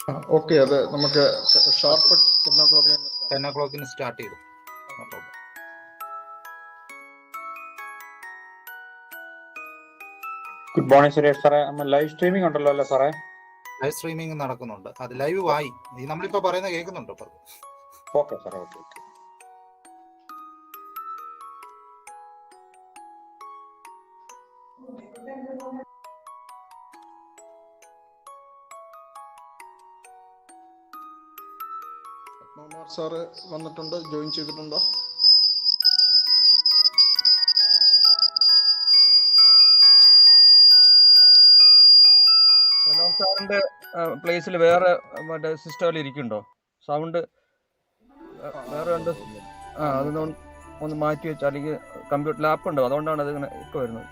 Okay, അത് നമുക്ക് sharp 10 o'clock start ചെയ്തു. ഗുഡ് മോർണിംഗ് സുരേഷ് സാറേ. ലൈവ് സ്ട്രീമിംഗ് ഉണ്ടല്ലോ അല്ലേ സാറേ? ലൈവ് സ്ട്രീമിംഗ് നടക്കുന്നുണ്ട്. അത് ലൈവ് ആയി. നമ്മളിപ്പോ പറയുന്നത് കേൾക്കുന്നുണ്ടോ? ഓക്കെ സാറേ, ഓക്കെ. പത്മകുമാർ സാറ് വന്നിട്ടുണ്ട്, ജോയിൻ ചെയ്തിട്ടുണ്ടോ? സാറിന്റെ പ്ലേസിൽ വേറെ മറ്റേ സിസ്റ്റം ഇരിക്കുന്നുണ്ടോ? സൗണ്ട് വേറെ ഉണ്ട്. അത് ഒന്ന് മാറ്റി വെച്ചാൽ, അല്ലെങ്കിൽ കമ്പ്യൂട്ടർ ലാപ്പ് ഉണ്ടോ? അതുകൊണ്ടാണ് അത് ഇങ്ങനെ ഇപ്പൊ വരുന്നത്.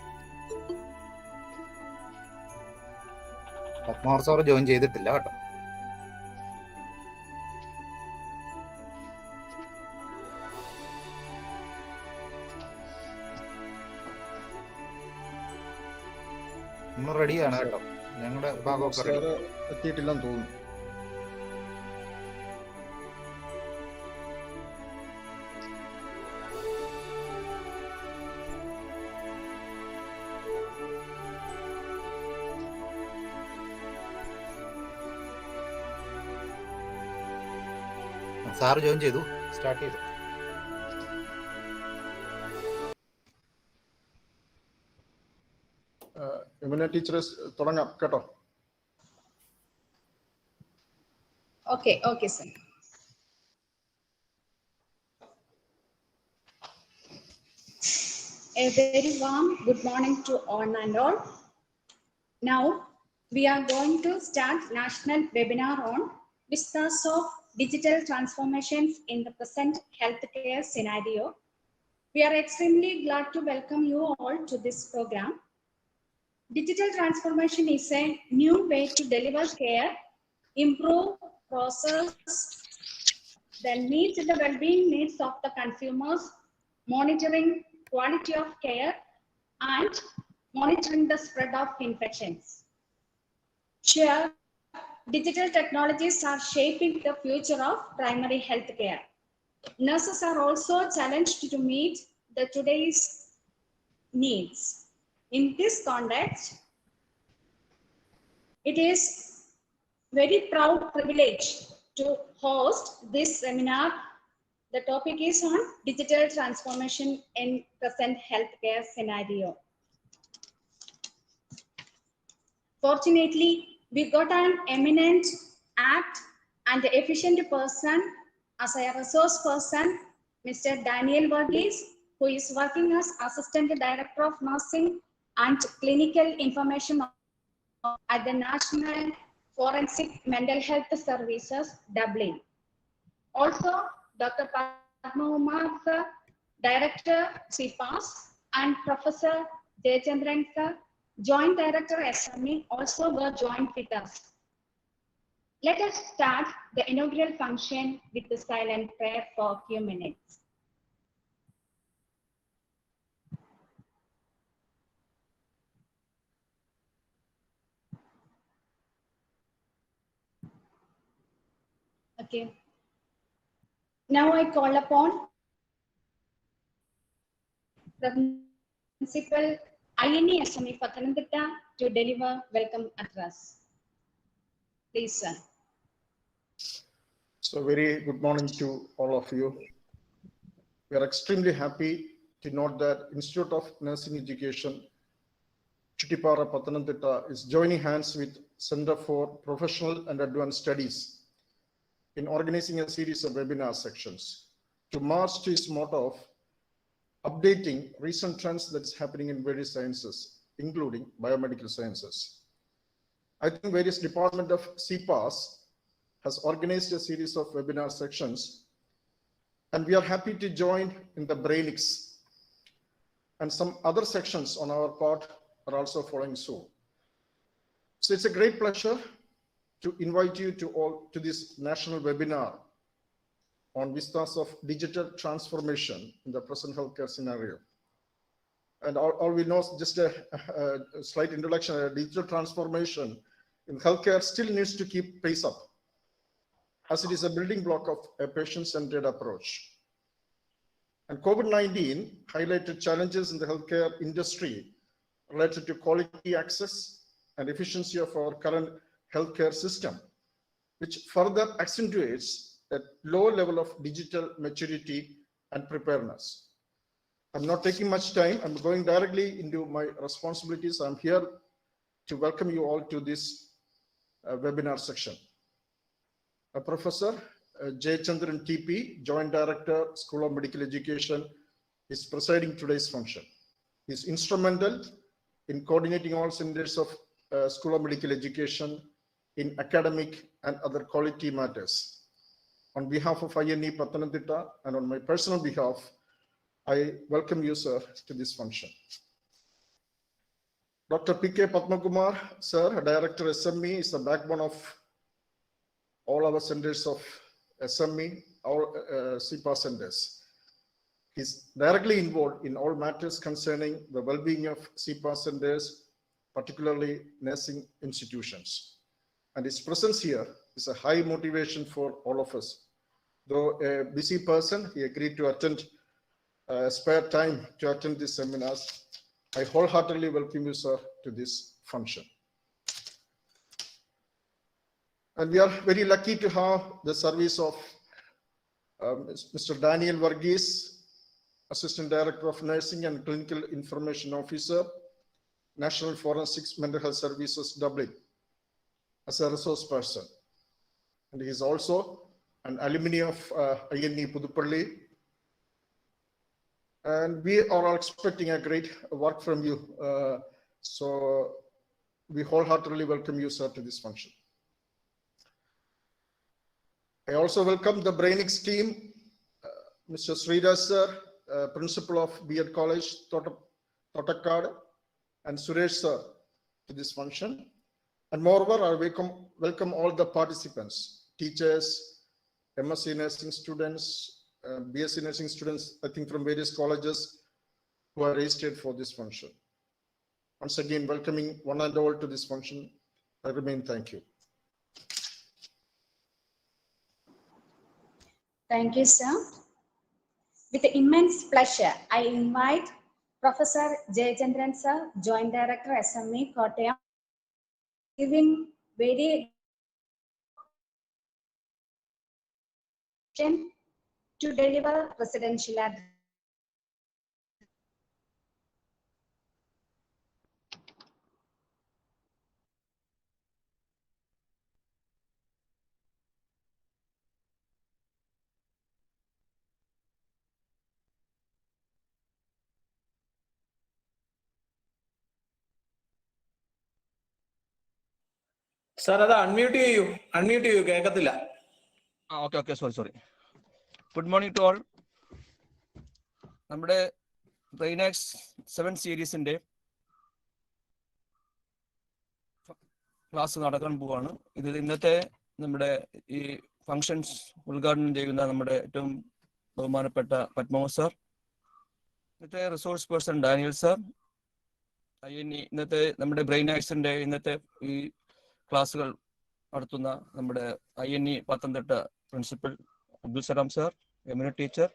പത്മകുമാർ സാറ് ജോയിൻ ചെയ്തിട്ടില്ല കേട്ടോ. നമ്മൾ റെഡിയാണ് കേട്ടോ. ഞങ്ങളുടെ ഭാഗമൊക്കെ റെഡി. എത്തിയിട്ടില്ലെന്ന് തോന്നുന്നു. സാറ് ജോയിൻ ചെയ്തു, സ്റ്റാർട്ട് ചെയ്തു. ടീച്ചർ തുടങ്ങാം കേട്ടോ. Okay, sir. A very warm good morning to all and all. Now we are going to start national webinar on VISTAS of digital transformations in the present healthcare scenario. We are extremely glad to welcome you all to this program. Digital transformation is a new way to deliver care, improve process, then meet the well-being needs of the consumers, monitoring quality of care, and monitoring the spread of infections. Sure, digital technologies are shaping the future of primary health care. Nurses are also challenged to meet the today's needs. In this context, it is very proud privilege to host this seminar. The topic is on digital transformation in present healthcare scenario. Fortunately, we got an eminent, apt, and efficient person as a resource person, Mr. Daniel VARGHESE, who is working as Assistant Director of Nursing and Clinical Information at the National Forensic Mental Health Services, Dublin. Also, Dr. Padmkumar sir, Director Cpas, and Professor Jayachandran sir, Joint Director SME, also were joined with us. Let us start the inaugural function with the silent prayer for a few minutes. Okay. Now I call upon Principal INE SME Pathanamthitta to deliver welcome address. Please, sir. So very good morning to all of you. We are extremely happy to note that Institute of Nursing Education, Chittipara, Pathanamthitta is joining hands with Center for Professional and Advanced Studies in organizing a series of webinar sections to march to its motto of updating recent trends that's happening in various sciences, including biomedical sciences. I think various department of Cpas has organized a series of webinar sections, and we are happy to join in the Brainiacs, and some other sections on our part are also following soon. So it's a great pleasure to invite you to all to this national webinar on VISTAS of digital transformation in the present healthcare scenario. And all we know, just a slight introduction, digital transformation in healthcare still needs to keep pace up as it is a building block of a patient-centered approach. And COVID-19 highlighted challenges in the healthcare industry related to quality access and efficiency of our current healthcare system, which further accentuates a low level of digital maturity and preparedness. I'm not taking much time. I'm going directly into my responsibilities. I'm here to welcome you all to this webinar section. Professor J. Chandran TP, Joint Director, School of Medical Education, is presiding today's function. He is instrumental in coordinating all centers of School of Medical Education in academic and other quality matters. On behalf of INE Pathanamthitta and on my personal behalf, I welcome you, sir, to this function. Dr. P.K. Padmakumar, sir, Director SME, is the backbone of all our centers of SME, all CPA centers. He's directly involved in all matters concerning the well-being of CPA centers, particularly nursing institutions. And his presence here is a high motivation for all of us. Though a busy person, he agreed to attend, spare time to attend these seminars. I wholeheartedly welcome you, sir, to this function. And we are very lucky to have the service of Mr. Daniel Varghese, Assistant Director of Nursing and Clinical Information Officer, National Forensics Mental Health Services, Dublin, as a resource person. And he is also an alumni of INE Pudupalli. And we are all expecting a great work from you. So we wholeheartedly welcome you, sir, to this function. I also welcome the Brainiacs team, Mr. Sridhar, sir, Principal of B.Ed College, Thottakkad, and Suresh, sir, to this function. And moreover, I welcome all the participants, teachers, MSc nursing students, BSc nursing students, I think from various colleges who are registered for this function. Once again, welcoming one and all to this function. I remain thank you. Thank you, sir. With immense pleasure, I invite Professor J. Chandran, sir, Joint Director, SME, Kottayam, giving very to deliver presidential address. Sir, അത് unmute ചെയ്യൂ കേൾക്കത്തില്ല. Okay sorry. Good morning to all. നമ്മുടെ Brainacs 7 സീരീസിന്റെ class നടക്കാൻ പോവാണ്. ഇത് ഇന്നത്തെ നമ്മുടെ ഈ ഫങ്ഷൻസ് ഉദ്ഘാടനം ചെയ്യുന്ന നമ്മുടെ ഏറ്റവും ബഹുമാനപ്പെട്ട പത്മനാഭൻ സാർ, ഇന്നത്തെ റിസോഴ്സ് പേഴ്സൺ ഡാനിയൽ സാർ, ഇന്നത്തെ നമ്മുടെ ബ്രെയിനാക്സിന്റെ ഇന്നത്തെ ഈ ക്ലാസ്സുകൾ നടത്തുന്ന നമ്മുടെ INE Pathanamthitta principal Abdul Salam sir, eminent teacher,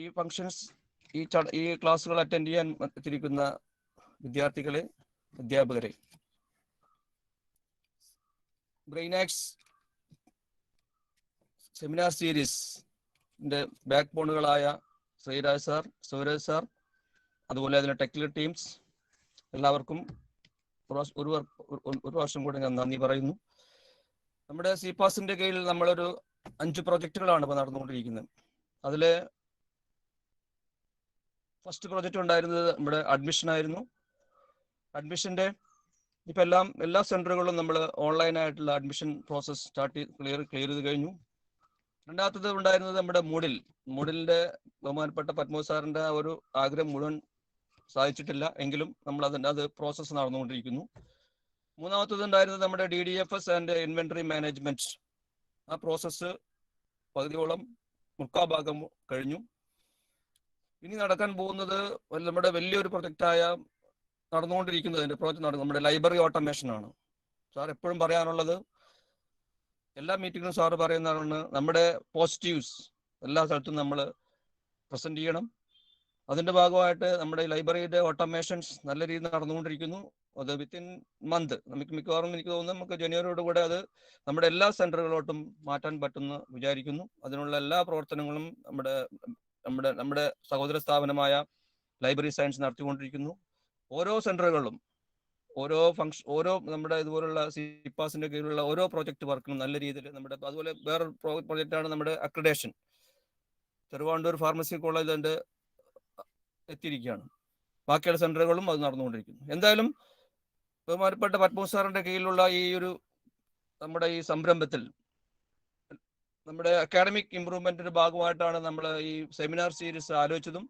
ഈ ഫങ്ഷൻസ് ഈ ക്ലാസ്സുകൾ അറ്റൻഡ് ചെയ്യാൻ എത്തിയിരിക്കുന്ന വിദ്യാർത്ഥികളെ, അധ്യാപകരെ, ബ്രെയിനാക്സ് സെമിനാർ സീരീസിന്റെ ബാക്ക് ബോണുകളായ ശ്രീരാജ് സാർ, സൂരജ് സാർ, അതുപോലെ അതിന്റെ ടെക്നിക്കൽ ടീംസ്, എല്ലാവർക്കും ഒരു വർഷം കൂടി ഞാൻ നന്ദി പറയുന്നു. നമ്മുടെ CPASന്റെ കീഴിൽ നമ്മളൊരു 5 പ്രോജക്റ്റുകളാണ് ഇപ്പോൾ നടന്നുകൊണ്ടിരിക്കുന്നത്. അതില് ഫസ്റ്റ് പ്രോജക്റ്റ് ഉണ്ടായിരുന്നത് നമ്മുടെ അഡ്മിഷൻ ആയിരുന്നു. അഡ്മിഷന്റെ ഇപ്പൊ എല്ലാ സെന്ററുകളിലും നമ്മൾ ഓൺലൈനായിട്ടുള്ള അഡ്മിഷൻ പ്രോസസ് ക്ലിയർ ചെയ്ത് കഴിഞ്ഞു. രണ്ടാമത്തത് ഉണ്ടായിരുന്നത് നമ്മുടെ മൂഡിലിന്റെ ബഹുമാനപ്പെട്ട പത്മനാഭൻ സാറിന്റെ ഒരു ആഗ്രഹം മുഴുവൻ സാധിച്ചിട്ടില്ല, എങ്കിലും നമ്മൾ അത് പ്രോസസ്സ് നടന്നുകൊണ്ടിരിക്കുന്നു. മൂന്നാമത്തത് ഉണ്ടായിരുന്നത് നമ്മുടെ DDFS ആൻഡ് ഇൻവെന്ററി മാനേജ്മെന്റ്. ആ പ്രോസസ്സ് പകുതിയോളം മുക്കാഭാഗം കഴിഞ്ഞു. ഇനി നടക്കാൻ പോകുന്നത് നമ്മുടെ വലിയൊരു പ്രൊജക്റ്റായ നടന്നുകൊണ്ടിരിക്കുന്നതിന്റെ പ്രോജക്റ്റ് നമ്മുടെ ലൈബ്രറി ഓട്ടോമേഷൻ ആണ്. സാർ എപ്പോഴും പറയാനുള്ളത് എല്ലാ മീറ്റിങ്ങിലും സാറ് പറയുന്നതാണ് നമ്മുടെ പോസിറ്റീവ്സ് എല്ലാ സ്ഥലത്തും നമ്മൾ പ്രസന്റ് ചെയ്യണം. അതിന്റെ ഭാഗമായിട്ട് നമ്മുടെ ലൈബ്രറിയുടെ ഓട്ടോമേഷൻസ് നല്ല രീതിയിൽ നടന്നുകൊണ്ടിരിക്കുന്നു. അത് വിത്തിൻ മന്ത് നമുക്ക് മിക്കവാറും എനിക്ക് തോന്നുന്നു നമുക്ക് ജനുവരിയോട് കൂടെ അത് നമ്മുടെ എല്ലാ സെന്ററുകളിലോട്ടും മാറ്റാൻ പറ്റുമെന്ന് വിചാരിക്കുന്നു. അതിനുള്ള എല്ലാ പ്രവർത്തനങ്ങളും നമ്മുടെ നമ്മുടെ നമ്മുടെ സഹോദര സ്ഥാപനമായ ലൈബ്രറി സയൻസ് നടത്തിക്കൊണ്ടിരിക്കുന്നു. ഓരോ സെന്ററുകളിലും ഓരോ നമ്മുടെ ഇതുപോലുള്ള സിപാസിന്റെ കീഴിലുള്ള ഓരോ പ്രോജക്ട് വർക്കും നല്ല രീതിയിൽ നമ്മുടെ അതുപോലെ വേറൊരു പ്രോജക്റ്റാണ് നമ്മുടെ അക്രഡേഷൻ. ചെറുവാണ്ടൂർ ഫാർമസി കോളേജ് അതിന്റെ എത്തിയിരിക്കുകയാണ്. ബാക്കിയുള്ള സെന്ററുകളും അത് നടന്നുകൊണ്ടിരിക്കുന്നു. എന്തായാലും ബഹുമാനപ്പെട്ട പത്മോസ് സാറിന്റെ കീഴിലുള്ള ഈ ഒരു നമ്മുടെ ഈ സംരംഭത്തിൽ നമ്മുടെ അക്കാഡമിക് ഇംപ്രൂവ്മെന്റിന്റെ ഭാഗമായിട്ടാണ് നമ്മൾ ഈ സെമിനാർ സീരീസ് ആലോചിച്ചതും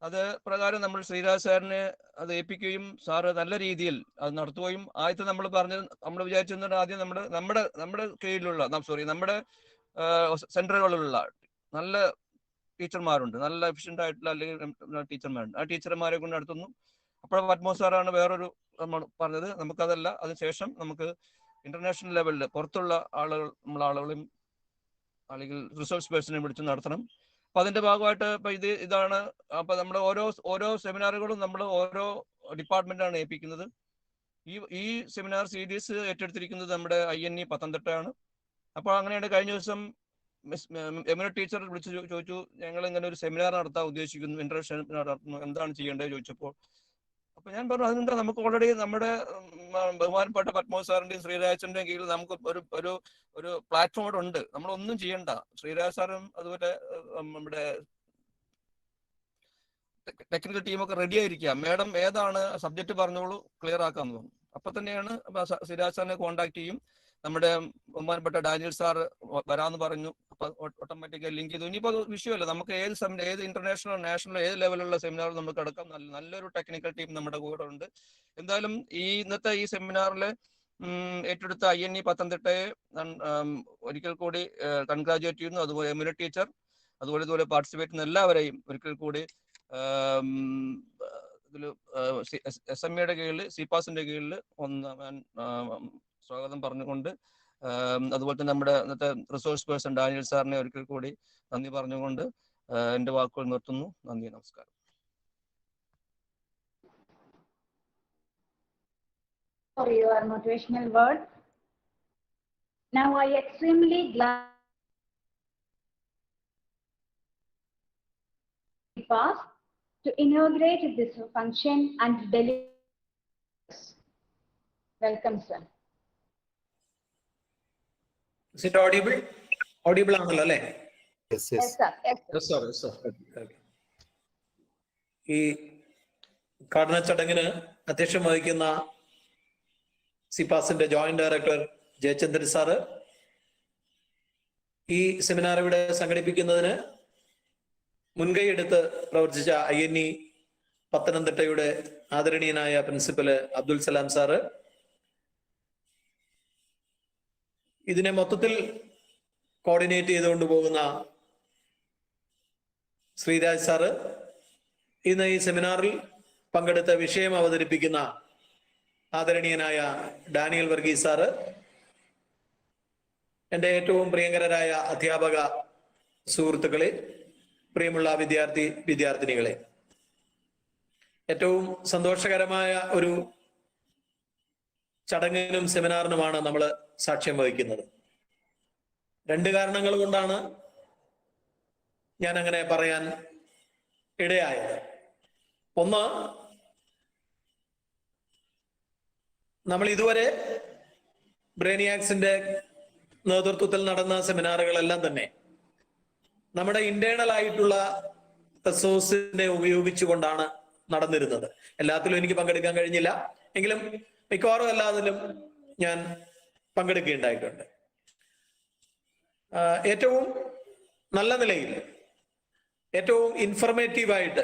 അത് പ്രകാരം നമ്മൾ ശ്രീരാജ് സാറിനെ അത് ഏൽപ്പിക്കുകയും സാറ് നല്ല രീതിയിൽ അത് നടത്തുകയും ആദ്യത്തെ നമ്മൾ വിചാരിച്ചിരുന്നത് ആദ്യം നമ്മുടെ കീഴിലുള്ള നമ്മുടെ സെന്ററുകളിലുള്ള നല്ല ടീച്ചർമാരുണ്ട്, നല്ല എഫിഷ്യന്റ് ആയിട്ടുള്ള അല്ലെങ്കിൽ ടീച്ചർമാരുണ്ട്. ആ ടീച്ചർമാരെ കൊണ്ട് നടത്തുന്നു. അപ്പോൾ പത്മോസ് സാറാണ് വേറൊരു പറഞ്ഞത് നമുക്കതല്ല, അതിനുശേഷം നമുക്ക് ഇന്റർനാഷണൽ ലെവലിൽ പുറത്തുള്ള ആളുകളെയും അല്ലെങ്കിൽ റിസോഴ്സ് പേഴ്സണെ വിളിച്ച് നടത്തണം. അപ്പൊ അതിന്റെ ഭാഗമായിട്ട് ഇപ്പൊ ഇതാണ് അപ്പൊ നമ്മുടെ ഓരോ സെമിനാറുകളും നമ്മൾ ഓരോ ഡിപ്പാർട്ട്മെന്റാണ് ഏൽപ്പിക്കുന്നത്. ഈ സെമിനാർ സീരീസ് ഏറ്റെടുത്തിരിക്കുന്നത് നമ്മുടെ INE പത്തനംതിട്ടയാണ്. അപ്പോൾ അങ്ങനെയാണ് കഴിഞ്ഞ ദിവസം എമിനറ്റ് ടീച്ചർ വിളിച്ച് ചോദിച്ചു, ഞങ്ങൾ ഇങ്ങനെ ഒരു സെമിനാർ നടത്താൻ ഉദ്ദേശിക്കുന്നു, ഇന്റർനാഷണൽ സെമിനാർ നടത്തുന്നു, എന്താണ് ചെയ്യേണ്ടത് ചോദിച്ചപ്പോൾ അപ്പൊ ഞാൻ പറഞ്ഞു അതിനെന്താ, നമുക്ക് ഓൾറെഡി നമ്മുടെ ബഹുമാനപ്പെട്ട പത്മോസ് സാറിന്റെയും ശ്രീരാജന്റെയും കീഴിൽ നമുക്ക് ഒരു പ്ലാറ്റ്ഫോം അവിടെ ഉണ്ട്. നമ്മളൊന്നും ചെയ്യണ്ട. ശ്രീരാജ് സാറും അതുപോലെ നമ്മുടെ ടെക്നിക്കൽ ടീമൊക്കെ റെഡി ആയിരിക്കുക. മാഡം ഏതാണ് സബ്ജക്ട് പറഞ്ഞോളൂ, ക്ലിയർ ആക്കാന്ന് പറഞ്ഞു. അപ്പൊ തന്നെയാണ് ശ്രീരാജ് സാറിനെ കോൺടാക്ട് ചെയ്യും. നമ്മുടെ ബഹുമാനപ്പെട്ട ഡാനിയൽ സാർ വരാന്ന് പറഞ്ഞു. അപ്പൊ ഓട്ടോമാറ്റിക്കായി ലിങ്ക് ചെയ്തു. ഇനിയിപ്പോ വിഷയമല്ല, നമുക്ക് ഏത് ഇന്റർനാഷണൽ നാഷണൽ ഏത് ലെവലുള്ള സെമിനാർ നമുക്ക് എടുക്കാം. നല്ലൊരു ടെക്നിക്കൽ ടീം നമ്മുടെ കൂടെ ഉണ്ട്. എന്തായാലും ഇന്നത്തെ ഈ സെമിനാറിൽ ഏറ്റെടുത്ത INE പത്തനംതിട്ടയെ ഒരിക്കൽ കൂടി കൺഗ്രാജുലേറ്റ് ചെയ്യുന്നു. അതുപോലെ എമിനറ്റ് ടീച്ചർ ഇതുപോലെ പാർട്ടിസിപ്പേറ്റ് ചെയ്യുന്ന എല്ലാവരെയും ഒരിക്കൽ കൂടി ഇതിൽ SMEയുടെ കീഴിൽ സിപാസിന്റെ കീഴിൽ സ്വാഗതം പറഞ്ഞുകൊണ്ട് അതുപോലെ തന്നെ നമ്മുടെ ഇന്നത്തെ റിസോഴ്സ് പേഴ്സൺ ഡാനിയൽ സാറിനെ ഒരിക്കൽ കൂടി നന്ദി പറഞ്ഞുകൊണ്ട് എന്റെ വാക്കുകൾ നിർത്തുന്നു. നന്ദി, നമസ്കാരം. For your motivational words. Now I extremely glad to inaugurate this function and deliver. Welcome, sir. Is it audible? Audible ആണല്ലോ അല്ലേ? Yes, sir. Yes, sir. Yes, sir. ഈ ഉദ്ഘാടന ചടങ്ങിന് അധ്യക്ഷം വഹിക്കുന്ന സിപാസിന്റെ ജോയിന്റ് ഡയറക്ടർ ജയചന്ദ്രൻ സാറ്, ഈ സെമിനാർ ഇവിടെ സംഘടിപ്പിക്കുന്നതിന് മുൻകൈ എടുത്ത് പ്രവർത്തിച്ച INE പത്തനംതിട്ടയുടെ ആദരണീയനായ പ്രിൻസിപ്പല് അബ്ദുൽ സലാം സാറ്, ഇതിനെ മൊത്തത്തിൽ കോർഡിനേറ്റ് ചെയ്തുകൊണ്ട് പോകുന്ന ശ്രീരാജ് സാറ്, ഇന്ന് ഈ സെമിനാറിൽ പങ്കെടുത്ത വിഷയം അവതരിപ്പിക്കുന്ന ആദരണീയനായ ഡാനിയൽ വർഗീസ് സാറ്, എൻ്റെ ഏറ്റവും പ്രിയങ്കരായ അധ്യാപക സുഹൃത്തുക്കളെ, പ്രിയമുള്ള വിദ്യാർത്ഥിനികളെ, ഏറ്റവും സന്തോഷകരമായ ഒരു ചടങ്ങിനും സെമിനാറിനുമാണ് നമ്മൾ സാക്ഷ്യം വഹിക്കുന്നത്. 2 കാരണങ്ങൾ കൊണ്ടാണ് ഞാൻ അങ്ങനെ പറയാൻ ഇടയായത്. ഒന്ന്, നമ്മൾ ഇതുവരെ ബ്രെയിനിയാക്സിന്റെ നേതൃത്വത്തിൽ നടന്ന സെമിനാറുകളെല്ലാം തന്നെ നമ്മുടെ ഇന്റേണൽ ആയിട്ടുള്ള റിസോഴ്സിനെ ഉപയോഗിച്ചുകൊണ്ടാണ് നടന്നിരുന്നത്. എല്ലാത്തിലും എനിക്ക് പങ്കെടുക്കാൻ കഴിഞ്ഞില്ല, എങ്കിലും മിക്കവാറും എല്ലാത്തിലും ഞാൻ പങ്കെടുക്കുകയുണ്ടായിട്ടുണ്ട്. ഏറ്റവും നല്ല നിലയിൽ ഏറ്റവും ഇൻഫർമേറ്റീവായിട്ട്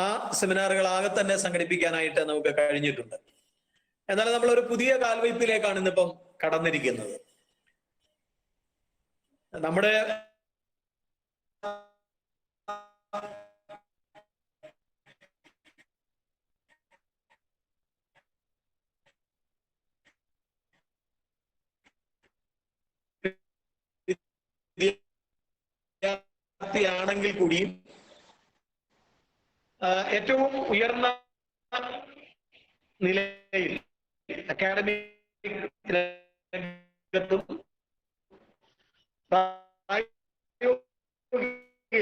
ആ സെമിനാറുകൾ ആകെ തന്നെ സംഘടിപ്പിക്കാനായിട്ട് നമുക്ക് കഴിഞ്ഞിട്ടുണ്ട്. എന്നാൽ നമ്മൾ ഒരു പുതിയ കാൽവയ്പിലേക്കാണ് ഇന്നിപ്പം കടന്നിരിക്കുന്നത്. നമ്മുടെ എങ്കിൽ കൂടിയും ഏറ്റവും ഉയർന്ന നിലയിൽ അക്കാഡമിക് രംഗത്തും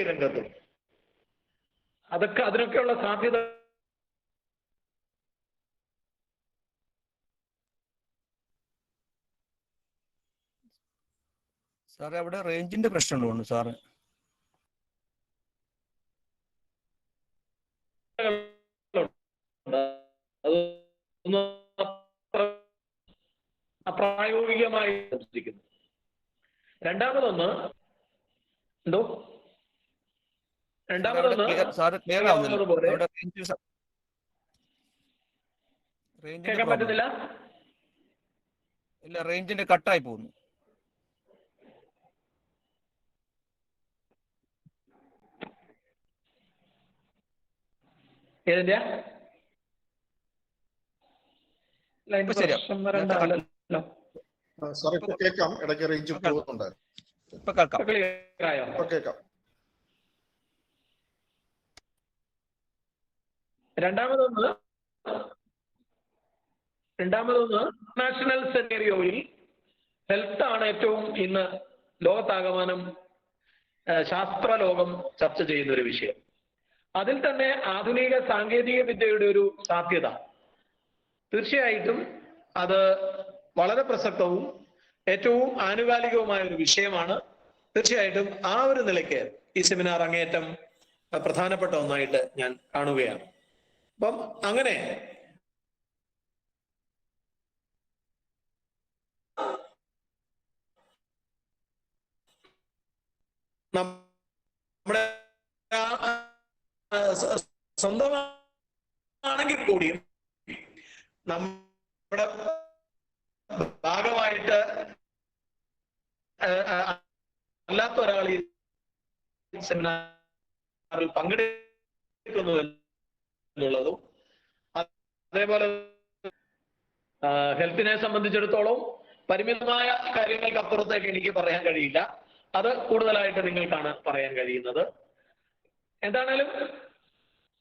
രംഗത്തും അതിനൊക്കെയുള്ള സാധ്യത സാറേ അവിടെ റേഞ്ചിന്റെ പ്രശ്നമുണ്ട് സാറ്. അപ്രായോഗികമായി ചിന്തിക്കുന്നു. രണ്ടാമതൊന്ന് സാറ് ക്ലിയർ ആവുന്നില്ല, കേൾക്കാൻ പറ്റുന്നില്ല. ഇല്ല, റേഞ്ചിന്റെ കട്ടായി പോകുന്നു. ഏതിന്റെ സാർ ഇപ്പൊ കേൾക്കാം, ഇടയ്ക്ക് റേഞ്ച് പോകുന്നുണ്ടായിരുന്നു. ഇപ്പൊ കേൾക്കാം. ഇപ്പൊ കേൾക്കാം. രണ്ടാമതൊന്ന് ഇന്റർനാഷണൽ സെനേറിയോയിൽ ഹെൽത്ത് ആണ് ഏറ്റവും ഇന്ന് ലോകത്താകമാനം ശാസ്ത്രലോകം ചർച്ച ചെയ്യുന്ന ഒരു വിഷയം. അതിൽ തന്നെ ആധുനിക സാങ്കേതിക വിദ്യയുടെ ഒരു സാധ്യത തീർച്ചയായിട്ടും അത് വളരെ പ്രസക്തവും ഏറ്റവും ആനുകാലികവുമായ ഒരു വിഷയമാണ്. തീർച്ചയായിട്ടും ആ ഒരു നിലയ്ക്ക് ഈ സെമിനാർ അങ്ങേയറ്റം പ്രധാനപ്പെട്ട ഒന്നായിട്ട് ഞാൻ കാണുകയാണ്. അപ്പം അങ്ങനെ നമ്മുടെ സ്വന്തമാണെങ്കിൽ കൂടിയും നമ്മുടെ ഭാഗമായിട്ട് അല്ലാത്ത ഒരാൾ ഈ സെമിനാറിൽ പങ്കെടുക്കുന്നു എന്നുള്ളതും, അതേപോലെ ഹെൽത്തിനെ സംബന്ധിച്ചിടത്തോളം പരിമിതമായ കാര്യങ്ങൾക്ക് അപ്പുറത്തേക്ക് എനിക്ക് പറയാൻ കഴിയില്ല. അത് കൂടുതലായിട്ട് നിങ്ങൾക്കാണ് പറയാൻ കഴിയുന്നത്. എന്താണേലും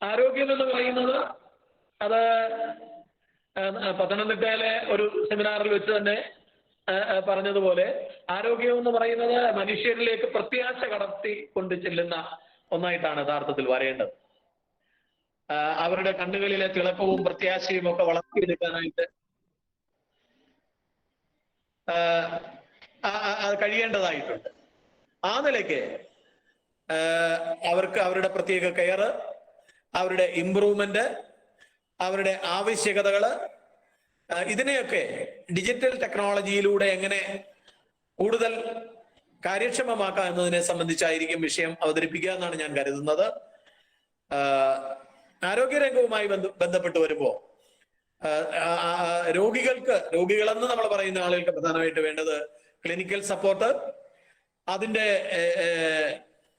ആരോഗ്യം എന്ന് പറയുന്നത് അത് പത്തനംതിട്ടയിലെ ഒരു സെമിനാറിൽ വെച്ച് തന്നെ പറഞ്ഞതുപോലെ ആരോഗ്യം എന്ന് പറയുന്നത് മനുഷ്യരിലേക്ക് പ്രത്യാശ കടത്തി കൊണ്ട് ചെല്ലുന്ന ഒന്നായിട്ടാണ് യഥാർത്ഥത്തിൽ വരേണ്ടത്. അവരുടെ കണ്ണുകളിലെ തിളക്കവും പ്രത്യാശയും ഒക്കെ വളർത്തിയെടുക്കാനായിട്ട് കഴിയേണ്ടതായിട്ടുണ്ട്. ആ നിലയ്ക്ക് അവർക്ക് അവരുടെ പ്രത്യേക കെയർ, അവരുടെ ഇംപ്രൂവ്മെന്റ്, അവരുടെ ആവശ്യകതകള്, ഇതിനെയൊക്കെ ഡിജിറ്റൽ ടെക്നോളജിയിലൂടെ എങ്ങനെ കൂടുതൽ കാര്യക്ഷമമാക്കാം എന്നതിനെ സംബന്ധിച്ചായിരിക്കും വിഷയം അവതരിപ്പിക്കുക എന്നാണ് ഞാൻ കരുതുന്നത്. ആരോഗ്യരംഗവുമായി ബന്ധപ്പെട്ട് വരുമ്പോൾ രോഗികളെന്ന് നമ്മൾ പറയുന്ന ആളുകൾക്ക് പ്രധാനമായിട്ട് വേണ്ടത് ക്ലിനിക്കൽ സപ്പോർട്ട്, അതിന്റെ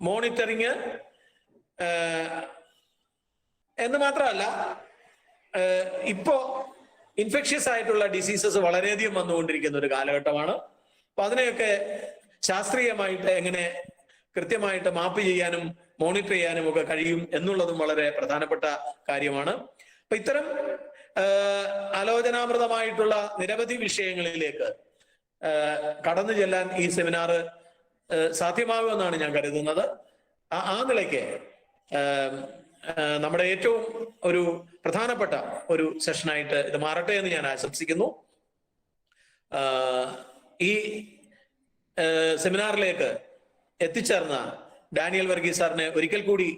മോണിറ്ററിങ് എന്ന് മാത്രമല്ല, ഇപ്പോ ഇൻഫെക്ഷ്യസ് ആയിട്ടുള്ള ഡിസീസസ് വളരെയധികം വന്നുകൊണ്ടിരിക്കുന്ന ഒരു കാലഘട്ടമാണ്. അപ്പൊ അതിനെയൊക്കെ ശാസ്ത്രീയമായിട്ട് എങ്ങനെ കൃത്യമായിട്ട് മാപ്പ് ചെയ്യാനും മോണിറ്റർ ചെയ്യാനും ഒക്കെ കഴിയും എന്നുള്ളതും വളരെ പ്രധാനപ്പെട്ട കാര്യമാണ്. അപ്പൊ ഇത്തരം ആലോചനാമൃതമായിട്ടുള്ള നിരവധി വിഷയങ്ങളിലേക്ക് കടന്നു ചെല്ലാൻ ഈ സെമിനാർ സാധ്യമാകുമെന്നാണ് ഞാൻ കരുതുന്നത്. ആ നിലയ്ക്ക് നമ്മുടെ ഏറ്റവും ഒരു പ്രധാനപ്പെട്ട ഒരു സെഷനായിട്ട് ഇത് മാറട്ടെ എന്ന് ഞാൻ ആശംസിക്കുന്നു. ഈ സെമിനാറിലേക്ക് എത്തിച്ചേർന്ന ഡാനിയൽ വർഗീസ് സാറിനെ ഒരിക്കൽ കൂടി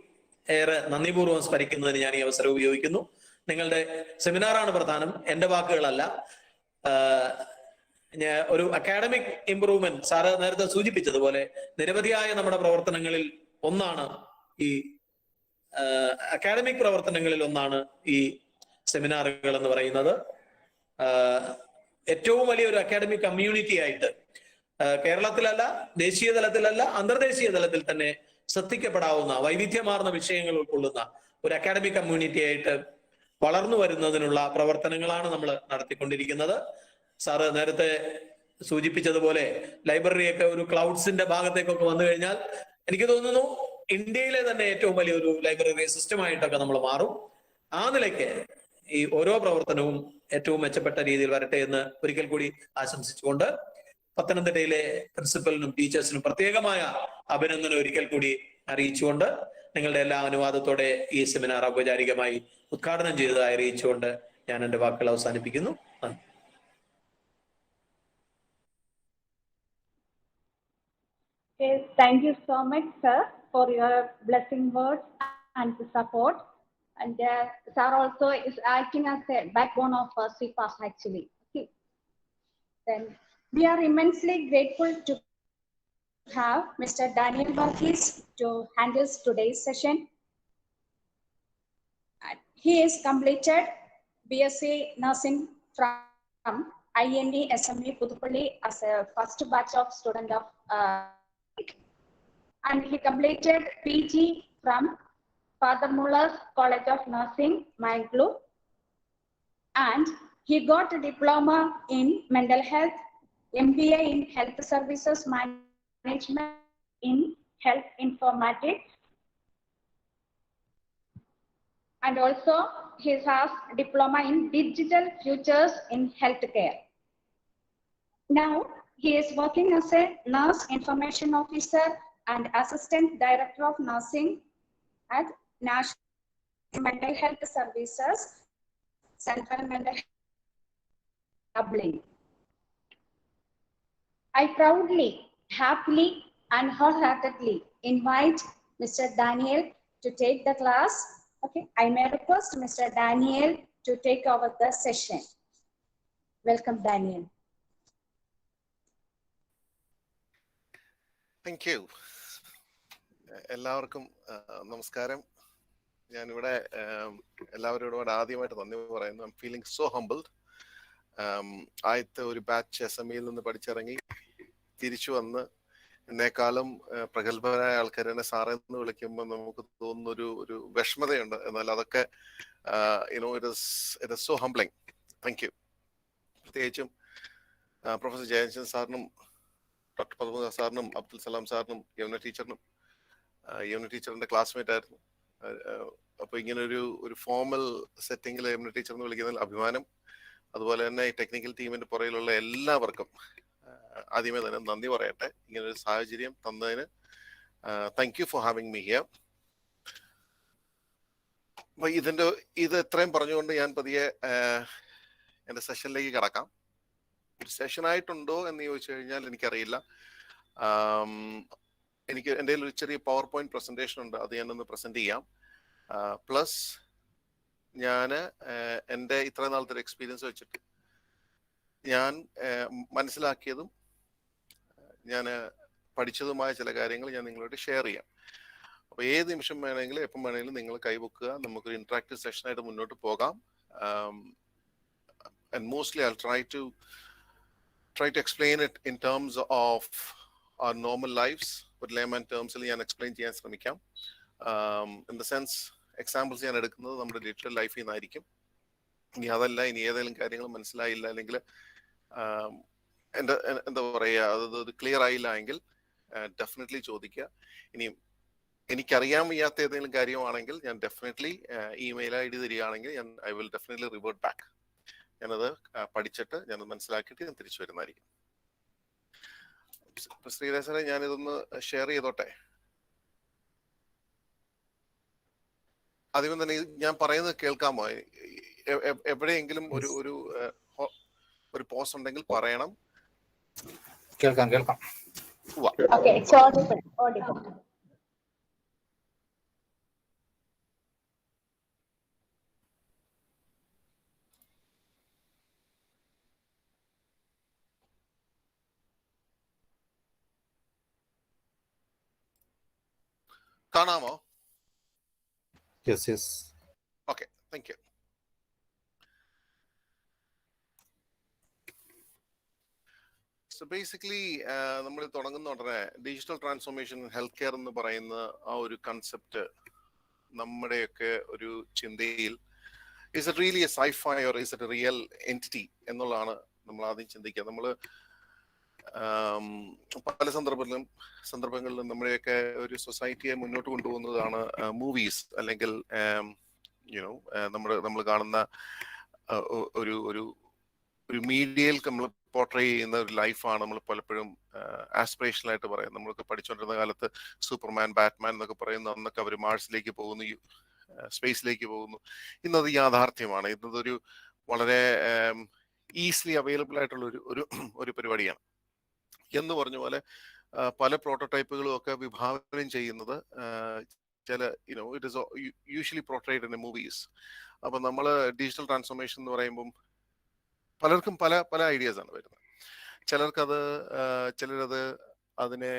ഏറെ നന്ദിപൂർവ്വം സ്മരിക്കുന്നതിന് ഞാൻ ഈ അവസരം ഉപയോഗിക്കുന്നു. നിങ്ങളുടെ സെമിനാറാണ് പ്രധാനം, എന്റെ വാക്കുകളല്ല. ഒരു അക്കാഡമിക് ഇംപ്രൂവ്മെന്റ് സാറ് നേരത്തെ സൂചിപ്പിച്ചതുപോലെ നിരവധിയായ നമ്മുടെ പ്രവർത്തനങ്ങളിൽ ഒന്നാണ് ഈ അക്കാഡമിക് പ്രവർത്തനങ്ങളിൽ ഒന്നാണ് ഈ സെമിനാറുകൾ എന്ന് പറയുന്നത്. ഏറ്റവും വലിയൊരു അക്കാഡമിക് കമ്മ്യൂണിറ്റി ആയിട്ട് കേരളത്തിലല്ല, ദേശീയ തലത്തിലല്ല, അന്തർദേശീയ തലത്തിൽ തന്നെ ശ്രദ്ധിക്കപ്പെടാവുന്ന വൈവിധ്യമാർന്ന വിഷയങ്ങൾ ഉൾക്കൊള്ളുന്ന ഒരു അക്കാഡമിക് കമ്മ്യൂണിറ്റി ആയിട്ട് വളർന്നു വരുന്നതിനുള്ള പ്രവർത്തനങ്ങളാണ് നമ്മൾ നടത്തിക്കൊണ്ടിരിക്കുന്നത്. സാറ് നേരത്തെ സൂചിപ്പിച്ചതുപോലെ ലൈബ്രറിയൊക്കെ ഒരു ക്ലൗഡ്സിന്റെ ഭാഗത്തേക്കൊക്കെ വന്നു കഴിഞ്ഞാൽ എനിക്ക് തോന്നുന്നു ഇന്ത്യയിലെ തന്നെ ഏറ്റവും വലിയൊരു ലൈബ്രറി സിസ്റ്റമായിട്ടൊക്കെ നമ്മൾ മാറും. ആ നിലയ്ക്ക് ഈ ഓരോ പ്രവർത്തനവും ഏറ്റവും മെച്ചപ്പെട്ട രീതിയിൽ വരട്ടെ എന്ന് ഒരിക്കൽ കൂടി ആശംസിച്ചുകൊണ്ട് പത്തനംതിട്ടയിലെ പ്രിൻസിപ്പലിനും ടീച്ചേഴ്സിനും പ്രത്യേകമായ അഭിനന്ദനം ഒരിക്കൽ കൂടി അറിയിച്ചുകൊണ്ട് നിങ്ങളുടെ എല്ലാ അനുവാദത്തോടെ ഈ സെമിനാർ ഔപചാരികമായി ഉദ്ഘാടനം ചെയ്തതായി അറിയിച്ചുകൊണ്ട് ഞാൻ എൻ്റെ വാക്കുകൾ അവസാനിപ്പിക്കുന്നു. Okay, thank you so much, sir, for your blessing words and support. And sir also is acting as a backbone of CPAS actually. Okay. Then we are immensely grateful to have Mr. Daniel Varghese to handle today's session. He has completed BSc Nursing from IND SME Pudupalli as a first batch of student of and he completed PG from Father Muller's College of Nursing, Mangalore, and he got a diploma in mental health, MBA in health services management in health informatics, and also he has diploma in digital futures in healthcare. Now he is working as a nurse information officer and assistant director of nursing at National Mental Health Services, Central Mental Health, Dublin. I proudly, happily, and wholeheartedly invite Mr. Daniel to take the class. Okay, I may request Mr. Daniel to take over the session. Welcome, Daniel. Thank you. എല്ലാവർക്കും നമസ്കാരം. ഞാനിവിടെ എല്ലാവരോടും ആദ്യമായിട്ട് നന്ദി പറയുന്നു. I M feeling so humbled. ആദ്യത്തെ ഒരു batch SMEയിൽ നിന്ന് പഠിച്ചിറങ്ങി തിരിച്ചു വന്ന് എന്നെക്കാളും പ്രഗത്ഭരായ ആൾക്കാരെ സാറേ എന്ന് വിളിക്കുമ്പോൾ നമുക്ക് തോന്നുന്നൊരു ഒരു വിഷമതയുണ്ട്. എന്നാൽ അതൊക്കെ it is so humbling. Thank you. പ്രത്യേകിച്ചും പ്രൊഫസർ ജയചന്ദ്രൻ സാറിനും ഡോക്ടർ പദ്മനാഭ സാറിനും അബ്ദുൽ സലാം സാറിനും യമുന ടീച്ചറിന്റെ ക്ലാസ്മേറ്റ് ആയിരുന്നു. അപ്പൊ ഇങ്ങനെ ഒരു ഫോമൽ സെറ്റിംഗിൽ യമുന ടീച്ചർ എന്ന് വിളിക്കുന്നതിൽ അഭിമാനം. അതുപോലെ തന്നെ ഈ ടെക്നിക്കൽ ടീമിന്റെ പുറകിലുള്ള എല്ലാവർക്കും ആദ്യമേ തന്നെ നന്ദി പറയട്ടെ ഇങ്ങനെ ഒരു സാഹചര്യം തന്നതിന്. Thank you for having me here. അപ്പൊ ഇത് എത്രയും പറഞ്ഞുകൊണ്ട് ഞാൻ പതിയെ എന്റെ സെഷനിലേക്ക് കടക്കാം. ഒരു സെഷൻ ആയിട്ടുണ്ടോ എന്ന് ചോദിച്ചു കഴിഞ്ഞാൽ എനിക്കറിയില്ല. എനിക്ക് എൻ്റെ ഒരു ചെറിയ പവർ പോയിന്റ് പ്രസന്റേഷൻ ഉണ്ട്, അത് ഞാനൊന്ന് പ്രസന്റ് ചെയ്യാം. പ്ലസ് ഞാൻ എൻ്റെ ഇത്ര നാളത്തെ ഒരു എക്സ്പീരിയൻസ് വെച്ചിട്ട് ഞാൻ മനസ്സിലാക്കിയതും ഞാൻ പഠിച്ചതുമായ ചില കാര്യങ്ങൾ ഞാൻ നിങ്ങളോട് ഷെയർ ചെയ്യാം. അപ്പോൾ ഏത് നിമിഷം വേണമെങ്കിലും എപ്പം വേണമെങ്കിലും നിങ്ങൾ കൈവക്കുക, നമുക്കൊരു ഇന്ററാക്റ്റീവ് സെഷനായിട്ട് മുന്നോട്ട് പോകാം. And mostly I'll try to explain it in terms of our normal lives, but layman terms ഞാൻ എക്സ്പ്ലെയിൻ ചെയ്യാൻ ശ്രമിക്കാം. In the sense എക്സാമ്പിൾസ് ഞാൻ എടുക്കുന്നത് നമ്മുടെ ലിറ്ററൽ ലൈഫിൽ നിന്നായിരിക്കും. ഇനി അതല്ല, ഇനി ഏതെങ്കിലും കാര്യങ്ങൾ മനസ്സിലായില്ല അല്ലെങ്കിൽ എന്താ പറയുക, അത് ക്ലിയർ ആയില്ല എങ്കിൽ ഡെഫിനറ്റ്ലി ചോദിക്കുക. ഇനി എനിക്കറിയാൻ വയ്യാത്ത ഏതെങ്കിലും കാര്യമാണെങ്കിൽ ഞാൻ ഡെഫിനറ്റ്ലി ഇമെയിൽ ID തരികയാണെങ്കിൽ I will definitely revert back. ഞാനത് പഠിച്ചിട്ട് ഞാനത് മനസ്സിലാക്കിയിട്ട് ഞാൻ തിരിച്ചു വരുന്നതായിരിക്കും. ശ്രീധരനെ ഞാനിതൊന്ന് ഷെയർ ചെയ്തോട്ടെ. ആദ്യം തന്നെ ഞാൻ പറയുന്നത് കേൾക്കാമോ? എവിടെയെങ്കിലും ഒരു പോസ് ഉണ്ടെങ്കിൽ പറയണം. കേൾക്കാം. Okay, it's audible. കാണാമോ? Yes. Okay, thank you. So basically നമ്മൾ തുടങ്ങുന്ന ഉടനെ ഡിജിറ്റൽ ട്രാൻസ്ഫോർമേഷൻ ഹെൽത്ത് കെയർ എന്ന് പറയുന്ന ആ ഒരു കൺസെപ്റ്റ് നമ്മുടെയൊക്കെ ഒരു ചിന്തയിൽ is it really a sci-fi or is it a real entity എന്നുള്ളതാണ് നമ്മൾ ആദ്യം ചിന്തിക്കുക. നമ്മൾ പല സന്ദർഭങ്ങളിലും നമ്മുടെയൊക്കെ ഒരു സൊസൈറ്റിയെ മുന്നോട്ട് കൊണ്ടുപോകുന്നതാണ് മൂവീസ് അല്ലെങ്കിൽ യുനോ നമ്മൾ കാണുന്ന ഒരു ഒരു ഒരു മീഡിയയിൽ നമ്മൾ പോർട്രേ ചെയ്യുന്ന ഒരു ലൈഫാണ് നമ്മൾ പലപ്പോഴും ആസ്പിറേഷണൽ ആയിട്ട് പറയാം. നമ്മളൊക്കെ പഠിച്ചുകൊണ്ടിരുന്ന കാലത്ത് സൂപ്പർമാൻ, ബാറ്റ്മാൻ എന്നൊക്കെ പറയുന്ന അന്നൊക്കെ അവർ മാർസിലേക്ക് പോകുന്നു, സ്പേസിലേക്ക് പോകുന്നു. ഇന്നത് യാഥാർത്ഥ്യമാണ്. ഇന്നതൊരു വളരെ ഈസിലി അവൈലബിൾ ആയിട്ടുള്ള ഒരു പരിപാടിയാണ്. എന്ന് പറഞ്ഞ പോലെ പല പ്രോട്ടോടൈപ്പുകളും ഒക്കെ വിഭാവനം ചെയ്യുന്നത് ചില it is usually portrayed in movies. അപ്പൊ നമ്മൾ ഡിജിറ്റൽ ട്രാൻസ്ഫോർമേഷൻ എന്ന് പറയുമ്പം പലർക്കും പല പല ഐഡിയാസ് ആണ് വരുന്നത്. ചിലരത് അതിനെ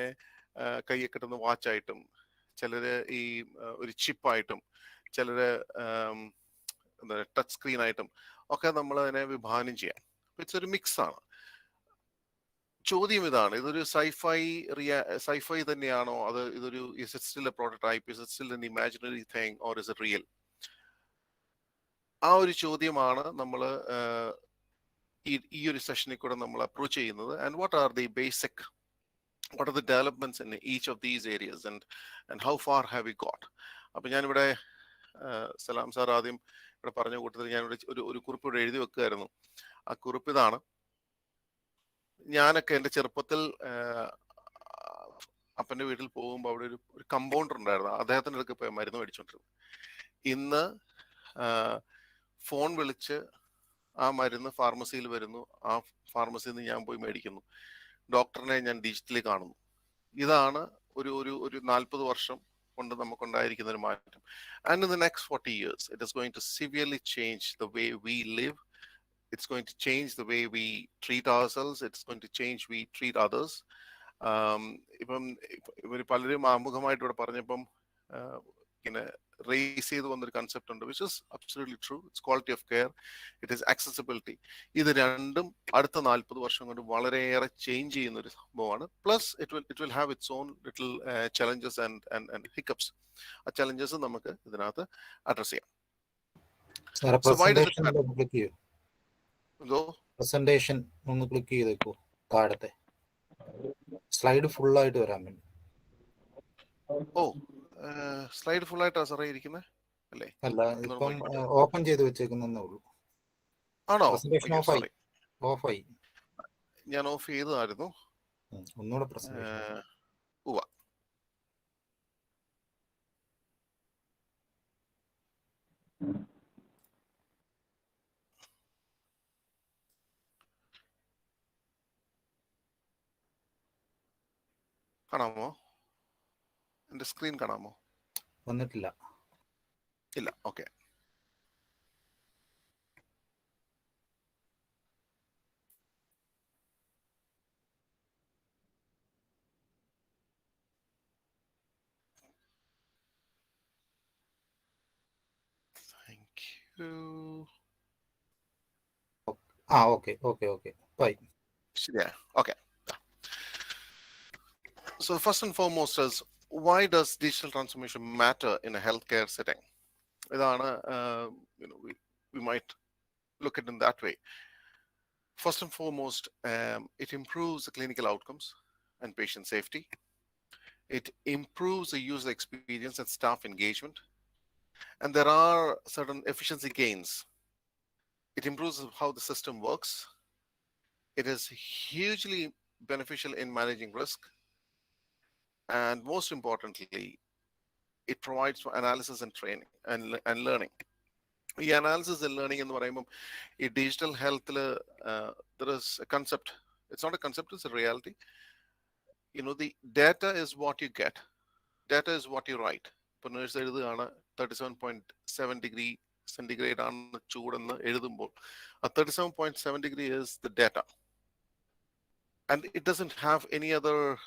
കയ്യെ കിട്ടുന്ന വാച്ചായിട്ടും, ചിലര് ഈ ഒരു ചിപ്പായിട്ടും, ചിലര് എന്താ ടച്ച് സ്ക്രീൻ ആയിട്ടും ഒക്കെ നമ്മൾ അതിനെ വിഭാവനം ചെയ്യാം. ഇറ്റ്സ് ഒരു മിക്സ് ആണ്. ചോദ്യം ഇതാണ്, ഇതൊരു സൈഫൈ തന്നെയാണോ, ഇതൊരു is it still A prototype, is it still N imaginary thing or is it real? ആ ഒരു ചോദ്യമാണ് നമ്മൾ ഈ ഒരു സെഷനിൽ കൂടെ നമ്മൾ അപ്രോച്ച് ചെയ്യുന്നത്. And what are the developments in each of these areas and how far have we got? അപ്പൊ ഞാനിവിടെ സലാം സാർ ആദ്യം ഇവിടെ പറഞ്ഞ കൂട്ടത്തിൽ ഞാനിവിടെ ഒരു കുറിപ്പ് ഇവിടെ എഴുതി വെക്കുകയായിരുന്നു. ആ കുറിപ്പ് ഇതാണ്. ഞാനൊക്കെ എൻ്റെ ചെറുപ്പത്തിൽ അപ്പൻ്റെ വീട്ടിൽ പോകുമ്പോൾ അവിടെ ഒരു കമ്പൗണ്ടർ ഉണ്ടായിരുന്നു. അദ്ദേഹത്തിൻ്റെ അടുത്ത് പോയി മരുന്ന് മേടിച്ചോണ്ടിരുന്നു. ഇന്ന് ഫോൺ വിളിച്ച് ആ മരുന്ന് ഫാർമസിയിൽ വരുന്നു, ആ ഫാർമസിയിൽ നിന്ന് ഞാൻ പോയി മേടിക്കുന്നു. ഡോക്ടറിനെ ഞാൻ ഡിജിറ്റലി കാണുന്നു. ഇതാണ് ഒരു 40 വർഷം കൊണ്ട് നമുക്കുണ്ടായിരിക്കുന്ന ഒരു മാറ്റം. And in the next 40 years it is going to severely change the way we live. It's going to change the way we treat ourselves. It's going to change we treat others. ഇപ്പം ഇവർ പലരും ആമുഖമായിട്ട് ഇവിടെ പറഞ്ഞപ്പം ഇങ്ങനെ raise ചെയ്ത് വന്നൊരു concept ഉണ്ട്, which is absolutely true. It's quality of care, it is accessibility. ഇത് രണ്ടും അടുത്ത 40 വർഷം കൊണ്ട് വളരെയേറെ ചേഞ്ച് ചെയ്യുന്ന ഒരു സംഭവമാണ്. Plus it will have its on little challenges and hiccups. ആ ചലഞ്ചസ് നമുക്ക് ഇതിനകത്ത് അഡ്രസ് ചെയ്യാം. പ്രസന്റേഷൻ ഒന്ന് ക്ലിക്ക് ചെയ്തേക്കോ, താഴത്തെ സ്ലൈഡ് ഫുൾ ആയിട്ട് വരാൻ വേണ്ടി. സ്ലൈഡ് ഫുൾ ആയിട്ടാ സാറേ ഇരിക്കുന്നത് അല്ലേ? അല്ല, ഇപ്പം ഓപ്പൺ ചെയ്ത് വെച്ചേക്കുന്നേ ഉള്ളൂ. ആണോ? പ്രസന്റേഷൻ ഓഫായി. ഞാൻ ഓഫ് ചെയ്തതായിരുന്നു. ഒന്നുകൂടെ പ്രസന്റേഷൻ. കാണാമോ? എന്റെ സ്ക്രീൻ കാണാമോ? വന്നിട്ടില്ല. ഇല്ല. Okay. Thank you. Okay. Bye. ശരിയാ. Okay. So first and foremost is, why does digital transformation matter in a healthcare setting? Idana, we might look at it in that way. First and foremost, it improves the clinical outcomes and patient safety. It improves the user experience and staff engagement. And there are certain efficiency gains. It improves how the system works. It is hugely beneficial in managing risk. And most importantly, it provides for analysis and training and learning. The analysis and learning in the digital health, there is a concept. It's not a concept, it's a reality. The data is what you get. Data is what you write. 37.7 degree centigrade on the chud and the 37.7 degree is the data. And it doesn't have any other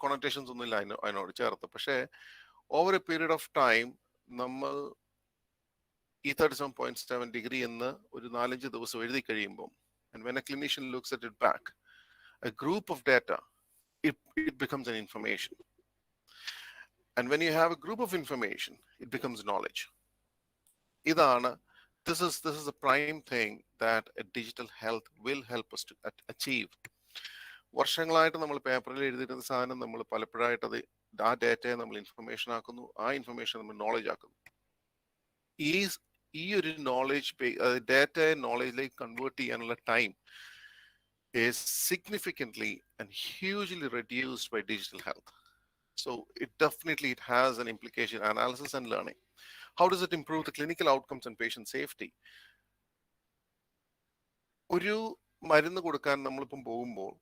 connotations on the line. I know. Over a period of time, നമ്മൾ ഈ 37.7 degree എന്ന് ഒരു 4-5 ദിവസം എഴുതി കഴിയുമ്പോൾ, and when a clinician looks at it back, a group of data, it becomes an information. And when you have a group of information, it becomes knowledge. This is a prime thing that a digital health will help us to achieve. വർഷങ്ങളായിട്ട് നമ്മൾ പേപ്പറിൽ എഴുതിയിരുന്ന സാധനം നമ്മൾ പലപ്പോഴായിട്ട് അത് ആ ഡേറ്റയെ നമ്മൾ ഇൻഫർമേഷൻ ആക്കുന്നു, ആ ഇൻഫർമേഷൻ നമ്മൾ നോളജ് ആക്കുന്നു. ഈ ഒരു നോളജ് ഡേറ്റയെ നോളജിലേക്ക് കൺവേർട്ട് ചെയ്യാനുള്ള time is significantly and hugely reduced by digital health. So it has an implication, analysis and learning. How does it improve the clinical outcomes and patient safety? ഒരു മരുന്ന് കൊടുക്കാൻ നമ്മളിപ്പം പോകുമ്പോൾ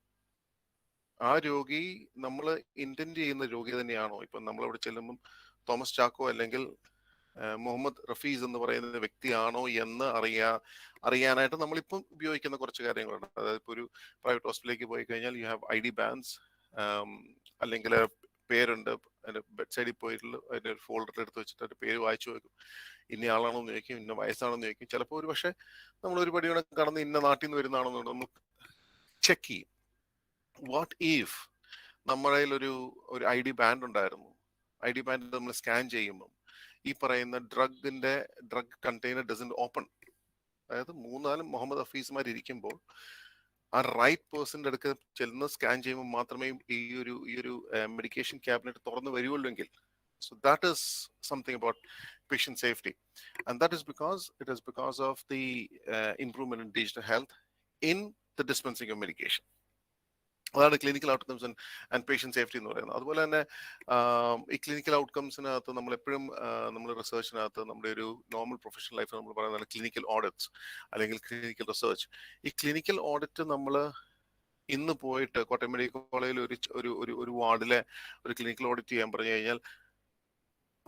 ആ രോഗി നമ്മൾ ഇന്റൻഡ് ചെയ്യുന്ന രോഗി തന്നെയാണോ? ഇപ്പം നമ്മളവിടെ ചെല്ലുമ്പം തോമസ് ചാക്കോ അല്ലെങ്കിൽ മുഹമ്മദ് റഫീസ് എന്ന് പറയുന്ന വ്യക്തിയാണോ എന്ന് അറിയാനായിട്ട് നമ്മളിപ്പം ഉപയോഗിക്കുന്ന കുറച്ച് കാര്യങ്ങളുണ്ട്. അതായത് ഇപ്പോൾ ഒരു പ്രൈവറ്റ് ഹോസ്പിറ്റലിലേക്ക് പോയി കഴിഞ്ഞാൽ യു ഹാവ് ID ബാൻഡ്സ്, അല്ലെങ്കിൽ പേരുണ്ട്, അതിന്റെ ബെഡ് സൈഡിൽ പോയിട്ടുള്ള അതിന്റെ ഒരു ഫോൾഡർ എടുത്ത് വെച്ചിട്ട് അതിന്റെ പേര് വായിച്ചു നോക്കും. ഇന്ന ആളാണോ എന്ന് ചോദിക്കും, ഇന്ന വയസ്സാണോന്ന് ചോദിക്കും. ചിലപ്പോൾ ഒരു പക്ഷേ നമ്മൾ ഒരു പടിയോടെ കടന്ന് ഇന്ന നാട്ടിൽ നിന്ന് വരുന്നതാണോ എന്ന് നമ്മൾ ചെക്ക് ചെയ്യും. വാട്ട് ഈഫ് നമ്മുടെ കയ്യിൽ ഒരു ID ബാൻഡ് ഉണ്ടായിരുന്നു, ID ബാൻഡ് നമ്മൾ സ്കാൻ ചെയ്യുമ്പം ഈ പറയുന്ന ഡ്രഗ് കണ്ടെയ്നർ ഡസന്റ് ഓപ്പൺ. അതായത് 3-4 മുഹമ്മദ് ഹഫീസ്മാർ ഇരിക്കുമ്പോൾ ആ റൈറ്റ് പേഴ്സന്റെ അടുക്ക് ചെല്ലുന്ന സ്കാൻ ചെയ്യുമ്പോൾ മാത്രമേ ഈ ഒരു മെഡിക്കേഷൻ ക്യാബിനറ്റ് തുറന്നു വരുള്ളൂവെങ്കിൽ. So that is something about patient safety, and that is because of the improvement in digital health in the dispensing of medication. അതാണ് clinical outcomes and patient safety എന്ന് പറയുന്നത്. അതുപോലെ തന്നെ ഈ ക്ലിനിക്കൽ ഔട്ട്കംസിനകത്ത് നമ്മൾ എപ്പോഴും നമ്മൾ റിസർച്ചിനകത്ത് നമ്മുടെ ഒരു നോർമൽ പ്രൊഫഷണൽ ലൈഫ് നമ്മൾ പറയുന്നതാണ് ക്ലിനിക്കൽ ഓഡിറ്റ്സ് അല്ലെങ്കിൽ ക്ലിനിക്കൽ റിസർച്ച്. ഈ ക്ലിനിക്കൽ ഓഡിറ്റ് നമ്മൾ ഇന്ന് പോയിട്ട് കോട്ടയം മെഡിക്കൽ കോളേജിൽ ഒരു വാർഡിലെ ഒരു ക്ലിനിക്കൽ ഓഡിറ്റ് ചെയ്യാൻ പറഞ്ഞു കഴിഞ്ഞാൽ,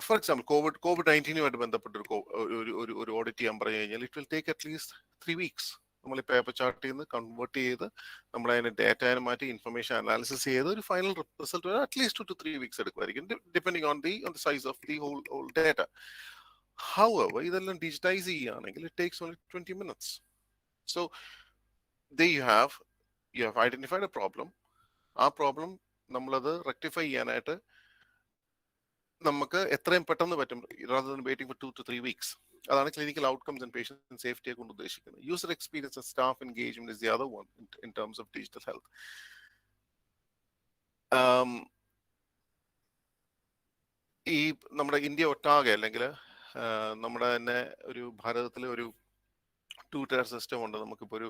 ഫോർ എക്സാമ്പിൾ COVID-19 ബന്ധപ്പെട്ട ഒരു ഓഡിറ്റ് ചെയ്യാൻ പറഞ്ഞു കഴിഞ്ഞാൽ it will take at least 3 weeks. നമ്മൾ ഈ പേപ്പർ ചാർട്ടിൽ നിന്ന് കൺവേർട്ട് ചെയ്ത് നമ്മൾ അതിനെ ഡേറ്റ മാറ്റി ഇൻഫർമേഷൻ അനാലിസിസ് ചെയ്ത് ഒരു ഫൈനൽ റിസൾട്ട് വരെ അറ്റ്ലീസ്റ്റ് 2 to 3 weeks എടുക്കുമായിരിക്കും, depending on the size of the whole data. However, ഇതെല്ലാം ഡിജിറ്റൈസ് ചെയ്യുകയാണെങ്കിൽ it takes only 20 minutes. So you have identified a problem. ആ പ്രോബ്ലം നമ്മളത് റെക്ടിഫൈ ചെയ്യാനായിട്ട് നമുക്ക് എത്രയും പെട്ടെന്ന് പറ്റും, rather than waiting for 2 to 3 weeks. അതാണ് ക്ലിനിക്കൽ ഔട്ട്കംസ് ആൻഡ് പേഷ്യന്റ് സേഫ്റ്റിയെ കൊണ്ട് ഉദ്ദേശിക്കുന്നത്. User experience and staff engagement is the other one in terms of digital health. ഈ നമ്മുടെ ഇന്ത്യ ഒട്ടാകെ അല്ലെങ്കിൽ നമ്മുടെ തന്നെ ഒരു ഭാരതത്തിലെ ഒരു 2-tier സിസ്റ്റം ഉണ്ട്. നമുക്കിപ്പോൾ ഒരു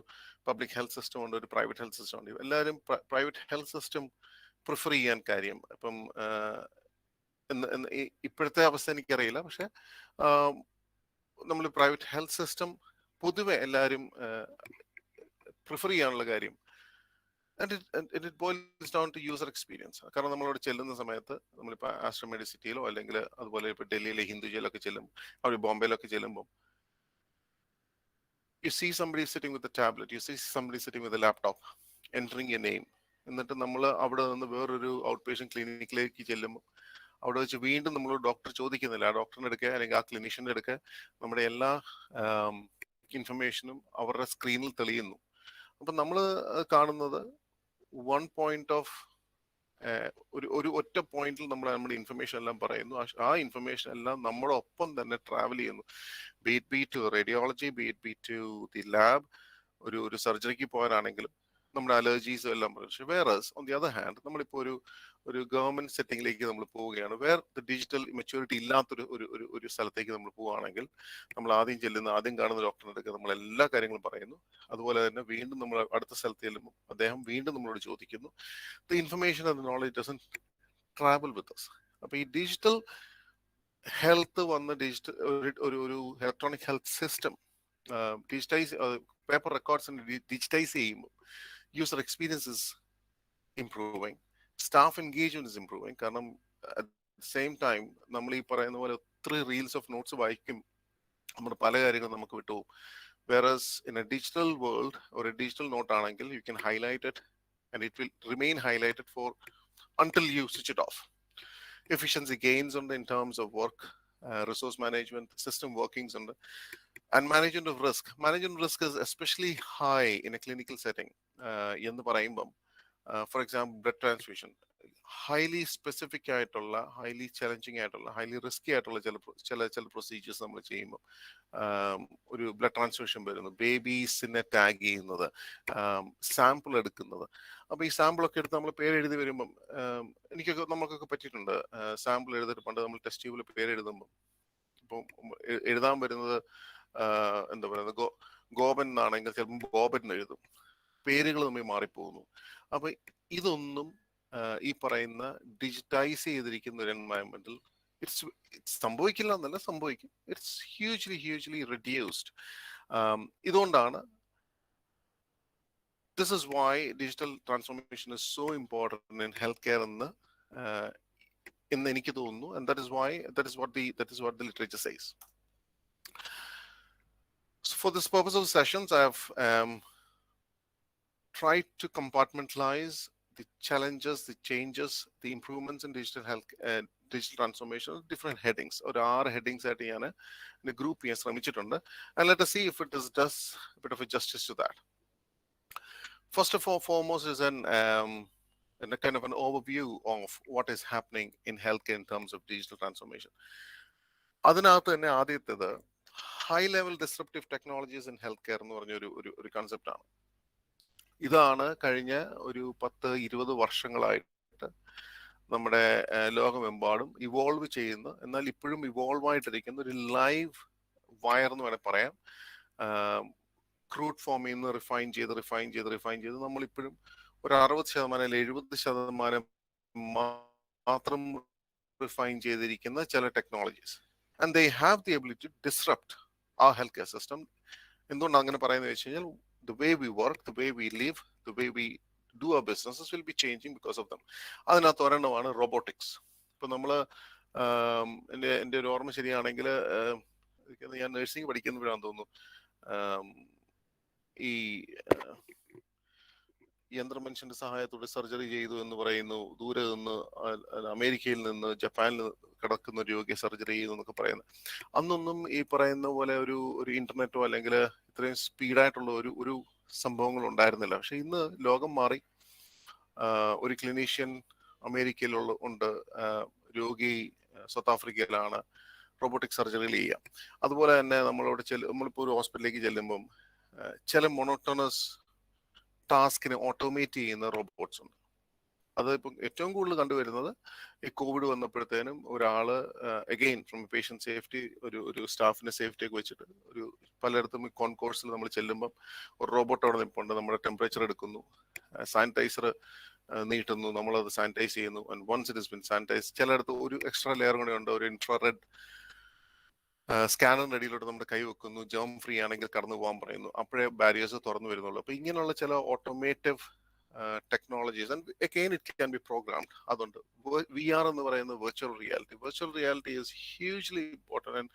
പബ്ലിക് ഹെൽത്ത് സിസ്റ്റം ഉണ്ട്, ഒരു പ്രൈവറ്റ് ഹെൽത്ത് സിസ്റ്റം ഉണ്ട്. എല്ലാവരും പ്രൈവറ്റ് ഹെൽത്ത് സിസ്റ്റം പ്രിഫർ ചെയ്യാൻ കാര്യം ഇപ്പം ഇപ്പോഴത്തെ അവസ്ഥ എനിക്കറിയില്ല, പക്ഷെ നമ്മൾ പ്രൈവറ്റ് ഹെൽത്ത് സിസ്റ്റം പൊതുവെ എല്ലാവരും പ്രിഫർ ചെയ്യാനുള്ള കാര്യം it boils down to user experience. കാരണം നമ്മളവിടെ ചെല്ലുന്ന സമയത്ത് നമ്മളിപ്പോൾ ആസ്ട്ര മെഡിസിറ്റിയിലോ അല്ലെങ്കിൽ അതുപോലെ ഇപ്പോൾ ഡൽഹിയിലെ ഹിന്ദുജയിലൊക്കെ ചെല്ലും, അവിടെ ബോംബെയിലൊക്കെ ചെല്ലുമ്പോൾ you see somebody sitting with a tablet, you see somebody sitting with a laptop, entering a name. എന്നിട്ട് നമ്മൾ അവിടെ നിന്ന് വേറൊരു ഔട്ട് പേഷ്യന്റ് ക്ലിനിക്കിലേക്ക് ചെല്ലുമ്പോൾ അവിടെ വെച്ച് വീണ്ടും നമ്മൾ ഡോക്ടർ ചോദിക്കുന്നില്ല, ആ ഡോക്ടറിന്റെ അടുക്ക അല്ലെങ്കിൽ ആ ക്ലിനീഷ്യന്റെ അടുക്ക നമ്മുടെ എല്ലാ ഇൻഫർമേഷനും അവരുടെ സ്ക്രീനിൽ തെളിയുന്നു. അപ്പൊ നമ്മൾ കാണുന്നത് ഒരു ഒറ്റ പോയിന്റിൽ നമ്മൾ നമ്മുടെ ഇൻഫർമേഷൻ എല്ലാം പറയുന്നു. ആ ഇൻഫർമേഷൻ എല്ലാം നമ്മുടെ ഒപ്പം തന്നെ ട്രാവൽ ചെയ്യുന്നു. Be to radiology, be to the lab, ഒരു സർജറിക്ക് പോകാനാണെങ്കിലും നമ്മുടെ അലർജീസും എല്ലാം പറഞ്ഞു. Whereas on the other hand നമ്മളിപ്പോൾ ഒരു ഗവൺമെന്റ് സെറ്റിംഗിലേക്ക് നമ്മൾ പോവുകയാണ്, വേർ ദ ഡിജിറ്റൽ മെച്യൂരിറ്റി ഇല്ലാത്തൊരു സ്ഥലത്തേക്ക് നമ്മൾ പോവുകയാണെങ്കിൽ നമ്മൾ ആദ്യം കാണുന്ന ഡോക്ടറിന്റെ അടുത്ത് നമ്മൾ എല്ലാ കാര്യങ്ങളും പറയുന്നു. അതുപോലെ തന്നെ വീണ്ടും നമ്മൾ അടുത്ത സ്ഥലത്ത് ചെല്ലുമ്പോൾ അദ്ദേഹം വീണ്ടും നമ്മളോട് ചോദിക്കുന്നു. The information and knowledge doesn't travel with us. അപ്പൊ ഈ ഡിജിറ്റൽ ഹെൽത്ത് വന്ന് ഒരു electronic health system digitize paper records digitize ചെയ്യുമ്പോൾ user experience is improving, staff engagement is improving. കാരണം അറ്റ് ദ സെയിം ടൈം നമ്മൾ ഈ പറയുന്ന പോലെ ഒത്തിരി റീൽസ് ഓഫ് നോട്ട്സ് വായിക്കും, നമ്മുടെ പല കാര്യങ്ങളും നമുക്ക് വിട്ടുപോകും. Whereas in a digital world or a digital note ആണെങ്കിൽ you can highlight it and it will remain highlighted for until you switch it off. Efficiency gains on in terms of work, resource management, system workings on and management of risk. Management risk is especially high in a clinical setting. എന്ന് പറയുമ്പം for example blood transfusion, highly specific ആയിട്ടുള്ള, highly challenging ആയിട്ടുള്ള, highly risky ആയിട്ടുള്ള ചില procedures നമ്മൾ ചെയ്യുമ്പോൾ, ഒരു blood transfusion വരുന്നു, ബേബീസിനെ ടാഗ് ചെയ്യുന്നത്, സാമ്പിൾ എടുക്കുന്നത്. അപ്പൊ ഈ സാമ്പിളൊക്കെ എടുത്ത് നമ്മൾ പേരെഴുതി വരുമ്പം, നമുക്കൊക്കെ പറ്റിയിട്ടുണ്ട്. സാമ്പിൾ എഴുതിയിട്ട് പണ്ട് നമ്മൾ ടെസ്റ്റ് ട്യൂബിൽ പേരെഴുതുമ്പോൾ ഇപ്പം എഴുതാൻ വരുന്നത് എന്താ പറയുന്നത്, ഗോപൻ എന്നാണെങ്കിൽ ചിലപ്പോൾ ഗോപൻ എഴുതും, പേരുകൾ തമ്മിൽ മാറിപ്പോകുന്നു. അപ്പൊ ഇതൊന്നും ഈ പറയുന്ന ഡിജിറ്റൈസ് ചെയ്തിരിക്കുന്ന ഒരു എൻവയൺമെന്റിൽ സംഭവിക്കില്ല എന്നല്ല, സംഭവിക്കും. It's hugely reduced. ഇതുകൊണ്ടാണ് this is why digital transformation is so important in health care എന്ന് എനിക്ക് തോന്നുന്നു. And that is what the literature says. So for this purpose of the sessions, I have tried to compartmentalize the challenges, the changes, the improvements in digital health, digital transformation, different headings, or 6 headings at in a group here, and let us see if it does a bit of a justice to that. First of all, foremost is a kind of an overview of what is happening in healthcare in terms of digital transformation. അതിനകത്ത് തന്നെ ആദ്യത്തേത് high level disruptive technologies in health care എന്ന് പറഞ്ഞ ഒരു concept ആണ്. ഇതാണ് കഴിഞ്ഞ ഒരു 10-20 വർഷങ്ങളായിട്ട് നമ്മുടെ ലോകമെമ്പാടും ഇവോൾവ് ചെയ്യുന്ന, എന്നാൽ ഇപ്പോഴും ഇവോൾവ് ആയിട്ടിരിക്കുന്ന ഒരു ലൈവ് വയർ എന്ന് വേണേൽ പറയാം. ക്രൂഡ് ഫോമിൽ നിന്ന് റിഫൈൻ ചെയ്ത് നമ്മളിപ്പോഴും ഒരു 60% അല്ലെങ്കിൽ 70% മാത്രം റിഫൈൻ ചെയ്തിരിക്കുന്ന ചില technologies. And they have the ability to disrupt ആ ഹെൽത്ത് കെയർ സിസ്റ്റം. എന്തുകൊണ്ടാണ് അങ്ങനെ പറയുന്നത് വെച്ച് കഴിഞ്ഞാൽ, the way we work, the way we live, the way we do our businesses will be changing because of them. അതിനകത്ത് ഒരെണ്ണമാണ് robotics. ഇപ്പൊ നമ്മള് എൻ്റെ ഒരു ഓർമ്മ ശരിയാണെങ്കിൽ, ഞാൻ നഴ്സിംഗ് പഠിക്കുന്നപ്പോഴാണെന്ന് തോന്നുന്നു, ഈ യന്ത്രമനുഷ്യന്റെ സഹായത്തോടെ സർജറി ചെയ്തു എന്ന് പറയുന്നു. ദൂരെ നിന്ന് അമേരിക്കയിൽ നിന്ന് ജപ്പാനിൽ കിടക്കുന്ന ഒരു രോഗിയെ സർജറി ചെയ്തു എന്നൊക്കെ പറയുന്നത്. അന്നൊന്നും ഈ പറയുന്ന പോലെ ഒരു ഇന്റർനെറ്റോ അല്ലെങ്കിൽ ഇത്രയും സ്പീഡായിട്ടുള്ള ഒരു സംഭവങ്ങൾ ഉണ്ടായിരുന്നില്ല. പക്ഷെ ഇന്ന് ലോകം മാറി. ഒരു ക്ലിനീഷ്യൻ അമേരിക്കയിലുള്ള ഉണ്ട്, രോഗി സൗത്ത് ആഫ്രിക്കയിലാണ്, റോബോട്ടിക് സർജറികൾ ചെയ്യാം. അതുപോലെ തന്നെ നമ്മളിപ്പോൾ ഒരു ഹോസ്പിറ്റലിലേക്ക് ചെല്ലുമ്പം ചില മൊണോട്ടോണസ് ടാസ്കിനെ ഓട്ടോമേറ്റ് ചെയ്യുന്ന റോബോട്ട്സ് ഉണ്ട്. അത് ഇപ്പം ഏറ്റവും കൂടുതൽ കണ്ടുവരുന്നത് ഈ കോവിഡ് വന്നപ്പോഴത്തേനും ഒരാള് അഗെയിൻ ഫ്രം പേഷ്യന്റ് സേഫ്റ്റി, ഒരു സ്റ്റാഫിന്റെ സേഫ്റ്റി ഒക്കെ വെച്ചിട്ട് പലയിടത്തും കോൺകോഴ്സിൽ നമ്മൾ ചെല്ലുമ്പം ഒരു റോബോട്ട് അവിടെ നിൽപ്പുണ്ട്. നമ്മുടെ ടെമ്പറേച്ചർ എടുക്കുന്നു, സാനിറ്റൈസർ നീട്ടുന്നു, നമ്മളത് സാനിറ്റൈസ് ചെയ്യുന്നു. And once it is been sanitise, ചിലയിടത്ത് ഒരു എക്സ്ട്രാ ലെയർ കൂടെ ഉണ്ട്, ഒരു ഇൻഫ്രാറെഡ് സ്കാനറിന്റെ അടിയിലോട്ട് നമ്മുടെ കൈ വെക്കുന്നു, ജേം ഫ്രീ ആണെങ്കിൽ കടന്നു പോകാൻ പറയുന്നു. അപ്പോഴേ ബാരിയേഴ്സ് തുറന്നു വരുന്നുള്ളൂ. അപ്പൊ ഇങ്ങനെയുള്ള ചില automotive technologies, and again it can be programmed. അതുകൊണ്ട് VR എന്ന് പറയുന്നത് virtual reality is hugely important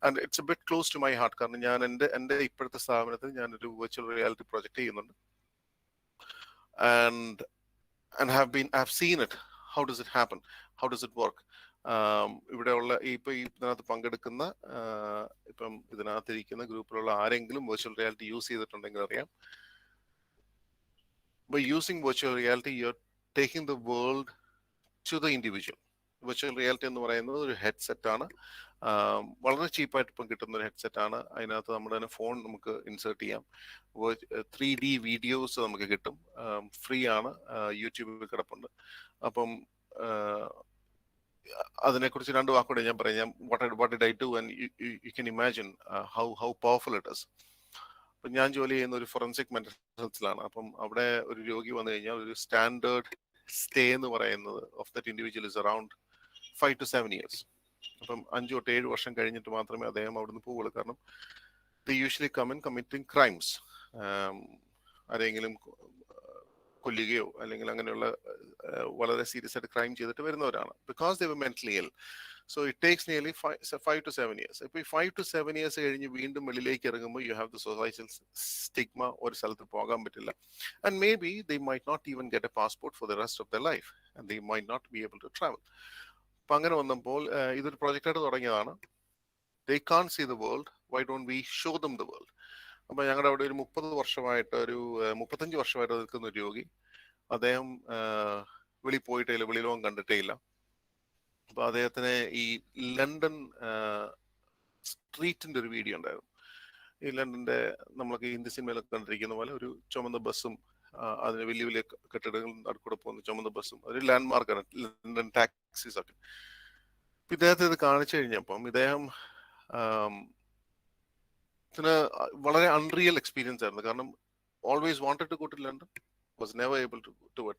and it's a bit close to my heart. കാരണം ഞാൻ എൻ്റെ ഇപ്പോഴത്തെ സ്ഥാപനത്തിൽ ഞാനൊരു വെർച്വൽ റിയാലിറ്റി പ്രൊജക്ട് ചെയ്യുന്നുണ്ട്. and have seen it. How does it happen? How does it work? ഇവിടെയുള്ള ഇതിനകത്ത് പങ്കെടുക്കുന്ന ഇപ്പം ഇതിനകത്തിരിക്കുന്ന ഗ്രൂപ്പിലുള്ള ആരെങ്കിലും വെർച്വൽ റിയാലിറ്റി യൂസ് ചെയ്തിട്ടുണ്ടെങ്കിൽ അറിയാം. By using virtual reality, you're taking the world to the individual. Virtual reality എന്ന് പറയുന്നത് ഒരു ഹെഡ്സെറ്റ് ആണ്. വളരെ ചീപ്പായിട്ട് ഇപ്പം കിട്ടുന്ന ഒരു ഹെഡ്സെറ്റ് ആണ്. അതിനകത്ത് നമ്മുടെ തന്നെ ഫോൺ നമുക്ക് ഇൻസേർട്ട് ചെയ്യാം. 3D വീഡിയോസ് നമുക്ക് കിട്ടും, ഫ്രീ ആണ്, യൂട്യൂബിൽ കിടപ്പുണ്ട്. അപ്പം അതിനെക്കുറിച്ച് 2 വാക്കുകൂടെ ഞാൻ പറയാം. what did I do, and you can imagine how powerful it is. അപ്പം ഞാൻ ജോലി ചെയ്യുന്ന ഒരു ഫോറൻസിക് മെന്റൽ ഹെൽത്തിലാണ്. അപ്പം അവിടെ ഒരു രോഗി വന്നു കഴിഞ്ഞാൽ ഒരു സ്റ്റാൻഡേർഡ് സ്റ്റേ എന്ന് പറയുന്നത് of that individual is around 5 to 7 years. അപ്പം 5 to 7 വർഷം കഴിഞ്ഞിട്ട് മാത്രമേ അദ്ദേഹം അവിടുന്ന് പോവുള്ളൂ. കാരണം they usually come in committing crimes. ആരെങ്കിലും കൊല്ലുകയോ അല്ലെങ്കിൽ അങ്ങനെയുള്ള വളരെ സീരിയസ് ആയിട്ട് ക്രൈം ചെയ്തിട്ട് വരുന്നവരാണ്. Because they were mentally ill. So it takes nearly 5 to 7 years. ഇപ്പോൾ ഈ 5 to 7 years കഴിഞ്ഞ് വീണ്ടും വെളിയിലേക്ക് ഇറങ്ങുമ്പോൾ you have the societal stigma. ഒരു സ്ഥലത്ത് പോകാൻ പറ്റില്ല. And maybe they might not even get a passport for the rest of their life. And they might not be able to travel. അപ്പം അങ്ങനെ വന്നപ്പോൾ ഇതൊരു പ്രൊജക്റ്റായിട്ട് തുടങ്ങിയതാണ്. They can't see the world. Why don't we show them the world? അപ്പം ഞങ്ങളുടെ അവിടെ ഒരു 35 വർഷമായിട്ട് നിൽക്കുന്ന ഒരു രോഗി, അദ്ദേഹം വെളി പോയിട്ടേ ഇല്ല, വെളിയിലോകം കണ്ടിട്ടേ ഇല്ല. അപ്പൊ അദ്ദേഹത്തിന് ഈ ലണ്ടൻ സ്ട്രീറ്റിന്റെ ഒരു വീഡിയോ ഉണ്ടായിരുന്നു. ഈ ലണ്ടന്റെ നമ്മളൊക്കെ ഹിന്ദി സിനിമയിലൊക്കെ കണ്ടിരിക്കുന്ന പോലെ ഒരു ചുമന്ന ബസ്സും അതിന് വലിയ വലിയ കെട്ടിടങ്ങൾ നടുക്കൂടെ പോകുന്ന ചുമന്ന ബസ്സും ഒരു ലാൻഡ് മാർക്കാണ് ലണ്ടൻ ടാക്സീസ് ഒക്കെ. ഇദ്ദേഹത്തെ ഇത് കാണിച്ചു കഴിഞ്ഞപ്പം ഇദ്ദേഹം വളരെ അൺറിയൽ എക്സ്പീരിയൻസ് ആയിരുന്നു. കാരണം always wanted to go to London, was never able to go.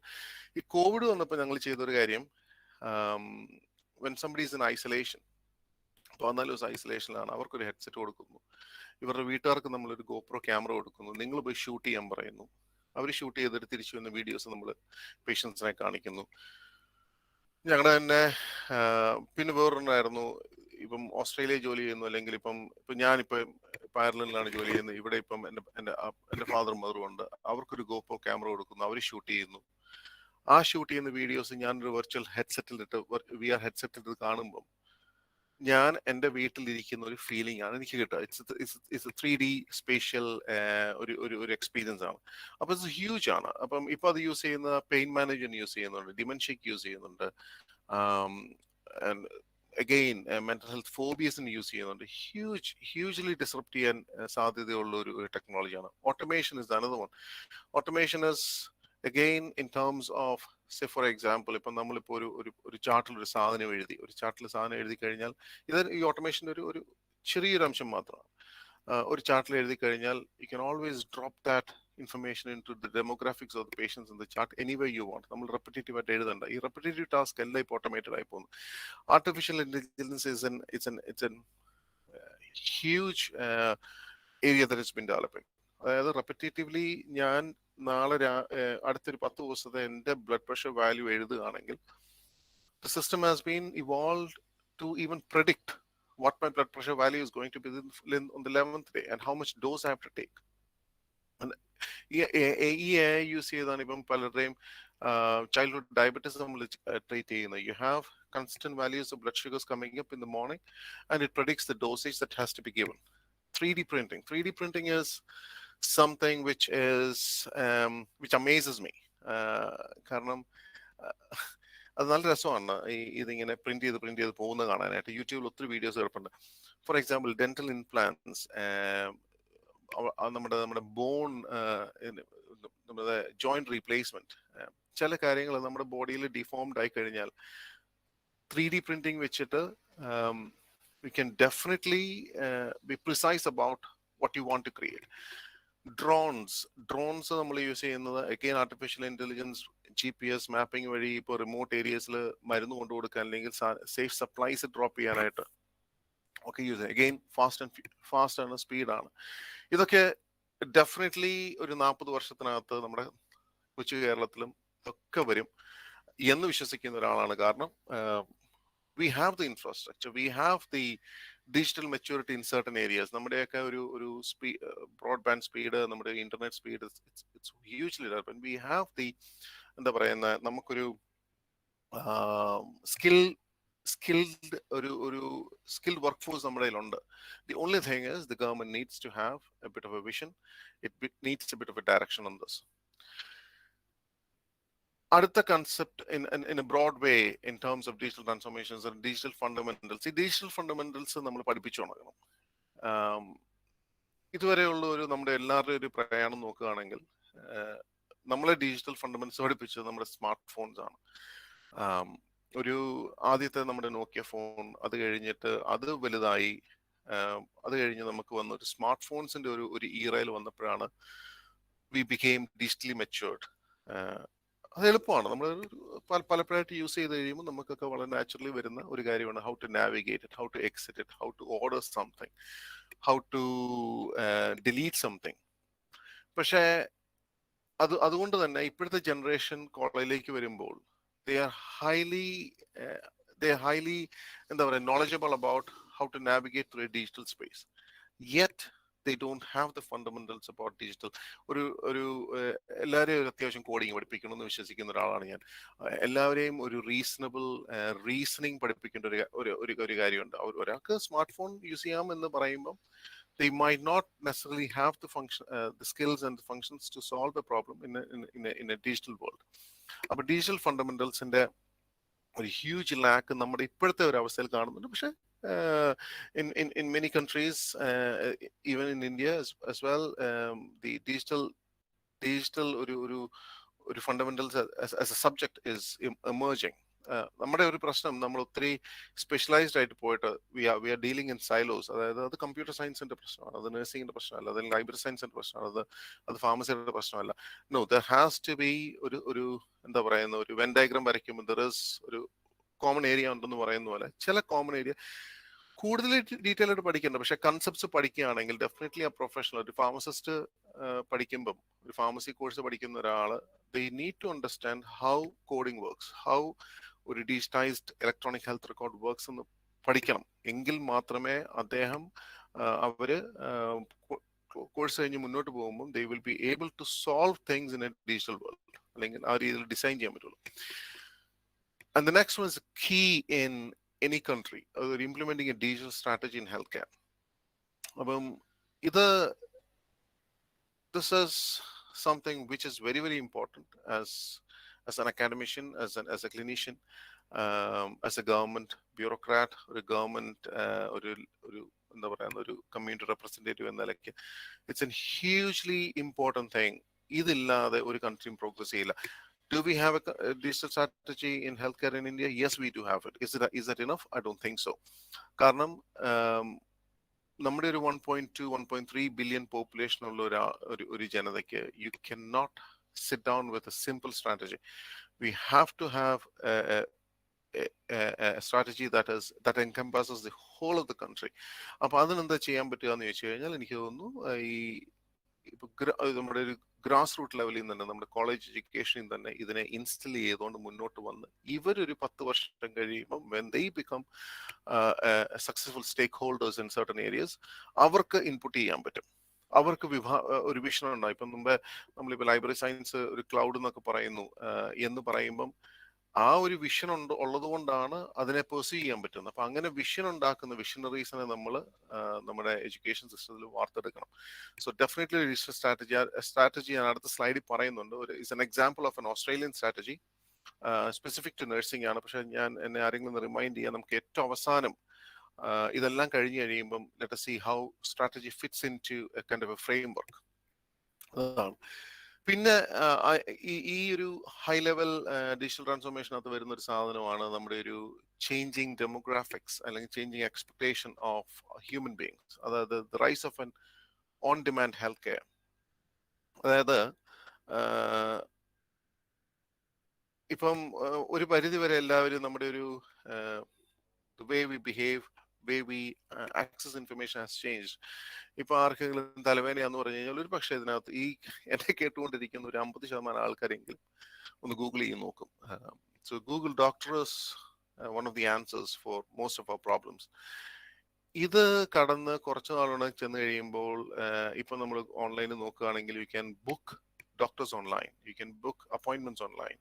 ഈ കോവിഡ് വന്നപ്പോൾ ഞങ്ങൾ ചെയ്തൊരു കാര്യം, when somebody is in isolation, 14 ദിവസം ഐസൊലേഷനിലാണ്, അവർക്കൊരു ഹെഡ്സെറ്റ് കൊടുക്കുന്നു. ഇവരുടെ വീട്ടുകാർക്ക് നമ്മളൊരു ഗോപ്രോ ക്യാമറ കൊടുക്കുന്നു. നിങ്ങൾ പോയി ഷൂട്ട് ചെയ്യാൻ പറയുന്നു. അവർ ഷൂട്ട് ചെയ്തിട്ട് തിരിച്ചു വന്ന വീഡിയോസ് നമ്മൾ പേഷ്യൻസിനെ കാണിക്കുന്നു. ഞങ്ങളുടെ തന്നെ പിന്നെ വേറൊന്നായിരുന്നു, ഇപ്പം ഓസ്ട്രേലിയ ജോലി ചെയ്യുന്നു, അല്ലെങ്കിൽ ഇപ്പം ഞാനിപ്പം അയർലൻഡിലാണ് ജോലി ചെയ്യുന്നത്. ഇവിടെ ഇപ്പം എൻ്റെ ഫാദറും മദറും ഉണ്ട്. അവർക്കൊരു ഗോപ്രോ ക്യാമറ കൊടുക്കുന്നു, അവർ ഷൂട്ട് ചെയ്യുന്നു. ആ ഷൂട്ട് ചെയ്യുന്ന വീഡിയോസ് ഞാനൊരു വെർച്വൽ ഹെഡ്സെറ്റിലിട്ട് VR ഹെഡ്സെറ്റിലിട്ട് കാണുമ്പം ഞാൻ എൻ്റെ വീട്ടിലിരിക്കുന്ന ഒരു ഫീലിംഗ് ആണ് എനിക്ക് കിട്ടുക. ഇറ്റ്സ് 3D സ്പേഷ്യൽ ഒരു എക്സ്പീരിയൻസ് ആണ്. അപ്പൊ ഇത് ഹ്യൂജ് ആണ്. അപ്പം ഇപ്പൊ അത് യൂസ് ചെയ്യുന്ന പെയിൻ മാനേജ്മെന്റ് യൂസ് ചെയ്യുന്നുണ്ട്, ഡിമെൻഷ്യക്ക് യൂസ് ചെയ്യുന്നുണ്ട്, അഗെയിൻ മെന്റൽ ഹെൽത്ത് ഫോബിയസിന് യൂസ് ചെയ്യുന്നുണ്ട്. ഹ്യൂജ്ലി ഡിസ്റപ്റ്റ് ചെയ്യാൻ സാധ്യതയുള്ള ഒരു ടെക്നോളജിയാണ്. Automation is another one. Automation is again in terms of, say for example, ഇപ്പം നമ്മളിപ്പോൾ ഒരു ചാർട്ടിൽ ഒരു സാധനം എഴുതി കഴിഞ്ഞാൽ ഇത് ഈ ഓട്ടോമേഷൻ്റെ ഒരു ചെറിയൊരു അംശം മാത്രമാണ്. ഒരു ചാർട്ടിൽ എഴുതി കഴിഞ്ഞാൽ you can always drop that information into the demographics of the patients in the chart anywhere you want. നമ്മൾ repetitive ആയിട്ട് എഴുതണ്ട. ഈ repetitive task എല്ലാം ഇപ്പോൾ ഓട്ടോമേറ്റഡ് ആയി പോകുന്നു. Artificial intelligence it's a huge area that has been developing. അതായത് repetitively ഞാൻ നാളെ അടുത്തൊരു 10 ദിവസത്തെ എൻ്റെ ബ്ലഡ് പ്രഷർ വാല്യൂ എഴുതുകയാണെങ്കിൽ the system has been evolved to even predict what my blood pressure value is going to be on the 11th day and how much dose I have to take. ഈ AI use ചെയ്താണ് ഇപ്പം പലരുടെയും childhood diabetes നമ്മൾ treat ചെയ്യുന്നത്. You have constant values of blood sugars coming up in the morning and it predicts the dosage that has to be given. 3D printing is something which amazes me. കാരണം അത് നല്ല രസമാണ് ഇതിങ്ങനെ print ചെയ്ത് പോകുന്നത് കാണാനായിട്ട്. യൂട്യൂബിൽ ഒത്തിരി വീഡിയോസ് കിടപ്പുണ്ട്. ഫോർ എക്സാമ്പിൾ ഡെന്റൽ ഇംപ്ലാന്റ്സ്, നമ്മുടെ ബോൺ, നമ്മുടെ ജോയിന്റ് റീപ്ലേസ്മെന്റ്, ചില കാര്യങ്ങൾ നമ്മുടെ ബോഡിയിൽ ഡിഫോംഡ് ആയി കഴിഞ്ഞാൽ 3D printing വെച്ചിട്ട് we can definitely be precise about what you want to create. Drones നമ്മൾ യൂസ് ചെയ്യുന്നത് again artificial intelligence, GPS mapping വഴി ഇപ്പോൾ റിമോട്ട് ഏരിയസിൽ മരുന്ന് കൊണ്ടു കൊടുക്കാൻ അല്ലെങ്കിൽ സേഫ് സപ്ലൈസ് ഡ്രോപ്പ് ചെയ്യാനായിട്ട് ഒക്കെ യൂസ് ചെയ്യും. അഗെയിൻ ഫാസ്റ്റ് ആണ്, സ്പീഡാണ്. ഇതൊക്കെ ഡെഫിനറ്റ്ലി ഒരു 40 വർഷത്തിനകത്ത് നമ്മുടെ കൊച്ചു കേരളത്തിലും ഒക്കെ വരും എന്ന് വിശ്വസിക്കുന്ന ഒരാളാണ്. കാരണം we have the infrastructure, we have the digital maturity in certain areas. നമ്മുടെയൊക്കെ ഒരു broadband speed, നമ്മുടെ internet speed, it's hugely developed. We have the എന്താ പറയുന്ന നമുക്കൊരു skilled workforce നമ്മുടെ കയ്യിലുണ്ട്. The only thing is the government needs to have a bit of a vision. It needs a bit of a direction on this. അടുത്ത concept in a broad way in terms of digital transformations and digital fundamentals. ഈ digital fundamentals നമ്മൾ പഠിപ്പിച്ചു തുടങ്ങണം. ഇതുവരെയുള്ള നമ്മുടെ എല്ലാവരുടെയും ഒരു പ്രയാണം നോക്കുകയാണെങ്കിൽ നമ്മളെ ഡിജിറ്റൽ ഫണ്ടമെന്റൽസ് പഠിപ്പിച്ചത് നമ്മുടെ സ്മാർട്ട് ഫോൺസ് ആണ്. ഒരു ആദ്യത്തെ നമ്മുടെ നോക്കിയ ഫോൺ, അത് കഴിഞ്ഞിട്ട് അത് വലുതായി, അത് കഴിഞ്ഞ് നമുക്ക് വന്ന ഒരു സ്മാർട്ട് ഫോൺസിന്റെ ഒരു ഈറയിൽ വന്നപ്പോഴാണ് we became digitally matured. അത് എളുപ്പമാണ്. നമ്മൾ പലപ്പോഴായിട്ട് യൂസ് ചെയ്ത് കഴിയുമ്പോൾ നമുക്കൊക്കെ വളരെ നാച്ചുറലി വരുന്ന ഒരു കാര്യമാണ് how to navigate it, how to exit it, how to order something, how to delete something. പക്ഷേ അതുകൊണ്ട് തന്നെ ഇപ്പോഴത്തെ ജനറേഷൻ കോളേജിലേക്ക് വരുമ്പോൾ they are highly എന്താ പറയുക knowledgeable about how to navigate through a digital space, yet they don't have the fundamentals about digital. ഒരു എല്ലാവരെയും അത്യാവശ്യം കോഡിങ് പഠിപ്പിക്കണമെന്ന് വിശ്വസിക്കുന്ന ഒരാളാണ് ഞാൻ. എല്ലാവരെയും ഒരു റീസണിങ് പഠിപ്പിക്കേണ്ട ഒരു കാര്യമുണ്ട്. ഒരാൾക്ക് സ്മാർട്ട് ഫോൺ യൂസ് ചെയ്യാം എന്ന് പറയുമ്പം they might not necessarily have the function, the skills and the functions to solve the problem in a digital world. അപ്പൊ ഡിജിറ്റൽ ഫണ്ടമെന്റൽസിന്റെ ഒരു ഹ്യൂജ് ലാക്ക് നമ്മുടെ ഇപ്പോഴത്തെ ഒരു അവസ്ഥയിൽ കാണുന്നുണ്ട്. പക്ഷെ in many countries, even in India as well, the digital ഒരു fundamentals as a subject is emerging. നമ്മുടെ ഒരു പ്രശ്നം, നമ്മൾ ഒത്തിരി സ്പെഷ്യലൈസ്ഡ് ആയിട്ട് പോയിട്ട് we are dealing in silos. അതായത് അത് കമ്പ്യൂട്ടർ സയൻസിന്റെ പ്രശ്നമാണ്, അത് നഴ്സിംഗിന്റെ പ്രശ്നമല്ല, അത് ലൈബ്രറി സയൻസിന്റെ പ്രശ്നമാണ്, അത് ഫാർമസിയുടെ പ്രശ്നമല്ല. No, there has to be ഒരു എന്താ പറയുന്ന ഒരു വെൻ ഡയഗ്രാം വരയ്ക്കുമ്പോൾ ദർ ഇസ് ഒരു കോമൺ ഏരിയ ഉണ്ടെന്ന് പറയുന്ന പോലെ ചില കോമൺ ഏരിയ കൂടുതൽ ഡീറ്റെയിൽ ആയിട്ട് പഠിക്കേണ്ട. പക്ഷെ കൺസെപ്റ്റ്സ് പഠിക്കുകയാണെങ്കിൽ ഡെഫിനറ്റ്ലി ആ പ്രൊഫഷണൽ ഒരു ഫാർമസിസ്റ്റ് പഠിക്കുമ്പം, ഒരു ഫാർമസി കോഴ്സ് പഠിക്കുന്ന ഒരാള് they need to understand how coding works, how ഒരു digitised electronic health record works എന്ന് പഠിക്കണം. എങ്കിൽ മാത്രമേ അദ്ദേഹം അവര് കോഴ്സ് കഴിഞ്ഞ് മുന്നോട്ട് പോകുമ്പോൾ they will be able to solve things in a digital world, അല്ലെങ്കിൽ ആ രീതിയിൽ ഡിസൈൻ ചെയ്യാൻ പറ്റുള്ളൂ. And the next one is key in any country, implementing a digital strategy in healthcare. അപ്പം this is something which is very, very important as an academician, as a clinician, as a government bureaucrat, or a government എന്താ പറയുന്ന ഒരു community representative എന്ന നിലയ്ക്ക് it's A hugely important thing. ഇതില്ലാതെ ഒരു കൺട്രിയും progress ചെയ്യില്ല. Do we have a digital strategy in healthcare in India? Yes, we do have it. Is that enough? I don't think so. കാരണം നമ്മുടെ ഒരു 1.3 ബില്യൺ പോപ്പുലേഷൻ ഉള്ള ഒരു ജനതയ്ക്ക് you can not sit down with a simple strategy. We have to have a strategy that encompasses the whole of the country. അപ്പൊ അതിനെന്താ ചെയ്യാൻ പറ്റുക എന്ന് ചോദിച്ചു കഴിഞ്ഞാൽ എനിക്ക് തോന്നുന്നു ഇപ്പൊ നമ്മുടെ ഒരു ഗ്രാസ് റൂട്ട് ലെവലിൽ നിന്ന് തന്നെ, നമ്മുടെ കോളേജ് എഡ്യൂക്കേഷനിൽ തന്നെ ഇതിനെ ഇൻസ്റ്റിൽ ചെയ്തുകൊണ്ട് മുന്നോട്ട് വന്ന് ഇവരൊരു 10 വർഷം കഴിയുമ്പോൾ when they become successful stakeholders in certain areas, അവർക്ക് ഇൻപുട്ട് ചെയ്യാൻ പറ്റും. അവർക്ക് ഒരു വിഷൻ ഉണ്ടാവും. ഇപ്പം മുമ്പേ നമ്മളിപ്പോൾ ലൈബ്രറി സയൻസ് ഒരു ക്ലൗഡ് എന്നൊക്കെ പറയുന്നു എന്ന് പറയുമ്പം ആ ഒരു വിഷൻ ഉള്ളത് കൊണ്ടാണ് അതിനെ പെർസീവ് ചെയ്യാൻ പറ്റുന്നത്. അപ്പൊ അങ്ങനെ വിഷൻ ഉണ്ടാക്കുന്ന വിഷണറീസിനെ നമ്മൾ നമ്മുടെ എഡ്യൂക്കേഷൻ സിസ്റ്റത്തിൽ വാർത്തെടുക്കണം. സോ ഡെഫിനറ്റ്ലി ഡിജിറ്റൽ സ്ട്രാറ്റജി ഞാൻ അടുത്ത സ്ലൈഡിൽ പറയുന്നുണ്ട്. It's an example of an Australian strategy, specific to nursing ആണ്. പക്ഷെ എന്നെ ആരെങ്കിലും റിമൈൻഡ് ചെയ്യാൻ, നമുക്ക് ഏറ്റവും അവസാനം ഇതെല്ലാം കഴിഞ്ഞ് കഴിയുമ്പം let us see how strategy fits into a kind of a framework. അതാണ്. പിന്നെ ഈ ഒരു ഹൈ ലെവൽ ഡിജിറ്റൽ ട്രാൻസ്ഫോർമേഷനകത്ത് വരുന്ന ഒരു സാധനമാണ് നമ്മുടെ ഒരു ചേഞ്ചിങ് ഡെമോഗ്രാഫിക്സ്, അല്ലെങ്കിൽ changing expectation of human beings. അതായത് the rise of an on demand health care. അതായത് ഇപ്പം ഒരു പരിധി വരെ എല്ലാവരും നമ്മുടെ ഒരു the way we behave, way we access information has changed. ഇപ്പൊ ആർക്കെങ്കിലും തലവേദനയാന്ന് പറഞ്ഞു കഴിഞ്ഞാൽ ഒരു പക്ഷേ ഇതിനകത്ത് ഈ എന്നെ കേട്ടുകൊണ്ടിരിക്കുന്ന ഒരു 50% ആൾക്കാരെങ്കിലും ഒന്ന് ഗൂഗിൾ ചെയ്ത് നോക്കും. So Google doctor is one of the answers for most of our problems. ഇത് കടന്ന് കുറച്ച് നാളുകൾ ചെന്ന് കഴിയുമ്പോൾ ഇപ്പൊ നമ്മൾ ഓൺലൈനിൽ നോക്കുകയാണെങ്കിൽ you can book doctors online, you can book appointments online.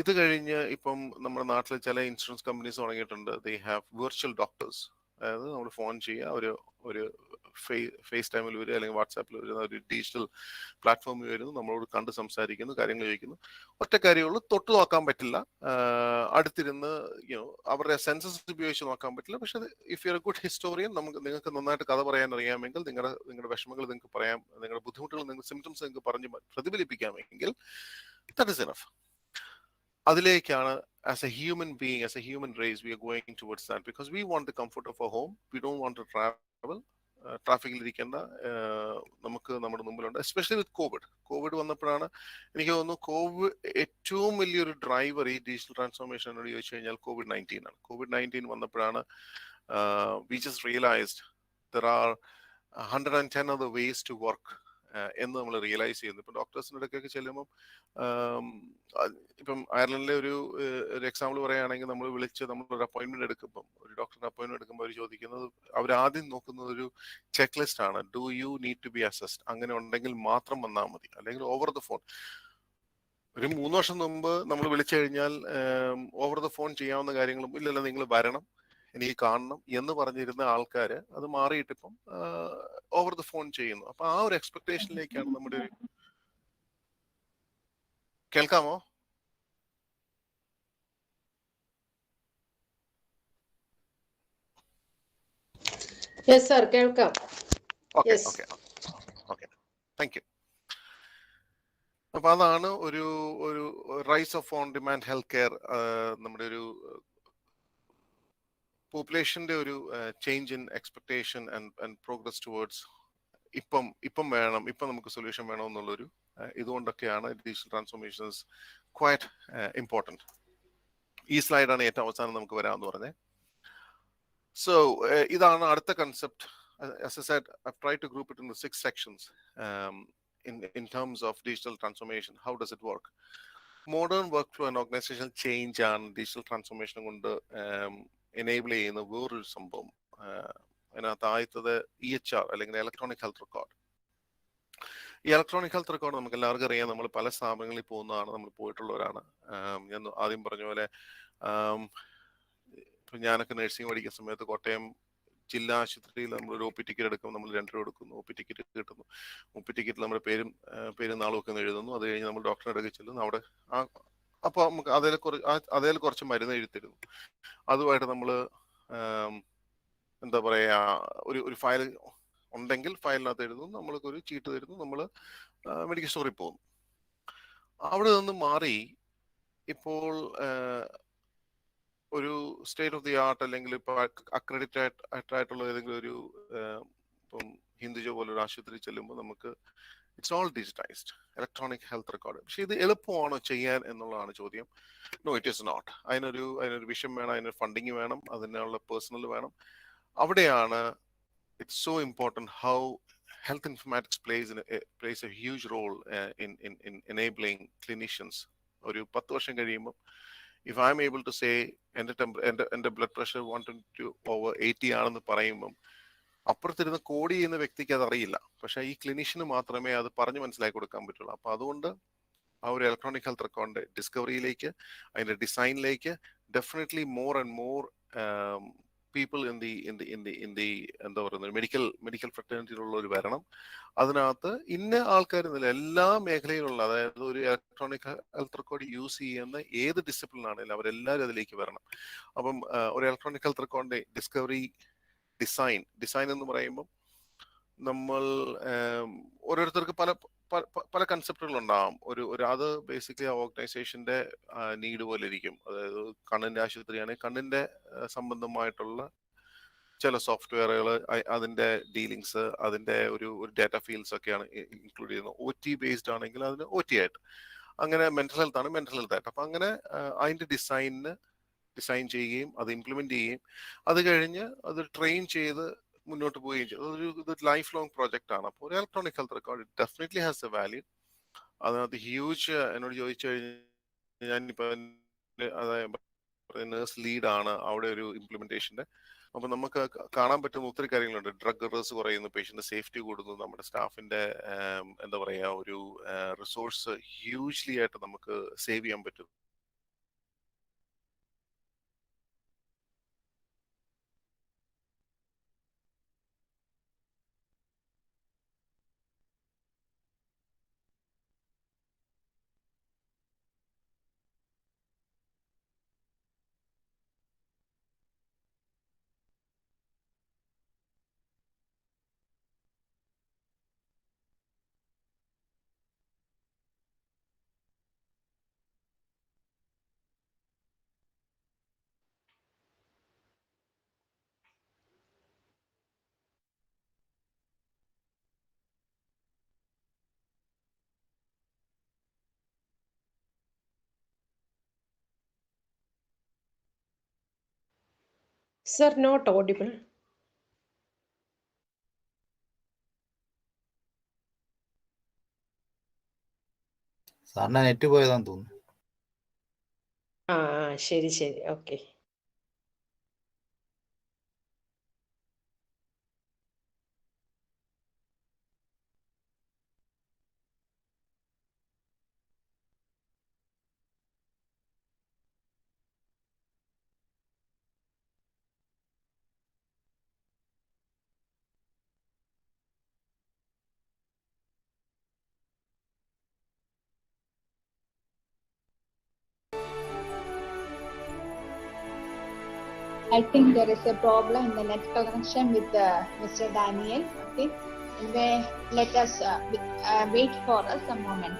ഇത് കഴിഞ്ഞ് ഇപ്പം നമ്മുടെ നാട്ടിൽ ചില ഇൻഷുറൻസ് കമ്പനീസ് തുടങ്ങിയിട്ടുണ്ട്. They have virtual doctors. അതായത് നമ്മൾ ഫോൺ ചെയ്യുക, ഒരു ഫേസ് ടൈമിൽ വരിക, അല്ലെങ്കിൽ വാട്സാപ്പിൽ വരുന്ന ഒരു ഡിജിറ്റൽ പ്ലാറ്റ്ഫോമിൽ വരുന്നു, നമ്മളോട് കണ്ട് സംസാരിക്കുന്നു, കാര്യങ്ങൾ ചോദിക്കുന്നു. ഒറ്റ കാര്യമുള്ളൂ, തൊട്ട് നോക്കാൻ പറ്റില്ല, അടുത്തിരുന്ന് അവരുടെ സെൻസസ് ഉപയോഗിച്ച് നോക്കാൻ പറ്റില്ല. പക്ഷെ if you are A good historian, നിങ്ങൾക്ക് നന്നായിട്ട് കഥ പറയാൻ അറിയാമെങ്കിൽ, നിങ്ങളുടെ വിഷമങ്ങൾ നിങ്ങൾക്ക് പറയാം, നിങ്ങളുടെ ബുദ്ധിമുട്ടുകൾ, നിങ്ങളുടെ സിംറ്റംസ് നിങ്ങൾക്ക് പറഞ്ഞ് പ്രതിഫലിപ്പിക്കാമെങ്കിൽ that is enough. അതിലേക്കാണ് as a human being, as a human race, we are going towards that, because we want the comfort of a home. We don't want to travel. ട്രാഫിക്കിൽ ഇരിക്കേണ്ട നമുക്ക് നമ്മുടെ മുമ്പിലുണ്ട്. എസ്പെഷ്യലി വിത്ത് Covid വന്നപ്പോഴാണ് എനിക്ക് തോന്നുന്നു ഏറ്റവും വലിയൊരു ഡ്രൈവർ ഈ ഡിജിറ്റൽ ട്രാൻസ്ഫോർമേഷനോട് ചോദിച്ചു കഴിഞ്ഞാൽ COVID-19 ആണ്. COVID-19 വന്നപ്പോഴാണ് we just realized there are 110 other ways to work എന്ന് നമ്മൾ റിയലൈസ് ചെയ്യുന്നു. ഇപ്പം ഡോക്ടേഴ്സിൻ്റെ ഇടയ്ക്കൊക്കെ ചെല്ലുമ്പം, ഇപ്പം അയർലൻഡിലെ ഒരു എക്സാമ്പിൾ പറയുകയാണെങ്കിൽ, നമ്മൾ നമ്മളൊരു അപ്പോയിന്റ്മെന്റ് എടുക്കുമ്പം, ഒരു ഡോക്ടറിന്റെ അപ്പോയിന്റ്മെന്റ് എടുക്കുമ്പോൾ അവർ ചോദിക്കുന്നത്, അവരാദ്യം നോക്കുന്നത് ഒരു ചെക്ക് ലിസ്റ്റ് ആണ്. Do you need to be assessed? അങ്ങനെ ഉണ്ടെങ്കിൽ മാത്രം വന്നാൽ മതി, അല്ലെങ്കിൽ ഓവർ ദ ഫോൺ. ഒരു 3 വർഷം മുമ്പ് നമ്മൾ വിളിച്ചു കഴിഞ്ഞാൽ ഓവർ ദ ഫോൺ ചെയ്യാവുന്ന കാര്യങ്ങളും ഇല്ലല്ലോ, നിങ്ങൾ വരണം, എനിക്ക് കാണണം എന്ന് പറഞ്ഞിരുന്ന ആൾക്കാർ അത് മാറിയിട്ട് ഇപ്പം ഓവർ ദ ഫോൺ ചെയ്യുന്നു. അപ്പൊ ആ ഒരു എക്സ്പെക്ടേഷനിലേക്കാണ് നമ്മുടെ ഒരു കേൾക്കാമോ? യെസ് സർ, കേൾക്കാം. Okay okay okay, thank U. അപ്പൊ അതാണ് ഒരു ഒരു rise of on demand health care, നമ്മുടെ ഒരു പോപ്പുലേഷന്റെ ഒരു change in expectation and progress towards ഇപ്പം വേണം, ഇപ്പം നമുക്ക് സൊല്യൂഷൻ വേണം എന്നുള്ളൊരു ഇതുകൊണ്ടൊക്കെയാണ് ഡിജിറ്റൽ ട്രാൻസ്ഫോർമേഷൻസ് ക്വൈറ്റ് ഇമ്പോർട്ടൻറ്റ്. ഈ സ്ലൈഡാണ് ഏറ്റവും അവസാനം നമുക്ക് വരാമെന്ന് പറഞ്ഞത്. സോ ഇതാണ് അടുത്ത concept. As I said, I've tried to group it into 6 sections in terms of digital transformation. How does it work? Modern workflow and organizational change ആണ് ഡിജിറ്റൽ ട്രാൻസ്ഫോർമേഷൻ കൊണ്ട് എനേബിൾ ചെയ്യുന്ന വേറൊരു സംഭവം. അതിനകത്ത് ആദ്യത്തത് EHR അല്ലെങ്കിൽ ഇലക്ട്രോണിക് ഹെൽത്ത് റെക്കോർഡ്. ഈ electronic health record നമുക്ക് എല്ലാവർക്കും അറിയാം. നമ്മൾ പല സ്ഥാപനങ്ങളിൽ പോകുന്നതാണ്, നമ്മൾ പോയിട്ടുള്ളവരാണ്. ഞാൻ ആദ്യം പറഞ്ഞ പോലെ ഇപ്പം ഞാനൊക്കെ നഴ്സിംഗ് പഠിക്കുന്ന സമയത്ത് കോട്ടയം ജില്ലാ ആശുപത്രിയിൽ നമ്മൾ ഒരു OP ടിക്കറ്റ് എടുക്കുമ്പോൾ നമ്മൾ 2 രൂപ കൊടുക്കുന്നു, OP ടിക്കറ്റ് കിട്ടുന്നു. OP ടിക്കറ്റിൽ നമ്മുടെ പേരും നാളും ഒക്കെ എഴുതുന്നു. അത് കഴിഞ്ഞ് നമ്മൾ ഡോക്ടറെ അടുക്കൽ ചെല്ലുന്നു. അവിടെ അപ്പോൾ നമുക്ക് അതേൽ കുറച്ച് മരുന്ന് എഴുതിത്തരുന്നു. അതുമായിട്ട് നമ്മൾ എന്താ പറയുക, ഒരു ഫയൽ ഉണ്ടെങ്കിൽ ഫയലിനകത്ത് എഴുതുന്നു, നമ്മൾക്ക് ഒരു ചീട്ട് തരുന്നു, നമ്മൾ മെഡിക്കൽ സ്റ്റോറിൽ പോകുന്നു. അവിടെ നിന്ന് മാറി ഇപ്പോൾ ഒരു സ്റ്റേറ്റ് ഓഫ് ദി ആർട്ട് അല്ലെങ്കിൽ ഇപ്പോൾ അക്രഡിറ്റഡ് ആയിട്ടുള്ള ഏതെങ്കിലും ഒരു ഇപ്പം ഹിന്ദുജോ പോലൊരു ആശുപത്രി ചെല്ലുമ്പോൾ നമുക്ക് it's all digitised electronic health record. പക്ഷെ ഇത് എളുപ്പമാണോ ചെയ്യാൻ എന്നുള്ളതാണ് ചോദ്യം. No, it is not. അതിനൊരു വിഷൻ വേണം, അതിനൊരു ഫണ്ടിങ് വേണം, അതിനുള്ള പേഴ്സണൽ വേണം. അവിടെയാണ് it's so important how health informatics plays a huge role in enabling clinicians. ഒരു 10 വർഷം കഴിയുമ്പോൾ if I'm able to say എൻ്റെ ബ്ലഡ് പ്രഷർ 120/80 ആണെന്ന് പറയുമ്പം അപ്പുറത്തിരുന്ന് കോഡ് ചെയ്യുന്ന വ്യക്തിക്ക് അത് അറിയില്ല. പക്ഷെ ഈ ക്ലിനിഷ്യന് മാത്രമേ അത് പറഞ്ഞ് മനസ്സിലാക്കി കൊടുക്കാൻ പറ്റുള്ളൂ. അപ്പൊ അതുകൊണ്ട് ആ ഒരു ഇലക്ട്രോണിക് ഹെൽത്ത് റെക്കോർഡിന്റെ ഡിസ്കവറിയിലേക്ക്, അതിന്റെ ഡിസൈനിലേക്ക് definitely more and more people in the എന്താ പറയുന്നത് മെഡിക്കൽ ഫ്രട്ടേണിറ്റിയിലുള്ളവർ വരണം. അതിനകത്ത് ഇന്ന ആൾക്കാരെന്നില്ല, എല്ലാ മേഖലയിലുള്ള, അതായത് ഒരു ഇലക്ട്രോണിക് ഹെൽത്ത് റെക്കോർഡ് യൂസ് ചെയ്യുന്ന ഏത് ഡിസിപ്ലിൻ ആണെങ്കിലും അവരെല്ലാവരും അതിലേക്ക് വരണം. അപ്പം ഒരു ഇലക്ട്രോണിക് ഹെൽത്ത് റെക്കോർഡിന്റെ ഡിസ്കവറി, ഡിസൈൻ എന്ന് പറയുമ്പോൾ നമ്മൾ ഓരോരുത്തർക്ക് പല കൺസെപ്റ്റുകൾ ഉണ്ടാവും. അത് ബേസിക്കലി ആ ഓർഗനൈസേഷന്റെ നീഡ് പോലെ ഇരിക്കും. അതായത് കണ്ണിന്റെ ആശുപത്രിയാണെങ്കിൽ കണ്ണിന്റെ സംബന്ധമായിട്ടുള്ള ചില സോഫ്റ്റ്വെയറുകൾ, അതിന്റെ ഡീലിങ്സ്, അതിന്റെ ഒരു ഡാറ്റ ഫീൽഡ്സ് ഒക്കെയാണ് ഇൻക്ലൂഡ് ചെയ്യുന്നത്. OT ബേസ്ഡ് ആണെങ്കിൽ അതിന് OT ആയിട്ട്, അങ്ങനെ മെന്റൽ ഹെൽത്ത് ആണ് മെന്റൽ ഹെൽത്ത് ആയിട്ട്. അപ്പൊ അങ്ങനെ അതിന്റെ ഡിസൈൻ ചെയ്യുകയും അത് ഇംപ്ലിമെന്റ് ചെയ്യുകയും അത് കഴിഞ്ഞ് അത് ട്രെയിൻ ചെയ്ത് മുന്നോട്ട് പോവുകയും ചെയ്യും. ഇത് ലൈഫ് ലോങ് പ്രോജക്റ്റ് ആണ്. അപ്പോൾ ഒരു electronic health record definitely has A value. അതിനകത്ത് ഹ്യൂജ്, എന്നോട് ചോദിച്ചു കഴിഞ്ഞാൽ ഞാനിപ്പോൾ അതായത് നേഴ്സ് ലീഡാണ് അവിടെ ഒരു ഇംപ്ലിമെന്റേഷന്റെ. അപ്പൊ നമുക്ക് കാണാൻ പറ്റുന്ന ഒത്തിരി കാര്യങ്ങളുണ്ട്. ഡ്രഗ് എറേഴ്സ് കുറയുന്നു, പേഷ്യന്റ് സേഫ്റ്റി കൂടുന്നു, നമ്മുടെ സ്റ്റാഫിന്റെ എന്താ പറയാ ഒരു റിസോഴ്സ് ഹ്യൂജ്ലി ആയിട്ട് നമുക്ക് സേവ് ചെയ്യാൻ പറ്റും. Sir, not audible. സാറിന് നെറ്റ് പോയതാന്ന് തോന്നുന്നു. ശരി okay. I think there is a problem in the net connection with Mr. Daniel. Okay, let us wait for us a moment.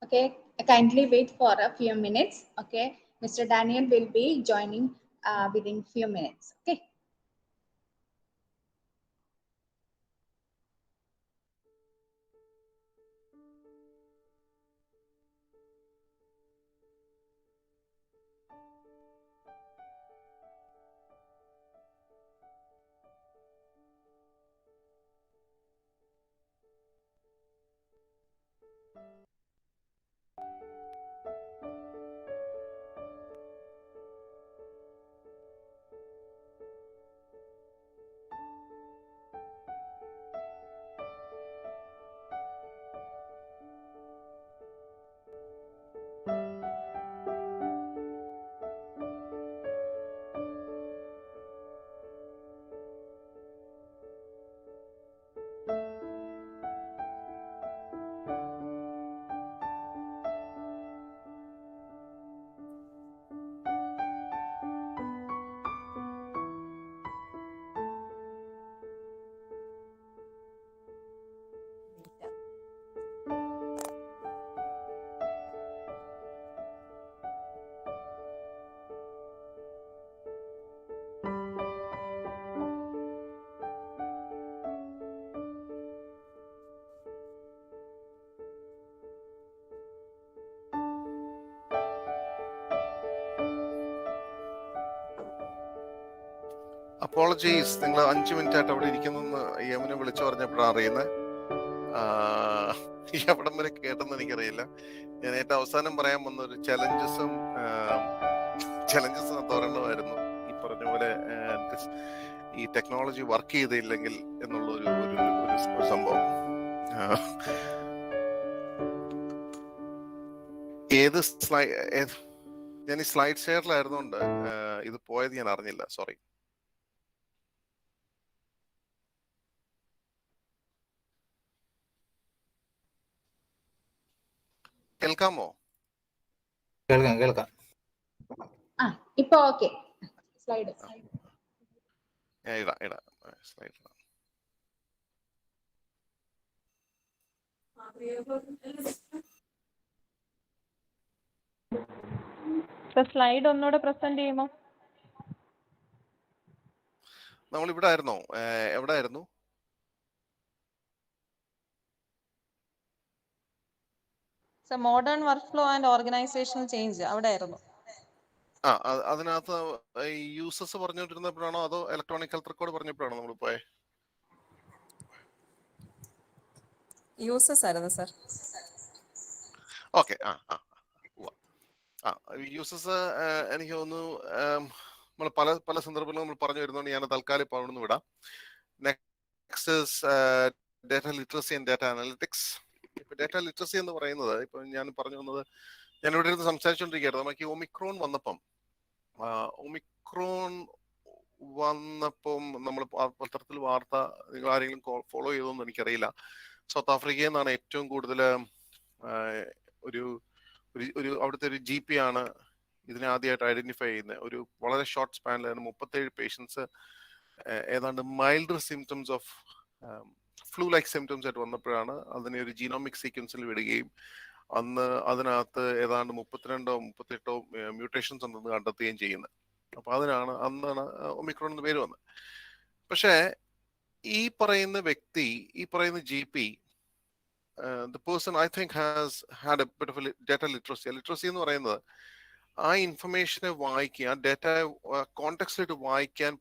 Okay, kindly wait for a few minutes. Okay, Mr. Daniel will be joining within few minutes. Okay. Apologies, നിങ്ങൾ 5 minute ആയിട്ട് അവിടെ ഇരിക്കുന്നെന്ന് യമുന വിളിച്ചു പറഞ്ഞപ്പോഴാണ് അറിയുന്നത്. ഈ അവിടം വരെ കേട്ടെന്ന് എനിക്കറിയില്ല. ഞാൻ ഏറ്റവും അവസാനം പറയാൻ വന്ന ഒരു ചലഞ്ചസും ഒരെണ്ണമായിരുന്നു ഈ പറഞ്ഞ പോലെ ഈ ടെക്നോളജി വർക്ക് ചെയ്തില്ലെങ്കിൽ എന്നുള്ള ഒരു സംഭവം. ഞാൻ ഈ സ്ലൈഡ് ഷെയറിലായിരുന്നുകൊണ്ട് ഇത് പോയത് ഞാൻ അറിഞ്ഞില്ല. സോറി. കേൾക്കാമോ? കേൾക്കാം. ഇപ്പൊ ഓക്കെ. സ്ലൈഡ് ഇടാം സ്ലൈഡ്. സ്ലൈഡ് ഒന്നുകൂടെ പ്രസന്റ് ചെയ്യുമോ? നമ്മൾ ഇവിടെ ആയിരുന്നോ? എവിടെ ആയിരുന്നു? Modern work flow and organisational change അവിടെ ആയിരുന്നു. അതിനകത്ത് യൂസസ് പറഞ്ഞുകൊണ്ടിരുന്നപ്പോഴാണോ അതോ ഇലക്ട്രോണിക് ഹെൽത്ത് റെക്കോർഡ് പറഞ്ഞപ്പോഴാണോ നമ്മൾ പോയെ? യൂസസ് ആയിരുന്നു സർ. ഓക്കെ. യൂസസ് എനിക്ക് തോന്നുന്നു നമ്മൾ പല സന്ദർഭങ്ങളിലും നമ്മൾ പറഞ്ഞു വരുന്നതുകൊണ്ട് ഞാൻ തൽക്കാലം ഇപ്പോൾ അവിടെ നിന്ന് വിടാം. Next data literacy and data analytics. ഇപ്പൊ ഡാറ്റ ലിറ്ററസി എന്ന് പറയുന്നത് ഇപ്പൊ ഞാൻ പറഞ്ഞു വന്നത്, ഞാൻ ഇവിടെ ഇരുന്ന് സംസാരിച്ചുകൊണ്ടിരിക്കുകയായിരുന്നു. നമുക്ക് ഈ ഒമിക്രോൺ വന്നപ്പം നമ്മൾ പത്രത്തിൽ വാർത്ത നിങ്ങൾ ആരെങ്കിലും ഫോളോ ചെയ്തോന്ന് എനിക്കറിയില്ല. സൗത്ത് ആഫ്രിക്കയിൽ നിന്നാണ് ഏറ്റവും കൂടുതൽ ഒരു അവിടുത്തെ ഒരു GP ആണ് ഇതിനെ ആദ്യമായിട്ട് ഐഡന്റിഫൈ ചെയ്യുന്നത്. ഒരു വളരെ ഷോർട്ട് സ്പാനിലാണ് 37 പേഷ്യൻസ് ഏതാണ്ട് milder symptoms of flu like symptoms ആയിട്ട് വന്നപ്പോഴാണ് അതിനെ ഒരു ജീനോമിക് സീക്വൻസിൽ വിടുകയും അതിനകത്ത് ഏതാണ്ട് 38 മ്യൂട്ടേഷൻസ് ഉണ്ടെന്ന് കണ്ടെത്തുകയും ചെയ്യുന്നത്. അപ്പൊ അന്നാണ് ഒമിക്രോൺ എന്ന് പേര് വന്നത്. പക്ഷേ ഈ പറയുന്ന വ്യക്തി, ഈ പറയുന്ന GP, the person I think has had a bit of a data literacy. Literacy എന്ന് പറയുന്നത് ആ ഇൻഫർമേഷനെ വായിക്കുക, ഡാറ്റ കോണ്ടെക്സ്റ്റിലിട്ട് വായിക്കാൻ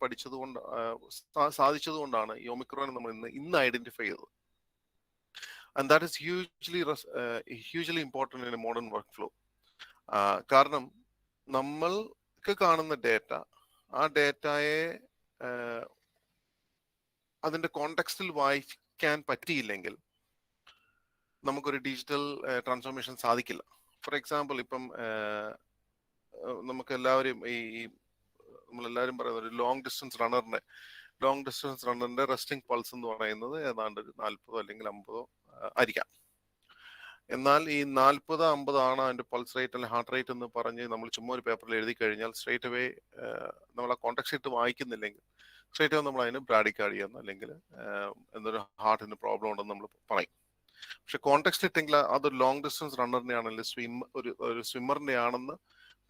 സാധിച്ചതുകൊണ്ടാണ് ഈ ഒമിക്രോനെ നമ്മൾ ഇന്ന് ഐഡന്റിഫൈ ചെയ്തത്. And that is hugely important in a modern workflow. കാരണം നമ്മൾക്ക് കാണുന്ന ഡാറ്റ, ആ ഡാറ്റയെ അതിന്റെ കോണ്ടെക്സ്റ്റിൽ വായിക്കാൻ പറ്റിയില്ലെങ്കിൽ നമുക്കൊരു ഡിജിറ്റൽ ട്രാൻസ്ഫോർമേഷൻ സാധിക്കില്ല. ഫോർ എക്സാമ്പിൾ, ഇപ്പം നമുക്ക് എല്ലാവരും നമ്മളെല്ലാവരും പറയുന്ന ഒരു ലോങ് ഡിസ്റ്റൻസ് റണ്ണറിന്റെ റെസ്റ്റിംഗ് പൾസ് എന്ന് പറയുന്നത് ഏതാണ്ട് ഒരു 40 അല്ലെങ്കിൽ 50 ആയിരിക്കാം. എന്നാൽ ഈ 40-50 ആണ് അതിന്റെ പൾസ് റേറ്റ് അല്ലെങ്കിൽ ഹാർട്ട് റേറ്റ് എന്ന് പറഞ്ഞ് നമ്മൾ ചുമ്മാ ഒരു പേപ്പറിൽ എഴുതി കഴിഞ്ഞാൽ സ്ട്രേറ്റ് അവേ നമ്മൾ ആ കോൺടാക്ട് ഇട്ട് വായിക്കുന്നില്ലെങ്കിൽ സ്ട്രേറ്റ് അവേ നമ്മൾ അതിന് ബ്രാഡിക്കാർഡിയ അല്ലെങ്കിൽ എന്തൊരു ഹാർട്ടിന് പ്രോബ്ലം ഉണ്ടെന്ന് നമ്മൾ പറയും. പക്ഷെ കോൺടെക്സ്റ്റ് ഇട്ടെങ്കിൽ അതൊരു ലോങ് ഡിസ്റ്റൻസ് റണ്ണറിന്റെ ആണെങ്കിൽ ഒരു സ്വിമ്മറിന്റെ ആണെന്ന്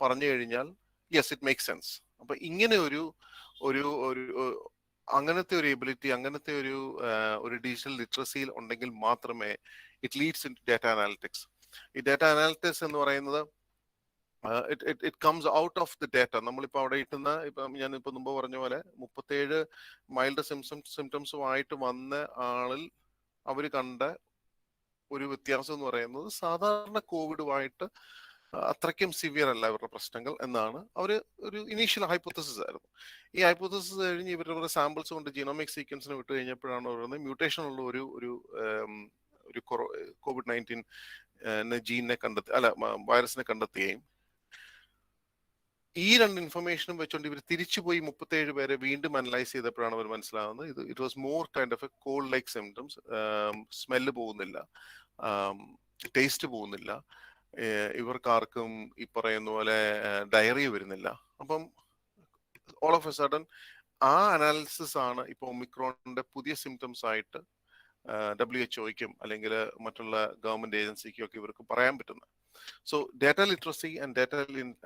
പറഞ്ഞു കഴിഞ്ഞാൽ യെസ് ഇറ്റ് മേക്ക് സെൻസ്. അപ്പൊ ഇങ്ങനെ ഒരു ഒരു ഒരു അങ്ങനത്തെ ഒരു എബിലിറ്റി, അങ്ങനത്തെ ഒരു ഡിജിറ്റൽ ലിറ്ററസിയിൽ ഉണ്ടെങ്കിൽ മാത്രമേ it leads in data analytics. ഈ ഡാറ്റ അനാലിറ്റിക്സ് എന്ന് പറയുന്നത് it comes out of the data. നമ്മളിപ്പോ അവിടെ ഇട്ടുന്ന, ഇപ്പം ഞാൻ ഇപ്പൊ മുമ്പ് പറഞ്ഞ പോലെ 37 മൈൽഡ് സിംറ്റംസുമായിട്ട് വന്ന ആളിൽ അവർ കണ്ട ഒരു വ്യത്യാസം എന്ന് പറയുന്നത് സാധാരണ കോവിഡുമായിട്ട് അത്രയ്ക്കും സിവിയർ അല്ല ഇവരുടെ പ്രശ്നങ്ങൾ എന്നാണ് അവർ ഒരു ഇനീഷ്യൽ ഹൈപ്പോത്തസിസ് ആയിരുന്നു. ഈ ഹൈപ്പോത്തസിസ് കഴിഞ്ഞ് ഇവരുടെ സാമ്പിൾസ് കൊണ്ട് ജീനോമിക് സീക്വൻസിന് വിട്ട് കഴിഞ്ഞപ്പോഴാണ് പറയുന്നത് മ്യൂട്ടേഷൻ ഉള്ള ഒരു COVID-19 ജീനിനെ കണ്ടെത്തി, അല്ല വൈറസിനെ കണ്ടെത്തുകയും ഈ രണ്ട് ഇൻഫർമേഷനും വെച്ചുകൊണ്ട് ഇവർ തിരിച്ചുപോയി 37 പേരെ വീണ്ടും അനലൈസ് ചെയ്തപ്പോഴാണ് അവർ മനസ്സിലാവുന്നത് it was more kind of a cold like symptoms. Smell പോകുന്നില്ല, ടേസ്റ്റ് പോകുന്നില്ല, ഇവർക്കാർക്കും ഈ പറയുന്ന പോലെ ഡയറിയ വരുന്നില്ല. അപ്പം ഓൾ ഓഫ് എ സഡൻ ആ അനാലിസിസ് ആണ് ഇപ്പൊ ഒമിക്രോണിന്റെ പുതിയ സിംറ്റംസ് ആയിട്ട് WHO-ക്കും അല്ലെങ്കിൽ മറ്റുള്ള ഗവൺമെന്റ് ഏജൻസിക്കും ഒക്കെ ഇവർക്ക് പറയാൻ പറ്റുന്നത്. So data literacy and data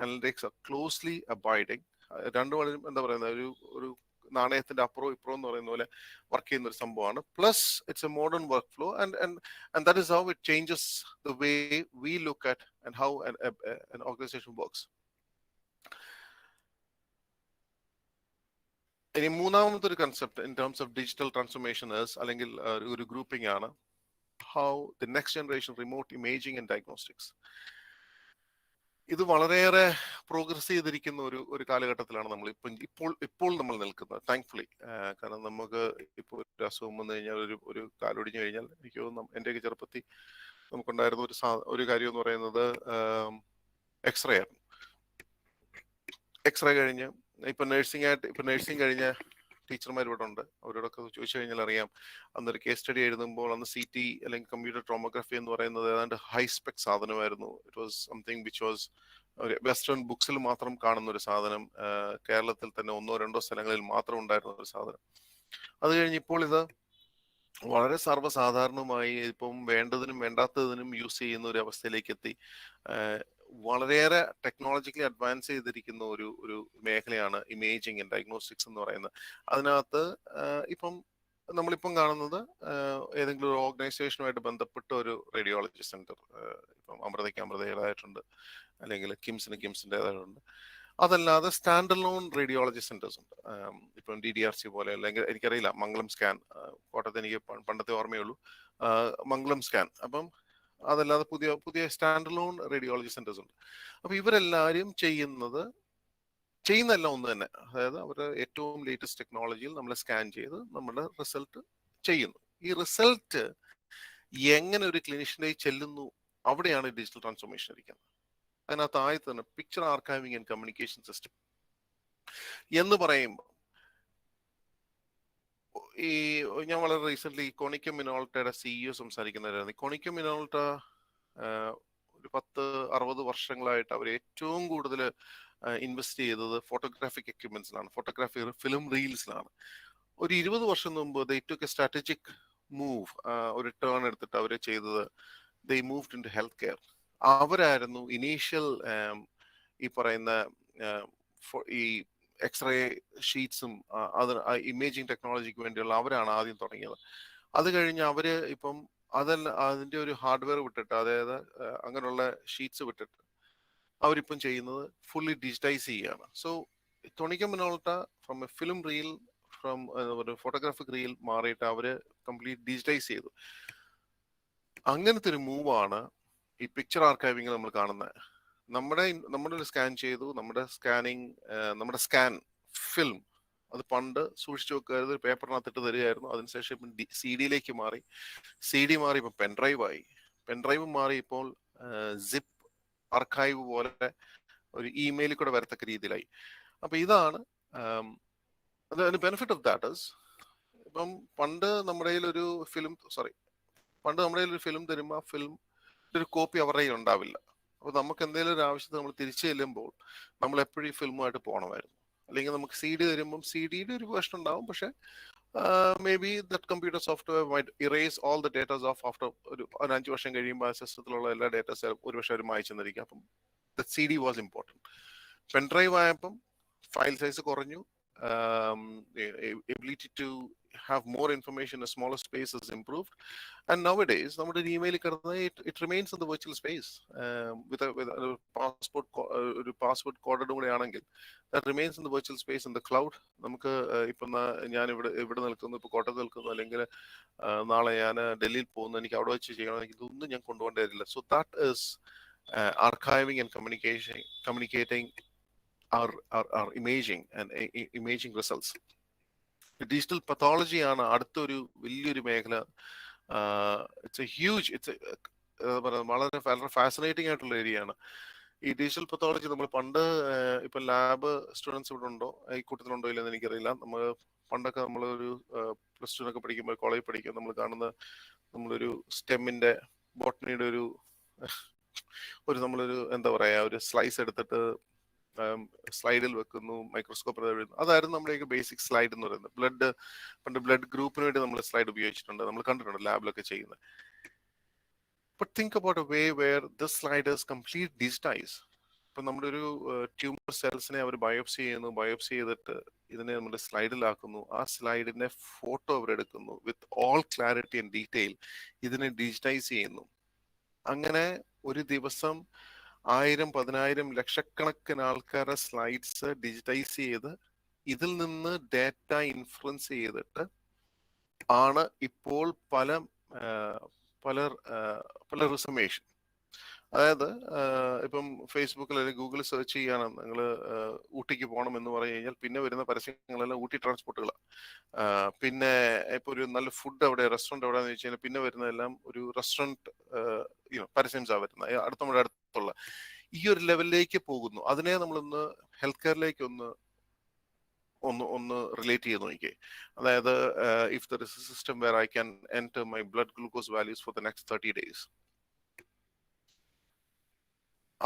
analytics R closely abiding. രണ്ടും വളരെ എന്താ പറയുന്നത്, ഒരു നാണയത്തിന്റെ അപ്പുറവും ഇപ്പുറവും എന്ന് പറയുന്ന പോലെ വർക്ക് ചെയ്യുന്ന ഒരു സംഭവമാണ്. Plus it's A modern work flow and that is how it changes the way we look at and how an organization works. ഇനി മൂന്നാമത്തെ ഒരു concept in terms of digital transformations അല്ലെങ്കിൽ ഒരു ഗ്രൂപ്പിംഗ് ആണ് how the next generation remote imaging and diagnostics. ഇത് വളരെയേറെ progress ചെയ്തിരിക്കുന്ന ഒരു കാലഘട്ടത്തിലാണ് നമ്മൾ ഇപ്പോൾ നമ്മൾ നിൽക്കുന്നത്, താങ്ക്ഫുള്ളി. കാരണം നമുക്ക് ഇപ്പോൾ ഒരു അസുഖം വന്നു കഴിഞ്ഞാൽ, ഒരു കാലൊടിഞ്ഞു കഴിഞ്ഞാൽ, എനിക്ക് തോന്നുന്നു എന്റെയൊക്കെ ചെറുപ്പത്തിൽ നമുക്കുണ്ടായിരുന്ന ഒരു കാര്യം എന്ന് പറയുന്നത് എക്സ്റേ ആയിരുന്നു. എക്സ്റേ കഴിഞ്ഞ് ഇപ്പൊ നഴ്സിംഗ് കഴിഞ്ഞ ടീച്ചർമാർ ഇവിടെ ഉണ്ട്, അവരോടൊക്കെ ചോദിച്ചു കഴിഞ്ഞാൽ അറിയാം. അന്നൊരു കേസ് സ്റ്റഡി എഴുതുമ്പോൾ അന്ന് CT അല്ലെങ്കിൽ കമ്പ്യൂട്ടർ ടോമോഗ്രഫി എന്ന് പറയുന്നത് ഏതാണ്ട് ഹൈ സ്പെക് സാധനമായിരുന്നു. It was something which was western ബുക്സിൽ മാത്രം കാണുന്ന ഒരു സാധനം, കേരളത്തിൽ തന്നെ 1-2 സ്ഥലങ്ങളിൽ മാത്രം ഉണ്ടായിരുന്ന ഒരു സാധനം. അത് കഴിഞ്ഞ് ഇപ്പോൾ ഇത് വളരെ സർവ്വസാധാരണമായി ഇപ്പം വേണ്ടതിനും വേണ്ടാത്തതിനും യൂസ് ചെയ്യുന്ന ഒരു അവസ്ഥയിലേക്ക് എത്തി. വളരെയേറെ ടെക്നോളജിക്കലി അഡ്വാൻസ് ചെയ്തിരിക്കുന്ന ഒരു മേഖലയാണ് ഇമേജിംഗ് ആൻഡ് ഡയഗ്നോസ്റ്റിക്സ് എന്ന് പറയുന്നത്. അതിനകത്ത് നമ്മളിപ്പം കാണുന്നത് ഏതെങ്കിലും ഒരു ഓർഗനൈസേഷനുമായിട്ട് ബന്ധപ്പെട്ട ഒരു റേഡിയോളജി സെന്റർ, ഇപ്പം അമൃതയുടേതായിട്ടുണ്ട്, അല്ലെങ്കിൽ കിംസിൻ്റെതായിട്ടുണ്ട്. അതല്ലാതെ സ്റ്റാൻഡ് അലോൺ റേഡിയോളജി സെന്റേഴ്സ് ഉണ്ട്. ഇപ്പം DDRC പോലെ, അല്ലെങ്കിൽ എനിക്കറിയില്ല, മംഗളം സ്കാൻ കോട്ടയത്ത് എനിക്ക് പണ്ടത്തെ ഓർമ്മയുള്ളൂ, മംഗളം സ്കാൻ. അപ്പം അതല്ലാതെ പുതിയ സ്റ്റാൻഡ് അലോൺ റേഡിയോളജി സെന്റേഴ്സ് ഉണ്ട്. അപ്പൊ ഇവരെല്ലാവരും ചെയ്യുന്നതെല്ലാം ഒന്ന് തന്നെ, അതായത് അവരുടെ ഏറ്റവും ലേറ്റസ്റ്റ് ടെക്നോളജിയിൽ നമ്മളെ സ്കാൻ ചെയ്ത് നമ്മുടെ റിസൾട്ട് ചെയ്യുന്നു. ഈ റിസൾട്ട് എങ്ങനെ ഒരു ക്ലിനിഷ്യനിലേക്ക് ചെല്ലുന്നു, അവിടെയാണ് ഡിജിറ്റൽ ട്രാൻസ്ഫോർമേഷൻ ഇരിക്കുന്നത്. അതിനകത്ത് ആദ്യത്തെ തന്നെ picture archiving and communication system എന്ന് പറയുമ്പോൾ, ഞാൻ വളരെ റീസെന്റ് കോണിക്ക മിനോൾട്ടയുടെ CEO സംസാരിക്കുന്നവരായിരുന്നു. കോണിക്ക മിനോൾട്ട ഒരു 10-60 വർഷങ്ങളായിട്ട് അവർ ഏറ്റവും കൂടുതൽ ഇൻവെസ്റ്റ് ചെയ്തത് ഫോട്ടോഗ്രാഫിക് എക്യുപ്മെന്റ്സിലാണ്, ഫോട്ടോഗ്രാഫി ഫിലിം റീൽസിലാണ്. ഒരു 20 വർഷം മുമ്പ് they took a strategic move, ഒരു ടേൺ എടുത്തിട്ട് അവർ ചെയ്തത് they moved into health care. അവരായിരുന്നു ഇനീഷ്യൽ ഈ പറയുന്ന ഈ എക്സ്റേ ഷീറ്റ്സും ഇമേജിംഗ് ടെക്നോളജിക്ക് വേണ്ടിയുള്ള അവരാണ് ആദ്യം തുടങ്ങിയത്. അത് കഴിഞ്ഞ് അവര് ഇപ്പം അതിന്റെ ഒരു ഹാർഡ്വെയർ വിട്ടിട്ട്, അതായത് അങ്ങനെയുള്ള ഷീറ്റ്സ് വിട്ടിട്ട് അവരിപ്പം ചെയ്യുന്നത് ഫുള്ളി ഡിജിറ്റൈസ് ചെയ്യുകയാണ്. So Konica Minolta from a film reel, from ഒരു ഫോട്ടോഗ്രാഫിക് റീൽ മാറിയിട്ട് അവര് കംപ്ലീറ്റ് ഡിജിറ്റൈസ് ചെയ്തു. അങ്ങനത്തെ ഒരു മൂവാണ് ഈ പിക്ചർ ആർക്കൈവിംഗ് നമ്മൾ കാണുന്നത്. നമ്മുടെ സ്കാൻ ചെയ്തു, നമ്മുടെ സ്കാൻ ഫിലിം അത് പണ്ട് സൂക്ഷിച്ചു വെക്കരുത്, പേപ്പറിനകത്തിട്ട് തരികയായിരുന്നു. അതിനുശേഷം CD മാറി, CD മാറി ഇപ്പോൾ പെൻഡ്രൈവ് മാറി, ഇപ്പോൾ സിപ്പ് ആർക്കൈവ് പോലെ ഒരു ഇമെയിലിൽ കൂടെ വരത്തക്ക രീതിയിലായി. അപ്പൊ ഇതാണ് ബെനിഫിറ്റ് ഓഫ് ദാറ്റ് ഇസ്, ഇപ്പം പണ്ട് നമ്മുടെ ഒരു ഫിലിം തരുമ്പോൾ ആ ഫിലിം ഒരു കോപ്പി അവരുടെ കയ്യിൽ ഉണ്ടാവില്ല. അപ്പൊ നമുക്ക് എന്തെങ്കിലും ഒരു ആവശ്യത്തിന് നമ്മൾ തിരിച്ചു ചെല്ലുമ്പോൾ നമ്മൾ എപ്പോഴും ഈ ഫിലിമുമായിട്ട് പോകണമായിരുന്നു. അല്ലെങ്കിൽ നമുക്ക് CD തരുമ്പം CDയുടെ ഒരു വേർഷൻ ഉണ്ടാവും, പക്ഷെ may be that computer software might erase all the datas of after ഒരു 5 വർഷം കഴിയുമ്പോൾ ആ സിസ്റ്റത്തിലുള്ള എല്ലാ ഡേറ്റാസ് ഒരുപക്ഷെ അവർ മായിച്ചെന്നിരിക്കും. അപ്പം the CD was important. Pen drive ആയപ്പം ഫയൽ സൈസ് കുറഞ്ഞു, ability to have more information in a smaller space is improved, and nowadays നമ്മുടെ ഇമെയിൽ കിടന്നത് it remains in the virtual space with a passport coded കൂടെ ആണെങ്കിൽ that remains in the virtual space in the cloud. നമുക്ക് ഇപ്പം ഞാൻ ഇവിടെ നിൽക്കുന്നു, ഇപ്പൊ കോട്ടയത്ത് നിൽക്കുന്നു, അല്ലെങ്കിൽ നാളെ ഞാൻ ഡൽഹിയിൽ പോകുന്നു, എനിക്ക് അവിടെ വെച്ച് ചെയ്യണമെങ്കിൽ ഇതൊന്നും ഞാൻ കൊണ്ടുപോകേണ്ടതില്ല. So that is archiving and communicating our imaging and imaging results. Digital pathology ആണ് അടുത്തൊരു വലിയൊരു മേഖല. വളരെ ഫാസിനേറ്റിംഗ് ആയിട്ടുള്ള ഏരിയ ആണ് ഈ ഡിജിറ്റൽ പത്തോളജി. നമ്മൾ പണ്ട് ഇപ്പൊ ലാബ് സ്റ്റുഡൻസ് ഇവിടെ ഉണ്ടോ, ഈ കൂട്ടത്തിലുണ്ടോ ഇല്ലെന്ന് എനിക്കറിയില്ല. നമ്മൾ പണ്ടൊക്കെ നമ്മളൊരു പ്ലസ് ടുനൊക്കെ പഠിക്കുമ്പോൾ, കോളേജ് പഠിക്കുമ്പോൾ നമ്മൾ കാണുന്ന നമ്മളൊരു സ്റ്റെമ്മിന്റെ ബോട്ടണിയുടെ നമ്മളൊരു എന്താ പറയാ, ഒരു സ്ലൈസ് എടുത്തിട്ട് സ്ലൈഡിൽ വെക്കുന്നു, മൈക്രോസ്കോപ്പ് എഴുതുന്നു. അതായിരുന്നു നമ്മുടെയൊക്കെ ബേസിക് സ്ലൈഡ് എന്ന് പറയുന്നത്. പണ്ട് ബ്ലഡ് ഗ്രൂപ്പിന് വേണ്ടി നമ്മൾ സ്ലൈഡ് ഉപയോഗിച്ചിട്ടുണ്ട്, നമ്മൾ കണ്ടിട്ടുണ്ട് ലാബിലൊക്കെ ചെയ്യുന്നത്. But think about a way where this slide is complete digitized. ഇപ്പൊ നമ്മുടെ ഒരു ട്യൂമർ സെൽസിനെ അവർ ബയോപ്സി ചെയ്യുന്നു, ബയോപ്സി ചെയ്തിട്ട് ഇതിനെ നമ്മുടെ സ്ലൈഡിലാക്കുന്നു. ആ സ്ലൈഡിന്റെ ഫോട്ടോ അവരെടുക്കുന്നു with all clarity and detail. ഇതിനെ ഡിജിറ്റൈസ് ചെയ്യുന്നു. അങ്ങനെ ഒരു ദിവസം 1000, 10,000, ലക്ഷക്കണക്കിന് ആൾക്കാരുടെ സ്ലൈഡ്സ് ഡിജിറ്റൈസ് ചെയ്ത് ഇതിൽ നിന്ന് ഡാറ്റ ഇൻഫ്ലുവൻസ് ചെയ്തിട്ട് ആണ് ഇപ്പോൾ പല റിസർവേഷൻ. അതായത് ഇപ്പം ഫേസ്ബുക്കിൽ അല്ലെങ്കിൽ ഗൂഗിളിൽ സെർച്ച് ചെയ്യാണ് നിങ്ങൾ ഊട്ടിക്ക് പോകണം എന്ന് പറഞ്ഞു കഴിഞ്ഞാൽ പിന്നെ വരുന്ന പരസ്യങ്ങളെല്ലാം ഊട്ടി ട്രാൻസ്പോർട്ടുകളാണ്. പിന്നെ ഇപ്പൊ ഒരു നല്ല ഫുഡ് അവിടെ, റെസ്റ്റോറൻറ്റ് എവിടെയാന്ന് വെച്ച് കഴിഞ്ഞാൽ പിന്നെ വരുന്നതെല്ലാം ഒരു റെസ്റ്റോറൻറ്റ് പരസ്യംസാണ് വരുന്നത്. നമ്മുടെ അടുത്തുള്ള ഈ ഒരു ലെവലിലേക്ക് പോകുന്നു. അതിനെ നമ്മളൊന്ന് ഹെൽത്ത് കെയറിലേക്ക് ഒന്ന് റിലേറ്റ് ചെയ്ത് നോക്കിയേ. അതായത് if there is a system where I can enter my blood glucose values for the next 30 days,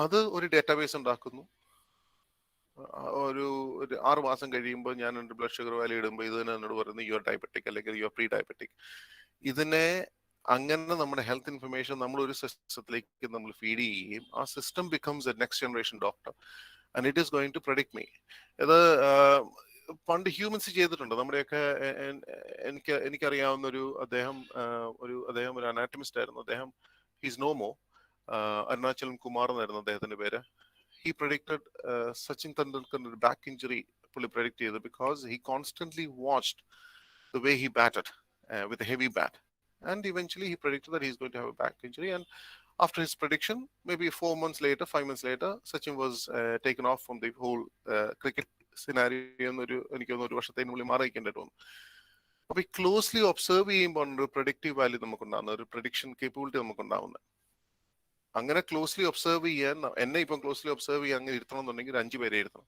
അത് ഒരു ഡേറ്റാബേസ് ഉണ്ടാക്കുന്നു. ഒരു 6 മാസം കഴിയുമ്പോൾ ഞാൻ എൻ്റെ ബ്ലഡ് ഷുഗർ വാല്യൂ ഇടുമ്പോൾ ഇത് തന്നെ എന്നോട് പറയുന്നത് യു ആർ ഡയബറ്റിക് അല്ലെങ്കിൽ യു ആർ പ്രീ ഡയബറ്റിക്. ഇതിനെ അങ്ങനെ നമ്മുടെ ഹെൽത്ത് ഇൻഫർമേഷൻ നമ്മൾ ഒരു സിസ്റ്റത്തിലേക്ക് നമ്മൾ ഫീഡ് ചെയ്യുകയും ആ system becomes a next generation doctor and it is going to predict me. ഇത് പണ്ട് ഹ്യൂമൻസ് ചെയ്തിട്ടുണ്ട്. നമ്മുടെയൊക്കെ എനിക്കറിയാവുന്ന അദ്ദേഹം ഒരു അനാറ്റമിസ്റ്റ് ആയിരുന്നു. അദ്ദേഹം he's no more. Arunachalan Kumar എന്നായിരുന്നു അദ്ദേഹത്തിന്റെ പേര്. He predicted Sachin Tendulkar's back injury. Fully predicted because he constantly watched the way he batted with a heavy bat, and eventually he predicted that he's going to have a back injury. And after his prediction, maybe 4 months later, 5 months later, Sachin was taken off from the whole cricket scenario. ഒരു വർഷത്തിനുള്ളിൽ മാറിയിരിക്കേണ്ടി വന്നു. അപ്പോൾ ഈ closely observe ചെയ്യുമ്പോൾ ഒരു predictive value നമുക്കുണ്ടാകുന്ന ഒരു prediction capability നമുക്കുണ്ടാവുന്നത്. അങ്ങനെ ക്ലോസ്ലി ഒബ്സർവ് ചെയ്യാൻ എന്നെ ഇപ്പം ക്ലോസ്ലി ഒബ്സർവ് ചെയ്യാൻ അങ്ങനെ ഇരുത്തണം എന്നുണ്ടെങ്കിൽ 5 പേരെ ഇരുത്തണം.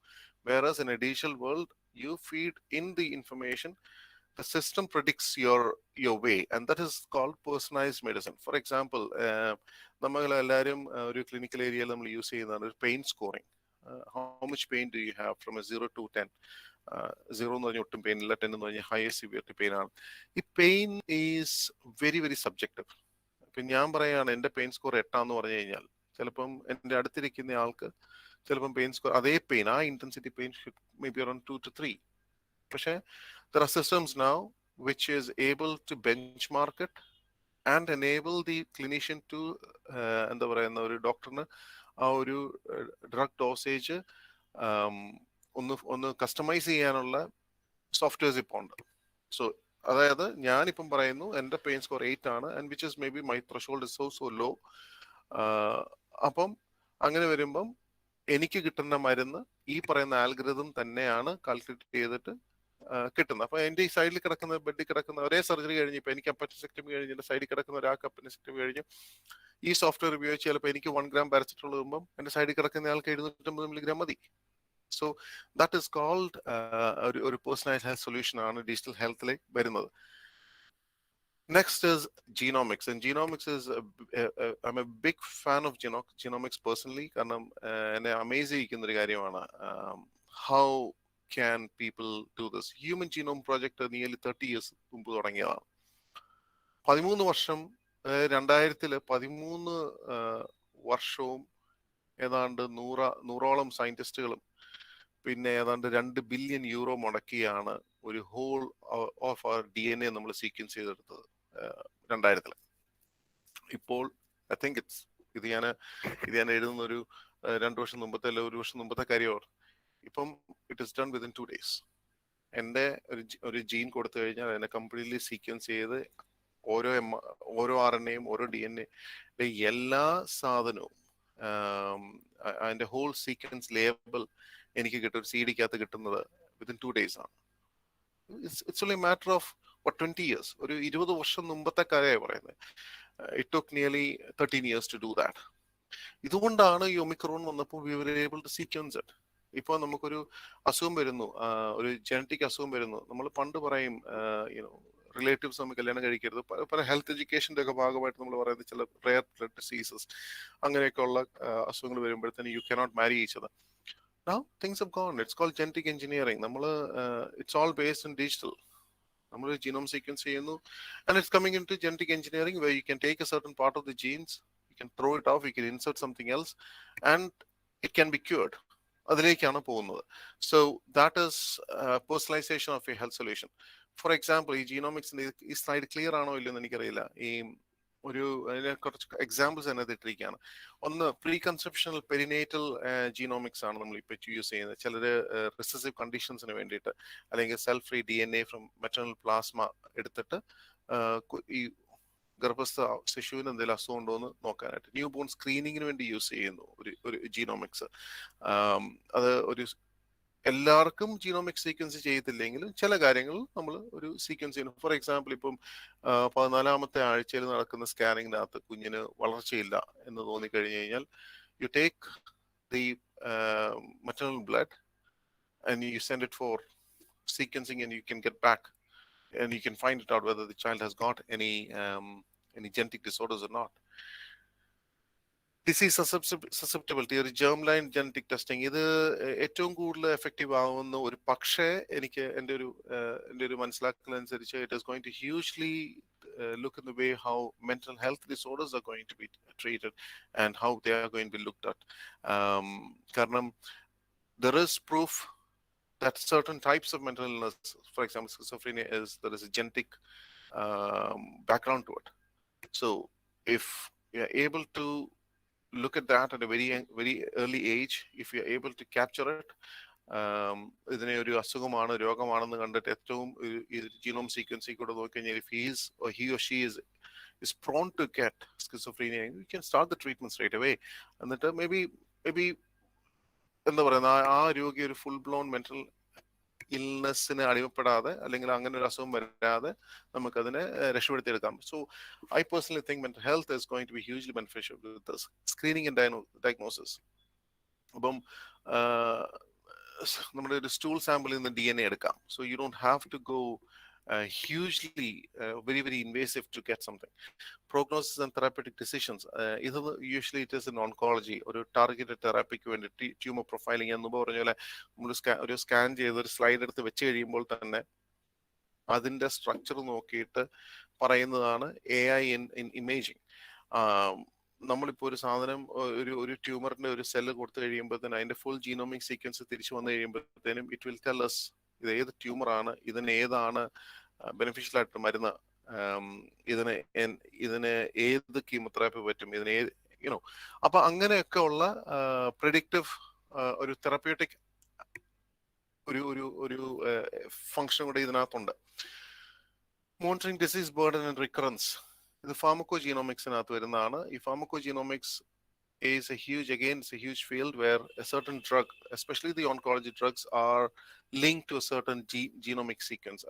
Whereas in a digital world you feed in the information, the system predicts your way, and that is called personalized medicine. For example, നമ്മൾ എല്ലാവരും ഒരു ക്ലിനിക്കൽ ഏരിയയിൽ നമ്മൾ യൂസ് ചെയ്യുന്നതാണ് ഒരു pain scoring. How much pain do you have from a 0 to 10? 0 എന്ന് പറഞ്ഞാൽ ഒട്ടും പെയിൻ ഇല്ല, 10 എന്ന് പറഞ്ഞാൽ ഹയസ്റ്റ് സിവിയറിറ്റി പെയിൻ ആണ്. ഈ pain is very very subjective. ഇപ്പം ഞാൻ പറയുകയാണ് എൻ്റെ പെയിൻ സ്കോർ 8 എന്ന് പറഞ്ഞു കഴിഞ്ഞാൽ ചിലപ്പം എൻ്റെ അടുത്തിരിക്കുന്ന ആൾക്ക് ചിലപ്പം പെയിൻ സ്കോർ അതേ പെയിൻ, ആ intensity pain may be around 2 to 3. പക്ഷേ there are systems now which is able to benchmark it and enable the clinician to എന്താ പറയുന്ന ഒരു ഡോക്ടറിന് ആ ഒരു ഡ്രഗ് ഡോസേജ് ഒന്ന് കസ്റ്റമൈസ് ചെയ്യാനുള്ള സോഫ്റ്റ്വെയർസ് ഇപ്പോൾ ഉണ്ട്. സോ അതായത് ഞാനിപ്പം പറയുന്നു എൻ്റെ പെയിൻ സ്കോർ 8 ആണ്, and which is maybe my threshold is so low. അപ്പം അങ്ങനെ വരുമ്പം എനിക്ക് കിട്ടുന്ന മരുന്ന് ഈ പറയുന്ന ആൽഗരിതം തന്നെയാണ് കാൽക്കുലേറ്റ് ചെയ്തിട്ട് കിട്ടുന്നത്. അപ്പൊ എൻ്റെ ഈ സൈഡിൽ കിടക്കുന്ന ബെഡിൽ കിടക്കുന്ന ഒരേ സർജറി കഴിഞ്ഞ് ഇപ്പൊ എനിക്ക് അപ്പൻഡിസെക്ടമി കഴിഞ്ഞ് എൻ്റെ സൈഡിൽ കിടക്കുന്ന ഒരാൾക്ക് അപ്പൻഡിസെക്ടമി കഴിഞ്ഞ് ഈ സോഫ്റ്റ്വെയർ ഉപയോഗിച്ച് ചിലപ്പോൾ എനിക്ക് 1 gram പാരസിറ്റമോൾ ഇടുമ്പം എൻ്റെ സൈഡിൽ കിടക്കുന്ന ആൾക്ക് 750 milligram മതി. സോ ദാറ്റ് ഇസ് കോൾഡ് ഒരു പേഴ്സണലൈസ്ഡ് ഹെൽത്ത് സൊല്യൂഷൻ ആണ് ഡിജിറ്റൽ ഹെൽത്തിലേക്ക് വരുന്നത്. Next is genomics, and genomics is I'm a big fan of genomics personally. കാരണം എന്നെ അമേസ് ചെയ്യിക്കുന്ന ഒരു കാര്യമാണ് how can people do this. Human Genome Project nearly 30 years മുമ്പ് തുടങ്ങിയതാണ്. 13 വർഷം 2000 13 വർഷവും ഏതാണ്ട് നൂറോളം സയന്റിസ്റ്റുകളും പിന്നെ ഏതാണ്ട് 2 ബില്യൺ യൂറോ മുടക്കിയാണ് ഒരു ഹോൾ ഓഫ് അവർ DNA നമ്മൾ സീക്വൻസ് ചെയ്തെടുത്തത് 2000. ഇപ്പോൾ ഐ തിങ്ക് ഇത് ഞാൻ എഴുതുന്ന ഒരു 2 വർഷം മുമ്പത്തെ അല്ല 1 വർഷം മുമ്പത്തെ കാര്യമാണ്. ഇപ്പം it is done within 2 days. എൻ്റെ ഒരു ജീൻ കൊടുത്തു കഴിഞ്ഞാൽ അതിനെ കംപ്ലീറ്റ്ലി സീക്വൻസ് ചെയ്ത് ഓരോ RNAയും ഓരോ DNA എല്ലാ സാധനവും അതിന്റെ ഹോൾ സീക്വൻസ് ലേബൽ എനിക്ക് കിട്ടും, ഒരു CD-ക്കകത്ത് കിട്ടുന്നത് വിതിൻ 2 days ആണ്. It's only matter of 20 years. ഒരു 20 വർഷം മുമ്പത്തെ കാര്യമാണ് പറയുന്നത്. It took nearly 13 years to do that. ഇതുകൊണ്ടാണ് ഈ ഒമിക്രോൺ വന്നപ്പോൾ we were able to sequence it. ഇപ്പോൾ നമുക്കൊരു അസുഖം വരുന്നു, ഒരു ജനറ്റിക് അസുഖം വരുന്നു, നമ്മൾ പണ്ട് പറയും റിലേറ്റീവ്സ് നമ്മൾ കല്യാണം കഴിക്കരുത്, പല ഹെൽത്ത് എഡ്യൂക്കേഷൻ്റെ ഒക്കെ ഭാഗമായിട്ട് നമ്മൾ പറയുന്നത് ചില റെയർ ബ്ലഡ് ഡിസീസസ് അങ്ങനെയൊക്കെയുള്ള അസുഖങ്ങൾ വരുമ്പോഴത്തേന് you cannot marry each other. Now things have gone. It's called genetic engineering. It's all based on digital. നമ്മൾ genome sequence ചെയ്യുന്നു, and it's coming into genetic engineering where you can take a certain part of the genes, you can throw it off, you can insert something else, and it can be cured. അതിലേക്കാണ് പോകുന്നത്. So that is personalization of a health solution. For example, ഈ ജീനോമിക്സിന്റെ ഈ slide clear ആണോ ഇല്ലെന്ന് എനിക്കറിയില്ല. അതിനെ കുറച്ച് examples തന്നെ ഇട്ടിരിക്കുകയാണ്. ഒന്ന് പ്രീ കൺസെപ്ഷണൽ പെരിനേറ്റൽ ജീനോമിക്സ് ആണ് നമ്മൾ ഇപ്പോൾ യൂസ് ചെയ്യുന്നത്. ചിലര് റിസസീവ് കണ്ടീഷൻസിന് വേണ്ടിയിട്ട് അല്ലെങ്കിൽ cell free DNA from maternal plasma എടുത്തിട്ട് ഈ ഗർഭസ്ഥ ശിശുവിന് എന്തെങ്കിലും അസുഖം ഉണ്ടോ എന്ന് നോക്കാനായിട്ട് ന്യൂ ബോൺ സ്ക്രീനിങ്ങിന് വേണ്ടി യൂസ് ചെയ്യുന്നു ഒരു ജീനോമിക്സ്. അത് എല്ലാവർക്കും ജീനോമിക് സീക്വൻസ് ചെയ്യത്തില്ലെങ്കിലും ചില കാര്യങ്ങൾ നമ്മൾ ഒരു സീക്വൻസ് ചെയ്യുന്നു. ഫോർ എക്സാമ്പിൾ, ഇപ്പം 14ാമത്തെ ആഴ്ചയിൽ നടക്കുന്ന സ്കാനിങ്ങിനകത്ത് കുഞ്ഞിന് വളർച്ചയില്ല എന്ന് തോന്നിക്കഴിഞ്ഞു കഴിഞ്ഞാൽ you take the maternal blood and you send it for sequencing and you can get back and you can find it out whether the child has got any genetic disorders or not. Disease susceptibility or germline genetic testing, ഇത് ഏറ്റവും കൂടുതൽ effective ആവുന്ന ഒരു പക്ഷേ എനിക്ക് എൻ്റെ ഒരു മനസ്സിലാക്കലനുസരിച്ച് it is going to hugely look in the way how mental health disorders are going to be treated and how they are going to be looked at. കാരണം there is proof that certain types of mental illness, for example schizophrenia, there is a genetic background to it. So if you are able to look at that at a very early age, if you are able to capture it, ഇതിനെ ഒരു അസുഖമാണ് രോഗമാണെന്ന് കണ്ടിട്ട് ഏറ്റവും genome സീക്വൻസിൽ കൂടെ നോക്കിക്കഴിഞ്ഞാൽ if he or she is prone to get schizophrenia, you can start the treatment straight away. എന്നിട്ട് maybe എന്താ പറയുന്ന ആ രോഗി ഒരു ഫുൾ ബ്ലോൺ മെന്റൽ ഇൽനെസ്സിന് അടിമപ്പെടാതെ അല്ലെങ്കിൽ അങ്ങനെ ഒരു അസുഖം വരാതെ നമുക്കതിനെ രക്ഷപ്പെടുത്തിയെടുക്കാം. So I personally think mental health is going to be hugely beneficial with screening and diagnosis. അപ്പം നമ്മുടെ ഒരു സ്റ്റൂൾ സാമ്പിളിൽ നിന്ന് DNA എടുക്കാം. So you don't have to go hugely very invasive to get something. Prognosis and therapeutic decisions, usually it is in oncology or targeted therapy ക്ക് വേണ്ടി tumour profiling എന്ന് പറഞ്ഞ പോലെ ഒരു സ്കാൻ ചെയ്ത് ഒരു സ്ലൈഡ് എടുത്ത് വെച്ച് കഴിയുമ്പോൾ തന്നെ അതിന്റെ സ്ട്രക്ചർ നോക്കിയിട്ട് പറയുന്നതാണ് AI in imaging. നമ്മളിപ്പോൾ ഒരു സാധനം ഒരു ട്യൂമറിന്റെ ഒരു സെല്ല് കൊടുത്തു കഴിയുമ്പോഴത്തേനും അതിന്റെ ഫുൾ ജീനോമിക് സീക്വൻസ് തിരിച്ചു വന്നു കഴിയുമ്പോഴത്തേനും ഇറ്റ് വിൽ ടെൽ us ഇത് ഏത് ട്യൂമറാണ്, ഇതിന് ഏതാണ് ബെനിഫിഷ്യൽ ആയിട്ട് മരുന്ന്, ഇതിന് ഏത് കീമോതെറാപ്പി പറ്റും, ഇതിന് അപ്പൊ അങ്ങനെയൊക്കെ ഉള്ള പ്രെഡിക്റ്റീവ് ഒരു തെറാപ്യൂട്ടിക് ഒരു ഫംഗ്ഷൻ കൂടെ ഇതിനകത്തുണ്ട്. Monitoring disease burden and recurrence, ഇത് ഫാർമക്കോജീനോമിക്സിനകത്ത് വരുന്നതാണ്. ഈ ഫാർമക്കോജീനോമിക്സ് is a huge field where a certain drug, especially the oncology drugs, are linked to a certain genomic sequence.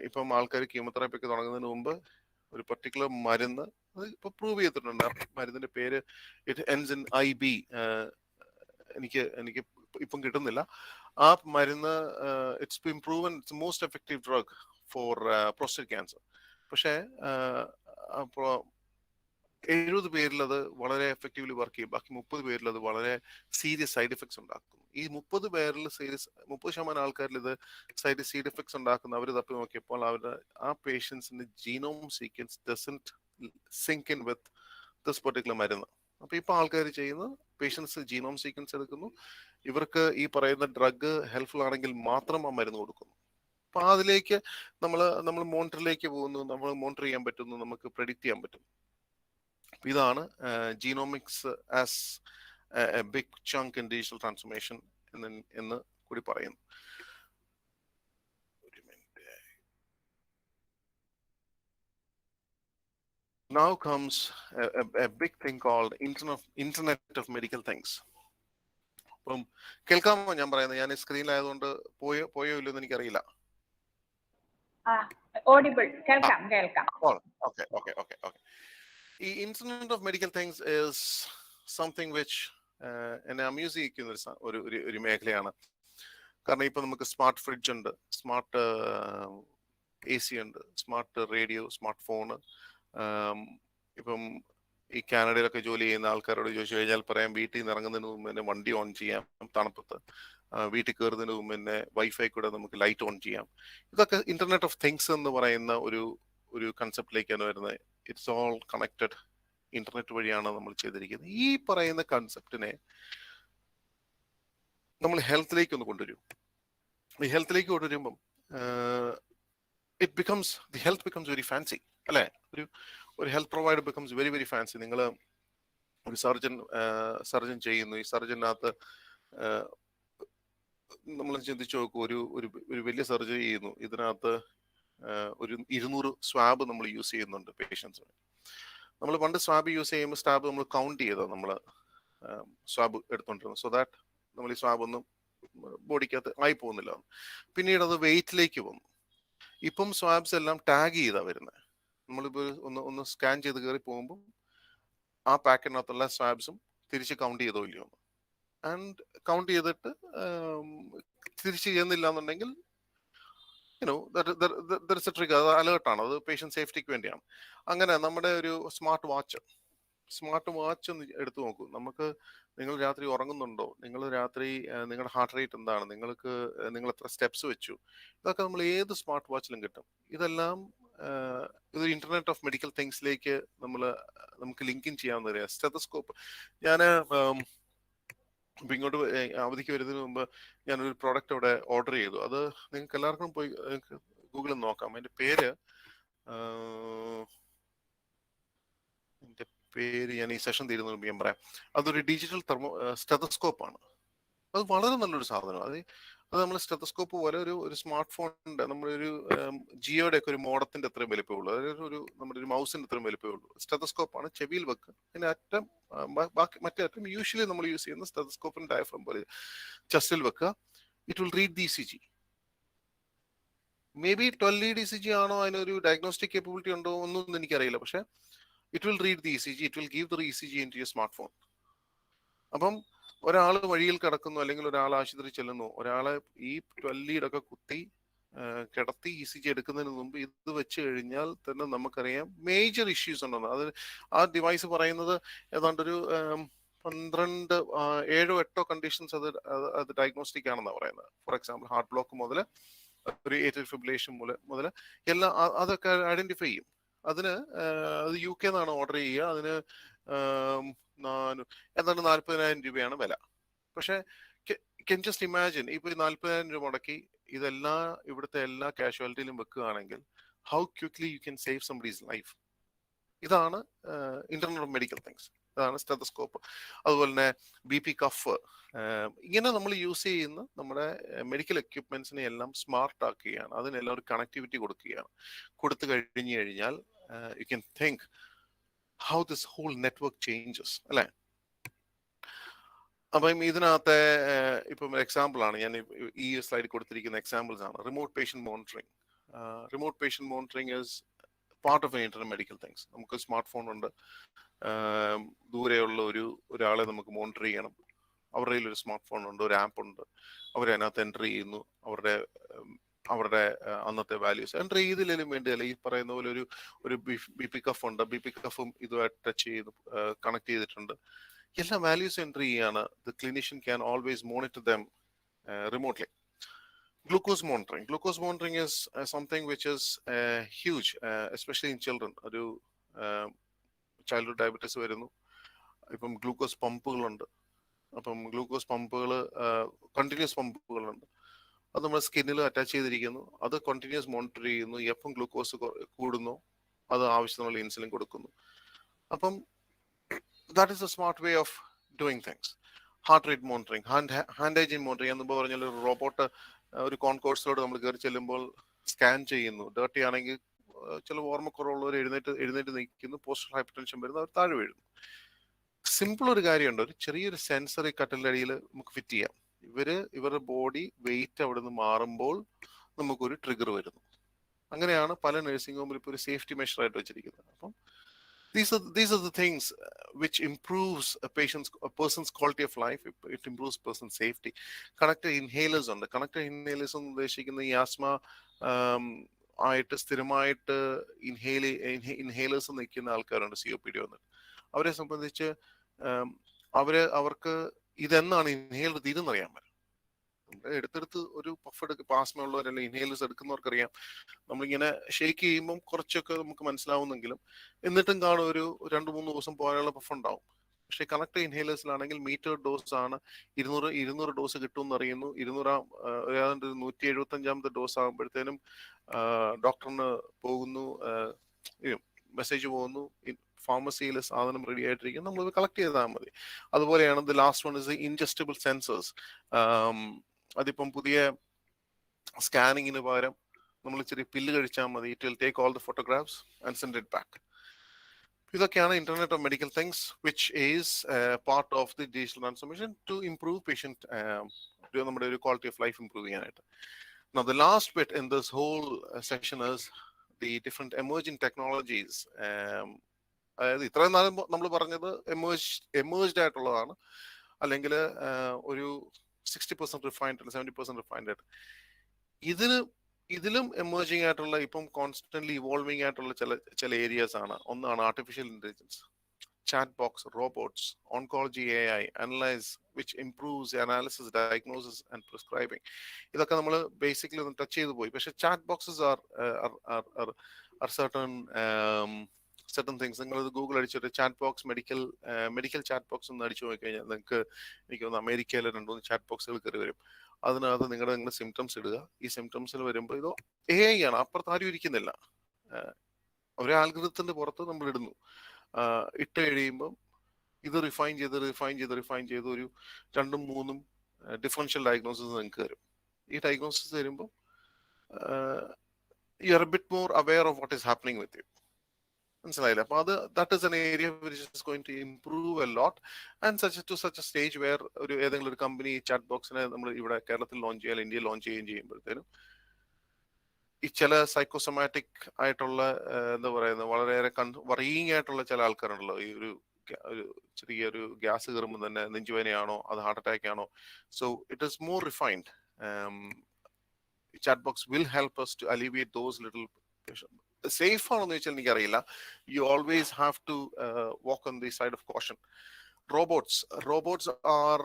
ഇപ്പം ആൾക്കാർ കീമോതെറാപ്പി ഒക്കെ തുടങ്ങുന്നതിന് മുമ്പ് ഒരു പർട്ടിക്കുലർ മരുന്ന് ഇപ്പൊ പ്രൂവ് ചെയ്തിട്ടുണ്ട്. മരുന്നിന്റെ പേര് ഇറ്റ് എൻഡ്സ് ഇൻ IB, എനിക്ക് ഇപ്പം കിട്ടുന്നില്ല. ആ മരുന്ന് it's been proven it's most effective drug for prostate cancer. പക്ഷേ 70 പേരിൽ അത് വളരെ എഫക്റ്റീവ്ലി വർക്ക് ചെയ്യും, ബാക്കി 30 പേരിൽ അത് വളരെ സീരിയസ് സൈഡ് എഫക്ട്സ് ഉണ്ടാക്കും. ഈ 30 പേരിൽ 30% ആൾക്കാരിൽ ഇത് സൈഡ് എഫക്ട്സ് ഉണ്ടാക്കുന്ന അവർ തപ്പി നോക്കിയപ്പോൾ അവരുടെ ആ പേഷ്യൻസിന്റെ genome sequence doesn't sync in with this particular മരുന്ന്. അപ്പൊ ഇപ്പൊ ആൾക്കാർ ചെയ്യുന്നത് പേഷ്യൻസ് ജീനോം സീക്വൻസ് എടുക്കുന്നു, ഇവർക്ക് ഈ പറയുന്ന ഡ്രഗ് ഹെൽപ്ഫുൾ ആണെങ്കിൽ മാത്രം ആ മരുന്ന് കൊടുക്കുന്നു. അപ്പൊ അതിലേക്ക് നമ്മൾ മോണിറ്ററിലേക്ക് പോകുന്നു, നമ്മൾ മോണിറ്റർ ചെയ്യാൻ പറ്റുന്നു, നമുക്ക് പ്രെഡിക്റ്റ് ചെയ്യാൻ പറ്റും. ഇതാണ് genomics as a big chunk in digital transformation എന്ന് കൂടി പറയുന്നു. Now comes a big thing called Internet of Medical Things. അപ്പം കേൾക്കാമോ ഞാൻ പറയുന്നത്? ഞാൻ സ്ക്രീനിലായതുകൊണ്ട് പോയോ ഇല്ലെന്ന് എനിക്കറിയില്ല. ഓഡിബിൾ, കേൾക്കാം. Okay. ഈ internet of medical things is something which എന്നെ അമ്യൂസ് ചെയ്യിക്കുന്ന ഒരു മേഖലയാണ്. കാരണം ഇപ്പൊ നമുക്ക് സ്മാർട്ട് ഫ്രിഡ്ജ് ഉണ്ട്, സ്മാർട്ട് AC ഉണ്ട്, സ്മാർട്ട് റേഡിയോ, സ്മാർട്ട് ഫോണ്. ഇപ്പം ഈ കാനഡയിലൊക്കെ ജോലി ചെയ്യുന്ന ആൾക്കാരോട് ചോദിച്ചു കഴിഞ്ഞാൽ പറയാം, വീട്ടിൽ നിന്ന് ഇറങ്ങുന്നതിന് മുമ്പ് തന്നെ വണ്ടി ഓൺ ചെയ്യാം തണുപ്പത്ത്, വീട്ടിൽ കയറുന്നതിന് മുമ്പ് തന്നെ വൈഫൈ കൂടെ നമുക്ക് ലൈറ്റ് ഓൺ ചെയ്യാം. ഇതൊക്കെ ഇന്റർനെറ്റ് ഓഫ് തിങ്സ് എന്ന് പറയുന്ന ഒരു കൺസെപ്റ്റിലേക്കാണ് വരുന്നത്. ഇറ്റ്സ് ഓൾ കണക്റ്റഡ്, ഇന്റർനെറ്റ് വഴിയാണ് നമ്മൾ ചെയ്തിരിക്കുന്നത്. ഈ പറയുന്ന കൺസെപ്റ്റിനെ നമ്മൾ ഹെൽത്തിലേക്ക് ഒന്ന് കൊണ്ടുവരും. ഈ ഹെൽത്തിലേക്ക് കൊണ്ടുവരുമ്പം the health becomes very fancy, അല്ലെ? ഒരു health provider becomes very very fancy. നിങ്ങൾ ഒരു സർജൻ ചെയ്യുന്നു, ഈ സർജനകത്ത് നമ്മൾ ചിന്തിച്ചു നോക്കൂ, ഒരു വലിയ സർജറി ചെയ്യുന്നു, ഇതിനകത്ത് ഒരു 200 സ്വാബ് നമ്മൾ യൂസ് ചെയ്യുന്നുണ്ട് പേഷ്യൻസിന്. നമ്മൾ പണ്ട് സ്വാബ് യൂസ് ചെയ്യുമ്പോൾ സ്വാബ് നമ്മൾ കൗണ്ട് ചെയ്താണ് നമ്മൾ സ്വാബ് എടുത്തോണ്ടിരുന്നത്, സോ ദാറ്റ് നമ്മൾ ഈ സ്വാബ് ഒന്നും ബോഡിക്കകത്ത് ആയി പോകുന്നില്ല. പിന്നീട് അത് വെയിറ്റിലേക്ക് വന്നു. ഇപ്പം സ്വാബ്സ് എല്ലാം ടാഗ് ചെയ്താ വരുന്നത്. നമ്മളിപ്പോൾ ഒന്ന് സ്കാൻ ചെയ്ത് കയറി പോകുമ്പോൾ ആ പാക്കറ്റിനകത്തുള്ള സ്വാബ്സും തിരിച്ച് കൗണ്ട് ചെയ്തോ ഇല്ലയോ എന്ന്, ആൻഡ് കൗണ്ട് ചെയ്തിട്ട് തിരിച്ച് ചെയ്യുന്നില്ല എന്നുണ്ടെങ്കിൽ ട്രിഗർ, അത് അലേർട്ടാണ്, അത് പേഷ്യന്റ് സേഫ്റ്റിക്ക് വേണ്ടിയാണ്. അങ്ങനെ നമ്മുടെ ഒരു സ്മാർട്ട് വാച്ച് ഒന്ന് എടുത്തു നോക്കൂ. നിങ്ങൾ രാത്രി ഉറങ്ങുന്നുണ്ടോ, നിങ്ങൾ രാത്രി നിങ്ങളുടെ ഹാർട്ട് റേറ്റ് എന്താണ്, നിങ്ങൾ എത്ര സ്റ്റെപ്സ് വെച്ചു, ഇതൊക്കെ നമ്മൾ ഏത് സ്മാർട്ട് വാച്ചിലും കിട്ടും. ഇതെല്ലാം ഇത് ഇന്റർനെറ്റ് ഓഫ് മെഡിക്കൽ തിങ്സിലേക്ക് നമുക്ക് ലിങ്കിൻ ചെയ്യാവുന്ന സ്റ്റെതസ്കോപ്പ്. ഞാൻ ഇങ്ങോട്ട് അവധിക്ക് വരുന്നതിന് മുമ്പ് ഞാനൊരു പ്രോഡക്റ്റ് അവിടെ ഓർഡർ ചെയ്തു. അത് നിങ്ങൾക്ക് എല്ലാവർക്കും പോയി ഗൂഗിളിൽ നോക്കാം. അതിന്റെ പേര് ഞാൻ ഈ സെഷൻ തീരുന്ന മുമ്പ് ഞാൻ പറയാം. അതൊരു ഡിജിറ്റൽ സ്റ്റെതസ്കോപ്പ് ആണ്. അത് വളരെ നല്ലൊരു സാധനം. അത് നമ്മൾ സ്റ്റെതസ്കോപ്പ് പോലെ ഒരു സ്മാർട്ട് ഫോണിന്റെ നമ്മളൊരു ജിയോയുടെ ഒക്കെ ഒരു മോഡത്തിന്റെ അത്രയും വലിപ്പമേ ഉള്ളൂ. അതായത് നമ്മുടെ ഒരു മൗസിന്റെ അത്രയും വലിപ്പമേ ഉള്ളൂ. സ്റ്റെതസ്കോപ്പ് ആണ്, ചെവിയിൽ വെക്കുക. അതിന്റെ അറ്റം മറ്റേ അറ്റം യൂഷ്വലി നമ്മൾ യൂസ് ചെയ്യുന്ന സ്റ്റെതസ്കോപ്പിന്റെ ഡയഫ്രം പോലെ ചെസ്റ്റിൽ വെക്കുക. It will read the ECG. May be 12 lead ECG ആണോ, അതിനൊരു ഡയഗ്നോസ്റ്റിക് കേപ്പബിലിറ്റി ഉണ്ടോ ഒന്നും എനിക്കറിയില്ല. പക്ഷെ it will read the ECG, it will give the ECG into your smartphone. അപ്പം ഒരാൾ വഴിയിൽ കിടക്കുന്നു, അല്ലെങ്കിൽ ഒരാൾ ആശുപത്രി ചെല്ലുന്നു, ഒരാളെ ഈ 12 lead ഒക്കെ കുത്തി കിടത്തി ECG എടുക്കുന്നതിന് മുമ്പ് ഇത് വെച്ച് കഴിഞ്ഞാൽ തന്നെ നമുക്കറിയാം മേജർ ഇഷ്യൂസ് ഉണ്ടെന്ന്. അത് ആ ഡിവൈസ് പറയുന്നത് ഏതാണ്ടൊരു 7-8 കണ്ടീഷൻസ് അത് ഡയഗ്നോസ്റ്റിക് ആണെന്നാണ് പറയുന്നത്. ഫോർ എക്സാമ്പിൾ ഹാർട്ട് ബ്ലോക്ക് മുതൽ ഒരു ഏട്രിയൽ ഫിബ്രിലേഷൻ മുതൽ എല്ലാം അതൊക്കെ ഐഡന്റിഫൈ ചെയ്യും. അത് UK എന്നാണ് ഓർഡർ ചെയ്യുക. അതിന് എന്താണ് 40,000 രൂപയാണ് വില. പക്ഷെ കെൻ ജസ്റ്റ് ഇമാജിൻ, ഇപ്പൊ 40,000 രൂപ മുടക്കി ഇവിടുത്തെ എല്ലാ കാഷ്വാലിറ്റിയിലും വെക്കുകയാണെങ്കിൽ how quickly you can save somebody's life. ഇതാണ് ഇന്റർനെറ്റ് ഓഫ് മെഡിക്കൽ തിങ്സ്. ഇതാണ് സ്റ്റെതസ്കോപ്പ്. അതുപോലെ തന്നെ BP കഫ്, ഇങ്ങനെ നമ്മൾ യൂസ് ചെയ്യുന്ന നമ്മുടെ മെഡിക്കൽ എക്യുപ്മെന്റ്സിനെ എല്ലാം സ്മാർട്ട് ആക്കുകയാണ്. അതിനെല്ലാം ഒരു കണക്ടിവിറ്റി കൊടുക്കുകയാണ്. കൊടുത്തു കഴിഞ്ഞാൽ you can think how this whole network changes, അല്ലെ? അപ്പം ഇതിനകത്തെ ഇപ്പം എക്സാമ്പിൾ ആണ് ഞാൻ ഈ സ്ലൈഡിൽ കൊടുത്തിരിക്കുന്ന എക്സാമ്പിൾസ് ആണ്. Remote patient monitoring is part of internet medical things. നമുക്ക് സ്മാർട്ട് ഫോൺ ഉണ്ട്, ദൂരെയുള്ള ഒരാളെ നമുക്ക് മോണിറ്റർ ചെയ്യണം. അവരുടെ കയ്യിൽ ഒരു സ്മാർട്ട് ഫോൺ ഉണ്ട്, ഒരു ആപ്പ് ഉണ്ട്. അവരതിനകത്ത് എൻ്റർ ചെയ്യുന്നു, അവരുടെ അന്നത്തെ വാല്യൂസ് എൻ്റർ ചെയ്തില്ലെങ്കിലും വേണ്ടിയല്ല. ഈ പറയുന്ന പോലെ ഒരു BP കഫ് ഉണ്ട്, BP കഫും ഇതുമായിട്ട് ടച്ച് ചെയ്ത് കണക്ട് ചെയ്തിട്ടുണ്ട്. എല്ലാ വാല്യൂസ് എൻ്റർ ചെയ്യാണ്. The clinician can always monitor dum remotely. Glucose monitoring is something which is huge, especially in children. ഒരു ചൈൽഡ്ഹുഡ് ഡയബറ്റീസ് വരുന്നു, ഇപ്പം ഗ്ലൂക്കോസ് പമ്പുകളുണ്ട്. അപ്പം ഗ്ലൂക്കോസ് പമ്പുകൾ, കണ്ടിന്യൂസ് പമ്പുകളുണ്ട്. അത് നമ്മുടെ സ്കിന്നിൽ അറ്റാച്ച് ചെയ്തിരിക്കുന്നു. അത് കണ്ടിന്യൂസ് മോണിറ്റർ ചെയ്യുന്നു. എപ്പം ഗ്ലൂക്കോസ് കൂടുന്നു അത് ആവശ്യത്തിനുള്ള ഇൻസുലിൻ കൊടുക്കുന്നു. അപ്പം that is A smart way of doing things. Heart rate monitoring, hand hygiene monitoring എന്ന് പറഞ്ഞാൽ ഒരു റോബോട്ട് ഒരു കോൺകോഴ്സിലോട്ട് നമ്മൾ കയറി ചെല്ലുമ്പോൾ സ്കാൻ ചെയ്യുന്നു. ഡേർട്ടി ആണെങ്കിൽ ചില ഓർമ്മക്കുറവുള്ളവർ എഴുന്നേറ്റ് നിൽക്കുന്നു, പോസ്റ്റൽ ഹൈപ്പർ ടെൻഷൻ വരുന്നു, അവർ താഴെ വീഴുന്നു. സിമ്പിൾ ഒരു കാര്യമുണ്ട്, ഒരു ചെറിയൊരു സെൻസറി കട്ടിലിന്റെ അടിയിൽ നമുക്ക് ഫിറ്റ് ചെയ്യാം. ഇവരുടെ ബോഡി വെയിറ്റ് അവിടെ നിന്ന് മാറുമ്പോൾ നമുക്കൊരു ട്രിഗർ വരുന്നു. അങ്ങനെയാണ് പല നഴ്സിംഗ് ഹോമിൽ ഇപ്പോൾ ഒരു സേഫ്റ്റി മെഷർ ആയിട്ട് വെച്ചിരിക്കുന്നത്. അപ്പം these are the things which improves a person's quality of life. It improves person's safety. Connected inhalers ഉണ്ട്. Connected inhalers എന്ന് ഉദ്ദേശിക്കുന്ന ഈ ആസ്മ ആയിട്ട് സ്ഥിരമായിട്ട് ഇൻഹേലേഴ്സ് നിൽക്കുന്ന ആൾക്കാരുണ്ട്, COPD വന്നിട്ട്. അവരെ സംബന്ധിച്ച് അവർക്ക് ഇതെന്നാണ് ഇൻഹേലർ തീരുന്നറിയാൻ പറ്റും. എടുത്തെടുത്ത് ഒരു പഫ് ആസ്മ ഉള്ളവരല്ല ഇൻഹേലേഴ്സ് എടുക്കുന്നവർക്കറിയാം. നമ്മളിങ്ങനെ ഷേക്ക് ചെയ്യുമ്പം കുറച്ചൊക്കെ നമുക്ക് മനസ്സിലാവുന്നെങ്കിലും എന്നിട്ടും കാണും ഒരു 2-3 ദിവസം പോകാനുള്ള പഫ് ഉണ്ടാവും. പക്ഷേ കണക്ട് ഇൻഹേലേഴ്സിലാണെങ്കിൽ മീറ്റർ ഡോസ് ആണ്. 200 ഡോസ് കിട്ടുമെന്ന് അറിയുന്നു. 175ാമത്തെ ഡോസ് ആകുമ്പോഴത്തേനും ഡോക്ടറിന് പോകുന്നു, മെസ്സേജ് പോകുന്നു, ഫാർമസിയിൽ സാധനം റെഡി ആയിട്ടിരിക്കും, നമ്മൾ കളക്ട് ചെയ്താൽ മതി. അതുപോലെയാണ് the last one is ingestible sensors. അതിപ്പം പുതിയ സ്കാനിങ്ങിന് പകരം നമ്മൾ ഇച്ചിരി പില്ല് കഴിച്ചാൽ മതി. It will take all the photographs and send it back. ഇതൊക്കെയാണ് internet of medical things which is part of the digital transformation to improve patient, നമ്മുടെ ഒരു ക്വാളിറ്റി ഓഫ് ലൈഫ് ഇംപ്രൂവ് ചെയ്യാനായിട്ട്. Now the last bit in this whole session is the different emerging technologies. അതായത് ഇത്രയും നാളും നമ്മൾ പറഞ്ഞത് emerged ആയിട്ടുള്ളതാണ്, അല്ലെങ്കിൽ ഒരു 60% റിഫൈൻഡ്, 70% റിഫൈൻഡ് ആയിട്ട്. ഇതിലും എമേർജിങ് ആയിട്ടുള്ള, ഇപ്പം കോൺസ്റ്റന്റ്ലി ഇവോൾവിംഗ് ആയിട്ടുള്ള ചില ഏരിയാസ് ആണ്. ഒന്നാണ് artificial intelligence, chat box, robots, oncology AI, analyze, which improves analysis, diagnosis and prescribing. ഇതൊക്കെ നമ്മൾ ബേസിക്കലി ഒന്ന് ടച്ച് ചെയ്തു പോയി. പക്ഷെ chat boxes are certain things. നിങ്ങൾ ഗൂഗിൾ അടിച്ചിട്ട് chat box medical chat box ഒന്ന് അടിച്ചു നോക്കി കഴിഞ്ഞാൽ നിങ്ങൾക്ക് എനിക്ക് തോന്നുന്നു അമേരിക്കയിലെ 2-3 ചാറ്റ് ബോക്സുകൾ കയറി വരും. അതിനകത്ത് നിങ്ങളുടെ സിംറ്റംസ് ഇടുക. ഈ സിംറ്റംസിൽ വരുമ്പോൾ ഇതോ AI ആണ്, അപ്പുറത്ത് ആരും ഇരിക്കുന്നില്ല. ഒരു ആൽഗരിതത്തിന്റെ പുറത്ത് നമ്മൾ ഇടുന്നു. ഇട്ട് കഴിയുമ്പം ഇത് റിഫൈൻ ചെയ്ത് ഒരു 2-3 ഡിഫറൻഷ്യൽ ഡയഗ്നോസിസ് നിങ്ങൾക്ക് തരും. ഈ ഡയഗ്നോസിസ് തരുമ്പോൾ you are A bit more aware of what is happening with you. മനസ്സിലായില്ല? അപ്പൊ that is an area which is going to improve a lot and such a stage where ഏതെങ്കിലും ഒരു company chat ബോക്സിനെ നമ്മൾ ഇവിടെ കേരളത്തിൽ launch ചെയ്യാൻ, ഇന്ത്യയിൽ launch ചെയ്യുമ്പോഴത്തേനും ഈ ചില സൈക്കോസൊമാറ്റിക് ആയിട്ടുള്ള എന്താ പറയുന്നത്, വളരെയേറെ വറീയിങ് ആയിട്ടുള്ള ചില ആൾക്കാരുണ്ടല്ലോ, ഈ ഒരു ചെറിയൊരു ഗ്യാസ് കയറുമ്പോൾ തന്നെ നെഞ്ചുവേനയാണോ അത് ഹാർട്ട് അറ്റാക്ക് ആണോ. So it is more refined. Chat box will help us to alleviate those little. Safe ആണെന്ന് ചോദിച്ചാൽ എനിക്കറിയില്ല. You always have to walk on the side of caution. Robots are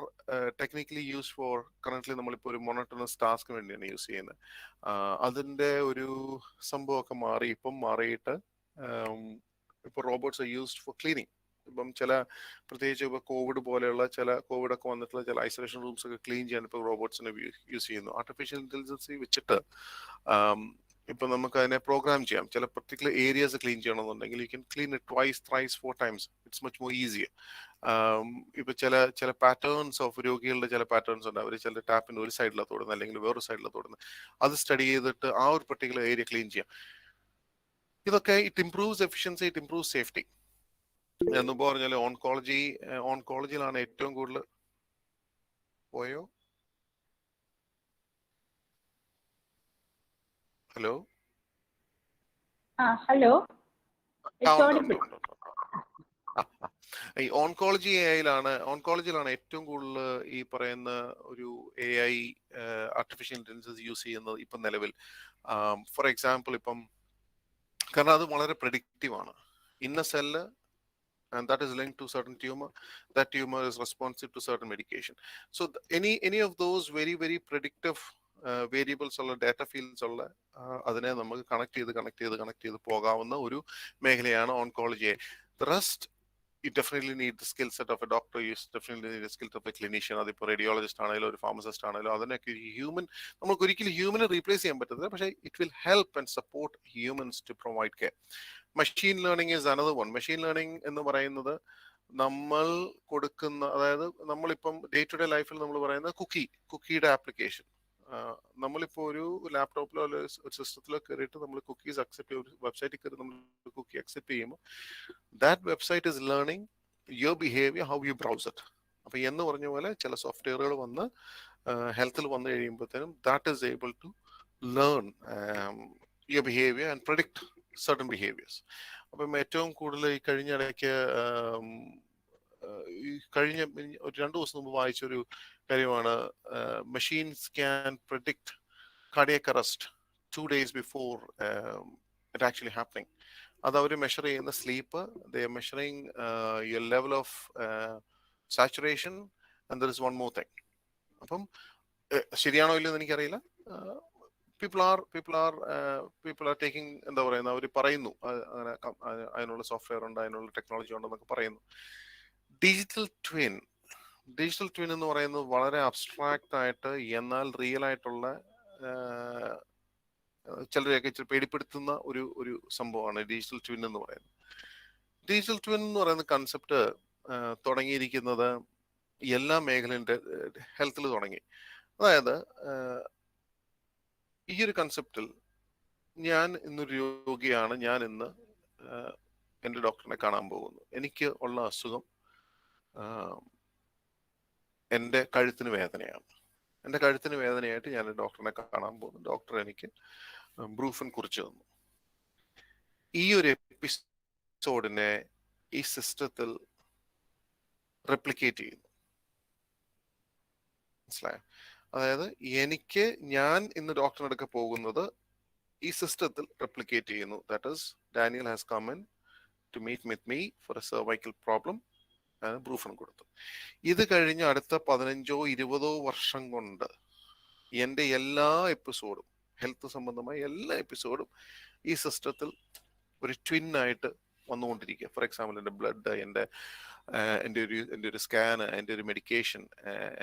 technically use for currently നമ്മളിപ്പോൾ ഒരു monotonous ടാസ്കിന് വേണ്ടിയാണ് use ചെയ്യുന്നത്. അതിന്റെ ഒരു സംഭവമൊക്കെ മാറിയിട്ട് ഇപ്പോൾ robots are used for cleaning. ഇപ്പം പ്രത്യേകിച്ച് ഇപ്പോൾ കോവിഡൊക്കെ വന്നിട്ടുള്ള ചില ഐസൊലേഷൻ റൂംസ് ഒക്കെ ക്ലീൻ ചെയ്യാൻ ഇപ്പോൾ റോബോട്ട്സിനെ യൂസ് ചെയ്യുന്നു. ആർട്ടിഫിഷ്യൽ ഇന്റലിജൻസ് വെച്ചിട്ട് ഇപ്പൊ നമുക്ക് അതിനെ പ്രോഗ്രാം ചെയ്യാം. ചില പർട്ടിക്കുലർ ഏരിയാസ് ക്ലീൻ ചെയ്യണമെന്നുണ്ടെങ്കിൽ you can clean it twice, thrice, 4 times. It's much more easier. ഇപ്പൊ ചില പാറ്റേൺസ് ഓഫ് രോഗികളുടെ ചില പാറ്റേൺസ് ഉണ്ട്. അവർ ചില ടാപ്പിന് ഒരു സൈഡിലാണ് തൊടുന്നത് അല്ലെങ്കിൽ വേറൊരു സൈഡിലാണ് തൊടുന്നത്. അത് സ്റ്റഡി ചെയ്തിട്ട് ആ ഒരു പർട്ടിക്കുലർ ഏരിയ ക്ലീൻ ചെയ്യാം. ഇതൊക്കെ it improves efficiency, it improves safety. എന്ന് പറഞ്ഞാൽ ഓൺകോളജിയിലാണ് ഏറ്റവും കൂടുതൽ പോയോ. ഹലോ ഹലോ, ഈ ഓൺകോളജിയിലാണ് ഏറ്റവും കൂടുതൽ ഈ പറയുന്ന ഒരു AI ആർട്ടിഫിഷ്യൽ ഇന്റലിജൻസ് യൂസ് ചെയ്യുന്നത് ഇപ്പം നിലവിൽ. ഫോർ എക്സാമ്പിൾ ഇപ്പം കാരണം അത് വളരെ പ്രെഡിക്റ്റീവ് ആണ്. ഇന്ന cell and that is linked to certain tumor, that tumor is responsive to certain medication. So any of those very very predictive variables ഉള്ള ഡാറ്റ ഫീൽഡ്സ് ഉള്ള അതിനെ നമുക്ക് കണക്ട് ചെയ്ത് പോകാവുന്ന ഒരു മേഖലയാണ് oncology. The rest you definitely need the skill set of a doctor. You definitely need the skill set of a clinician. അതിപ്പോൾ radiologist ആണെങ്കിലും ഒരു ഫാർമസിസ്റ്റ് ആണെങ്കിലും അതിനൊക്കെ ഹ്യൂമൻ നമുക്ക് ഒരിക്കലും ഹ്യൂമനെ റീപ്ലേസ് ചെയ്യാൻ പറ്റത്തില്ല, പക്ഷേ it will help and support humans to provide care. Machine learning is another one. Machine learning എന്ന് പറയുന്നത് നമ്മൾ കൊടുക്കുന്ന, അതായത് നമ്മളിപ്പം ഡേ ടു ഡേ ലൈഫിൽ നമ്മൾ പറയുന്നത് കുക്കിയുടെ ആപ്ലിക്കേഷൻ. നമ്മളിപ്പോൾ ഒരു ലാപ്ടോപ്പിലോ അല്ലെങ്കിൽ ഒരു സിസ്റ്റത്തിലോ കയറിയിട്ട് നമ്മൾ കുക്കീസ് അക്സെപ്റ്റ് ചെയ്യും, ഒരു വെബ്സൈറ്റിൽ കയറി നമ്മൾ കുക്കി അക്സെപ്റ്റ് ചെയ്യുമ്പോൾ that website is learning your behaviour, how you browse it. അപ്പൊ എന്ന് പറഞ്ഞ പോലെ ചില സോഫ്റ്റ്വെയറുകൾ വന്ന് ഹെൽത്തിൽ വന്നു കഴിയുമ്പോഴത്തേനും that is able to learn your behaviour and predict certain behaviours. അപ്പം ഏറ്റവും കൂടുതൽ ഈ കഴിഞ്ഞ ഇടയ്ക്ക് കഴിഞ്ഞ ഒരു 2 ദിവസം മുമ്പ് വായിച്ചൊരു കാര്യമാണ്, machines can predict cardiac arrest 2 days before it actually happening. അത് അവർ മെഷർ ചെയ്യുന്ന sleep, they are measuring your level of saturation and there is one more thing. അപ്പം ശരിയാണോ ഇല്ലെന്ന് എനിക്കറിയില്ല. people are taking, എന്താ പറയുന്നത്, അവർ പറയുന്നു അങ്ങനെ അതിനുള്ള സോഫ്റ്റ്വെയർ ഉണ്ട്, അതിനുള്ള ടെക്നോളജി ഉണ്ടെന്നൊക്കെ പറയുന്നു. ഡിജിറ്റൽ ട്വിൻ എന്ന് പറയുന്നത് വളരെ അബ്സ്ട്രാക്ട് ആയിട്ട് എന്നാൽ റിയൽ ആയിട്ടുള്ള ചിലരെയൊക്കെ ഇച്ചിരി പേടിപ്പെടുത്തുന്ന ഒരു സംഭവമാണ് ഡിജിറ്റൽ ട്വിൻ എന്ന് പറയുന്നത്. ഡിജിറ്റൽ ട്വിൻ എന്ന് പറയുന്ന കൺസെപ്റ്റ് തുടങ്ങിയിരിക്കുന്നത് എല്ലാ മേഖലയും ഹെൽത്തിൽ തുടങ്ങി. അതായത് ഈ ഒരു കൺസെപ്റ്റിൽ ഞാൻ ഇന്നൊരു രോഗിയാണ്, ഞാൻ ഇന്ന് എൻ്റെ ഡോക്ടറിനെ കാണാൻ പോകുന്നു. എനിക്ക് ഉള്ള അസുഖം എൻ്റെ കഴുത്തിന് വേദനയാണ്. എൻ്റെ കഴുത്തിന് വേദനയായിട്ട് ഞാൻ ഡോക്ടറിനെ കാണാൻ പോകുന്നു. ഡോക്ടർ എനിക്ക് ബ്രൂഫൻ കുറിച്ച് തന്നു. ഈ ഒരു എപ്പിസോഡിനെ ഈ സിസ്റ്റത്തിൽ റെപ്ലിക്കേറ്റ് ചെയ്യുന്നു. മനസ്സിലായോ? അതായത് ഞാൻ ഇന്ന് ഡോക്ടറിന്റെ അടുക്ക പോകുന്നത് ഈ സിസ്റ്റത്തിൽ റെപ്ലിക്കേറ്റ് ചെയ്യുന്നു. That is Daniel has come in to meet with me for a cervical problem. Brufen കൊടുത്തു. ഇത് കഴിഞ്ഞ് അടുത്ത 15-20 വർഷം കൊണ്ട് എൻ്റെ എല്ലാ എപ്പിസോഡും, ഹെൽത്ത് സംബന്ധമായ എല്ലാ എപ്പിസോഡും ഈ സിസ്റ്റത്തിൽ ഒരു ട്വിൻ ആയിട്ട് വന്നുകൊണ്ടിരിക്കുക. ഫോർ എക്സാമ്പിൾ എൻ്റെ ബ്ലഡ്, എൻ്റെ ഒരു സ്കാന്, എൻ്റെ ഒരു മെഡിക്കേഷൻ,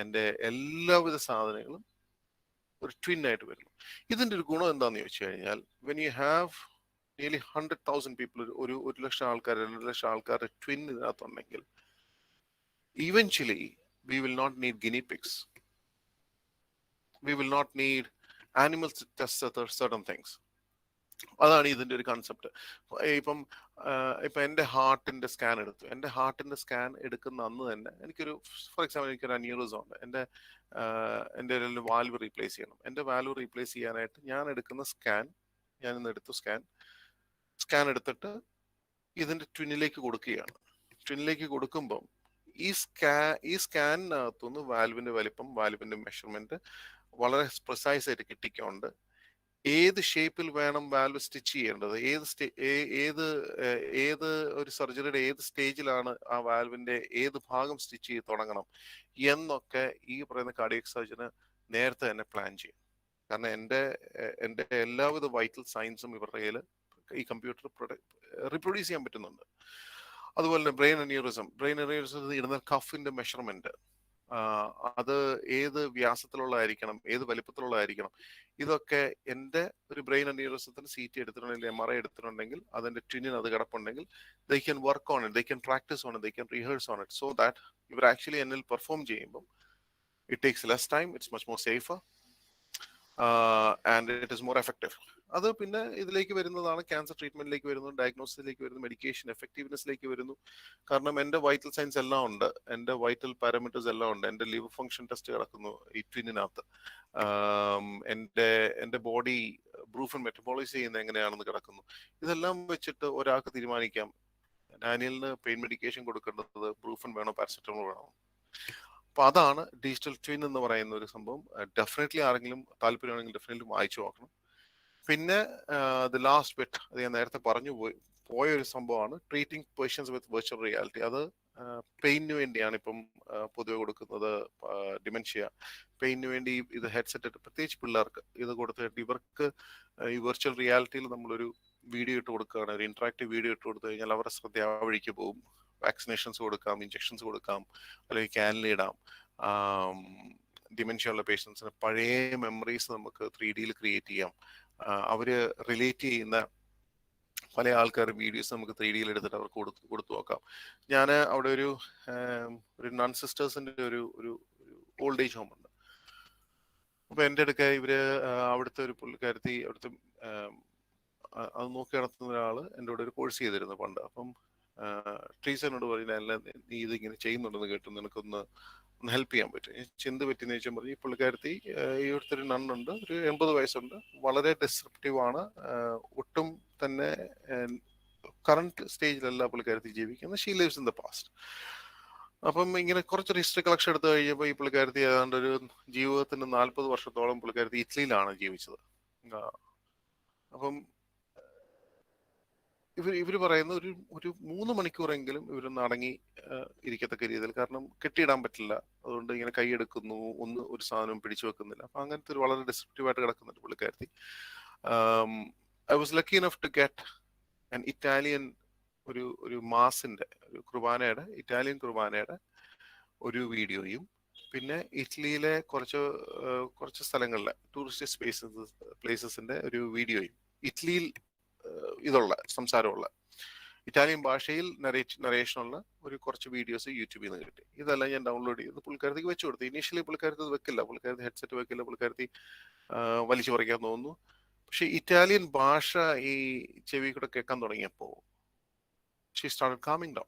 എൻ്റെ എല്ലാവിധ സാധനങ്ങളും ഒരു ട്വിൻ ആയിട്ട് വരുന്നു. ഇതിൻ്റെ ഒരു ഗുണം എന്താണെന്ന് ചോദിച്ചു കഴിഞ്ഞാൽ, when you have nearly 100,000 people, ഒരു 1,00,000 ആൾക്കാർ, 2,00,000 ആൾക്കാരുടെ twin ഇതിനകത്തുണ്ടെങ്കിൽ, eventually we will not need guinea pigs. We will not need animals to test certain things. അതാണ് ഇതിൻ്റെ ഒരു കൺസെപ്റ്റ്. ഇപ്പം എൻ്റെ ഹാർട്ടിൻ്റെ സ്കാൻ എടുത്തു. എൻ്റെ ഹാർട്ടിൻ്റെ സ്കാൻ എടുക്കുന്ന അന്ന് തന്നെ എനിക്കൊരു, ഫോർ എക്സാമ്പിൾ, എനിക്കൊരു അന്യൂറിസം ഉണ്ട്. എൻ്റെ വാൽവ് റീപ്ലേസ് ചെയ്യണം. എൻ്റെ വാൽവ് റീപ്ലേസ് ചെയ്യാനായിട്ട് ഞാൻ എടുക്കുന്ന സ്കാൻ, ഞാൻ ഇന്ന് എടുത്തു സ്കാൻ എടുത്തിട്ട് ഇതിൻ്റെ ട്വിന്നിലേക്ക് കൊടുക്കുകയാണ്. ട്വിന്നിലേക്ക് കൊടുക്കുമ്പം ഈ സ്കാനിനകത്തുനിന്ന് വാൽവിൻ്റെ വലിപ്പം, വാൽവിൻ്റെ മെഷർമെന്റ് വളരെ പ്രിസൈസ് ആയിട്ട് കിട്ടിക്കൊണ്ട് ഏത് ഷേപ്പിൽ വേണം വാൽവ് സ്റ്റിച്ച് ചെയ്യേണ്ടത്, ഏത് ഒരു സർജറിയുടെ ഏത് സ്റ്റേജിലാണ് ആ വാൽവിന്റെ ഏത് ഭാഗം സ്റ്റിച്ച് ചെയ്ത് തുടങ്ങണം എന്നൊക്കെ ഈ പറയുന്ന കാർഡിയക് സർജന് നേരത്തെ തന്നെ പ്ലാൻ ചെയ്യും. കാരണം എൻ്റെ എല്ലാവിധ വൈറ്റൽ സൈൻസും ഇവരുടെ കയ്യിൽ ഈ കമ്പ്യൂട്ടർ റിപ്രൊഡ്യൂസ് ചെയ്യാൻ പറ്റുന്നുണ്ട്. അതുപോലെ തന്നെ ബ്രെയിൻ അന്യൂറിസം ഇടുന്ന കഫിന്റെ മെഷർമെന്റ്, അത് ഏത് വ്യാസത്തിലുള്ളതായിരിക്കണം, ഏത് വലിപ്പത്തിലുള്ളതായിരിക്കണം, ഇതൊക്കെ എൻ്റെ ഒരു ബ്രെയിൻ അന്യൂറിസത്തിന് CT എടുത്തിട്ടുണ്ടെങ്കിൽ, MRI എടുത്തിട്ടുണ്ടെങ്കിൽ, അതിന്റെ ട്വിന്നിന് അത് കിടപ്പുണ്ടെങ്കിൽ, they can work on it, they can practice on it, they can rehearse on it, so that ഇവർ ആക്ച്വലി എന്നിൽ പെർഫോം ചെയ്യുമ്പോൾ it takes less time, it's much more safer, and it is more effective. അത് പിന്നെ ഇതിലേക്ക് വരുന്നതാണ് cancer ട്രീറ്റ്മെന്റിലേക്ക് വരുന്നു, ഡയഗ്നോസിസിലേക്ക് വരുന്നു, medication എഫക്റ്റീവ്നെസ്സിലേക്ക് വരുന്നു. കാരണം എൻ്റെ വൈറ്റൽ സൈൻസ് എല്ലാം ഉണ്ട്, എൻ്റെ വൈറ്റൽ പാരാമീറ്റേഴ്സ് എല്ലാം ഉണ്ട്, എൻ്റെ ലിവർ ഫംഗ്ഷൻ ടെസ്റ്റ് കിടക്കുന്നു ഈ ട്വിന്നിനകത്ത്, എൻ്റെ ബോഡി ബ്രൂഫൻ മെറ്റബോളൈസ് ചെയ്യുന്നത് എങ്ങനെയാണെന്ന് കിടക്കുന്നു. ഇതെല്ലാം വെച്ചിട്ട് ഒരാൾക്ക് തീരുമാനിക്കാം ഡാനിയലിന് പെയിൻ മെഡിക്കേഷൻ കൊടുക്കേണ്ടത് ബ്രൂഫൻ വേണോ പാരസെറ്റമോൾ വേണോ. അപ്പൊ അതാണ് ഡിജിറ്റൽ ട്വിൻ എന്ന് പറയുന്ന ഒരു സംഭവം. ഡെഫിനറ്റ്ലി ആരെങ്കിലും താല്പര്യമാണെങ്കിൽ ഡെഫിനറ്റ്ലി വായിച്ചു നോക്കണം. പിന്നെ ദ ലാസ്റ്റ് ബിറ്റ്, അത് ഞാൻ നേരത്തെ പറഞ്ഞു പോയ ഒരു സംഭവമാണ് ട്രീറ്റിംഗ് പേഷ്യൻസ് വിത്ത് വെർച്വൽ റിയാലിറ്റി. അത് പെയിന് വേണ്ടിയാണ് ഇപ്പം പൊതുവെ കൊടുക്കുന്നത്. ഡിമെൻഷ്യ പെയിന് വേണ്ടി ഇത് ഹെഡ്സെറ്റ് ഇട്ട്, പ്രത്യേകിച്ച് പിള്ളേർക്ക് ഇത് കൊടുത്തിട്ട് ഇവർക്ക് ഈ വെർച്വൽ റിയാലിറ്റിയിൽ നമ്മളൊരു വീഡിയോ ഇട്ട് കൊടുക്കുകയാണ്, ഒരു ഇന്ററാക്റ്റീവ് വീഡിയോ ഇട്ട് കൊടുത്തു കഴിഞ്ഞാൽ അവരുടെ ശ്രദ്ധ ആ വഴിക്ക് പോകും. വാക്സിനേഷൻസ് കൊടുക്കാം, ഇഞ്ചെക്ഷൻസ് കൊടുക്കാം, അല്ലെങ്കിൽ ക്യാനിലിടാം. ഡിമെൻഷ്യ ഉള്ള പേഷ്യൻസിന് പഴയ മെമ്മറീസ് നമുക്ക് 3D ക്രിയേറ്റ് ചെയ്യാം. അവര് റിലേറ്റ് ചെയ്യുന്ന പല ആൾക്കാർ വീഡിയോസ് നമുക്ക് 3D എടുത്തിട്ട് അവർക്ക് കൊടുത്തു നോക്കാം. ഞാൻ അവിടെ ഒരു നൺ സിസ്റ്റേഴ്സിന്റെ ഒരു ഓൾഡ് ഏജ് ഹോം ഉണ്ട്. അപ്പൊ എൻ്റെ അടുക്ക ഇവര് അവിടുത്തെ ഒരു പുള്ളിക്കാരത്തി, അവിടുത്തെ അത് നോക്കി നടത്തുന്ന ഒരാള് എൻ്റെ കൂടെ ഒരു കോഴ്സ് ചെയ്തിരുന്നു പണ്ട്. അപ്പം ടീച്ചറിനോട് പറഞ്ഞു, അല്ല നീ ഇതിങ്ങനെ ചെയ്യുന്നുണ്ടെന്ന് കേട്ടു, നിനക്കൊന്ന് ഹെൽപ്പ് ചെയ്യാൻ പറ്റും. എന്ത് പറ്റിയെന്ന് ചോദിച്ചാൽ പറഞ്ഞു, ഈ പുള്ളിക്കാരത്തി ഇവിടുത്തെ ഒരു നണ്ണുണ്ട്, ഒരു 80 വയസ്സുണ്ട്, വളരെ ഡിസ്റപ്റ്റീവ് ആണ്, ഒട്ടും തന്നെ കറണ്ട് സ്റ്റേജിലല്ല പുള്ളിക്കാരത്തി ജീവിക്കുന്നത്. She lives in the past. അപ്പം ഇങ്ങനെ കുറച്ചൊരു ഹിസ്റ്ററി കളക്ഷൻ എടുത്തു കഴിഞ്ഞപ്പോൾ ഈ പുള്ളിക്കാരത്തി ഏതാണ്ട് ഒരു ജീവിതത്തിന്റെ 40 വർഷത്തോളം പുള്ളിക്കാരത്തി ഇറ്റലിയിലാണ് ജീവിച്ചത്. അപ്പം ഇവര് പറയുന്ന ഒരു 3 മണിക്കൂറെങ്കിലും ഇവരൊന്ന് അടങ്ങി ഇരിക്കത്തക്ക രീതിയിൽ, കാരണം കെട്ടിയിടാൻ പറ്റില്ല, അതുകൊണ്ട് ഇങ്ങനെ കൈയെടുക്കുന്നു, ഒരു സാധനവും പിടിച്ചു വെക്കുന്നില്ല. അപ്പൊ അങ്ങനത്തെ ഒരു വളരെ ഡിസ്ക്രിപ്റ്റീവ് ആയിട്ട് കിടക്കുന്നുണ്ട് പുള്ളിക്കാരത്തി. I was lucky enough to get an Italian ഒരു മാസിന്റെ, ഒരു കുർബാനയുടെ, ഇറ്റാലിയൻ കുർബാനയുടെ ഒരു വീഡിയോയും, പിന്നെ ഇറ്റലിയിലെ കുറച്ച് സ്ഥലങ്ങളിലെ ടൂറിസ്റ്റ് പ്ലേസസിന്റെ ഒരു വീഡിയോയും, ഇറ്റലിയിൽ ഇതുള്ള സംസാരമുള്ള ഇറ്റാലിയൻ ഭാഷയിൽ നരേഷനുള്ള കുറച്ച് വീഡിയോസ് യൂട്യൂബിൽ നിന്ന് കിട്ടി. ഇതെല്ലാം ഞാൻ ഡൗൺലോഡ് ചെയ്ത് പുള്ളിക്കാരത്തേക്ക് വെച്ചു കൊടുത്തു. ഇനീഷ്യലി പുള്ളിക്കാരത്തി അത് വെക്കില്ല, പുള്ളിക്കാരത്തി ഹെഡ്സെറ്റ് വെക്കില്ല, പുള്ളിക്കാരത്തി വലിച്ചു പറിക്കാൻ തോന്നുന്നു. പക്ഷെ ഇറ്റാലിയൻ ഭാഷ ഈ ചെവി കൂടെ കേൾക്കാൻ തുടങ്ങിയപ്പോ she started calming down.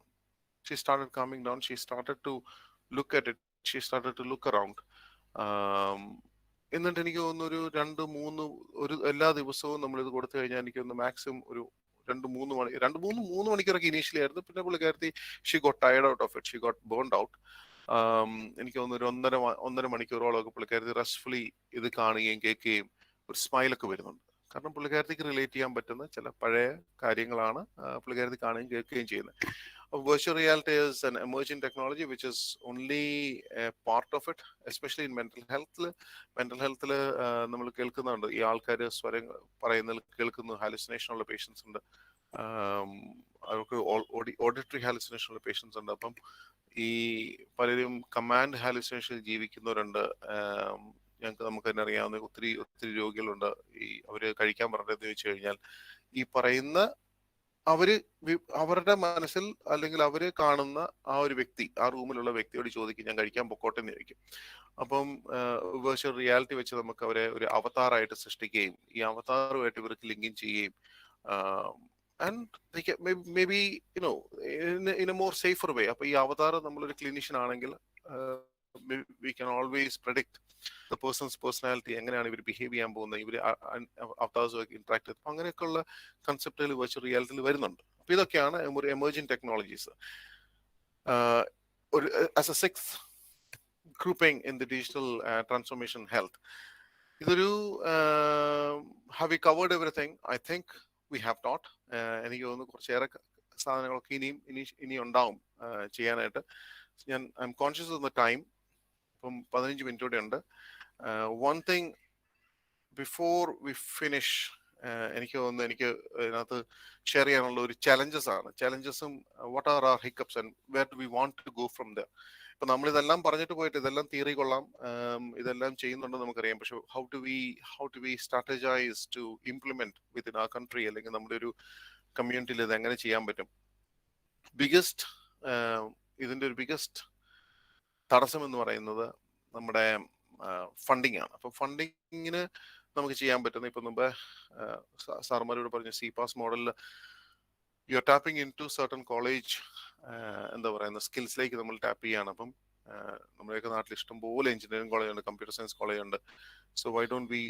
She started to look at it. She started to look around. എന്നിട്ട് എനിക്ക് തോന്നുന്നു ഒരു എല്ലാ ദിവസവും നമ്മൾ ഇത് കൊടുത്തു കഴിഞ്ഞാൽ എനിക്ക് തോന്നുന്നു മാക്സിമം ഒരു 2-3 മണിക്കൂറൊക്കെ ഇനീഷ്യലി ആയിരുന്നു. പിന്നെ പുള്ളിക്കാരത്തി she got tired out of it, she got burned out. എനിക്ക് തോന്നുന്നു ഒരു 1.5 മണിക്കൂറോളമൊക്കെ പുള്ളിക്കാരത്തി റെസ്റ്റ്ഫുള്ളി ഇത് കാണുകയും കേൾക്കുകയും ഒരു സ്മൈലൊക്കെ വരുന്നുണ്ട്. കാരണം പുള്ളിക്കാരത്തിക്ക് റിലേറ്റ് ചെയ്യാൻ പറ്റുന്ന ചില പഴയ കാര്യങ്ങളാണ് പുള്ളിക്കാരത്തി കാണുകയും കേൾക്കുകയും ചെയ്യുന്നത്. Virtual reality is an emerging technology which is only a part of it, especially in mental health. Mental health നമ്മൾ കേൾക്കുന്നുണ്ട്, ഈ ആൾക്കാർ സ്വരം പറയുന്നത് കേൾക്കുന്നു, ഹാലുസിനേഷൻ ഉള്ള പേഷ്യൻസ് ഉണ്ട്, അവർക്ക് ഓഡിറ്ററി ഹാലുസിനേഷൻ ഉള്ള പേഷ്യൻസ് ഉണ്ട്. അപ്പം ഈ പലരും കമാൻഡ് ഹാലുസിനേഷൻ ജീവിക്കുന്നവരുണ്ട്. നമുക്ക് തന്നെ അറിയാവുന്ന ഒത്തിരി രോഗികളുണ്ട്. അവര് കഴിക്കാൻ പറഞ്ഞതെന്ന് ചോദിച്ചു കഴിഞ്ഞാൽ ഈ പറയുന്ന അവരുടെ മനസ്സിൽ അല്ലെങ്കിൽ അവര് കാണുന്ന ആ ഒരു വ്യക്തി, ആ റൂമിലുള്ള വ്യക്തിയോട് ചോദിക്കും, ഞാൻ കഴിക്കാൻ പൊക്കോട്ടെ എന്ന് ചോദിക്കും. അപ്പം വെർച്വൽ റിയാലിറ്റി വെച്ച് നമുക്ക് അവരെ ഒരു അവതാറായിട്ട് സൃഷ്ടിക്കുകയും ഈ അവതാറുമായിട്ട് ഇവർക്ക് ലിങ്കിങ് ചെയ്യുകയും and maybe in a more safer way. അപ്പൊ ഈ അവതാർ നമ്മളൊരു ക്ലിനിഷ്യൻ ആണെങ്കിൽ we can always predict the person's personality, എങ്ങനെയാണ് ഇവർ ബിഹേവ് ചെയ്യാൻ പോകുന്നത്, ഇവർ അവതാറുമായിട്ട് ഇന്ററാക്ട് ചെയ്ത്. അങ്ങനെയൊക്കെയുള്ള കൺസെപ്റ്റുകൾ വെർച്വൽ റിയാലിറ്റിയിൽ വരുന്നുണ്ട്. അപ്പൊ ഇതൊക്കെയാണ് ഒരു emerging technologies. As A 6th grouping in the digital transformation health, ഇതൊരു have we covered everything? I think we have not. എനിക്ക് തോന്നുന്നു കുറച്ചേറെ സാധനങ്ങളൊക്കെ ഇനി ഉണ്ടാവും ചെയ്യാനായിട്ട്. I'm conscious of the time. ഇപ്പം 15 മിനിറ്റ് കൂടെ ഉണ്ട്. One thing before we finish, എനിക്ക് തോന്നുന്നു എനിക്ക് ഇതിനകത്ത് ഷെയർ ചെയ്യാനുള്ള ഒരു ചലഞ്ചസും what are are hiccups and where do we want to go from there. ഇപ്പൊ നമ്മൾ ഇതെല്ലാം പറഞ്ഞിട്ട് പോയിട്ട് ഇതെല്ലാം തിയറി കൊള്ളാം, ഇതെല്ലാം ചെയ്യുന്നുണ്ടെന്ന് നമുക്കറിയാം. പക്ഷെ how to we strategise to implement within ആ കൺട്രി, അല്ലെങ്കിൽ നമ്മുടെ ഒരു കമ്മ്യൂണിറ്റിയിൽ ഇത് എങ്ങനെ ചെയ്യാൻ പറ്റും? ഇതിന്റെ ഒരു ബിഗസ്റ്റ് തടസ്സം എന്ന് പറയുന്നത് നമ്മുടെ ഫണ്ടിങ് ആണ്. അപ്പൊ ഫണ്ടിങ്ങിന് നമുക്ക് ചെയ്യാൻ പറ്റുന്ന, ഇപ്പൊ മുമ്പ് സാർമാരോട് പറഞ്ഞു, CPAS മോഡലിൽ you are tapping in to certain college, എന്താ പറയുന്ന സ്കിൽസിലേക്ക് നമ്മൾ ടാപ്പ് ചെയ്യാണ്. അപ്പം നമ്മുടെയൊക്കെ നാട്ടിൽ ഇഷ്ടംപോലെ എഞ്ചിനീയറിംഗ് കോളേജ് ഉണ്ട്, കമ്പ്യൂട്ടർ സയൻസ് കോളേജ് ഉണ്ട്. So why don't we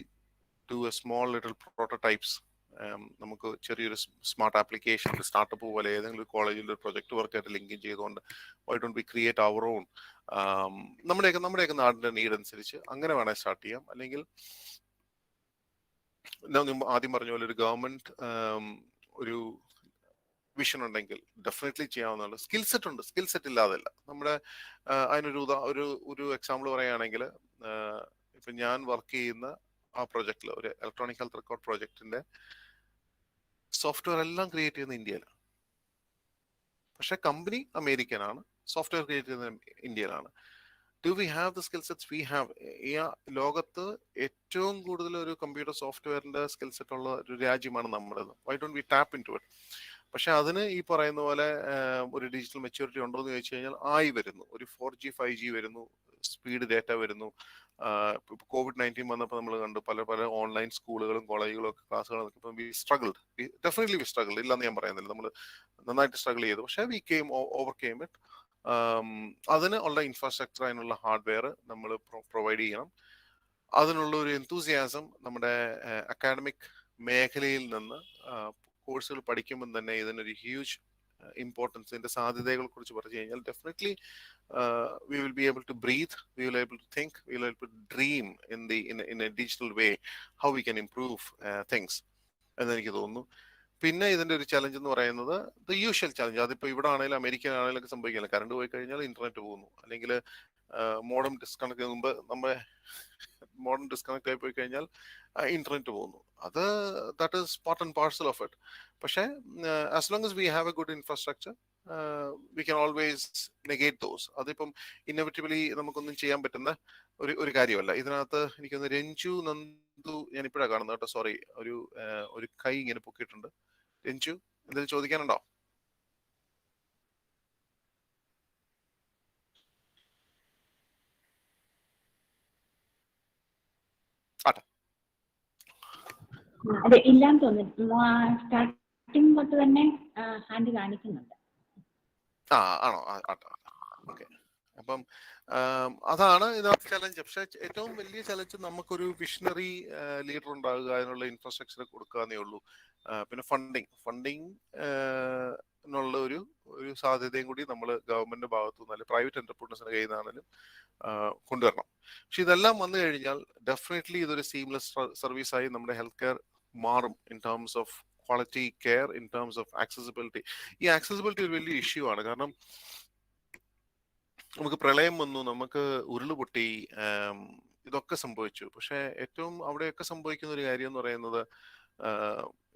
do a small little prototypes? നമുക്ക് ചെറിയൊരു സ്മാർട്ട് ആപ്ലിക്കേഷൻ സ്റ്റാർട്ടപ്പ് പോലെ ഏതെങ്കിലും കോളേജിൽ ഒരു പ്രൊജക്ട് വർക്കായിട്ട് ലിങ്ക് ചെയ്തുകൊണ്ട് why don't we create our own? നമ്മുടെയൊക്കെ നാടിന്റെ നീഡ് അനുസരിച്ച് അങ്ങനെ വേണേൽ സ്റ്റാർട്ട് ചെയ്യാം. അല്ലെങ്കിൽ ആദ്യം പറഞ്ഞ പോലെ ഒരു ഗവൺമെന്റ് ഒരു വിഷൻ ഉണ്ടെങ്കിൽ ഡെഫിനറ്റ്ലി ചെയ്യാവുന്നതാണ്. സ്കിൽ സെറ്റ് ഇല്ലാതല്ല. നമ്മുടെ അതിനൊരു എക്സാമ്പിൾ പറയുകയാണെങ്കിൽ, ഇപ്പൊ ഞാൻ വർക്ക് ചെയ്യുന്ന ആ പ്രൊജക്റ്റിൽ, ഒരു ഇലക്ട്രോണിക് ഹെൽത്ത് റെക്കോർഡ് പ്രൊജക്ടിന്റെ സോഫ്റ്റ്വെയർ എല്ലാം ക്രിയേറ്റ് ചെയ്യുന്ന ഇന്ത്യയിലാണ്. പക്ഷെ കമ്പനി അമേരിക്കൻ ആണ്, സോഫ്റ്റ്വെയർ ക്രിയേറ്റ് ചെയ്യുന്നത് ഇന്ത്യയിലാണ്. Do we have the skill sets? We have. ഈ ലോകത്ത് ഏറ്റവും കൂടുതൽ ഒരു കമ്പ്യൂട്ടർ സോഫ്റ്റ്വെയറിന്റെ സ്കിൽ സെറ്റ് ഉള്ള ഒരു രാജ്യമാണ് നമ്മുടേത്. Why don't we tap in to it? പക്ഷെ അതിന് ഈ പറയുന്ന പോലെ ഒരു ഡിജിറ്റൽ മെച്യൂരിറ്റി ഉണ്ടോ എന്ന് ചോദിച്ചു കഴിഞ്ഞാൽ ആയി വരുന്നു. ഒരു 4G 5G വരുന്നു, സ്പീഡ് ഡേറ്റ വരുന്നു. COVID-19 വന്നപ്പോൾ നമ്മൾ കണ്ടു പല ഓൺലൈൻ സ്കൂളുകളും കോളേജുകളും ഒക്കെ ക്ലാസ്സുകളും. ഇപ്പം we struggled, definitely we struggled, ഇല്ലെന്ന് ഞാൻ പറയുന്നില്ല. നമ്മൾ നന്നായിട്ട് സ്ട്രഗിൾ ചെയ്തു. പക്ഷേ വി ഓവർകെയിം ഇറ്റ്. അതിന് ഉള്ള ഇൻഫ്രാസ്ട്രക്ചർ, അതിനുള്ള ഹാർഡ്വെയർ നമ്മൾ പ്രൊവൈഡ് ചെയ്യണം. അതിനുള്ള ഒരു എന്തൂസിയാസം നമ്മുടെ അക്കാഡമിക് മേഖലയിൽ നിന്ന് കോഴ്സുകൾ പഠിക്കുമ്പോൾ തന്നെ ഇതിനൊരു ഹ്യൂജ് ഇമ്പോർട്ടൻസ്, ഇതിന്റെ സാധ്യതകളെ കുറിച്ച് പറഞ്ഞു കഴിഞ്ഞാൽ definitely we will be able to breathe, we will be able to think, we will be able to dream in a digital way how we can improve things എന്ന് എനിക്ക് തോന്നുന്നു. പിന്നെ ഇതിന്റെ ഒരു ചലഞ്ച് എന്ന് പറയുന്നത് ദ യൂഷ്വൽ ചലഞ്ച്. അതിപ്പോ ഇവിടെ ആണെങ്കിലും അമേരിക്കൻ ആണെങ്കിലും ഒക്കെ സംഭവിക്കില്ല. കറണ്ട് പോയി കഴിഞ്ഞാൽ ഇന്റർനെറ്റ് പോകുന്നു, അല്ലെങ്കിൽ മോഡം ഡിസ്കണക്ട് മുമ്പ് നമ്മുടെ മോഡം ഡിസ്കണക്ട് ആയി പോയി കഴിഞ്ഞാൽ ഇന്റർനെറ്റ് പോകുന്നു. അത് that is part and parcel of it. പക്ഷേ as long as we have a good infrastructure, we can always negate those. അതിപ്പം ഇന്നോവേറ്റീവ്ലി നമുക്കൊന്നും ചെയ്യാൻ പറ്റുന്ന ഒരു കാര്യമല്ല. ഇതിനകത്ത് എനിക്കൊന്ന് രഞ്ജു നന്ദു, ഞാൻ ഇപ്പോഴാണ് കാണുന്നത് കേട്ടോ, സോറി, ഒരു കൈ ഇങ്ങനെ പൊക്കിയിട്ടുണ്ട്. രഞ്ജു, എന്തെങ്കിലും ചോദിക്കാനുണ്ടോ? അതെ, ഇല്ലാന്ന് തോന്നുന്നു. സ്റ്റാർട്ടിംഗ് തൊട്ട് തന്നെ ഹാൻഡ് കാണിക്കുന്നുണ്ട്. ആണോ? ഓക്കെ. അപ്പം അതാണ് ഇതിനകത്ത് ചലഞ്ച്. പക്ഷെ ഏറ്റവും വലിയ ചലഞ്ച് നമുക്കൊരു വിഷണറി ലീഡർ ഉണ്ടാകുക, അതിനുള്ള ഇൻഫ്രാസ്ട്രക്ചർ കൊടുക്കുക എന്നേ ഉള്ളൂ. പിന്നെ ഫണ്ടിങ് എന്നുള്ള ഒരു സാധ്യതയും കൂടി നമ്മൾ ഗവൺമെന്റിന്റെ ഭാഗത്തു നിന്ന് അല്ലെങ്കിൽ പ്രൈവറ്റ് എന്റർപ്രൈനേഴ്സിന്റെ കയ്യിൽ നിന്നാണെങ്കിലും കൊണ്ടുവരണം. പക്ഷെ ഇതെല്ലാം വന്നു കഴിഞ്ഞാൽ ഡെഫിനറ്റ്ലി ഇതൊരു സീംലെസ് സർവീസായി നമ്മുടെ ഹെൽത്ത് കെയർ മാറും in terms of quality care, in terms of accessibility. ഈ ആക്സസിബിലിറ്റി ഒരു വലിയ ഇഷ്യൂ ആണ്. കാരണം നമുക്ക് പ്രളയം വന്നു, നമുക്ക് ഉരുളുപൊട്ടി, ഇതൊക്കെ സംഭവിച്ചു. പക്ഷെ ഏറ്റവും അവിടെയൊക്കെ സംഭവിക്കുന്ന ഒരു കാര്യം എന്ന് പറയുന്നത്,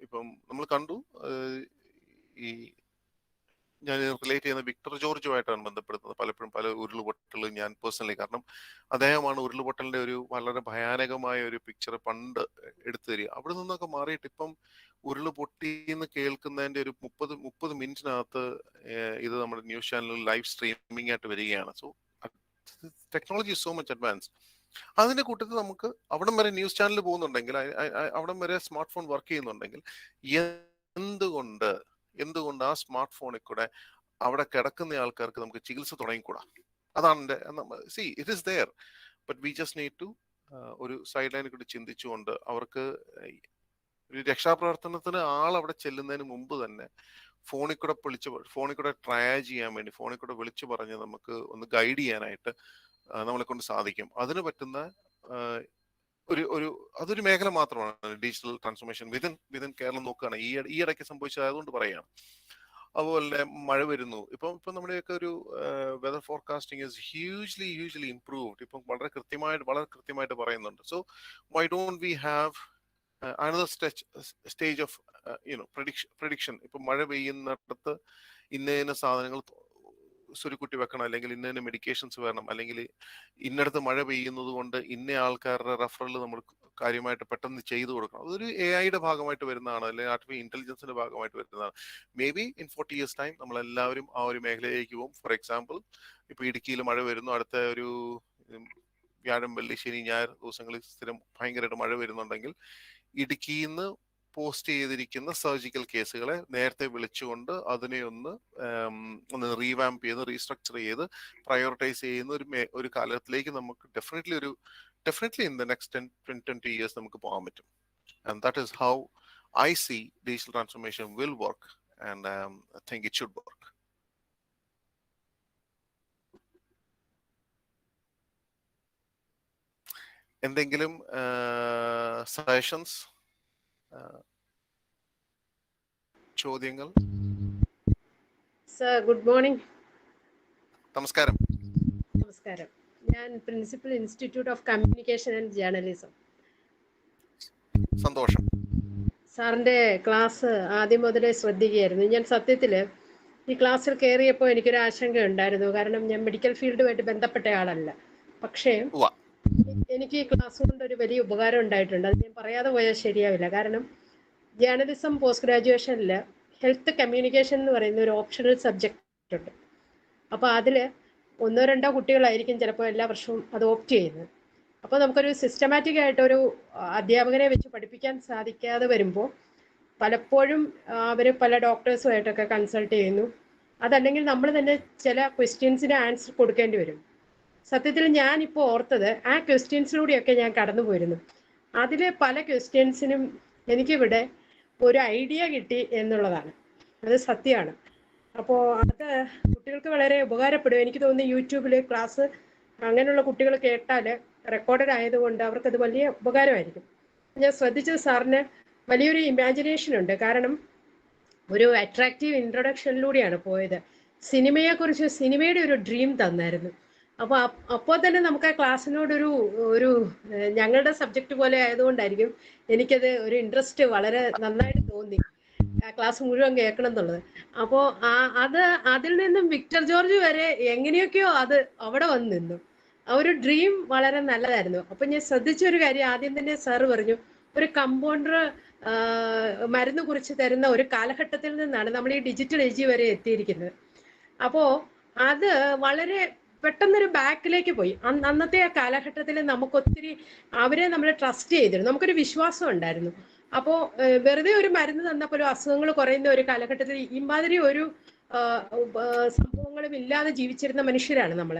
ഇപ്പം നമ്മൾ കണ്ടു, ഈ ഞാൻ റിലേറ്റ് ചെയ്യുന്ന വിക്ടർ ജോർജുമായിട്ടാണ് ബന്ധപ്പെടുന്നത് പലപ്പോഴും പല ഉരുളുപൊട്ടലും ഞാൻ പേഴ്സണലി. കാരണം അദ്ദേഹമാണ് ഉരുളുപൊട്ടലിന്റെ ഒരു വളരെ ഭയാനകമായ ഒരു പിക്ചർ പണ്ട് എടുത്തു തരിക. അവിടെ നിന്നൊക്കെ മാറിയിട്ട് ഇപ്പം ഉരുളുപൊട്ടി എന്ന് കേൾക്കുന്നതിന്റെ ഒരു 30 മിനിറ്റിനകത്ത് ഇത് നമ്മുടെ ന്യൂസ് ചാനലിൽ ലൈവ് സ്ട്രീമിംഗ് ആയിട്ട് വരികയാണ്. So technology is so much advance. അതിന്റെ കൂട്ടത്തിൽ നമുക്ക് അവിടം വരെ ന്യൂസ് ചാനൽ പോകുന്നുണ്ടെങ്കിൽ, അവിടം വരെ സ്മാർട്ട് ഫോൺ വർക്ക് ചെയ്യുന്നുണ്ടെങ്കിൽ, എന്തുകൊണ്ട് ആ സ്മാർട്ട് ഫോണിൽ കൂടെ അവിടെ കിടക്കുന്ന ആൾക്കാർക്ക് നമുക്ക് ചികിത്സ തുടങ്ങിക്കൂടാ? അതാണ് it is there, but we just need to ഒരു സൈഡ് ലൈനിൽ കൂടി ചിന്തിച്ചുകൊണ്ട് അവർക്ക് ഒരു രക്ഷാപ്രവർത്തനത്തിന് അവിടെ ചെല്ലുന്നതിന് മുമ്പ് തന്നെ ഫോണിൽ കൂടെ ട്രയാജ് ചെയ്യാൻ വേണ്ടി, ഫോണിൽ കൂടെ വിളിച്ചു പറഞ്ഞ് നമുക്ക് ഒന്ന് ഗൈഡ് ചെയ്യാനായിട്ട് നമ്മളെ കൊണ്ട് സാധിക്കും. അതിന് പറ്റുന്ന അതൊരു മേഖല മാത്രമാണ് ഡിജിറ്റൽ ട്രാൻസ്ഫോർമേഷൻ വിതിൻ കേരളം നോക്കുകയാണ്. ഈ ഇടയ്ക്ക് സംഭവിച്ചതായതുകൊണ്ട് പറയുകയാണ്. അതുപോലെ മഴ വരുന്നു. ഇപ്പം നമ്മുടെയൊക്കെ ഒരു weather forecasting is hugely improved. ഇപ്പം വളരെ കൃത്യമായിട്ട് പറയുന്നുണ്ട്. So why don't we have another stage of prediction. ഇപ്പം മഴ പെയ്യുന്നിടത്ത് ഇന്ന സാധനങ്ങൾ സുരുക്കുട്ടി വെക്കണം, അല്ലെങ്കിൽ ഇന്ന മെഡിക്കേഷൻസ് വേണം, അല്ലെങ്കിൽ ഇന്നടത്ത് മഴ പെയ്യുന്നത് കൊണ്ട് ഇന്ന ആൾക്കാരുടെ റെഫറൽ നമ്മൾ കാര്യമായിട്ട് പെട്ടെന്ന് ചെയ്തു കൊടുക്കണം. അതൊരു AI-യുടെ ഭാഗമായിട്ട് വരുന്നതാണ്, അല്ലെങ്കിൽ ആർട്ടിഫിഷ്യൽ ഇന്റലിജൻസിന്റെ ഭാഗമായിട്ട് വരുന്നതാണ്. May be in 40 years time നമ്മളെല്ലാവരും ആ ഒരു മേഖലയിലേക്ക് പോകും. ഫോർ എക്സാമ്പിൾ, ഇപ്പൊ ഇടുക്കിയിൽ മഴ വരുന്നു, അടുത്ത ഒരു വ്യാഴം, വെള്ളി, ശനി, ഞായർ ദിവസങ്ങളിൽ സ്ഥിരം ഭയങ്കരമായിട്ട് മഴ വരുന്നുണ്ടെങ്കിൽ ഇടുക്കിയിൽ നിന്ന് പോസ്റ്റ് ചെയ്തിരിക്കുന്ന സർജിക്കൽ കേസുകളെ നേരത്തെ വിളിച്ചുകൊണ്ട് അതിനെ ഒന്ന് റീവാമ്പ് ചെയ്ത് റീസ്ട്രക്ചർ ചെയ്ത് പ്രയോറിറ്റൈസ് ചെയ്യുന്ന ഒരു കാലത്തിലേക്ക് നമുക്ക് definitely in the next 10-20 years നമുക്ക് പോകാൻ പറ്റും. And that is how I see digital transformation will work, and I think it should work. എന്തെങ്കിലും സജഷൻസ്, ചോദ്യങ്ങൾ? Sir, good morning. നമസ്കാരം. ഞാൻ principal institute of communication and journalism. സന്തോഷം. സാറിന്റെ class ആദ്യം മുതലേ ശ്രദ്ധിക്കുകയായിരുന്നു. ഞാൻ സത്യത്തില് ഈ ക്ലാസ്സിൽ കയറിയപ്പോൾ എനിക്കൊരു ആശങ്ക ഉണ്ടായിരുന്നു. കാരണം ഞാൻ മെഡിക്കൽ ഫീൽഡുമായിട്ട് ബന്ധപ്പെട്ട ആളല്ല. പക്ഷേ എനിക്ക് ഈ ക്ലാസ് കൊണ്ട് ഒരു വലിയ ഉപകാരം ഉണ്ടായിട്ടുണ്ട്. അത് ഞാൻ പറയാതെ പോയാൽ ശരിയാവില്ല. കാരണം ജേർണലിസം പോസ്റ്റ് ഗ്രാജുവേഷനിൽ ഹെൽത്ത് കമ്മ്യൂണിക്കേഷൻ എന്ന് പറയുന്ന ഒരു ഓപ്ഷണൽ സബ്ജക്റ്റ് ഉണ്ട്. അപ്പോൾ അതിൽ 1-2 കുട്ടികളായിരിക്കും ചിലപ്പോൾ എല്ലാ വർഷവും അത് ഓപ്റ്റ് ചെയ്യുന്നത്. അപ്പോൾ നമുക്കൊരു സിസ്റ്റമാറ്റിക് ആയിട്ടൊരു അധ്യാപകനെ വെച്ച് പഠിപ്പിക്കാൻ സാധിക്കാതെ വരുമ്പോൾ പലപ്പോഴും അവർ പല ഡോക്ടേഴ്സുമായിട്ടൊക്കെ കൺസൾട്ട് ചെയ്യുന്നു. അതല്ലെങ്കിൽ നമ്മൾ തന്നെ ചില ക്വസ്റ്റ്യൻസിന് ആൻസർ കൊടുക്കേണ്ടി വരും. സത്യത്തിൽ ഞാനിപ്പോൾ ഓർത്തത് ആ ക്വസ്റ്റ്യൻസിലൂടെയൊക്കെ ഞാൻ കടന്നു പോയിരുന്നു. അതിൽ പല ക്വസ്റ്റ്യൻസിനും എനിക്കിവിടെ ഒരു ഐഡിയ കിട്ടി എന്നുള്ളതാണ്. അത് സത്യമാണ്. അപ്പോൾ അത് കുട്ടികൾക്ക് വളരെ ഉപകാരപ്പെടും. എനിക്ക് തോന്നുന്നു യൂട്യൂബിൽ ക്ലാസ് അങ്ങനെയുള്ള കുട്ടികൾ കേട്ടാൽ റെക്കോർഡഡ് ആയതുകൊണ്ട് അവർക്കത് വലിയ ഉപകാരമായിരിക്കും. ഞാൻ ശ്രദ്ധിച്ചത് സാറിന് വലിയൊരു ഇമാജിനേഷൻ ഉണ്ട്. കാരണം ഒരു അട്രാക്റ്റീവ് ഇൻട്രൊഡക്ഷനിലൂടെയാണ് പോയത്. സിനിമയെക്കുറിച്ച് സിനിമയുടെ ഒരു ഡ്രീം തന്നായിരുന്നു. അപ്പോൾ തന്നെ നമുക്ക് ആ ക്ലാസ്സിനോടൊരു ഞങ്ങളുടെ സബ്ജക്റ്റ് പോലെ ആയതുകൊണ്ടായിരിക്കും എനിക്കത് ഒരു ഇൻട്രസ്റ്റ് വളരെ നന്നായിട്ട് തോന്നി, ആ ക്ലാസ് മുഴുവൻ കേൾക്കണം എന്നുള്ളത്. അപ്പോൾ അതിൽ നിന്നും വിക്ടർ ജോർജ് വരെ എങ്ങനെയൊക്കെയോ അത് അവിടെ വന്ന് നിന്നു. ആ ഒരു ഡ്രീം വളരെ നല്ലതായിരുന്നു. അപ്പം ഞാൻ ശ്രദ്ധിച്ച ഒരു കാര്യം, ആദ്യം തന്നെ സാറ് പറഞ്ഞു ഒരു കമ്പൗണ്ടർ മരുന്ന് കുറിച്ച് തരുന്ന ഒരു കാലഘട്ടത്തിൽ നിന്നാണ് നമ്മൾ ഈ ഡിജിറ്റൽ ഏജ് വരെ എത്തിയിരിക്കുന്നത്. അപ്പോൾ അത് വളരെ പെട്ടെന്നൊരു ബാക്കിലേക്ക് പോയി. അന്നത്തെ ആ കാലഘട്ടത്തിൽ നമുക്കൊത്തിരി അവരെ നമ്മൾ ട്രസ്റ്റ് ചെയ്തിരുന്നു, നമുക്കൊരു വിശ്വാസം ഉണ്ടായിരുന്നു. അപ്പോൾ വെറുതെ ഒരു മരുന്ന് തന്നപ്പോൾ അസുഖങ്ങൾ കുറയുന്ന ഒരു കാലഘട്ടത്തിൽ ഇമാതിരി ഒരു സംഭവങ്ങളും ഇല്ലാതെ ജീവിച്ചിരുന്ന മനുഷ്യരാണ് നമ്മൾ.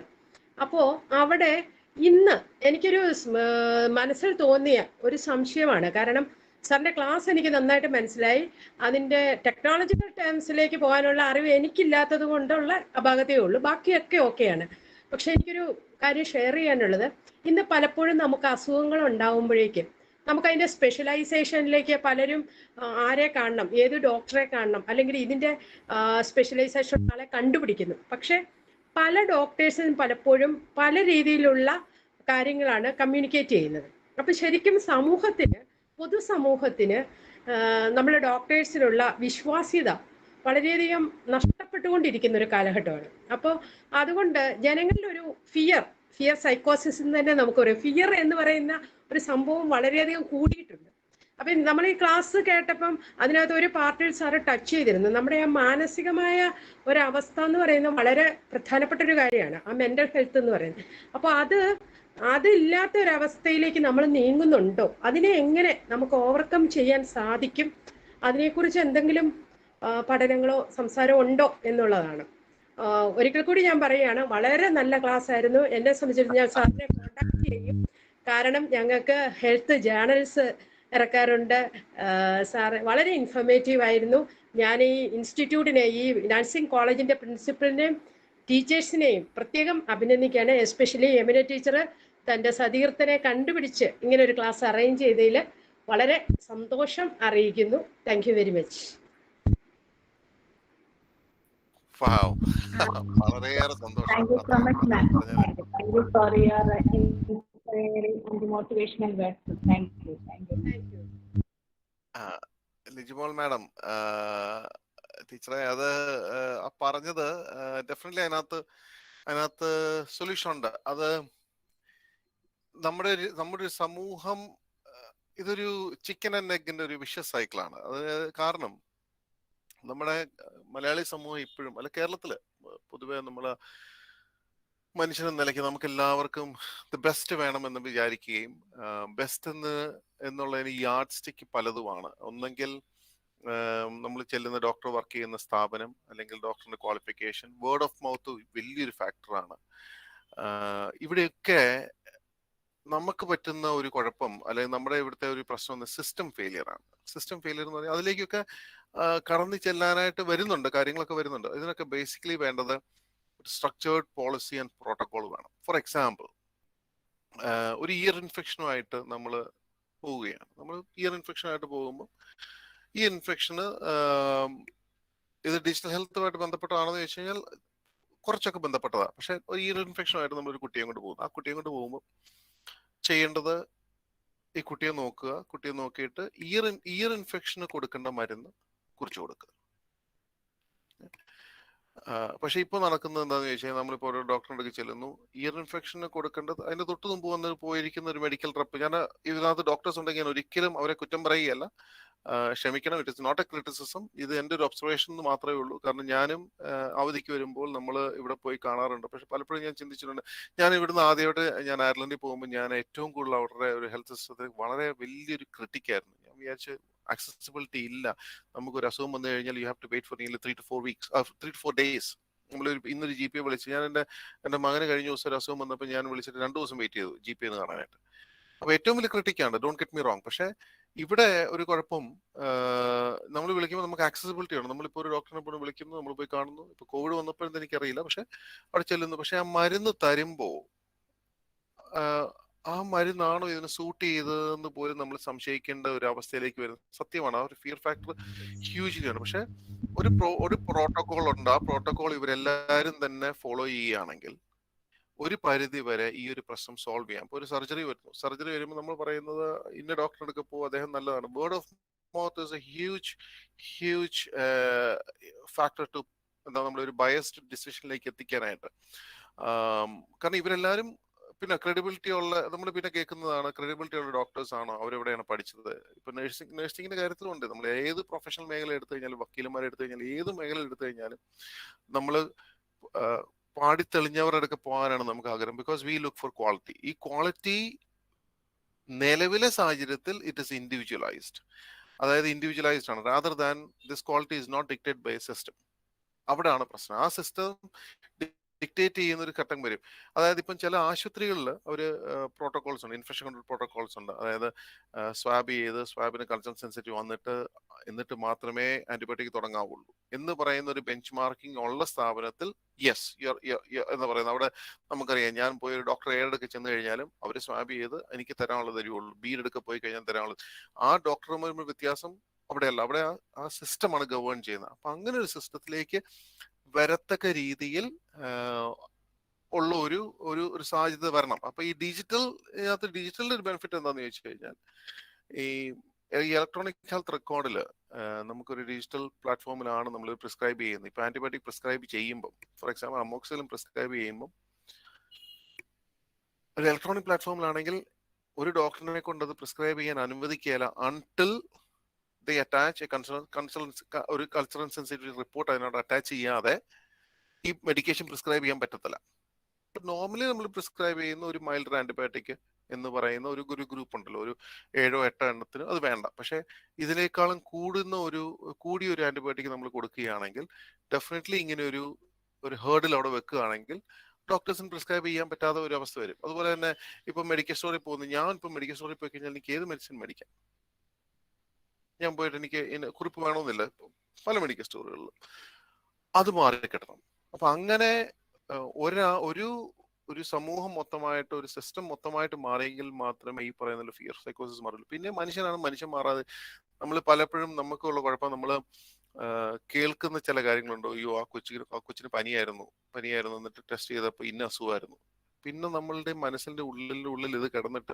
അപ്പോൾ അവിടെ ഇന്ന് എനിക്കൊരു മനസ്സിൽ തോന്നിയ ഒരു സംശയമാണ്. കാരണം സാറിൻ്റെ ക്ലാസ് എനിക്ക് നന്നായിട്ട് മനസ്സിലായി. അതിൻ്റെ ടെക്നോളജിക്കൽ ടേംസിലേക്ക് പോകാനുള്ള അറിവ് എനിക്കില്ലാത്തത് കൊണ്ടുള്ള അപാകതയേ ഉള്ളൂ. ബാക്കിയൊക്കെ ഓക്കെയാണ്. പക്ഷെ എനിക്കൊരു കാര്യം ഷെയർ ചെയ്യാനുള്ളത്, ഇന്ന് പലപ്പോഴും നമുക്ക് അസുഖങ്ങൾ ഉണ്ടാകുമ്പോഴേക്കും നമുക്കതിൻ്റെ സ്പെഷ്യലൈസേഷനിലേക്ക് പലരും ആരെ കാണണം, ഏത് ഡോക്ടറെ കാണണം, അല്ലെങ്കിൽ ഇതിൻ്റെ സ്പെഷ്യലൈസേഷൻ ആളെ കണ്ടുപിടിക്കുന്നു. പക്ഷെ പല ഡോക്ടേഴ്സും പലപ്പോഴും പല രീതിയിലുള്ള കാര്യങ്ങളാണ് കമ്മ്യൂണിക്കേറ്റ് ചെയ്യുന്നത്. അപ്പം ശരിക്കും പൊതുസമൂഹത്തിന് നമ്മുടെ ഡോക്ടേഴ്സിനുള്ള വിശ്വാസ്യത വളരെയധികം നഷ്ടപ്പെട്ടുകൊണ്ടിരിക്കുന്ന ഒരു കാലഘട്ടമാണ്. അപ്പോൾ അതുകൊണ്ട് ജനങ്ങളിൽ ഒരു ഫിയർ സൈക്കോസിസ് എന്ന് തന്നെ നമുക്കറിയാം. ഫിയർ എന്ന് പറയുന്ന ഒരു സംഭവം വളരെയധികം കൂടിയിട്ടുണ്ട്. അപ്പം നമ്മൾ ഈ ക്ലാസ് കേട്ടപ്പം അതിനകത്ത് ഒരു പാർട്ടിൽ സാറ് ടച്ച് ചെയ്തിരുന്നു. നമ്മുടെ ആ മാനസികമായ ഒരവസ്ഥ എന്ന് പറയുന്നത് വളരെ പ്രധാനപ്പെട്ട ഒരു കാര്യമാണ്, ആ മെൻ്റൽ ഹെൽത്ത് എന്ന് പറയുന്നത്. അപ്പോൾ അതില്ലാത്ത ഒരവസ്ഥയിലേക്ക് നമ്മൾ നീങ്ങുന്നുണ്ടോ, അതിനെ എങ്ങനെ നമുക്ക് ഓവർകം ചെയ്യാൻ സാധിക്കും, അതിനെക്കുറിച്ച് എന്തെങ്കിലും പഠനങ്ങളോ സംസാരമോ ഉണ്ടോ എന്നുള്ളതാണ്. ഒരിക്കൽ കൂടി ഞാൻ പറയുകയാണ്, വളരെ നല്ല ക്ലാസ് ആയിരുന്നു. എന്നെ സംബന്ധിച്ചിടത്തോളം ഞാൻ സാറിനെ കോൺടാക്ട് ചെയ്യും. കാരണം ഞങ്ങൾക്ക് ഹെൽത്ത് ജേർണൽസ് ഇറക്കാറുണ്ട്. സാറ് വളരെ ഇൻഫർമേറ്റീവ് ആയിരുന്നു. ഞാൻ ഈ ഇൻസ്റ്റിറ്റ്യൂട്ടിനെ, ഈ നഴ്സിംഗ് കോളേജിൻ്റെ പ്രിൻസിപ്പലിനെയും ടീച്ചേഴ്സിനെയും പ്രത്യേകം അഭിനന്ദിക്കുകയാണ്. എസ്പെഷ്യലി യമുന ടീച്ചർ തൻ്റെ സതീർത്ഥനെ കണ്ടുപിടിച്ച് ഇങ്ങനെ ഒരു ക്ലാസ് അറേഞ്ച് ചെയ്തതിൽ വളരെ സന്തോഷം അറിയിക്കുന്നു. Thank you very much. വളരെയേറെ സന്തോഷം. Thank you so much, ma'am. Thank you for your inspiring and motivational words. Thank you. Lijimol madam, ടീച്ചറെ, അത് പറഞ്ഞത് ഡെഫിനറ്റ്ലി അതിനകത്ത് സൊല്യൂഷൻ ഉണ്ട്. അത് നമ്മുടെ ഒരു സമൂഹം ഇതൊരു ചിക്കൻ ആൻഡ് എഗിന്റെ ഒരു വിഷ്യസ് സൈക്കിളാണ്. അത് കാരണം നമ്മുടെ മലയാളി സമൂഹം ഇപ്പോഴും, അല്ല കേരളത്തില് പൊതുവെ നമ്മള് മനുഷ്യനെന്ന നിലയ്ക്ക് നമുക്ക് എല്ലാവർക്കും ദ ബെസ്റ്റ് വേണമെന്ന് വിചാരിക്കുകയും ബെസ്റ്റ് എന്നുള്ളതിന് യാർഡ് സ്റ്റിക്ക് പലതുമാണ്. ഒന്നെങ്കിൽ നമ്മൾ ചെല്ലുന്ന ഡോക്ടർ വർക്ക് ചെയ്യുന്ന സ്ഥാപനം, അല്ലെങ്കിൽ ഡോക്ടറിന്റെ ക്വാളിഫിക്കേഷൻ, വേർഡ് ഓഫ് മൗത്ത് വലിയൊരു ഫാക്ടറാണ്. ഇവിടെയൊക്കെ നമുക്ക് പറ്റുന്ന ഒരു കുഴപ്പം, അല്ലെങ്കിൽ നമ്മുടെ ഇവിടുത്തെ ഒരു പ്രശ്നം സിസ്റ്റം ഫെയിലിയർ ആണ്. സിസ്റ്റം ഫെയിലിയർ എന്ന് പറഞ്ഞാൽ അതിലേക്കൊക്കെ കടന്നു ചെല്ലാനായിട്ട് വരുന്നുണ്ട്, കാര്യങ്ങളൊക്കെ വരുന്നുണ്ട്. ഇതിനൊക്കെ ബേസിക്കലി വേണ്ടത് സ്ട്രക്ചേർഡ് പോളിസി ആൻഡ് പ്രോട്ടോകോൾ വേണം. ഫോർ എക്സാമ്പിൾ, ഒരു ഇയർ ഇൻഫെക്ഷനുമായിട്ട് നമ്മൾ പോവുകയാണ്. നമ്മൾ ഇയർ ഇൻഫെക്ഷനായിട്ട് പോകുമ്പോൾ ഈ ഇൻഫെക്ഷന് ഇത് ഡിജിറ്റൽ ഹെൽത്തുമായിട്ട് ബന്ധപ്പെട്ടതാണെന്ന് ചോദിച്ചു കഴിഞ്ഞാൽ കുറച്ചൊക്കെ ബന്ധപ്പെട്ടതാണ്. പക്ഷെ ഒരു ഇയർ ഇൻഫെക്ഷനായിട്ട് നമ്മളൊരു കുട്ടിയെ കൊണ്ട് പോകുന്നു. ആ കുട്ടിയെ കൊണ്ട് പോകുമ്പോൾ ചെയ്യേണ്ടത് ഈ കുട്ടിയെ നോക്കുക, കുട്ടിയെ നോക്കിയിട്ട് ഇയർ ഇൻഫെക്ഷന് കൊടുക്കേണ്ട മരുന്ന് കുറിച്ച് കൊടുക്കുക. പക്ഷെ ഇപ്പൊ നടക്കുന്നത് എന്താണെന്ന് ചോദിച്ചാൽ നമ്മളിപ്പോൾ ഒരു ഡോക്ടറിന്റെ അടുത്ത് ചെല്ലുന്നു, ഇയർ ഇൻഫെക്ഷന് കൊടുക്കേണ്ടത് അതിന്റെ തൊട്ട് മുമ്പ് വന്ന് പോയിരിക്കുന്ന ഒരു മെഡിക്കൽ റെപ്പ്. ഞാൻ ഇതിനകത്ത് ഡോക്ടേഴ്സ് ഉണ്ടെങ്കിൽ ഞാൻ ഒരിക്കലും അവരെ കുറ്റം പറയുകയല്ല, ക്ഷമിക്കണം, it is not a criticism. ഇത് എൻ്റെ ഒരു ഒബ്സർവേഷൻ എന്ന് മാത്രമേ ഉള്ളൂ. കാരണം ഞാനും അവധിക്ക് വരുമ്പോൾ നമ്മൾ ഇവിടെ പോയി കാണാറുണ്ട്. പക്ഷെ പലപ്പോഴും ഞാൻ ചിന്തിച്ചിട്ടുണ്ട്, ഞാൻ ഇവിടുന്ന് ആദ്യമായിട്ട് ഞാൻ അയർലൻഡിൽ പോകുമ്പോൾ ഞാൻ ഏറ്റവും കൂടുതൽ അവരുടെ ഒരു ഹെൽത്ത് സിസ്റ്റത്തിൽ വളരെ വലിയൊരു ക്രിട്ടിക്കായിരുന്നു. ഞാൻ വിചാരിച്ചു അക്സസിബിലിറ്റി ഇല്ല, നമുക്കൊരു അസുഖം വന്നു കഴിഞ്ഞാൽ you have to wait for nearly 3 to 4 weeks, 3 to 4 days. നമ്മളൊരു ഇന്നൊരു GP വിളിച്ച്, ഞാൻ എൻ്റെ മകന് കഴിഞ്ഞ ദിവസം ഒരു അസുഖം വന്നപ്പോൾ ഞാൻ വിളിച്ചിട്ട് 2 ദിവസം വെയിറ്റ് ചെയ്തു GP എന്ന് കാണാനായിട്ട്. അപ്പൊ ഏറ്റവും വലിയ ക്രിട്ടിക്കാണ്, ഡോണ്ട് ഗെറ്റ് മീ റോങ്. പക്ഷെ ഇവിടെ ഒരു കുഴപ്പം, നമ്മൾ വിളിക്കുമ്പോൾ നമുക്ക് ആക്സസിബിലിറ്റി ആണ്. നമ്മളിപ്പോൾ ഒരു ഡോക്ടറിനെ പോയി വിളിക്കുന്നു, നമ്മൾ പോയി കാണുന്നു. ഇപ്പൊ കോവിഡ് വന്നപ്പോഴെന്ന് എനിക്കറിയില്ല, പക്ഷെ അവിടെ ചെല്ലുന്നു. പക്ഷെ ആ മരുന്ന് തരുമ്പോൾ ആ മരുന്നാണോ ഇതിന് സൂട്ട് ചെയ്തതെന്ന് പോലും നമ്മൾ സംശയിക്കേണ്ട ഒരു അവസ്ഥയിലേക്ക് വരുന്നത് സത്യമാണ്. ആ ഒരു ഫിയർ ഫാക്ടർ ഹ്യൂജിലാണ്. പക്ഷെ ഒരു പ്രോട്ടോകോൾ ഉണ്ട്. ആ പ്രോട്ടോകോൾ ഇവരെല്ലാവരും തന്നെ ഫോളോ ചെയ്യുകയാണെങ്കിൽ ഒരു പരിധി വരെ ഈ ഒരു പ്രശ്നം സോൾവ് ചെയ്യാം. ഇപ്പോൾ ഒരു സർജറി വരുമ്പോൾ നമ്മൾ പറയുന്നത് ഇന്ന ഡോക്ടറെ അടുക്ക പോകും, അദ്ദേഹം നല്ലതാണ്. Word of mouth is a huge factor to എന്താ നമ്മളൊരു ബയസ്ഡ് ഡിസിഷനിലേക്ക് എത്തിക്കാനായിട്ട്. കാരണം ഇവരെല്ലാവരും പിന്നെ ക്രെഡിബിലിറ്റി ഉള്ള, നമ്മൾ പിന്നെ കേൾക്കുന്നതാണ് ക്രെഡിബിലിറ്റി ഉള്ള ഡോക്ടേഴ്സ് ആണോ, അവരെവിടെയാണ് പഠിച്ചത്. ഇപ്പൊ നഴ്സിംഗിന്റെ കാര്യത്തിലുണ്ട്. നമ്മൾ ഏത് പ്രൊഫഷണൽ മേഖല എടുത്തു കഴിഞ്ഞാലും, വക്കീലന്മാരെ എടുത്തു കഴിഞ്ഞാലും, ഏത് മേഖല എടുത്തു കഴിഞ്ഞാലും നമ്മൾ പാടിത്തെളിഞ്ഞവരുടെ അടുക്ക പോകാനാണ് നമുക്ക് ആഗ്രഹം. Because we look for quality. ഈ ക്വാളിറ്റി നിലവിലെ സാഹചര്യത്തിൽ ഇറ്റ് ഇസ് ഇൻഡിവിജ്വലൈസ്ഡ്. അതായത് ഇൻഡിവിജ്വലൈസ്ഡ് ആണ്, rather than this quality is not dictate by a system. അവിടെയാണ് പ്രശ്നം. ആ സിസ്റ്റം ഡിക്റ്റേറ്റ് ചെയ്യുന്ന ഒരു ഘട്ടം വരും. അതായത് ഇപ്പം ചില ആശുപത്രികളിൽ ഒരു പ്രോട്ടോകോൾസ് ഉണ്ട്, ഇൻഫെക്ഷൻ കൺട്രോൾ പ്രോട്ടോകോൾസ് ഉണ്ട്. അതായത് സ്വാബ് ചെയ്ത് സ്വാബിന് കൾച്ചർ സെൻസിറ്റീവ് എന്നിട്ട് മാത്രമേ ആന്റിബയോട്ടിക് തുടങ്ങാവുള്ളൂ എന്ന് പറയുന്ന ഒരു ബെഞ്ച് മാർക്കിംഗ് ഉള്ള സ്ഥാപനത്തിൽ യെസ് എന്ന് പറയുന്നത്. അവിടെ നമുക്കറിയാം, ഞാൻ പോയി ഒരു ഡോക്ടർ എയുടെ ചെന്ന് കഴിഞ്ഞാലും അവർ സ്വാബ് ചെയ്ത് എനിക്ക് തരാനുള്ളത് തരുള്ളൂ. ബീഡെടുക്ക പോയി കഴിഞ്ഞാൽ തരാനുള്ളത്. ആ ഡോക്ടർമാരുടെ വ്യത്യാസം അവിടെയല്ല, അവിടെ ആ സിസ്റ്റമാണ് ഗവേൺ ചെയ്യുന്നത്. അപ്പൊ അങ്ങനെ ഒരു സിസ്റ്റത്തിലേക്ക് വരത്തക്ക രീതിയിൽ ഉള്ള ഒരു സാധ്യത വരണം. അപ്പൊ ഈ ഡിജിറ്റലിന്റെ ഒരു ബെനിഫിറ്റ് എന്താണെന്ന് ചോദിച്ചു കഴിഞ്ഞാൽ, ഈ ഇലക്ട്രോണിക് ഹെൽത്ത് റെക്കോർഡിൽ നമുക്കൊരു ഡിജിറ്റൽ പ്ലാറ്റ്ഫോമിലാണ് നമ്മൾ പ്രിസ്ക്രൈബ് ചെയ്യുന്നത്. ഇപ്പൊ ആന്റിബയോട്ടിക് പ്രിസ്ക്രൈബ് ചെയ്യുമ്പോൾ, ഫോർ എക്സാമ്പിൾ അമോക്സിലിൻ പ്രിസ്ക്രൈബ് ചെയ്യുമ്പോൾ ഒരു ഇലക്ട്രോണിക് പ്ലാറ്റ്ഫോമിലാണെങ്കിൽ ഒരു ഡോക്ടറിനെ കൊണ്ട് അത് പ്രിസ്ക്രൈബ് ചെയ്യാൻ അനുവദിക്കുകയില്ല അൺടിൽ they attach ഒരു കൾച്ചറൽ സെൻസിറ്റീവ് റിപ്പോർട്ട് അതിനോട് അറ്റാച്ച് ചെയ്യാതെ ഈ മെഡിക്കേഷൻ പ്രിസ്ക്രൈബ് ചെയ്യാൻ പറ്റത്തില്ല. നോർമലി നമ്മൾ പ്രിസ്ക്രൈബ് ചെയ്യുന്ന ഒരു മൈൽഡ് ആന്റിബയോട്ടിക് എന്ന് പറയുന്ന ഒരു ഗ്രൂപ്പ് ഉണ്ടല്ലോ, ഒരു 7-8 എണ്ണത്തിന് അത് വേണ്ട. പക്ഷെ ഇതിനേക്കാളും കൂടിയ ഒരു ആന്റിബയോട്ടിക് നമ്മൾ കൊടുക്കുകയാണെങ്കിൽ ഡെഫിനറ്റ്ലി ഇങ്ങനെ ഒരു ഹേർഡിൽ അവിടെ വെക്കുകയാണെങ്കിൽ ഡോക്ടേഴ്സിന് പ്രിസ്ക്രൈബ് ചെയ്യാൻ പറ്റാത്ത ഒരു അവസ്ഥ വരും. അതുപോലെ തന്നെ ഇപ്പൊ മെഡിക്കൽ സ്റ്റോറിൽ പോകുന്നു, ഞാൻ ഇപ്പൊ മെഡിക്കൽ സ്റ്റോറിൽ പോയി കഴിഞ്ഞാൽ എനിക്ക് ഏത് മെഡിസിൻ മേടിക്കാം, ഞാൻ പോയിട്ട് എനിക്ക് കുറിപ്പ് വേണമെന്നില്ല. പല മെഡിക്കൽ സ്റ്റോറുകളിലും അത് മാറിക്കിട്ടണം. അപ്പൊ അങ്ങനെ ഒരു സമൂഹം മൊത്തമായിട്ട്, ഒരു സിസ്റ്റം മൊത്തമായിട്ട് മാറിയെങ്കിൽ മാത്രമേ ഈ പറയുന്ന ഫിയർ സൈക്കോസിസ് മാറുള്ളൂ. പിന്നെ മനുഷ്യൻ മാറാതെ. നമ്മൾ പലപ്പോഴും നമുക്കുള്ള കുഴപ്പം, നമ്മൾ കേൾക്കുന്ന ചില കാര്യങ്ങളുണ്ടോ, അയ്യോ ആ കൊച്ചിന് പനിയായിരുന്നു എന്നിട്ട് ടെസ്റ്റ് ചെയ്തപ്പോൾ ഇന്ന അസുഖമായിരുന്നു. പിന്നെ നമ്മളുടെ മനസ്സിന്റെ ഉള്ളിൽ ഇത് കിടന്നിട്ട്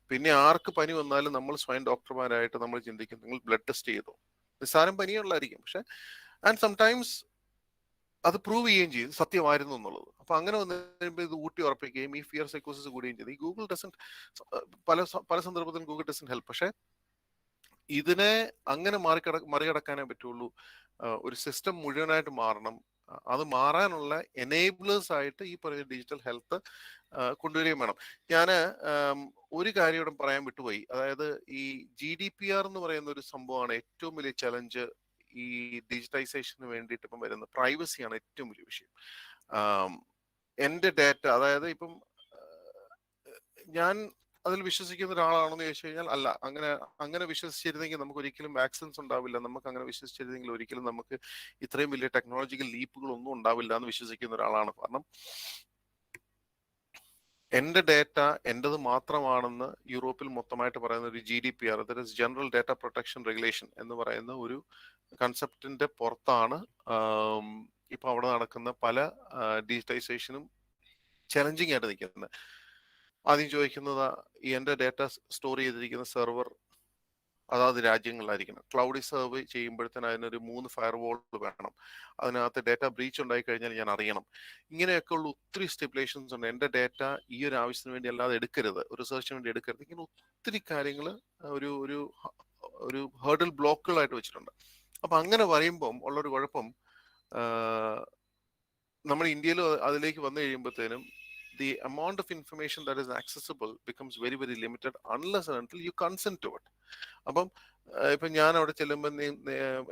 പിന്നെ ആർക്ക് പനി വന്നാലും നമ്മൾ സ്വയം ഡോക്ടർമാരായിട്ട് നമ്മൾ ചിന്തിക്കും, നിങ്ങൾ ബ്ലഡ് ടെസ്റ്റ് ചെയ്തോ, നിസ്സാരം പനിയുള്ളായിരിക്കും. പക്ഷെ ആൻഡ് സംടൈംസ് അത് പ്രൂവ് ചെയ്യുകയും ചെയ്തു സത്യമായിരുന്നു എന്നുള്ളത്. അപ്പൊ അങ്ങനെ വന്നു കഴിയുമ്പോൾ ഇത് ഊട്ടി ഉറപ്പിക്കുകയും ഈ ഫിയർ സൈക്കോസിസ് കൂടുകയും ചെയ്തു. ഈ ഗൂഗിൾ ഡസന്റ് പല സന്ദർഭത്തിലും ഗൂഗിൾ ഡസന്റ് ഹെൽപ്പ്. പക്ഷെ ഇതിനെ അങ്ങനെ മറികടക്കാനേ പറ്റുള്ളൂ. ഒരു സിസ്റ്റം മുഴുവനായിട്ട് മാറണം. അത് മാറാനുള്ള എനേബിളേഴ്സ് ആയിട്ട് ഈ പറയുന്ന ഡിജിറ്റൽ ഹെൽത്ത് കൊണ്ടുവരികയും വേണം. ഞാൻ ഒരു കാര്യം ഇവിടെ പറയാൻ വിട്ടുപോയി. അതായത് ഈ GDPR എന്ന് പറയുന്ന ഒരു സംഭവമാണ് ഏറ്റവും വലിയ ചലഞ്ച് ഈ ഡിജിറ്റൈസേഷന് വേണ്ടിയിട്ട് ഇപ്പം വരുന്നത്. പ്രൈവസിയാണ് ഏറ്റവും വലിയ വിഷയം. എൻ്റെ ഡാറ്റ, അതായത് ഇപ്പം ഞാൻ അതിൽ വിശ്വസിക്കുന്ന ഒരാളാണെന്ന് ചോദിച്ചു കഴിഞ്ഞാൽ അല്ല. അങ്ങനെ വിശ്വസിച്ചിരുന്നെങ്കിൽ നമുക്ക് ഒരിക്കലും വാക്സിൻസ് ഉണ്ടാവില്ല. നമുക്ക് അങ്ങനെ വിശ്വസിച്ചിരുന്നെങ്കിൽ ഒരിക്കലും നമുക്ക് ഇത്രയും വലിയ ടെക്നോളജിക്കൽ ലീപ്പുകൾ ഒന്നും ഉണ്ടാവില്ല എന്ന് വിശ്വസിക്കുന്ന ഒരാളാണ്. കാരണം എന്റെ ഡേറ്റ എന്റേത് മാത്രമാണെന്ന് യൂറോപ്പിൽ മൊത്തമായിട്ട് പറയുന്ന ഒരു GDPR, that is general data protection regulation എന്ന് പറയുന്ന ഒരു കൺസെപ്റ്റിന്റെ പുറത്താണ് ഇപ്പൊ അവിടെ നടക്കുന്ന പല ഡിജിറ്റൈസേഷനും ചലഞ്ചിങ് ആയിട്ട് നിൽക്കുന്നത്. ആദ്യം ചോദിക്കുന്നത്, ഈ എന്റെ ഡേറ്റ സ്റ്റോർ ചെയ്തിരിക്കുന്ന സെർവർ അതാത് രാജ്യങ്ങളിലായിരിക്കണം. ക്ലൗഡിൽ സെർവ് ചെയ്യുമ്പോഴത്തേന് അതിനൊരു 3 ഫയർ വാൾ വേണം. അതിനകത്ത് ഡേറ്റ ബ്രീച്ച് ഉണ്ടായി കഴിഞ്ഞാൽ ഞാൻ അറിയണം. ഇങ്ങനെയൊക്കെ ഉള്ള ഒത്തിരി സ്റ്റിപ്പുലേഷൻസ് ഉണ്ട്. എൻ്റെ ഡേറ്റ ഈ ഒരു ആവശ്യത്തിന് വേണ്ടി അല്ലാതെ എടുക്കരുത്, ഒരു റിസർച്ചിന് വേണ്ടി എടുക്കരുത്. ഇങ്ങനെ ഒത്തിരി കാര്യങ്ങൾ ഒരു ഒരു ഒരു ഹേർഡിൽ ബ്ലോക്കുകളായിട്ട് വെച്ചിട്ടുണ്ട്. അപ്പൊ അങ്ങനെ പറയുമ്പം ഉള്ളൊരു കുഴപ്പം, നമ്മൾ ഇന്ത്യയിൽ അതിലേക്ക് വന്നു കഴിയുമ്പോഴത്തേനും the amount of information that is accessible becomes very very limited unless and until you consent to it. അപ്പം ഇപ്പം ഞാൻ അവിടെ ചെല്ലുമ്പോൾ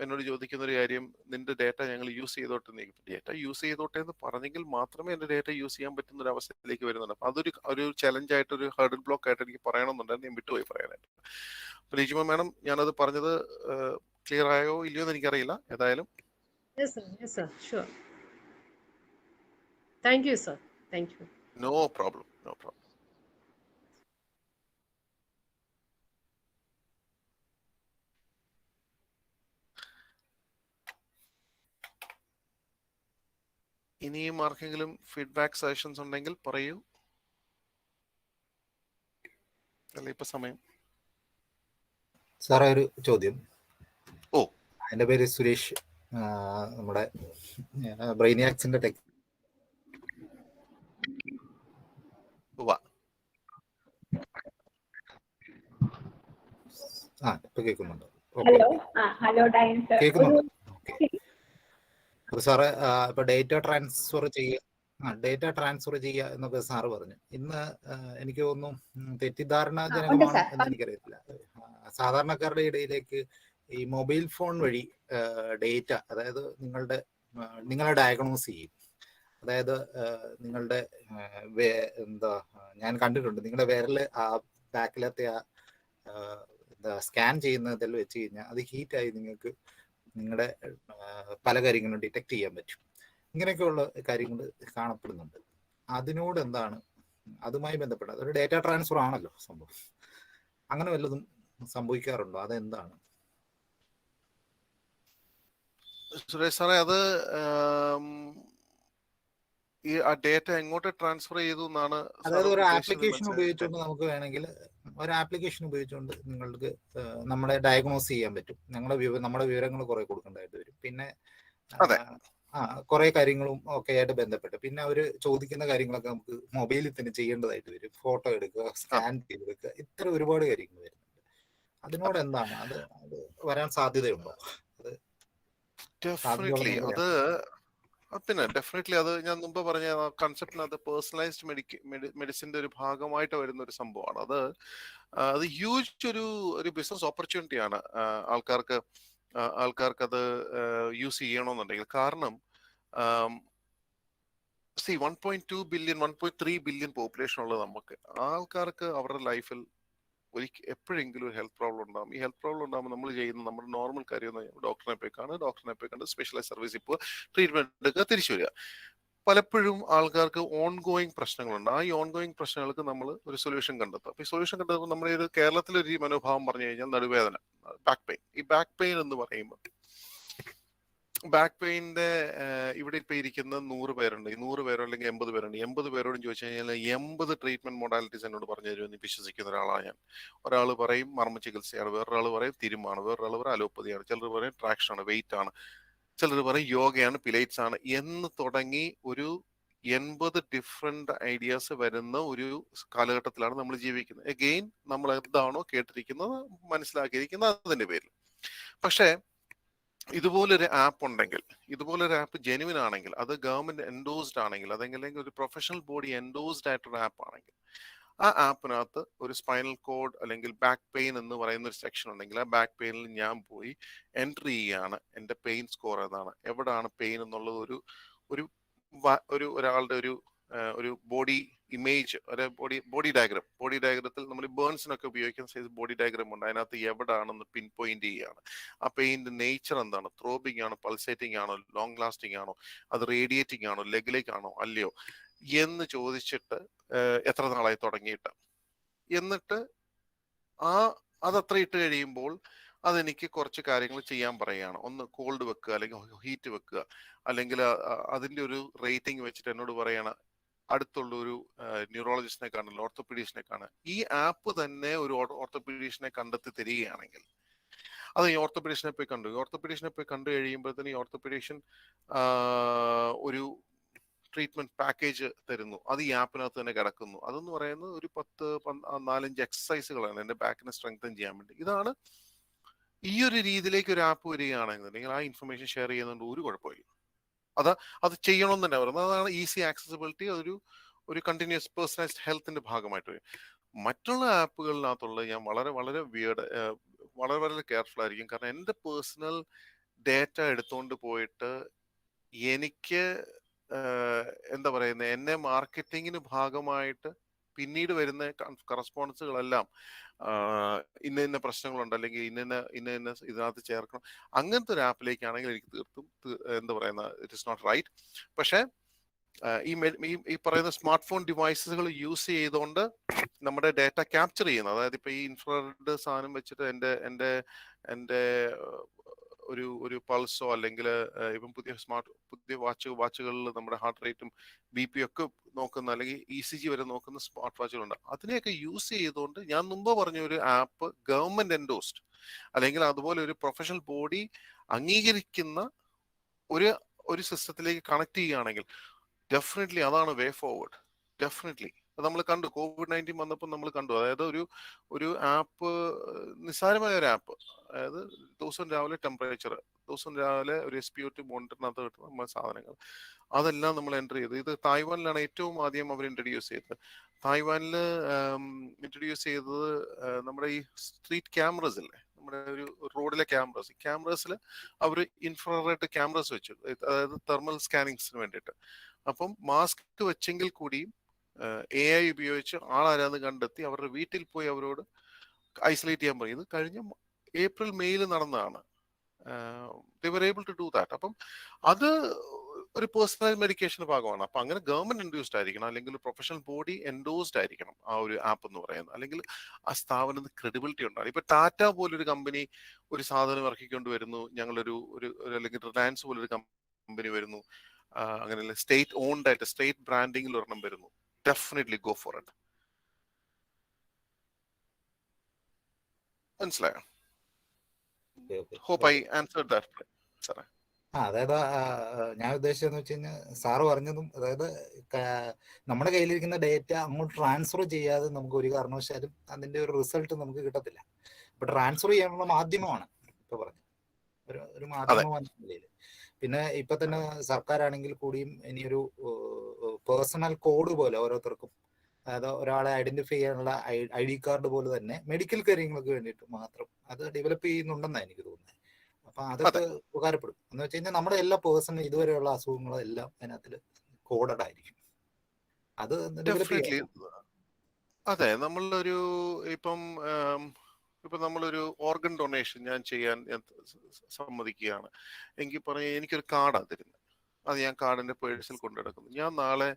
എന്നോട് ചോദിക്കുന്ന ഒരു കാര്യം, നിന്റെ ഡേറ്റ ഞങ്ങൾ യൂസ് ചെയ്തോട്ടെ. ഡേറ്റ യൂസ് ചെയ്തോട്ടെ എന്ന് പറഞ്ഞെങ്കിൽ മാത്രമേ എൻ്റെ ഡേറ്റ യൂസ് ചെയ്യാൻ പറ്റുന്ന ഒരു അവസ്ഥയിലേക്ക് വരുന്നുണ്ട്. അപ്പം അതൊരു ചലഞ്ചായിട്ട്, ഒരു ഹേർഡിൽ ബ്ലോക്ക് ആയിട്ട് എനിക്ക് പറയണമെന്നുണ്ടായിരുന്നു. ഞാൻ വിട്ടുപോയി പറയാനായിട്ട്. അപ്പൊ ലിജിമ മാഡം, ഞാനത് പറഞ്ഞത് ക്ലിയർ ആയോ ഇല്ലയോ എന്ന് എനിക്കറിയില്ല. ഏതായാലും Yes, sir. Yes, sir. Sure. Thank you, sir. Thank you. No problem, no problem. ഇനിയും ആർക്കെങ്കിലും ഫീഡ്ബാക്ക് സജഷൻസ് ഉണ്ടെങ്കിൽ പറയൂ. അല്ല ഇപ്പൊ സമയം. സാറേ ഒരു ചോദ്യം. ഓ, എൻ്റെ പേര് സുരേഷ്. നമ്മുടെ ബ്രെയിനിയാക്സിന്റെ ടെക് ഇപ്പൊ കേൾക്കുന്നുണ്ടോ? Hello dyne sir. കേൾക്കുന്നുണ്ട്. അപ്പൊ സാറ് ഇപ്പൊ ഡേറ്റ ട്രാൻസ്ഫർ ചെയ്യുക എന്നൊക്കെ സാറ് പറഞ്ഞു. ഇന്ന് എനിക്ക് തോന്നുന്നു തെറ്റിദ്ധാരണാജനകമാണ് എന്ന് എനിക്കറിയത്തില്ല. സാധാരണക്കാരുടെ ഇടയിലേക്ക് ഈ മൊബൈൽ ഫോൺ വഴി ഡേറ്റ, അതായത് നിങ്ങളെ ഡയഗ്നോസ് ചെയ്യും. അതായത് നിങ്ങളുടെ ഞാൻ കണ്ടിട്ടുണ്ട്, നിങ്ങളുടെ വിരല് ആ ബാക്കിലത്തെ സ്കാൻ ചെയ്യുന്നതെല്ലാം വെച്ച് കഴിഞ്ഞാൽ അത് ഹീറ്റായി നിങ്ങൾക്ക് നിങ്ങളുടെ പല കാര്യങ്ങളും ഡിറ്റക്ട് ചെയ്യാൻ പറ്റും. ഇങ്ങനെയൊക്കെയുള്ള കാര്യങ്ങൾ കാണപ്പെടുന്നുണ്ട്. അതിനോട് എന്താണ്, അതുമായി ബന്ധപ്പെട്ട അതൊരു ഡേറ്റ ട്രാൻസ്ഫർ ആണല്ലോ സംഭവം. അങ്ങനെ വല്ലതും സംഭവിക്കാറുണ്ടോ? അതെന്താണ്? സുരേഷ് സാറേ, അത് ഈ ആ ഡേറ്റ എങ്ങോട്ട് ട്രാൻസ്ഫർ ചെയ്തു എന്നാണ്. അതായത് ഒരു ആപ്ലിക്കേഷൻ ഉപയോഗിച്ചുകൊണ്ട് നമുക്ക് വേണമെങ്കിൽ നിങ്ങൾക്ക് നമ്മളെ ഡയഗ്നോസ് ചെയ്യാൻ പറ്റും. നമ്മുടെ വിവരങ്ങൾ കുറെ കൊടുക്കേണ്ടതായിട്ട് വരും. പിന്നെ കുറെ കാര്യങ്ങളും ഒക്കെ ആയിട്ട് ബന്ധപ്പെട്ട് പിന്നെ അവർ ചോദിക്കുന്ന കാര്യങ്ങളൊക്കെ നമുക്ക് മൊബൈലിൽ തന്നെ ചെയ്യേണ്ടതായിട്ട് വരും. ഫോട്ടോ എടുക്കുക, സ്കാൻ ചെയ്തെടുക്കുക, ഇത്ര ഒരുപാട് കാര്യങ്ങൾ വരുന്നുണ്ട്. അതിനോട് എന്താണ്, അത് വരാൻ സാധ്യതയുണ്ടോ? പിന്നെ ഡെഫിനറ്റ്ലി അത് ഞാൻ മുമ്പ് പറഞ്ഞ കൺസെപ്റ്റിനകത്ത് പേഴ്സണലൈസ്ഡ് മെഡിസിന്റെ ഒരു ഭാഗമായിട്ട് വരുന്ന ഒരു സംഭവമാണ്. അത് ഹ്യൂജ് ഒരു ബിസിനസ് ഓപ്പർച്യൂണിറ്റിയാണ് ആൾക്കാർക്ക് അത് യൂസ് ചെയ്യണമെന്നുണ്ടെങ്കിൽ. കാരണം 1.2 ബില്യൺ 1.3 ബില്യൺ പോപ്പുലേഷൻ ഉള്ളത് നമുക്ക്. ആൾക്കാർക്ക് അവരുടെ ലൈഫിൽ എപ്പോഴെങ്കിലും ഒരു ഹെൽത്ത് പ്രോബ്ലം ഉണ്ടാകും. ഈ ഹെൽത്ത് പ്രോബ്ലം ഉണ്ടാകുമ്പോൾ നമ്മൾ ചെയ്യുന്ന നമ്മുടെ നോർമൽ കാര്യം ഡോക്ടറിനെ പോയി കണ്ട് സ്പെഷ്യലൈസ് സർവീസ് ഇപ്പോൾ ട്രീറ്റ്മെന്റ് എടുക്കുക, തിരിച്ചു വരിക. പലപ്പോഴും ആൾക്കാർക്ക് ഓൺഗോയിങ് പ്രശ്നങ്ങളുണ്ട്. ആ ഈ ഓൺഗോയിങ് പ്രശ്നങ്ങൾക്ക് നമ്മൾ ഒരു സൊല്യൂഷൻ കണ്ടെത്തും. അപ്പൊ ഈ സൊല്യൂഷൻ കണ്ടെത്തുമ്പോൾ നമ്മുടെ ഒരു കേരളത്തിലൊരു മനോഭാവം പറഞ്ഞു കഴിഞ്ഞാൽ നടുവേദന, ബാക്ക് പെയിൻ. ഈ ബാക്ക് പെയിൻ എന്ന് പറയുമ്പോൾ ബാക്ക് പെയിന്റെ ഇവിടെ ഇപ്പൊ ഇരിക്കുന്ന 100 പേരുണ്ട്. ഈ 100 പേരോ അല്ലെങ്കിൽ 80 പേരുണ്ട്. 80 പേരോടും ചോദിച്ചു കഴിഞ്ഞാൽ 80 ട്രീറ്റ്മെന്റ് മൊഡാലിറ്റീസ് എന്നോട് പറഞ്ഞു തരുമെന്ന് വിശ്വസിക്കുന്ന ഒരാളാണ് ഞാൻ. ഒരാൾ പറയും മർമ്മ ചികിത്സയാണ്, വേറൊരാൾ പറയും തിരുമാണ്, വേറൊരാൾ പറയും അലോപ്പതിയാണ്, ചിലർ പറയും ട്രാക്ഷൻ ആണ്, വെയിറ്റ് ആണ്, ചിലർ പറയും യോഗയാണ്, പിലൈറ്റ്സ് ആണ് എന്ന് തുടങ്ങി ഒരു 80 ഡിഫറെന്റ് ഐഡിയാസ് വരുന്ന ഒരു കാലഘട്ടത്തിലാണ് നമ്മൾ ജീവിക്കുന്നത്. എഗെയിൻ നമ്മൾ എന്താണോ കേട്ടിരിക്കുന്നത്, മനസ്സിലാക്കിയിരിക്കുന്നത് അതിന്റെ പേരിൽ. പക്ഷേ ഇതുപോലൊരു ആപ്പ് ഉണ്ടെങ്കിൽ, ഇതുപോലൊരു ആപ്പ് ജെനുവിൻ ആണെങ്കിൽ, അത് ഗവൺമെന്റ് എൻഡോസ്ഡ് ആണെങ്കിൽ, അല്ലെങ്കിൽ ഒരു പ്രൊഫഷണൽ ബോഡി എൻഡോസ്ഡ് ആയിട്ടൊരു ആപ്പ് ആണെങ്കിൽ, ആ ആപ്പിനകത്ത് ഒരു സ്പൈനൽ കോഡ് അല്ലെങ്കിൽ ബാക്ക് പെയിൻ എന്ന് പറയുന്ന ഒരു സെക്ഷൻ ഉണ്ടെങ്കിൽ ആ ബാക്ക് പെയിനിൽ ഞാൻ പോയി എൻട്രി ചെയ്യുകയാണ്. എൻ്റെ പെയിൻ സ്കോർ ഏതാണ്, എവിടെയാണ് പെയിൻ എന്നുള്ളത് ഒരാളുടെ ഒരു ബോഡി ഇമേജ്, ഒരു ബോഡി ഡയഗ്രത്തിൽ നമ്മൾ ബേൺസിനൊക്കെ ഉപയോഗിക്കുന്ന സൈസ് ബോഡി ഡയഗ്രാം ഉണ്ട്. അതിനകത്ത് എവിടെയാണെന്ന് പിൻ പോയിന്റ് ചെയ്യുകയാണ്. ആ പെയിന്റെ നേച്ചർ എന്താണ്, ത്രോബിംഗ് ആണോ, പൾസേറ്റിംഗ് ആണോ, ലോങ് ലാസ്റ്റിംഗ് ആണോ, അത് റേഡിയേറ്റിംഗ് ആണോ, ലെഗിലേക്കാണോ അല്ലയോ എന്ന് ചോദിച്ചിട്ട് എത്ര നാളായി തുടങ്ങിയിട്ട്, എന്നിട്ട് അതത്ര ഇട്ട് കഴിയുമ്പോൾ അതെനിക്ക് കുറച്ച് കാര്യങ്ങൾ ചെയ്യാൻ പറയുകയാണ്. ഒന്ന് കോൾഡ് വെക്കുക, അല്ലെങ്കിൽ ഹീറ്റ് വെക്കുക, അല്ലെങ്കിൽ അതിന്റെ ഒരു റേറ്റിംഗ് വെച്ചിട്ട് എന്നോട് പറയാണ് അടുത്തുള്ള ഒരു ന്യൂറോളജിസ്റ്റിനെ കാണുന്നില്ല, ഓർത്തോപീഡീഷ്യനെ കാണുക. ഈ ആപ്പ് തന്നെ ഒരു ഓർത്തോപീഡീഷ്യനെ കണ്ടെത്തി തരികയാണെങ്കിൽ അത് ഈ ഓർത്തോപീഡീഷ്യനെ പോയി കണ്ടു കഴിയുമ്പോഴത്തേന് ഈ ഓർത്തോപീഡീഷ്യൻ ഒരു ട്രീറ്റ്മെന്റ് പാക്കേജ് തരുന്നു. അത് ഈ ആപ്പിനകത്ത് തന്നെ കിടക്കുന്നു. അതെന്ന് പറയുന്നത് ഒരു 4-5 എക്സസൈസുകളാണ് എൻ്റെ ബാക്കിനെ സ്ട്രെങ്തൻ ചെയ്യാൻ വേണ്ടി. ഇതാണ് ഈ ഒരു രീതിയിലേക്ക് ഒരു ആപ്പ് വരികയാണെന്നുണ്ടെങ്കിൽ ആ ഇൻഫർമേഷൻ ഷെയർ ചെയ്യുന്നതുകൊണ്ട് ഒരു കുഴപ്പമില്ല. അത് ചെയ്യണമെന്ന് തന്നെ പറയുന്നത്. അതാണ് ഈസി ആക്സസിബിലിറ്റി. ഒരു കണ്ടിന്യൂസ് പേഴ്സണലൈസ്ഡ് ഹെൽത്തിന്റെ ഭാഗമായിട്ട് വരും. മറ്റുള്ള ആപ്പുകളിനകത്തുള്ള ഞാൻ വളരെ വളരെ വളരെ വളരെ കെയർഫുൾ ആയിരിക്കും. കാരണം എൻ്റെ പേഴ്സണൽ ഡേറ്റ എടുത്തുകൊണ്ട് പോയിട്ട് എനിക്ക് എന്താ പറയുന്നത്, എന്നെ മാർക്കറ്റിങ്ങിന് ഭാഗമായിട്ട് പിന്നീട് വരുന്ന കറസ്പോണ്ടൻസുകളെല്ലാം ഇന്ന പ്രശ്നങ്ങളുണ്ട്, അല്ലെങ്കിൽ ഇന്ന ഇതിനകത്ത് ചേർക്കണം, അങ്ങനത്തെ ഒരു ആപ്പിലേക്കാണെങ്കിൽ എനിക്ക് തീർത്തും എന്താ പറയുന്ന ഇറ്റ് ഇസ് നോട്ട് റൈറ്റ്. പക്ഷെ ഈ പറയുന്ന സ്മാർട്ട് ഫോൺ ഡിവൈസസുകൾ യൂസ് ചെയ്തുകൊണ്ട് നമ്മുടെ ഡേറ്റ ക്യാപ്ചർ ചെയ്യുന്നത്, അതായത് ഇപ്പൊ ഈ ഇൻഫ്രാറെഡ് സാധനം വെച്ചിട്ട് എൻ്റെ ഒരു പൾസോ അല്ലെങ്കിൽ ഇപ്പം പുതിയ വാച്ചുകളിൽ നമ്മുടെ ഹാർട്ട് റേറ്റും BP ഒക്കെ നോക്കുന്ന, അല്ലെങ്കിൽ ECG വരെ നോക്കുന്ന സ്മാർട്ട് വാച്ചുകളുണ്ട്. അതിനെയൊക്കെ യൂസ് ചെയ്തുകൊണ്ട് ഞാൻ മുമ്പ് പറഞ്ഞ ഒരു ആപ്പ് ഗവൺമെന്റ് എൻഡോസ്ഡ് അല്ലെങ്കിൽ അതുപോലെ ഒരു പ്രൊഫഷണൽ ബോഡി അംഗീകരിക്കുന്ന ഒരു സിസ്റ്റത്തിലേക്ക് കണക്ട് ചെയ്യുകയാണെങ്കിൽ ഡെഫിനറ്റ്ലി അതാണ് വേ ഫോർവേഡ്. ഡെഫിനറ്റ്ലി അത് നമ്മൾ കണ്ടു. COVID-19 വന്നപ്പോൾ നമ്മൾ കണ്ടു. അതായത് ഒരു ആപ്പ്, നിസ്സാരമായ ഒരു ആപ്പ്, അതായത് ദിവസം രാവിലെ ടെമ്പറേച്ചർ, ദിവസം രാവിലെ ഒരു SpO2 മോണിറ്ററിനകത്ത് കിട്ടുന്ന നമ്മുടെ സാധനങ്ങൾ, അതെല്ലാം നമ്മൾ എൻ്റർ ചെയ്ത്. ഇത് തായ്വാനിലാണ് ഏറ്റവും ആദ്യം അവർ ഇൻട്രൊഡ്യൂസ് ചെയ്തത്. തായ്വാനിൽ ഇൻട്രൊഡ്യൂസ് ചെയ്തത് നമ്മുടെ ഈ സ്ട്രീറ്റ് ക്യാമറസ് ഇല്ലേ, നമ്മുടെ ഒരു റോഡിലെ ക്യാമറസിൽ അവർ ഇൻഫ്രാറെഡ് ക്യാമറസ് വെച്ചു, അതായത് തെർമൽ സ്കാനിങ്സിന് വേണ്ടിയിട്ട്. അപ്പം മാസ്ക് വെച്ചെങ്കിൽ കൂടിയും AI ഉപയോഗിച്ച് ആളാരാന്ന് കണ്ടെത്തി അവരുടെ വീട്ടിൽ പോയി അവരോട് ഐസൊലേറ്റ് ചെയ്യാൻ പറയും. ഇത് കഴിഞ്ഞ April, May നടന്നതാണ്. they were able to do that. അപ്പം അത് ഒരു പേഴ്സണൽ മെഡിക്കേഷന്റെ ഭാഗമാണ്. അപ്പൊ അങ്ങനെ ഗവൺമെന്റ് ഇൻഡ്യൂസ്ഡ് ആയിരിക്കണം, അല്ലെങ്കിൽ പ്രൊഫഷണൽ ബോഡി എൻഡോസ്ഡ് ആയിരിക്കണം ആ ഒരു ആപ്പ് എന്ന് പറയുന്നത്. അല്ലെങ്കിൽ ആ സ്ഥാപനത്തിന് ക്രെഡിബിലിറ്റി ഉണ്ടാകും. ഇപ്പൊ ടാറ്റ പോലൊരു കമ്പനി ഒരു സാധനം ഇറക്കിക്കൊണ്ട് വരുന്നു, ഞങ്ങളൊരു അല്ലെങ്കിൽ റിലയൻസ് പോലൊരു കമ്പനി വരുന്നു, അങ്ങനെ സ്റ്റേറ്റ് ഓൺഡ് ആയിട്ട് സ്റ്റേറ്റ് ബ്രാൻഡിങ്ങിൽ ഒരെണ്ണം വരുന്നു, ഡെഫിനറ്റ്ലി ഗോ ഫോർ ഇറ്റ്. മനസ്സിലായോ? ഹോപ്പ് ഐ ആൻസർഡ് ദാറ്റ് സാറേ. അതായത് ഞാൻ ഉദ്ദേശിച്ചതെന്ന് വെച്ച് കഴിഞ്ഞാൽ സാറ് പറഞ്ഞതും, അതായത് നമ്മുടെ കയ്യിലിരിക്കുന്ന ഡേറ്റ അങ്ങോട്ട് ട്രാൻസ്ഫർ ചെയ്യാതെ നമുക്ക് ഒരു കാരണവശാലും അതിന്റെ ഒരു റിസൾട്ട് നമുക്ക് കിട്ടത്തില്ല. അപ്പൊ ട്രാൻസ്ഫർ ചെയ്യാനുള്ള മാധ്യമമാണ് ഇപ്പൊ പറഞ്ഞത്, ഒരു മാധ്യമമാണ് നിലയിൽ. പിന്നെ ഇപ്പൊ തന്നെ സർക്കാരാണെങ്കിൽ കൂടിയും ഇനിയൊരു പേഴ്സണൽ കോഡ് പോലെ ഓരോരുത്തർക്കും, അതായത് ഒരാളെ ഐഡന്റിഫൈ ചെയ്യാനുള്ള ID കാർഡ് പോലെ തന്നെ മെഡിക്കൽ കാര്യങ്ങൾക്ക് വേണ്ടിയിട്ട് മാത്രം അത് ഡെവലപ്പ് ചെയ്യുന്നുണ്ടെന്നാണ് എനിക്ക് തോന്നുന്നത്. അപ്പൊ അതൊക്കെ ഉപകാരപ്പെടും. എന്ന് വെച്ച് കഴിഞ്ഞാൽ നമ്മുടെ എല്ലാ പേഴ്സണൽ ഇതുവരെയുള്ള അസുഖങ്ങളും എല്ലാം അതിനകത്ത് കോഡഡ് ആയിരിക്കും. അത് ഡെവലപ്പ് ചെയ്യാം. അതെ, നമ്മളൊരു ഇപ്പം നമ്മളൊരു ഓർഗൻ ഡൊണേഷൻ ഞാൻ ചെയ്യാൻ സമ്മതിക്കുകയാണ് എങ്കിൽ പറയാം, എനിക്കൊരു കാർഡാണ് തരുന്നത്, അത് ഞാൻ കാർഡിന്റെ പേഴ്സിൽ കൊണ്ടു നടക്കുന്നു. ഞാൻ നാളെ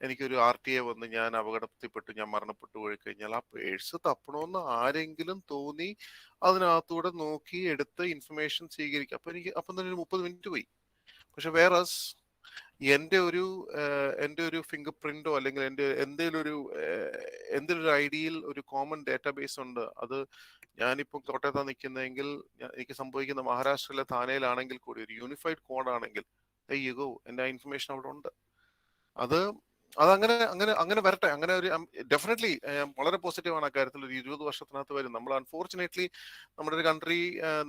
എനിക്കൊരു RTA വന്ന് ഞാൻ അപകടത്തിൽപ്പെട്ടു, ഞാൻ മരണപ്പെട്ടു പോയി കഴിഞ്ഞാൽ ആ പേഴ്സ് തപ്പണമെന്ന് ആരെങ്കിലും തോന്നി അതിനകത്തൂടെ നോക്കി എടുത്ത് ഇൻഫർമേഷൻ സ്വീകരിക്കും. അപ്പം തന്നെ ഒരു 30 മിനിറ്റ് പോയി. പക്ഷെ വേറെ എൻ്റെ ഒരു ഫിംഗർ പ്രിന്റോ അല്ലെങ്കിൽ എന്തെങ്കിലും ഒരു IDയിൽ ഒരു കോമൺ ഡേറ്റാബേസ് ഉണ്ട്. അത് ഞാനിപ്പം കോട്ടയത്താണ് നിൽക്കുന്നതെങ്കിൽ എനിക്ക് സംഭവിക്കുന്ന മഹാരാഷ്ട്രയിലെ താനയിലാണെങ്കിൽ കൂടി ഒരു യൂണിഫൈഡ് കോഡാണെങ്കിൽ എൻ്റെ ഇൻഫർമേഷൻ അവിടെ ഉണ്ട്. അതങ്ങനെ വരട്ടെ. അങ്ങനെ ഒരു ഡെഫിനറ്റ്ലി വളരെ പോസിറ്റീവാണ് അക്കാര്യത്തിൽ. ഒരു 20 വർഷത്തിനകത്ത് വരും. നമ്മൾ അൺഫോർച്ചുനേറ്റ്ലി നമ്മുടെ ഒരു കൺട്രി,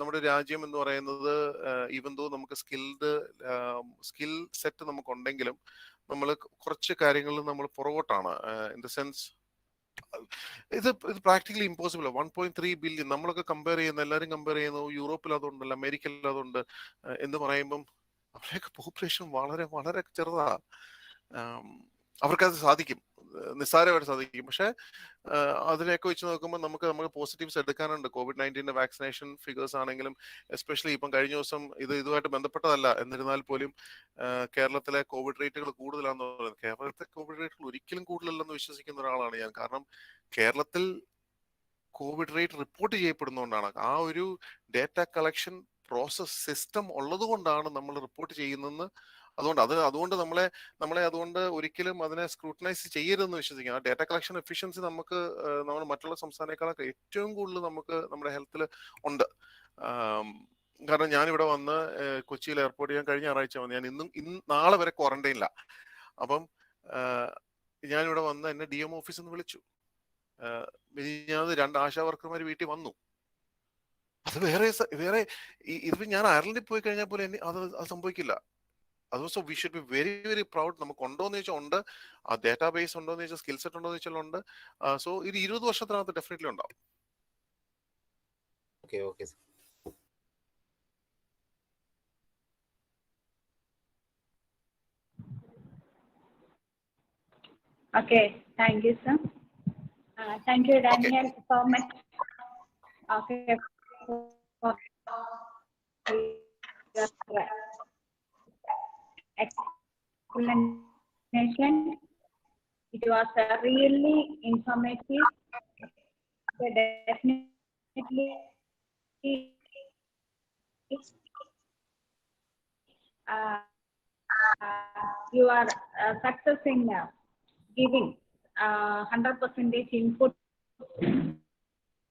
നമ്മുടെ രാജ്യം എന്ന് പറയുന്നത്, ഈവൻ ദോ നമുക്ക് സ്കിൽ സെറ്റ് നമുക്കുണ്ടെങ്കിലും നമ്മൾ കുറച്ച് കാര്യങ്ങളിൽ നമ്മൾ പുറകോട്ടാണ്. ഇൻ ദ സെൻസ് ഇത് പ്രാക്ടിക്കലി ഇമ്പോസിബിൾ. 1.3 ബില്യൺ നമ്മളൊക്കെ എല്ലാവരും കമ്പയർ ചെയ്യുന്നു, യൂറോപ്പിൽ അതുണ്ടല്ല, അമേരിക്കയിൽ അതുണ്ട് എന്ന് പറയുമ്പം അവരുടെയൊക്കെ പോപ്പുലേഷൻ വളരെ വളരെ ചെറുതാ. അവർക്കത് സാധിക്കും, നിസ്സാരമായിട്ട് സാധിക്കും. പക്ഷെ അതിനെയൊക്കെ വെച്ച് നോക്കുമ്പോൾ നമുക്ക് പോസിറ്റീവ്സ് എടുക്കാനുണ്ട്. COVID-19 വാക്സിനേഷൻ ഫിഗേഴ്സ് ആണെങ്കിലും, എസ്പെഷ്യലി ഇപ്പം കഴിഞ്ഞ ദിവസം ഇതുമായിട്ട് ബന്ധപ്പെട്ടതല്ല, എന്നിരുന്നാൽ പോലും കേരളത്തിലെ കോവിഡ് റേറ്റുകൾ കൂടുതലാണെന്ന് പറയുന്നത്. കേരളത്തിലെ കോവിഡ് റേറ്റുകൾ ഒരിക്കലും കൂടുതലല്ലെന്ന് വിശ്വസിക്കുന്ന ഒരാളാണ് ഞാൻ. കാരണം കേരളത്തിൽ കോവിഡ് റേറ്റ് റിപ്പോർട്ട് ചെയ്യപ്പെടുന്നതുകൊണ്ടാണ്, ആ ഒരു ഡേറ്റ കളക്ഷൻ പ്രോസസ് സിസ്റ്റം ഉള്ളത് കൊണ്ടാണ് നമ്മൾ റിപ്പോർട്ട് ചെയ്യുന്നതെന്ന്. അതുകൊണ്ട് നമ്മളെ അതുകൊണ്ട് ഒരിക്കലും അതിനെ സ്ക്രൂട്ടനൈസ് ചെയ്യരുതെന്ന് വിശ്വസിക്കാം. ആ ഡേറ്റ കളക്ഷൻ എഫിഷ്യൻസി നമ്മൾ മറ്റുള്ള സംസ്ഥാനങ്ങളെക്കാളൊക്കെ ഏറ്റവും കൂടുതൽ നമുക്ക് നമ്മുടെ ഹെൽത്തിൽ ഉണ്ട്. കാരണം ഞാനിവിടെ വന്ന് കൊച്ചിയിൽ എയർപോർട്ട് ഞാൻ കഴിഞ്ഞ ഞായറാഴ്ച വന്നു. ഞാൻ ഇന്ന് നാളെ വരെ ക്വാറന്റൈനില്ല. അപ്പം ഞാനിവിടെ വന്ന് എന്നെ DM ഓഫീസിൽ നിന്ന് വിളിച്ചു. ഞാൻ 2 ആശാ വർക്കർമാർ വീട്ടിൽ വന്നു. അത് വേറെ ഇത് ഞാൻ അയർലൻഡിൽ പോയി കഴിഞ്ഞാൽ പോലും അത് സംഭവിക്കില്ല. അതുകൊണ്ട് we should be very very proud. നമുക്ക് ഉണ്ടോന്ന് ചോദിച്ചാൽ ഉണ്ട്, ആ ഡേറ്റാ ബേസ് ഉണ്ടോന്ന് ചോദിച്ചാൽ, സ്കിൽ സെറ്റ് ഉണ്ടോന്ന് ചോദിച്ചാൽ ഉണ്ട്. സോ ഇത് 20 വർഷത്തിനകത്ത് ഡെഫിനറ്റ്ലി ഉണ്ടാവും. Okay sir. Okay, thank you, sir. Thank you, Daniel, so much. Okay, for your explanation. It was really informative. Definitely, you are success in giving 100% input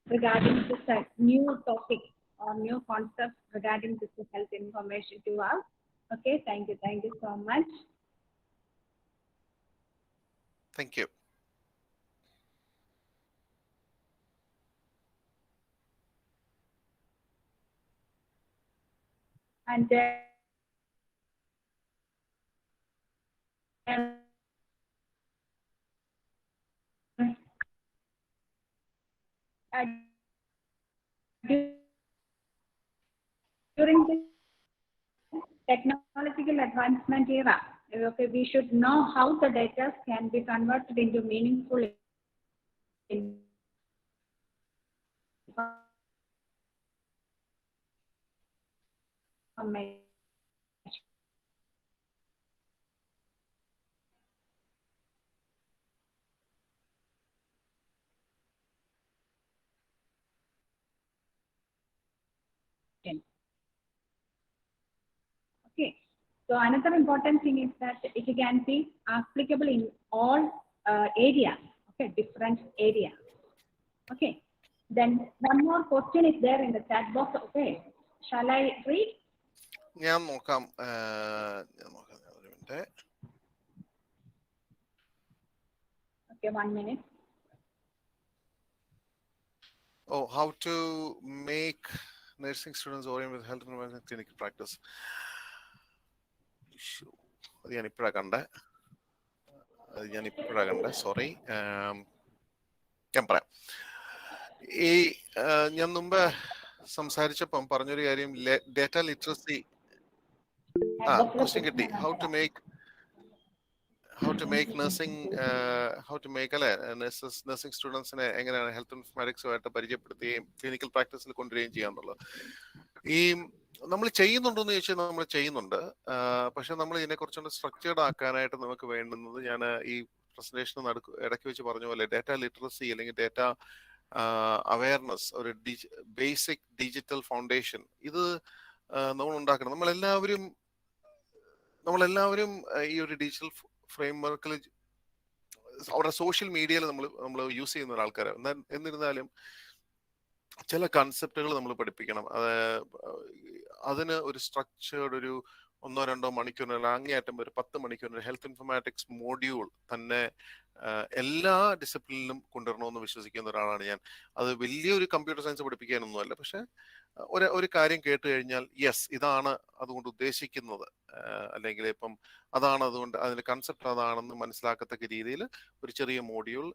regarding this new topic or new concept regarding this health information to us. Okay, thank you so much. Thank you. And during this technological advancement era, okay, we should know how the data can be converted into meaningful information. Okay, so another important thing is that it can be applicable in all areas, okay, different areas. Okay, then one more question is there in the chat box. Okay, shall I read? ഞാൻ നോക്കാം. ഒരു minute. Okay, 1 minute. Oh, how to make nursing students orient with health and clinical practice. അത് ഞാൻ ഇപ്പോഴാ കണ്ടേ. Sorry. ഞാൻ പറയാം. ഞാൻ മുമ്പ് സംസാരിച്ചപ്പം പറഞ്ഞൊരു കാര്യം, ഡേറ്റ ലിറ്ററസി. ക്വസ്റ്റ്യൻ കിട്ടി. ഹൗ ടു മേക്ക് നഴ്സിംഗ് സ്റ്റുഡൻസിനെ എങ്ങനെയാണ് ഹെൽത്ത് ഇൻഫർമാറ്റിക്സുമായിട്ട് പരിചയപ്പെടുത്തുകയും ക്ലിനിക്കൽ പ്രാക്ടീസിൽ കൊണ്ടുവരികയും ചെയ്യാന്നുള്ളത്. നമ്മൾ ചെയ്യുന്നുണ്ടോന്ന് ചോദിച്ചാൽ നമ്മൾ ചെയ്യുന്നുണ്ട്. പക്ഷെ നമ്മൾ ഇതിനെ കുറച്ചുകൂടെ സ്ട്രക്ചേർഡ് ആക്കാനായിട്ട് നമുക്ക് വേണ്ടുന്നത്, ഞാൻ ഈ പ്രസന്റേഷൻ ഇടയ്ക്ക് വെച്ച് പറഞ്ഞ പോലെ ഡേറ്റ ലിറ്ററസി അല്ലെങ്കിൽ ഡേറ്റ അവയർനെസ്, ഒരു ബേസിക് ഡിജിറ്റൽ ഫൗണ്ടേഷൻ, ഇത് നമ്മൾ ഉണ്ടാക്കണം. നമ്മളെല്ലാവരും ഈ ഒരു ഡിജിറ്റൽ ഫ്രെയിംവർക്കിൽ അവിടെ സോഷ്യൽ മീഡിയയിൽ നമ്മൾ യൂസ് ചെയ്യുന്ന ആൾക്കാർ. എന്നിരുന്നാലും ചില കൺസെപ്റ്റുകൾ നമ്മൾ പഠിപ്പിക്കണം. അതിന് ഒരു സ്ട്രക്ചേർഡ് ഒരു 1-2 മണിക്കൂറിന്, അങ്ങേയറ്റം ഒരു 10 മണിക്കൂറിന് ഹെൽത്ത് ഇൻഫർമാറ്റിക്സ് മോഡ്യൂൾ തന്നെ എല്ലാ ഡിസിപ്ലിനിലും കൊണ്ടുവരണമെന്ന് വിശ്വസിക്കുന്ന ഒരാളാണ് ഞാൻ. അത് വലിയൊരു കമ്പ്യൂട്ടർ സയൻസ് പഠിപ്പിക്കാനൊന്നുമല്ല, പക്ഷെ ഒരു കാര്യം കേട്ട് കഴിഞ്ഞാൽ യെസ്, ഇതാണ് അതുകൊണ്ട് ഉദ്ദേശിക്കുന്നത്, അല്ലെങ്കിൽ ഇപ്പം അതാണ് അതുകൊണ്ട് അതിന്റെ കൺസെപ്റ്റ് അതാണെന്ന് മനസ്സിലാക്കത്തക്ക രീതിയിൽ ഒരു ചെറിയ മോഡ്യൂൾ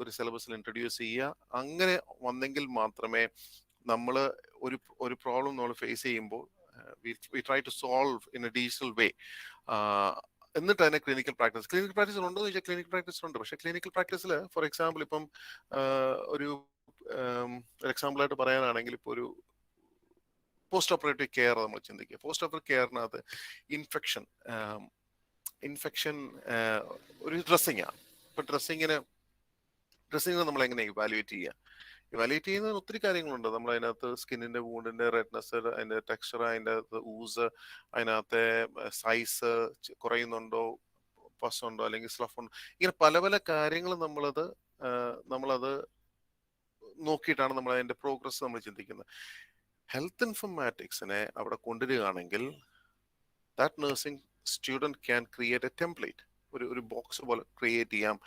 ഒരു സിലബസിൽ ഇൻട്രൊഡ്യൂസ് ചെയ്യുക. അങ്ങനെ വന്നെങ്കിൽ മാത്രമേ നമ്മൾ ഒരു പ്രോബ്ലം നമ്മൾ ഫേസ് ചെയ്യുമ്പോൾ we try to solve in a digital way. എന്നിട്ട് തന്നെ ക്ലിനിക്കൽ പ്രാക്ടീസ് ഉണ്ടോ എന്ന് ചോദിച്ചാൽ ക്ലിനിക്കൽ പ്രാക്ടീസ് ഉണ്ട്. പക്ഷെ ക്ലിനിക്കൽ പ്രാക്ടീസിൽ ഫോർ എക്സാമ്പിൾ ഇപ്പം ഒരു എക്സാമ്പിൾ ആയിട്ട് പറയാനാണെങ്കിൽ ഇപ്പോൾ ഒരു പോസ്റ്റ് ഓപ്പറേറ്റീവ് കെയർ നമ്മൾ ചിന്തിക്കുക. പോസ്റ്റ് ഓപ്പറേറ്റീവ് കെയറിനകത്ത് ഇൻഫെക്ഷൻ ഒരു ഡ്രസ്സിങ്ങാണ്. ഇപ്പൊ ഡ്രസ്സിങ്ങിന് നമ്മൾ എങ്ങനെ ഇവാലുവേറ്റ് ചെയ്യുന്നതിന് ഒത്തിരി കാര്യങ്ങളുണ്ട്. നമ്മൾ അതിനകത്ത് സ്കിന്നിന്റെ വൂണ്ടിന്റെ റെഡ്നെസ്, അതിന്റെ ടെക്സ്ചർ, അതിൻ്റെ ഊസ്, അതിനകത്തെ സൈസ് കുറയുന്നുണ്ടോ, പസ് ഉണ്ടോ അല്ലെങ്കിൽ സ്ലഫ് ഉണ്ടോ, ഇങ്ങനെ പല പല കാര്യങ്ങൾ നമ്മളത് നോക്കിയിട്ടാണ് നമ്മൾ അതിന്റെ പ്രോഗ്രസ് നമ്മൾ ചിന്തിക്കുന്നത്. ഹെൽത്ത് ഇൻഫർമാറ്റിക്സിനെ അവിടെ കൊണ്ടുവരികയാണെങ്കിൽ that nursing student can create a template. ഒരു ബോക്സ് പോലെ ക്രിയേറ്റ് ചെയ്യാം,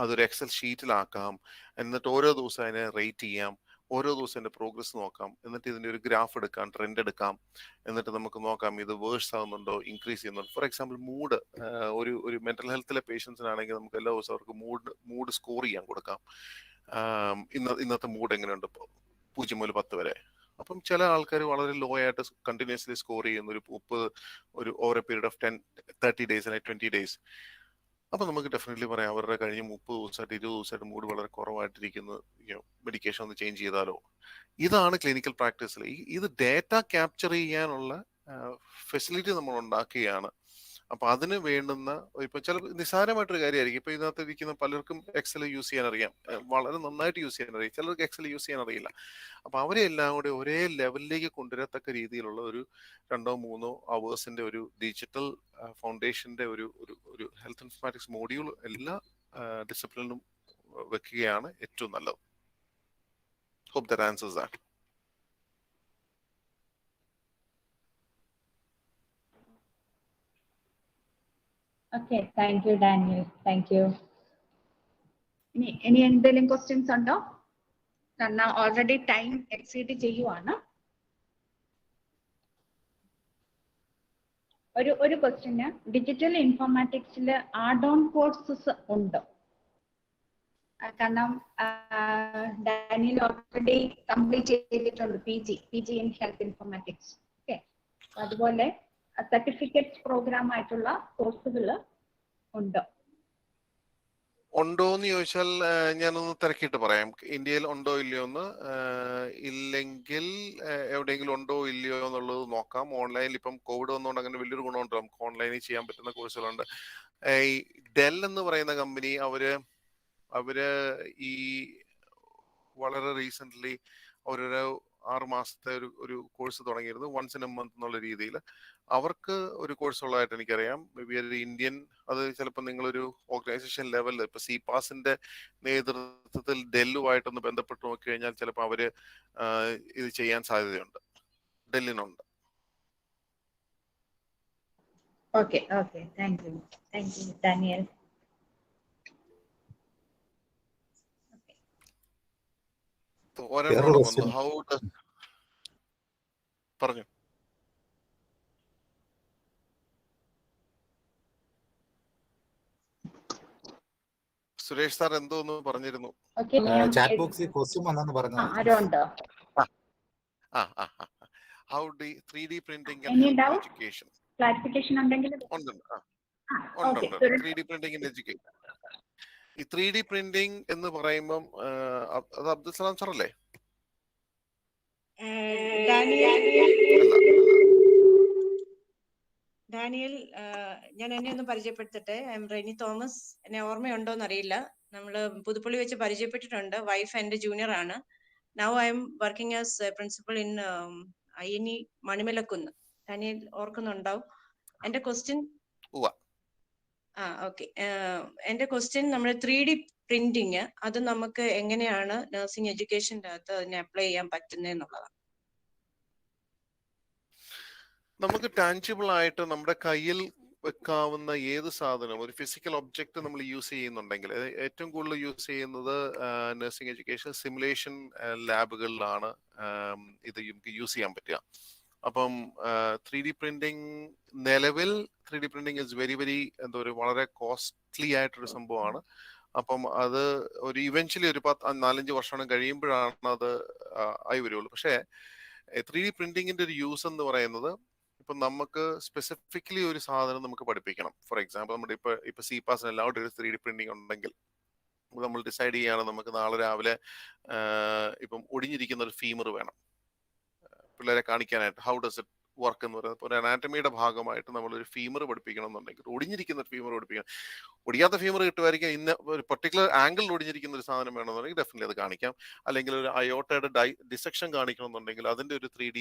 അതൊരു എക്സൽ ഷീറ്റിലാക്കാം, എന്നിട്ട് ഓരോ ദിവസം അതിനെ റേറ്റ് ചെയ്യാം, ഓരോ ദിവസം എൻ്റെ പ്രോഗ്രസ് നോക്കാം, എന്നിട്ട് ഇതിൻ്റെ ഒരു ഗ്രാഫ് എടുക്കാം, ട്രെൻഡ് എടുക്കാം, എന്നിട്ട് നമുക്ക് നോക്കാം ഇത് വേഴ്സ് ആവുന്നുണ്ടോ, ഇൻക്രീസ് ചെയ്യുന്നുണ്ടോ. ഫോർ എക്സാമ്പിൾ മൂഡ്, ഒരു മെന്റൽ ഹെൽത്തിലെ പേഷ്യൻസിനാണെങ്കിൽ നമുക്ക് എല്ലാ ദിവസവും അവർക്ക് മൂഡ് സ്കോർ ചെയ്യാൻ കൊടുക്കാം. ഇന്നത്തെ മൂഡ് എങ്ങനെയുണ്ട്, 0 മുതൽ 10 വരെ. അപ്പം ചില ആൾക്കാർ വളരെ ലോ ആയിട്ട് കണ്ടിന്യൂസ്ലി സ്കോർ ചെയ്യുന്ന ഒരു over A period of 30 days അല്ലെങ്കിൽ 20 ഡേയ്സ്. അപ്പൊ നമുക്ക് ഡെഫിനറ്റ്ലി പറയാം അവരുടെ കഴിഞ്ഞ 30 ദിവസമായിട്ട് 20 ദിവസമായിട്ട് മൂഡ് വളരെ കുറവായിട്ടിരിക്കുന്നു, മെഡിക്കേഷൻ ഒന്ന് ചേഞ്ച് ചെയ്താലോ. ഇതാണ് ക്ലിനിക്കൽ പ്രാക്ടീസിൽ ഇത് ഡേറ്റ ക്യാപ്ചർ ചെയ്യാനുള്ള ഫെസിലിറ്റി നമ്മൾ ഉണ്ടാക്കുകയാണ്. അപ്പൊ അതിന് വേണ്ടുന്ന ഇപ്പൊ ചില നിസ്സാരമായിട്ടൊരു കാര്യമായിരിക്കും. ഇപ്പൊ ഇതിനകത്ത് ഇരിക്കുന്ന പലർക്കും എക്സൽ യൂസ് ചെയ്യാൻ അറിയാം, വളരെ നന്നായിട്ട് യൂസ് ചെയ്യാൻ അറിയാം, ചിലർക്ക് എക്സൽ യൂസ് ചെയ്യാൻ അറിയില്ല. അപ്പൊ അവരെ എല്ലാം കൂടെ ഒരേ ലെവലിലേക്ക് കൊണ്ടുവരത്തക്ക രീതിയിലുള്ള ഒരു 2-3 അവേഴ്സിന്റെ ഒരു ഡിജിറ്റൽ ഫൗണ്ടേഷന്റെ ഒരു ഹെൽത്ത് ഇൻഫർമാറ്റിക്സ് മോഡ്യൂൾ എല്ലാ ഡിസിപ്ലിനും വെക്കുകയാണ് ഏറ്റവും നല്ലത്. Hope that answers that. Okay, thank you, Daniel. Thank you. ഇനി എന്തെങ്കിലും ക്വസ്റ്റ്യൻസ് ഉണ്ടോ? കാരണം ഓൾറെഡി ടൈം എക്സീഡ് ചെയ്യുവാണ്. ഒരു ക്വസ്റ്റ്യന്, ഡിജിറ്റൽ ഇൻഫോർമാറ്റിക്സിൽ ആഡ് ഓൺ കോഴ്സസ് ഉണ്ടോ? കാരണം ഡാനിയൽ ഓൾറെഡി കംപ്ലീറ്റ് ചെയ്തിട്ടുണ്ട് P G in health informatics. Okay, അതുപോലെ സർട്ടിഫിക്കറ്റ് പ്രോഗ്രാം ആയിട്ടുള്ള കോഴ്സുകൾ ഉണ്ടോന്ന് ചോദിച്ചാൽ ഞാനൊന്ന് തിരക്കിയിട്ട് പറയാം. ഇന്ത്യയിൽ ഉണ്ടോ ഇല്ലയോ എന്ന്. ഇല്ലെങ്കിൽ എവിടെയെങ്കിലും ഉണ്ടോ ഇല്ലയോ എന്നുള്ളത് നോക്കാം. ഓൺലൈനിൽ ഇപ്പം കോവിഡ് വന്നുകൊണ്ട് അങ്ങനെ വലിയൊരു ഗുണമുണ്ട്, നമുക്ക് ഓൺലൈനിൽ ചെയ്യാൻ പറ്റുന്ന കോഴ്സുകളുണ്ട്. ഈ ഡെൽ എന്ന് പറയുന്ന കമ്പനി അവര് ഈ വളരെ റീസെന്റ് അവരൊരു 6 മാസത്തെ ഒരു കോഴ്സ് തുടങ്ങിയിരുന്നു, വൺസ് ഇൻ എ മന്ത് എന്നുള്ള രീതിയിൽ. അവർക്ക് ഒരു കോഴ്സ് ഉള്ളതായിട്ട് എനിക്കറിയാം. മേ ബി ഒരു ഇന്ത്യൻ, അത് ചിലപ്പോൾ നിങ്ങളൊരു ഓർഗനൈസേഷൻ ലെവലിൽ ഇപ്പൊ CPASന്റെ നേതൃത്വത്തിൽ ഡെല്ലുമായിട്ടൊന്ന് ബന്ധപ്പെട്ട് നോക്കി കഴിഞ്ഞാൽ ചിലപ്പോൾ അവര് ഇത് ചെയ്യാൻ സാധ്യതയുണ്ട്. ഡെല്ലിനുണ്ട്. Okay, thank you Daniel. ഒരെണ്ണം വന്നു. പറഞ്ഞു. സുരേഷ് സാർ എന്തോന്ന് പറഞ്ഞിരുന്നു. ചാറ്റ് ബോക്സിൽ ക്വസ്റ്റ്യൻ വന്നെന്ന് പറഞ്ഞു. How D 3D printing can help education? Clarification ഉണ്ടെങ്കിൽ ഉണ്ട്. 3D printing in education. ഈ 3D പ്രിന്റിംഗ് എന്ന് പറയുമ്പം അത് അബ്ദുൽ സലാം സാർ അല്ലേ? ഡാനിയൽ, ഞാൻ എന്നെ ഒന്ന് പരിചയപ്പെടുത്തട്ടെ. I'm Reni Thomas. എന്നെ ഓർമ്മയുണ്ടോന്ന് അറിയില്ല. നമ്മള് പുതുപ്പള്ളി വെച്ച് പരിചയപ്പെട്ടിട്ടുണ്ട്. വൈഫ് എന്റെ ജൂനിയർ ആണ്. Now I'm working as principal in INE Manimalakunnu. Daniel ഓർക്കുന്നുണ്ടാവും. എന്റെ ക്വസ്റ്റ്യൻ ഓക്കെ, എന്റെ ക്വസ്റ്റ്യൻ നമ്മൾ 3D പ്രിന്റിങ് അത് നമുക്ക് എങ്ങനെയാണ് നഴ്സിംഗ് എഡ്യൂക്കേഷൻ്റെ അകത്ത് അതിനെ അപ്ലൈ ചെയ്യാൻ പറ്റുന്നതെന്നുള്ളതാണ്. നമുക്ക് ടാൻജിബിൾ ആയിട്ട് നമ്മുടെ കയ്യിൽ വെക്കാവുന്ന ഏത് സാധനം, ഒരു ഫിസിക്കൽ ഒബ്ജക്റ്റ് നമ്മൾ യൂസ് ചെയ്യുന്നുണ്ടെങ്കിൽ, ഏറ്റവും കൂടുതൽ യൂസ് ചെയ്യുന്നത് നഴ്സിംഗ് എഡ്യൂക്കേഷൻ സിമുലേഷൻ ലാബുകളിലാണ് ഇത് നമുക്ക് യൂസ് ചെയ്യാൻ പറ്റുക. അപ്പം 3D പ്രിന്റിംഗ് നിലവിൽ 3D പ്രിന്റിംഗ് ഇസ് വെരി എന്താ പറയുക, വളരെ കോസ്റ്റ്ലി ആയിട്ടൊരു സംഭവമാണ്. അപ്പം അത് ഒരു ഇവൻച്വലി ഒരു 4-5 വർഷം കഴിയുമ്പോഴാണ് അത് ആയി വരുള്ളൂ. പക്ഷേ 3D പ്രിന്റിങ്ങിന്റെ ഒരു യൂസ് എന്ന് പറയുന്നത്, ഇപ്പൊ നമുക്ക് സ്പെസിഫിക്കലി ഒരു സാധനം നമുക്ക് പഠിപ്പിക്കണം. ഫോർ എക്സാമ്പിൾ നമ്മുടെ ഇപ്പൊ CPAS എല്ലാവരും ഒരു 3D പ്രിന്റിംഗ് ഉണ്ടെങ്കിൽ നമ്മൾ ഡിസൈഡ് ചെയ്യാണ് നമുക്ക് നാളെ രാവിലെ ഇപ്പം ഒടിഞ്ഞിരിക്കുന്ന ഒരു ഫീമർ വേണം പിള്ളേരെ കാണിക്കാനായിട്ട്. ഹൗ ഡസ് ഇറ്റ് വർക്ക് എന്ന് പറയുന്നത് ഒരു അനാറ്റമിയുടെ ഭാഗമായിട്ട് നമ്മളൊരു ഫീമർ പഠിപ്പിക്കണം എന്നുണ്ടെങ്കിൽ, ഒടിഞ്ഞിരിക്കുന്ന ഒരു ഫീമർ പഠിപ്പിക്കണം. ഒടിയാത്ത ഫീമർ കിട്ടുമായിരിക്കും. ഇന്ന ഒരു പർട്ടിക്കുലർ ആംഗിളിൽ ഒടിഞ്ഞിരിക്കുന്ന ഒരു സാധനം വേണമെന്നുണ്ടെങ്കിൽ ഡെഫിനറ്റ്ലി അത് കാണിക്കാം. അല്ലെങ്കിൽ ഒരു അയോട്ടയുടെ ഡിസെക്ഷൻ കാണിക്കണം എന്നുണ്ടെങ്കിൽ അതിന്റെ ഒരു 3D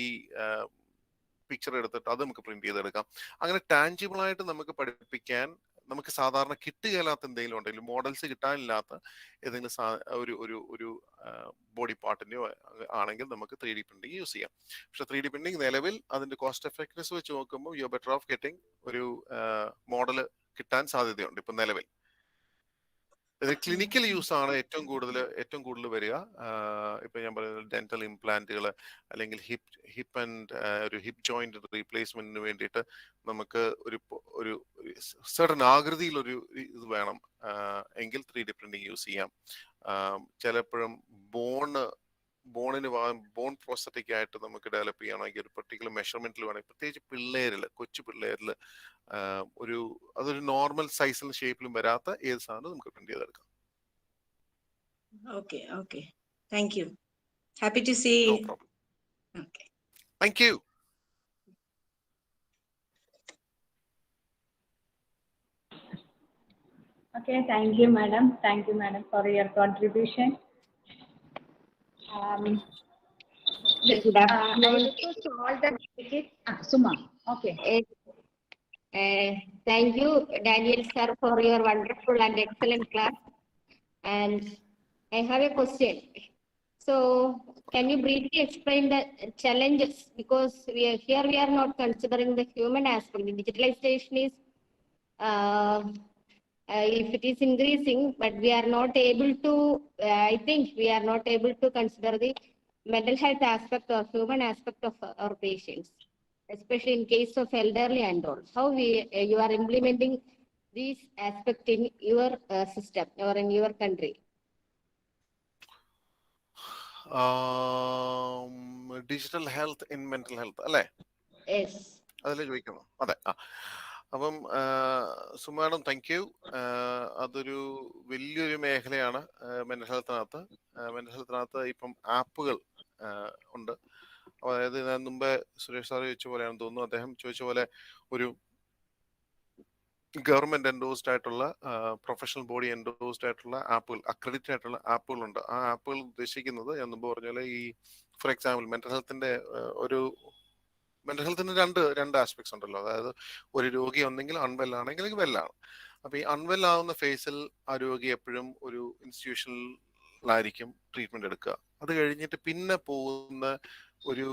പിക്ചർ എടുത്തിട്ട് അത് നമുക്ക് പ്രിന്റ് ചെയ്തെടുക്കാം. അങ്ങനെ ടാൻജിബിൾ ആയിട്ട് നമുക്ക് പഠിപ്പിക്കാൻ നമുക്ക് സാധാരണ കിട്ടുകയില്ലാത്ത എന്തെങ്കിലും ഉണ്ടെങ്കിൽ മോഡൽസ് കിട്ടാനില്ലാത്ത ഏതെങ്കിലും ഒരു ഒരു ഒരു ബോഡി പാർട്ടിന്റെയോ ആണെങ്കിൽ നമുക്ക് 3D പ്രിന്റിംഗ് യൂസ് ചെയ്യാം. പക്ഷെ 3D പ്രിന്റിംഗ് നിലവിൽ അതിന്റെ കോസ്റ്റ് എഫക്റ്റീവ്നെസ് വെച്ച് നോക്കുമ്പോൾ you are better off getting ഒരു മോഡൽ കിട്ടാൻ സാധ്യതയുണ്ട് ഇപ്പൊ നിലവിൽ. ഇത് ക്ലിനിക്കൽ യൂസ് ആണ് ഏറ്റവും കൂടുതൽ വരിക. ഇപ്പൊ ഞാൻ പറയുന്നത് ഡെന്റൽ ഇംപ്ലാന്റുകൾ അല്ലെങ്കിൽ ഹിപ്പ് ആൻഡ് ഒരു ഹിപ്പ് ജോയിന്റ് റീപ്ലേസ്മെന്റിന് വേണ്ടിയിട്ട് നമുക്ക് ഒരു സർട്ടൻ ആകൃതിയിലൊരു ഇത് വേണം എങ്കിൽ 3D പ്രിന്റിംഗ് യൂസ് ചെയ്യാം. ചിലപ്പോഴും ബോൺ പ്രോസ്റ്ററ്റിക് ആയിട്ട് നമുക്ക് ഡെവലപ്പ് ചെയ്യണമെങ്കിൽ ഒരു പെർട്ടിക്കുലർ മെഷർമെന്റിൽ വേണമെങ്കിൽ, പ്രത്യേകിച്ച് കൊച്ചു പിള്ളേരിൽ അതൊരു നോർമൽ സൈസിലും ഷേപ്പിലും വരാത്ത ഏത് സാധനം നമുക്ക് പ്രിന്റ് ചെയ്തെടുക്കാം. Okay. Thank you. Happy to see. No problem. Okay. Thank you. Okay, thank you, madam. Thank you, madam, for your contribution. Good afternoon. I request all the delegates. Suma. Okay. Thank you, Daniel sir, for your wonderful and excellent class. And I have a question. So, can you briefly explain the challenges? Because we are not considering the human aspect. The digitalization is, if it is increasing, but we are not able to, I think we are not able to consider the mental health aspect or human aspect of our patients, especially in case of elderly and all. How you are implementing these aspects in your system or in your country? Digital health in mental health അല്ലേ? Yes. അതിലെ ചോദിക്കണം. അതെ. അപ്പം സുമാഡം thank you. അതൊരു വലിയൊരു മേഖലയാണ് mental ഹെൽത്തിനകത്ത്. ഇപ്പം ആപ്പുകൾ ഉണ്ട്. അതായത് ഞാൻ മുമ്പേ സുരേഷ് സാർ ചോദിച്ച പോലെയാണെന്ന് തോന്നുന്നു, അദ്ദേഹം ചോദിച്ച പോലെ ഒരു ഗവൺമെന്റ് എൻഡോസ്ഡ് ആയിട്ടുള്ള പ്രൊഫഷണൽ ബോഡി എൻഡോസ്ഡ് ആയിട്ടുള്ള ആപ്പുകൾ, അക്രഡിറ്റഡ് ആയിട്ടുള്ള ആപ്പുകളുണ്ട്. ആ ആപ്പുകൾ ഉദ്ദേശിക്കുന്നത് ഞാൻ മുമ്പ് പറഞ്ഞ പോലെ ഈ ഫോർ എക്സാമ്പിൾ മെന്റൽ ഹെൽത്തിന്റെ രണ്ട് ആസ്പെക്ട്സ് ഉണ്ടല്ലോ. അതായത് ഒരു രോഗി ഒന്നെങ്കിൽ അൺവെൽ ആണെങ്കിൽ വെല്ലാണ്. അപ്പൊ ഈ അൺവെൽ ആവുന്ന ഫേസിൽ ആ രോഗി എപ്പോഴും ഒരു ഇൻസ്റ്റിറ്റ്യൂഷനിലായിരിക്കും ട്രീറ്റ്മെന്റ് എടുക്കുക. അത് കഴിഞ്ഞിട്ട് പിന്നെ പോകുന്ന ഒരു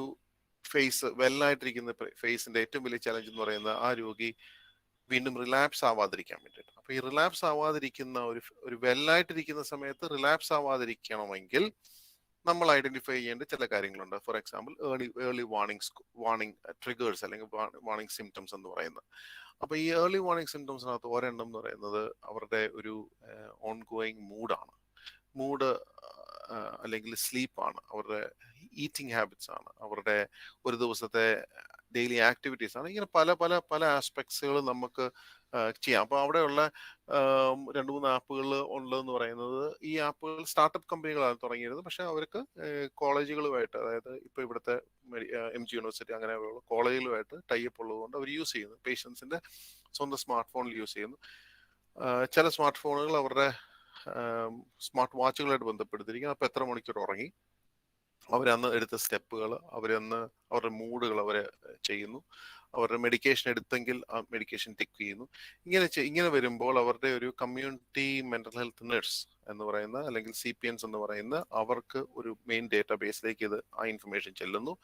ഫേസ്, വെല്ലായിട്ടിരിക്കുന്ന ഫേസിന്റെ ഏറ്റവും വലിയ ചലഞ്ച് എന്ന് പറയുന്നത് ആ രോഗി വീണ്ടും റിലാപ്സ് ആവാതിരിക്കാൻ വേണ്ടിയിട്ട്. അപ്പൊ ഈ റിലാപ്സ് ആവാതിരിക്കുന്ന ഒരു വെല്ലായിട്ടിരിക്കുന്ന സമയത്ത് റിലാപ്സ് ആവാതിരിക്കണമെങ്കിൽ നമ്മൾ ഐഡന്റിഫൈ ചെയ്യേണ്ട ചില കാര്യങ്ങളുണ്ട്. For example early warning triggers അല്ലെങ്കിൽ വാർണിംഗ് സിംറ്റംസ് എന്ന് പറയുന്നത്. അപ്പൊ ഈ ഏർലി വാർണിംഗ് സിംറ്റംസിനകത്ത് ഒരെണ്ണം എന്ന് പറയുന്നത് അവരുടെ ഒരു ഓൺഗോയിങ് മൂഡ് അല്ലെങ്കിൽ സ്ലീപ്പാണ്, അവരുടെ ഈറ്റിംഗ് ഹാബിറ്റ്സ് ആണ്, അവരുടെ ഒരു ദിവസത്തെ ഡെയിലി ആക്ടിവിറ്റീസ് ആണ്. ഇങ്ങനെ പല പല പല ആസ്പെക്ട്സുകൾ നമുക്ക് ചെയ്യാം. അപ്പൊ അവിടെയുള്ള 2-3 ആപ്പുകൾ ഉള്ളതെന്ന് പറയുന്നത്, ഈ ആപ്പുകൾ സ്റ്റാർട്ടപ്പ് കമ്പനികളാണ് തുടങ്ങിയിരുന്നത്. പക്ഷെ അവർക്ക് കോളേജുകളുമായിട്ട്, അതായത് ഇപ്പൊ ഇവിടുത്തെ MG യൂണിവേഴ്സിറ്റി അങ്ങനെയുള്ള കോളേജുകളുമായിട്ട് ടൈപ്പ് ഉള്ളതുകൊണ്ട് അവർ യൂസ് ചെയ്യുന്നു. പേഷ്യൻസിന്റെ സ്വന്തം സ്മാർട്ട് ഫോണിൽ യൂസ് ചെയ്യുന്നു. ചില സ്മാർട്ട് ഫോണുകൾ അവരുടെ സ്മാർട്ട് വാച്ചുകളായിട്ട് ബന്ധപ്പെടുത്തിയിരിക്കും. അപ്പൊ എത്ര മണിക്കൂർ ഉറങ്ങി, അവരന്ന് എടുത്ത സ്റ്റെപ്പുകൾ, അവരുടെ മൂഡുകൾ അവരെ ചെയ്യുന്നു. അവരുടെ മെഡിക്കേഷൻ എടുത്തെങ്കിൽ ആ മെഡിക്കേഷൻ ടിക്ക് ചെയ്യുന്നു. ഇങ്ങനെ വരുമ്പോൾ അവരുടെ ഒരു കമ്മ്യൂണിറ്റി മെന്റൽ ഹെൽത്ത് നഴ്സ് എന്ന് പറയുന്ന, അല്ലെങ്കിൽ CPNs എന്ന് പറയുന്ന, അവർക്ക് ഒരു മെയിൻ ഡേറ്റാബേസിലേക്ക് ആ ഇൻഫർമേഷൻ ചെല്ലുന്നു.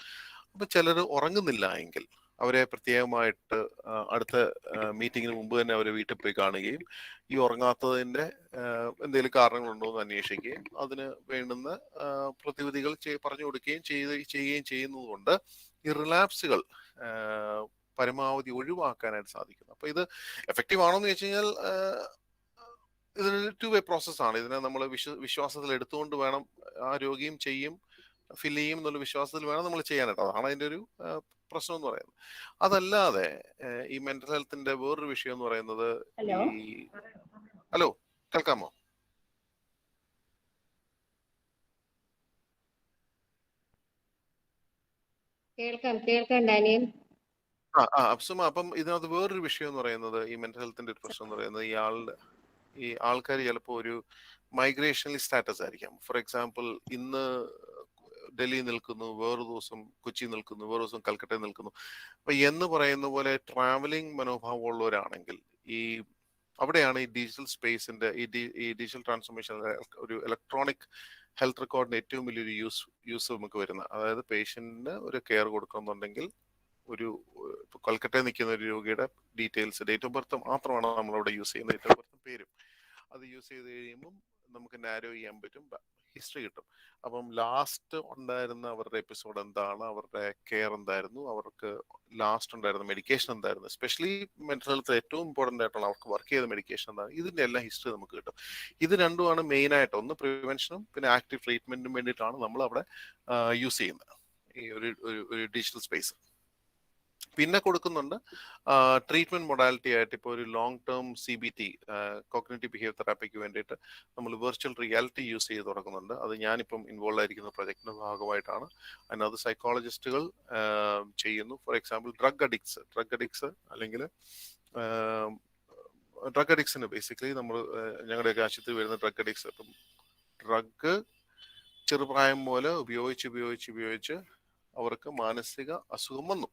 അപ്പൊ ചിലർ ഉറങ്ങുന്നില്ല എങ്കിൽ അവരെ പ്രത്യേകമായിട്ട് അടുത്ത മീറ്റിങ്ങിന് മുമ്പ് തന്നെ അവരെ വീട്ടിൽ പോയി കാണുകയും ഈ ഉറങ്ങാത്തതിന്റെ എന്തെങ്കിലും കാരണങ്ങളുണ്ടോ എന്ന് അന്വേഷിക്കുകയും അതിന് വേണ്ടുന്ന പ്രതിവിധികൾ പറഞ്ഞു കൊടുക്കുകയും ചെയ്യുന്നതുകൊണ്ട് ഈ റിലാപ്സുകൾ പരമാവധി ഒഴിവാക്കാനായിട്ട് സാധിക്കുന്നു. അപ്പൊ ഇത് എഫക്റ്റീവ് ആണോ എന്ന് ചോദിച്ചു കഴിഞ്ഞാൽ ഇതൊരു 2-way പ്രോസസ്സാണ്. ഇതിനെ നമ്മൾ വിശ്വാസത്തിൽ എടുത്തുകൊണ്ട് വേണം, ആ രോഗിയും ഫിൽ ചെയ്യും എന്നുള്ള വിശ്വാസത്തിൽ വേണം നമ്മൾ ചെയ്യാനായിട്ട്. അതാണ് അതിന്റെ ഒരു പ്രശ്നം എന്ന് പറയുന്നത്. അതല്ലാതെ ഈ മെന്റൽ ഹെൽത്തിന്റെ വേറൊരു വിഷയം എന്ന് പറയുന്നത്, ഹലോ കേൾക്കാമോ? കേൾക്കാം ഡാനിയൽ. അപ്സുമ, അപ്പം ഇതിനകത്ത് വേറൊരു വിഷയം എന്ന് പറയുന്നത്, ഈ മെന്റൽ ഹെൽത്തിന്റെ ഒരു പ്രശ്നം എന്ന് പറയുന്നത്, ഈ ആൾക്കാർ ചിലപ്പോൾ ഒരു മൈഗ്രേഷണൽ സ്റ്റാറ്റസ് ആയിരിക്കാം. ഫോർ എക്സാമ്പിൾ, ഇന്ന് ഡൽഹി നിൽക്കുന്നു, വേറൊരു ദിവസം കൊച്ചി നിൽക്കുന്നു, വേറൊരു ദിവസം കൽക്കട്ടയിൽ നിൽക്കുന്നു. അപ്പൊ എന്ന് പറയുന്ന പോലെ ട്രാവലിംഗ് മനോഭാവമുള്ളവരാണെങ്കിൽ ഈ അവിടെയാണ് ഈ ഡിജിറ്റൽ സ്പേസിന്റെ ഈ ഡിജിറ്റൽ ട്രാൻസ്ഫോർമേഷൻ ഒരു ഇലക്ട്രോണിക് ഹെൽത്ത് റെക്കോർഡിന് ഏറ്റവും വലിയൊരു യൂസ് നമുക്ക് വരുന്നത്. അതായത് പേഷ്യന്റിന് ഒരു കെയർ കൊടുക്കുന്നുണ്ടെങ്കിൽ ഒരു കൊൽക്കട്ടയിൽ നിൽക്കുന്ന ഒരു രോഗിയുടെ ഡീറ്റെയിൽസ്, ഡേറ്റ് ഓഫ് ബർത്ത് മാത്രമാണ് നമ്മളവിടെ യൂസ് ചെയ്യുന്നത്, ഡേറ്റ് ഓഫ് ബർത്തും പേരും. അത് യൂസ് ചെയ്ത് കഴിയുമ്പം നമുക്ക് നാരോ ചെയ്യാൻ പറ്റും, ഹിസ്റ്ററി കിട്ടും. അപ്പം ലാസ്റ്റ് ഉണ്ടായിരുന്ന അവരുടെ എപ്പിസോഡ് എന്താണ്, അവരുടെ കെയർ എന്തായിരുന്നു, അവർക്ക് ലാസ്റ്റ് ഉണ്ടായിരുന്ന മെഡിക്കേഷൻ എന്തായിരുന്നു, എസ്പെഷ്യലി മെന്റൽ ഹെൽത്ത് ഏറ്റവും ഇമ്പോർട്ടൻ്റ് ആയിട്ടുള്ള അവർക്ക് വർക്ക് ചെയ്ത മെഡിക്കേഷൻ എന്താണ്, ഇതിന്റെ എല്ലാം ഹിസ്റ്ററി നമുക്ക് കിട്ടും. ഇത് രണ്ടുമാണ് മെയിൻ ആയിട്ട്. ഒന്ന് പ്രിവെൻഷനും പിന്നെ ആക്റ്റീവ് ട്രീറ്റ്മെന്റിനും വേണ്ടിയിട്ടാണ് നമ്മൾ അവിടെ യൂസ് ചെയ്യുന്നത് ഈ ഒരു ഡിജിറ്റൽ സ്പേസ്. പിന്നെ കൊടുക്കുന്നുണ്ട് ട്രീറ്റ്മെന്റ് മൊഡാലിറ്റി ആയിട്ട്. ഇപ്പോൾ ഒരു long term CBT, cognitive behaviour തെറാപ്പിക്ക് വേണ്ടിയിട്ട് നമ്മൾ വെർച്വൽ റിയാലിറ്റി യൂസ് ചെയ്ത് തുടങ്ങുന്നുണ്ട്. അത് ഞാനിപ്പം ഇൻവോൾവ് ആയിരിക്കുന്ന പ്രൊജക്ടിന്റെ ഭാഗമായിട്ടാണ്. അതിനകത്ത് സൈക്കോളജിസ്റ്റുകൾ ചെയ്യുന്നു. ഫോർ എക്സാമ്പിൾ ഡ്രഗ് അഡിക്ട്സ് അല്ലെങ്കിൽ ഡ്രഗ് അഡിക്ട്സിന് ബേസിക്കലി നമ്മൾ ഞങ്ങളുടെയൊക്കെ ആശുപത്രി വരുന്ന ഡ്രഗ് അഡിക്ട്സ്, ഇപ്പം ഡ്രഗ് ചെറുപ്രായം പോലെ ഉപയോഗിച്ച് അവർക്ക് മാനസിക അസുഖം വന്നു.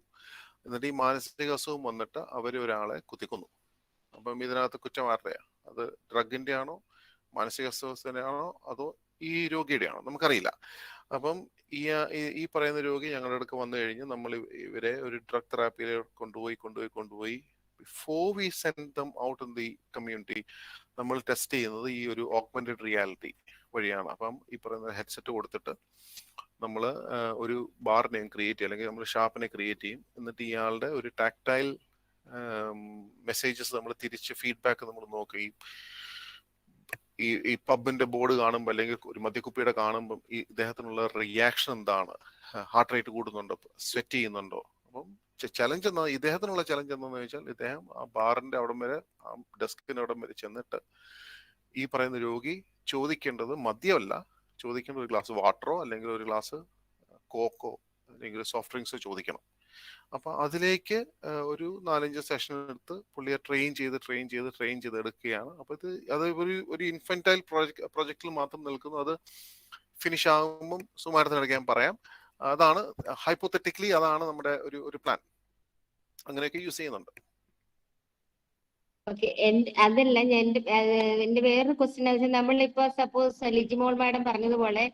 എന്നിട്ട് ഈ മാനസിക അസുഖം വന്നിട്ട് അവർ ഒരാളെ കുത്തിക്കൊന്നു. അപ്പം ഇതിനകത്ത് കുറ്റം ആരുടെയാ? അത് ഡ്രഗിന്റെ ആണോ, മാനസിക അസ്വസ്ഥതയുടെ ആണോ, അതോ ഈ രോഗിയുടെ ആണോ? നമുക്കറിയില്ല. അപ്പം ഈ പറയുന്ന രോഗി ഞങ്ങളുടെ അടുക്ക് വന്നു കഴിഞ്ഞ് നമ്മൾ ഇവരെ ഒരു ഡ്രഗ് തെറാപ്പിയിലേക്ക് കൊണ്ടുപോയി before we send them out in the community നമ്മൾ ടെസ്റ്റ് ചെയ്യുന്നത് ഈ ഒരു ഓഗ്മെന്റഡ് റിയാലിറ്റി വഴിയാണ്. അപ്പം ഈ പറയുന്ന ഹെഡ്സെറ്റ് കൊടുത്തിട്ട് നമ്മൾ ഒരു ബാർ നെയിം ക്രിയേറ്റ് ചെയ്യും, അല്ലെങ്കിൽ നമ്മൾ ഷാപ്പിനെ ക്രിയേറ്റ് ചെയ്യും. എന്നിട്ട് ഇയാളുടെ ഒരു ടാക്ടൈൽ മെസ്സേജസ് നമ്മൾ തിരിച്ച് ഫീഡ്ബാക്ക് നമ്മൾ നോക്കുകയും ഈ പബിന്റെ ബോർഡ് കാണുമ്പോൾ അല്ലെങ്കിൽ ഒരു മദ്യക്കുപ്പിയുടെ കാണുമ്പോൾ ഈ ഇദ്ദേഹത്തിനുള്ള റിയാക്ഷൻ എന്താണ്, ഹാർട്ട് റേറ്റ് കൂടുന്നുണ്ടോ, സ്വെറ്റ് ചെയ്യുന്നുണ്ടോ. അപ്പം ചലഞ്ച് ഇദ്ദേഹത്തിനുള്ള ചലഞ്ച് എന്താണെന്ന് വെച്ചാൽ ഇദ്ദേഹം ആ ബാറിന്റെ അവിടം വരെ, ആ ഡെസ്കിന്റെ അവിടം വരെ ചെന്നിട്ട് ഈ പറയുന്ന രോഗി ചോദിക്കേണ്ടത് മദ്യമല്ല, ചോദിക്കേണ്ട ഒരു ഗ്ലാസ് വാട്ടറോ അല്ലെങ്കിൽ ഒരു ഗ്ലാസ് കോക്കോ അല്ലെങ്കിൽ സോഫ്റ്റ് ഡ്രിങ്ക്സോ ചോദിക്കണം. അപ്പൊ അതിലേക്ക് ഒരു 4-5 സെഷൻ എടുത്ത് പുള്ളിയെ ട്രെയിൻ ചെയ്ത് എടുക്കുകയാണ്. അപ്പൊ അത് ഒരു ഇൻഫന്റൈൽ പ്രൊജക്റ്റിൽ മാത്രം നിൽക്കുന്നു. അത് ഫിനിഷ് ആകുമ്പം സുമാരത്തിനിടയ്ക്ക് ഞാൻ പറയാം. അതാണ് ഹൈപ്പോത്തറ്റിക്കലി അതാണ് നമ്മുടെ ഒരു പ്ലാൻ. അങ്ങനെയൊക്കെ യൂസ് ചെയ്യുന്നുണ്ട്. ഓക്കെ, അതല്ല ഞാൻ എന്റെ വേറൊരു ക്വസ്റ്റ്യൻ വെച്ചാൽ നമ്മളിപ്പോ സപ്പോസ് ലിജിമോൾ മാഡം പറഞ്ഞതുപോലെ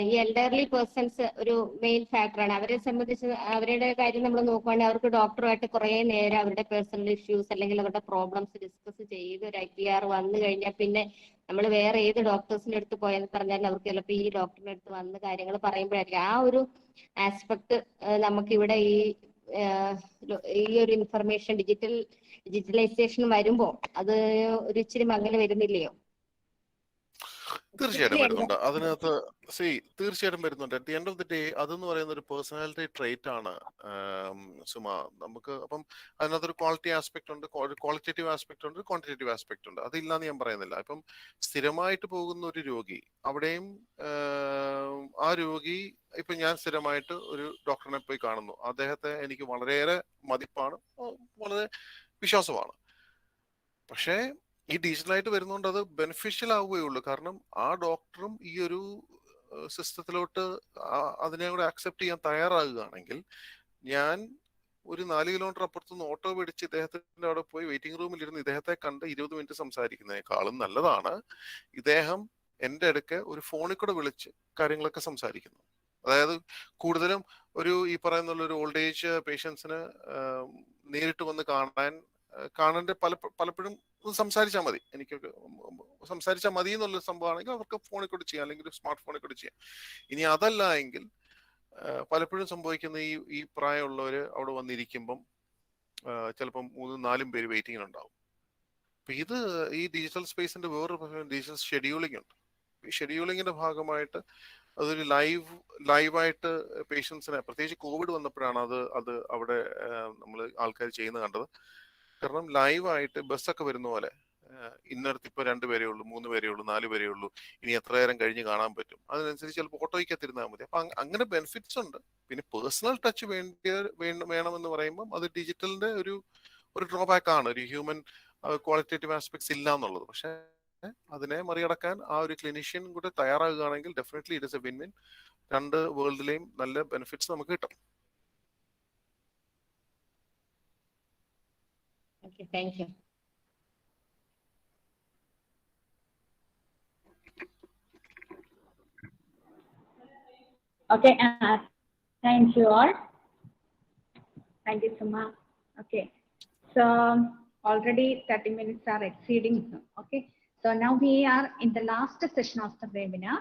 ഈ എൽഡർലി പേഴ്സൺസ് ഒരു മെയിൻ ഫാക്ടറാണ്. അവരെ സംബന്ധിച്ച് അവരുടെ കാര്യം നമ്മൾ നോക്കുകയാണെങ്കിൽ അവർക്ക് ഡോക്ടറുമായിട്ട് കുറേ നേരം അവരുടെ പേഴ്സണൽ ഇഷ്യൂസ് അല്ലെങ്കിൽ അവരുടെ പ്രോബ്ലംസ് ഡിസ്കസ് ചെയ്ത് ഒരു IPR വന്നു കഴിഞ്ഞാൽ പിന്നെ നമ്മൾ വേറെ ഏത് ഡോക്ടേഴ്സിന്റെ അടുത്ത് പോയെന്ന് പറഞ്ഞാൽ അവർക്ക് ചിലപ്പോൾ ഈ ഡോക്ടറിന്റെ അടുത്ത് വന്ന് കാര്യങ്ങൾ പറയുമ്പോഴായിരിക്കും ആ ഒരു ആസ്പെക്ട് നമുക്കിവിടെ ഈ ഒരു ഇൻഫർമേഷൻ ഡിജിറ്റലൈസേഷൻ വരുമ്പോ അത് ഒരു ഇച്ചിരി മങ്ങല് വരുന്നില്ലയോ? തീർച്ചയായിട്ടും വരുന്നുണ്ട്. അതിനകത്ത് തീർച്ചയായിട്ടും വരുന്നുണ്ട്. At the end of the day അതെന്ന് പറയുന്ന ഒരു പേഴ്സണാലിറ്റി ട്രേറ്റ് ആണ് സുമ. നമുക്ക് അപ്പം അതിനകത്തൊരു ക്വാളിറ്റി ആസ്പെക്ട് ഉണ്ട്, ഒരു ക്വാളിറ്റേറ്റീവ് ആസ്പെക്ട് ഉണ്ട്, ക്വാണ്ടിറ്റേറ്റീവ് ആസ്പെക്ട് ഉണ്ട്. അതില്ലാന്ന് ഞാൻ പറയുന്നില്ല. ഇപ്പം സ്ഥിരമായിട്ട് പോകുന്ന ഒരു രോഗി, അവിടെയും ആ രോഗി, ഇപ്പൊ ഞാൻ സ്ഥിരമായിട്ട് ഒരു ഡോക്ടറിനെ പോയി കാണുന്നു, അദ്ദേഹത്തെ എനിക്ക് വളരെയേറെ മതിപ്പാണ്, വളരെ വിശ്വാസമാണ്. പക്ഷേ ഈ ഡിജിറ്റലായിട്ട് വരുന്നതുകൊണ്ട് അത് ബെനിഫിഷ്യൽ ആവുകയുള്ളൂ. കാരണം ആ ഡോക്ടറും ഈ ഒരു സിസ്റ്റത്തിലോട്ട് അതിനെ കൂടെ അക്സെപ്റ്റ് ചെയ്യാൻ തയ്യാറാകുകയാണെങ്കിൽ, ഞാൻ ഒരു 4 കിലോമീറ്റർ അപ്പുറത്തുനിന്ന് ഓട്ടോ പിടിച്ച് ഇദ്ദേഹത്തിന്റെ അവിടെ പോയി വെയിറ്റിംഗ് റൂമിൽ ഇരുന്ന് ഇദ്ദേഹത്തെ കണ്ട് 20 മിനിറ്റ് സംസാരിക്കുന്നതിനേക്കാളും നല്ലതാണ് ഇദ്ദേഹം എൻ്റെ അടുക്ക് ഒരു ഫോണിൽ കൂടെ വിളിച്ച് കാര്യങ്ങളൊക്കെ സംസാരിക്കുന്നു. അതായത് കൂടുതലും ഈ പറയുന്ന ഒരു ഓൾഡ് ഏജ് പേഷ്യൻസിന് നേരിട്ട് വന്ന് കാണേണ്ട പലപ്പോഴും സംസാരിച്ചാൽ മതി, എനിക്കൊക്കെ സംസാരിച്ചാൽ മതി എന്നുള്ളൊരു സംഭവമാണെങ്കിൽ അവർക്ക് ഫോണിൽ കൂടെ ചെയ്യാം, അല്ലെങ്കിൽ സ്മാർട്ട് ഫോണിൽ കൂടെ ചെയ്യാം. ഇനി അതല്ല എങ്കിൽ പലപ്പോഴും സംഭവിക്കുന്ന ഈ പ്രായമുള്ളവർ അവിടെ വന്നിരിക്കുമ്പം ചിലപ്പം 3-4 പേര് വെയിറ്റിങ്ങിനുണ്ടാവും. അപ്പൊ ഈ ഡിജിറ്റൽ സ്പേസിന്റെ വേറൊരു ഡിജിറ്റൽ ഷെഡ്യൂളിംഗ് ഉണ്ട്. ഈ ഷെഡ്യൂളിങ്ങിന്റെ ഭാഗമായിട്ട് അതൊരു ലൈവായിട്ട് പേഷ്യൻസിനെ, പ്രത്യേകിച്ച് കോവിഡ് വന്നപ്പോഴാണ് അത് അവിടെ നമ്മൾ ആൾക്കാർ ചെയ്യുന്നത് കണ്ടത്. കാരണം ലൈവായിട്ട് ബസ്സൊക്കെ വരുന്ന പോലെ ഇന്നടത്ത് ഇപ്പൊ 2 പേരേ ഉള്ളൂ, 3 പേരേ ഉള്ളൂ, 4 പേരേ ഉള്ളൂ, ഇനി എത്ര നേരം കഴിഞ്ഞ് കാണാൻ പറ്റും, അതിനനുസരിച്ച് ചിലപ്പോൾ ഓട്ടോയ്ക്കത്തിരുന്നാൽ മതി. അപ്പൊ അങ്ങനെ ബെനിഫിറ്റ്സ് ഉണ്ട്. പിന്നെ പേഴ്സണൽ ടച്ച് വേണമെന്ന് പറയുമ്പോൾ അത് ഡിജിറ്റലിന്റെ ഒരു ഡ്രോബാക്ക് ആണ്, ഒരു ഹ്യൂമൻ ക്വാളിറ്റേറ്റീവ് ആസ്പെക്ട്സ് ഇല്ല എന്നുള്ളത്. പക്ഷെ അതിനെ മറികടക്കാൻ ആ ഒരു ക്ലിനീഷ്യൻ കൂടെ തയ്യാറാകുകയാണെങ്കിൽ definitely it is a win win. 2 വേൾഡിലെയും നല്ല ബെനിഫിറ്റ്സ് നമുക്ക് കിട്ടും. Okay, thank you. Okay, thank you all. Thank you, Suma. Okay, so already 30 minutes are exceeding. Okay, so now we are in the last session of the webinar.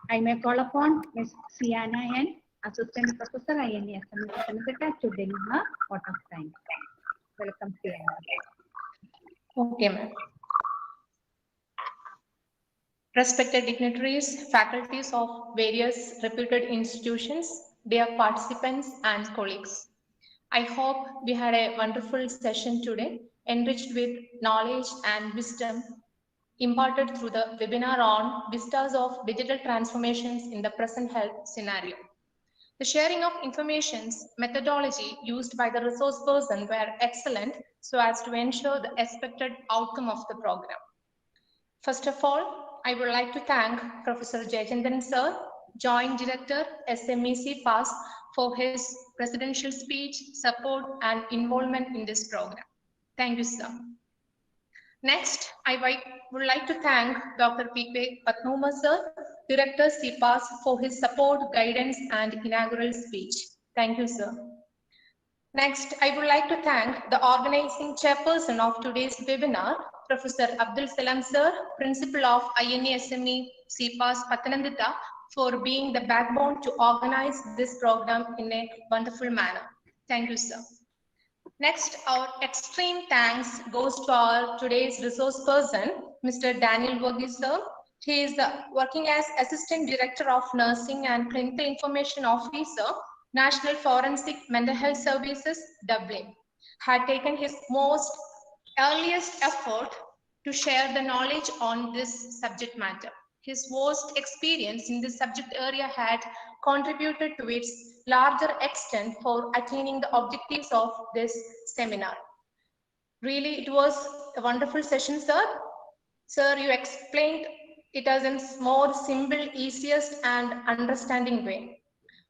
I may call upon Ms. Sienna N, Assistant Professor INSM to deliver vote of thanks. Welcome, Sienna. Okay, ma'am. Respected dignitaries, faculties of various reputed institutions, dear participants and colleagues. I hope we had a wonderful session today, enriched with knowledge and wisdom imparted through the webinar on VISTAS of digital transformations in the present health scenario. The sharing of information's methodology used by the resource person were excellent so as to ensure the expected outcome of the program. First of all, I would like to thank Professor Jayachandran Sir, Joint Director, SME Cpas, for his presidential speech, support, and involvement in this program. Thank you, sir. Next, I would like to thank Dr. P.K. Patnuma Sir, Director Cpas, for his support, guidance, and inaugural speech. Thank you, sir. Next, I would like to thank the organizing chairperson of today's webinar, Professor Abdul Salam Sir, Principal of INSME Cpas Pathanamthitta, for being the backbone to organize this program in a wonderful manner. Thank you, sir. Next, our extreme thanks goes to our today's resource person, Mr. Daniel VARGHESE Sir. He is working as Assistant Director of Nursing and Clinical Information Officer, National Forensic Mental Health Services, Dublin. Had taken his most earliest effort to share the knowledge on this subject matter. His vast experience in this subject area had contributed to its larger extent for attaining the objectives of this seminar. Really, it was a wonderful session, sir. Sir, you explained it as a more simple, easiest, and understanding way.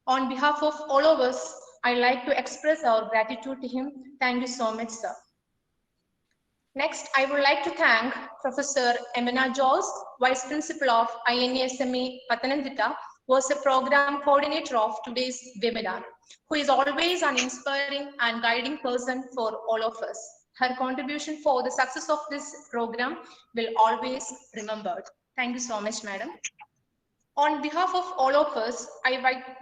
On behalf of all of us, I like to express our gratitude to him. Thank you so much, sir. Next, I would like to thank Professor Emina Jaws, Vice Principal of INSME Pathanamthitta, was a program coordinator of today's webinar, who is always an inspiring and guiding person for all of us. Her contribution for the success of this program will always be remembered. Thank you so much, madam. On behalf of all of us, I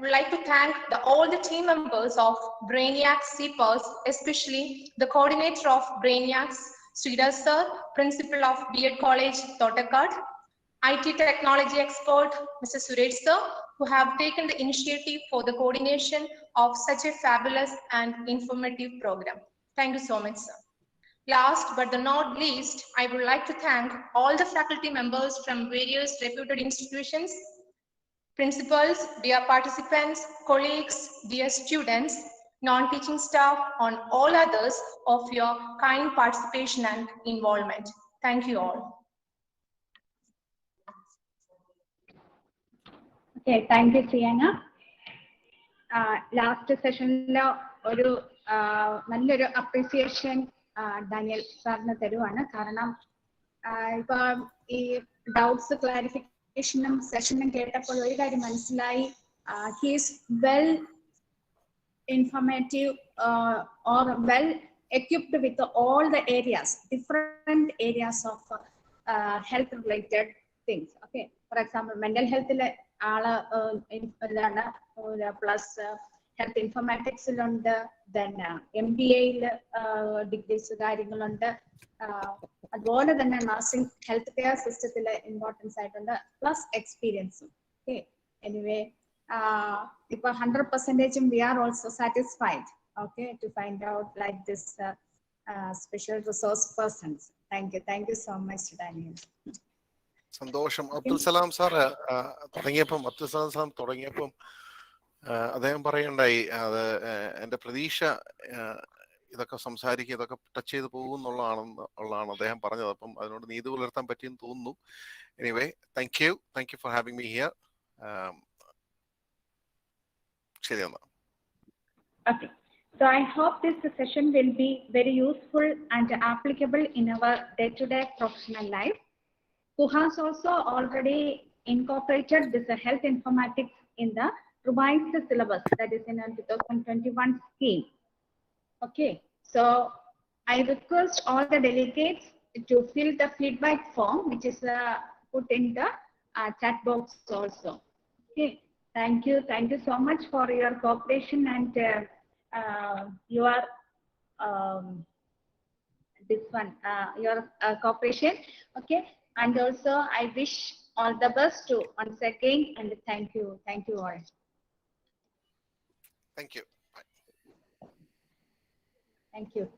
would like to thank all the team members of Brainiacs Cpas, especially the coordinator of Brainiacs, Sridhar Sir, Principal of B.Ed College, Thotakad, IT technology expert, Mr. Suresh Sir, who have taken the initiative for the coordination of such a fabulous and informative program. Thank you so much, sir. Last but not least, I would like to thank all the faculty members from various reputed institutions, principals, dear participants, colleagues, dear students, non-teaching staff, on all others of your kind participation and involvement. Thank you all. Okay, thank you, Sienna. Last session, nallൊരു appreciation Daniel സാറിന് തരുവാണ്. കാരണം ഇപ്പൊ ഈ doubts ക്ലാരിഫിക്കേഷനും സെഷനും കേട്ടപ്പോൾ ഒരു കാര്യം മനസ്സിലായി. he is well informative or well equipped with all the areas, different areas of health related things. Okay, for example, mental health plus health informatics then MBA degrees കാര്യങ്ങളുണ്ട്. അതുപോലെ തന്നെ നഴ്സിംഗ് ഹെൽത്ത് കെയർ സിസ്റ്റത്തിലെ importance ആയിട്ടുണ്ട്, plus എക്സ്പീരിയൻസും. Okay, anyway ഇപ്പൊ 100% we are also satisfied, okay, to find out like this special resource persons. Thank you so much, Daniel. സന്തോഷം. Abdul Salam sir തുടങ്ങിയപ്പം അദ്ദേഹം പറയണ്ടായി, അത് എൻ്റെ പ്രതീക്ഷ ഇതൊക്കെ സംസാരിക്കുക, ഇതൊക്കെ ടച്ച് ചെയ്ത് പോകും എന്നുള്ളതാണ് അദ്ദേഹം പറഞ്ഞത്. അപ്പം അതിനോട് നീതി പുലർത്താൻ പറ്റിയെന്ന് തോന്നുന്നു. Anyway, thank you for having me here. ശരി എന്നാ. Okay, so I hope this session will be very useful and applicable in our day-to-day professional life. Who has also already incorporated this health informatics in the revise the syllabus that is in a 2021 scheme. Okay, so I request all the delegates to fill the feedback form, which is put in the chat box also. Okay, thank you so much for your cooperation and your your cooperation. Okay, and also I wish all the best to once again, and thank you all. Thank you. Thank you.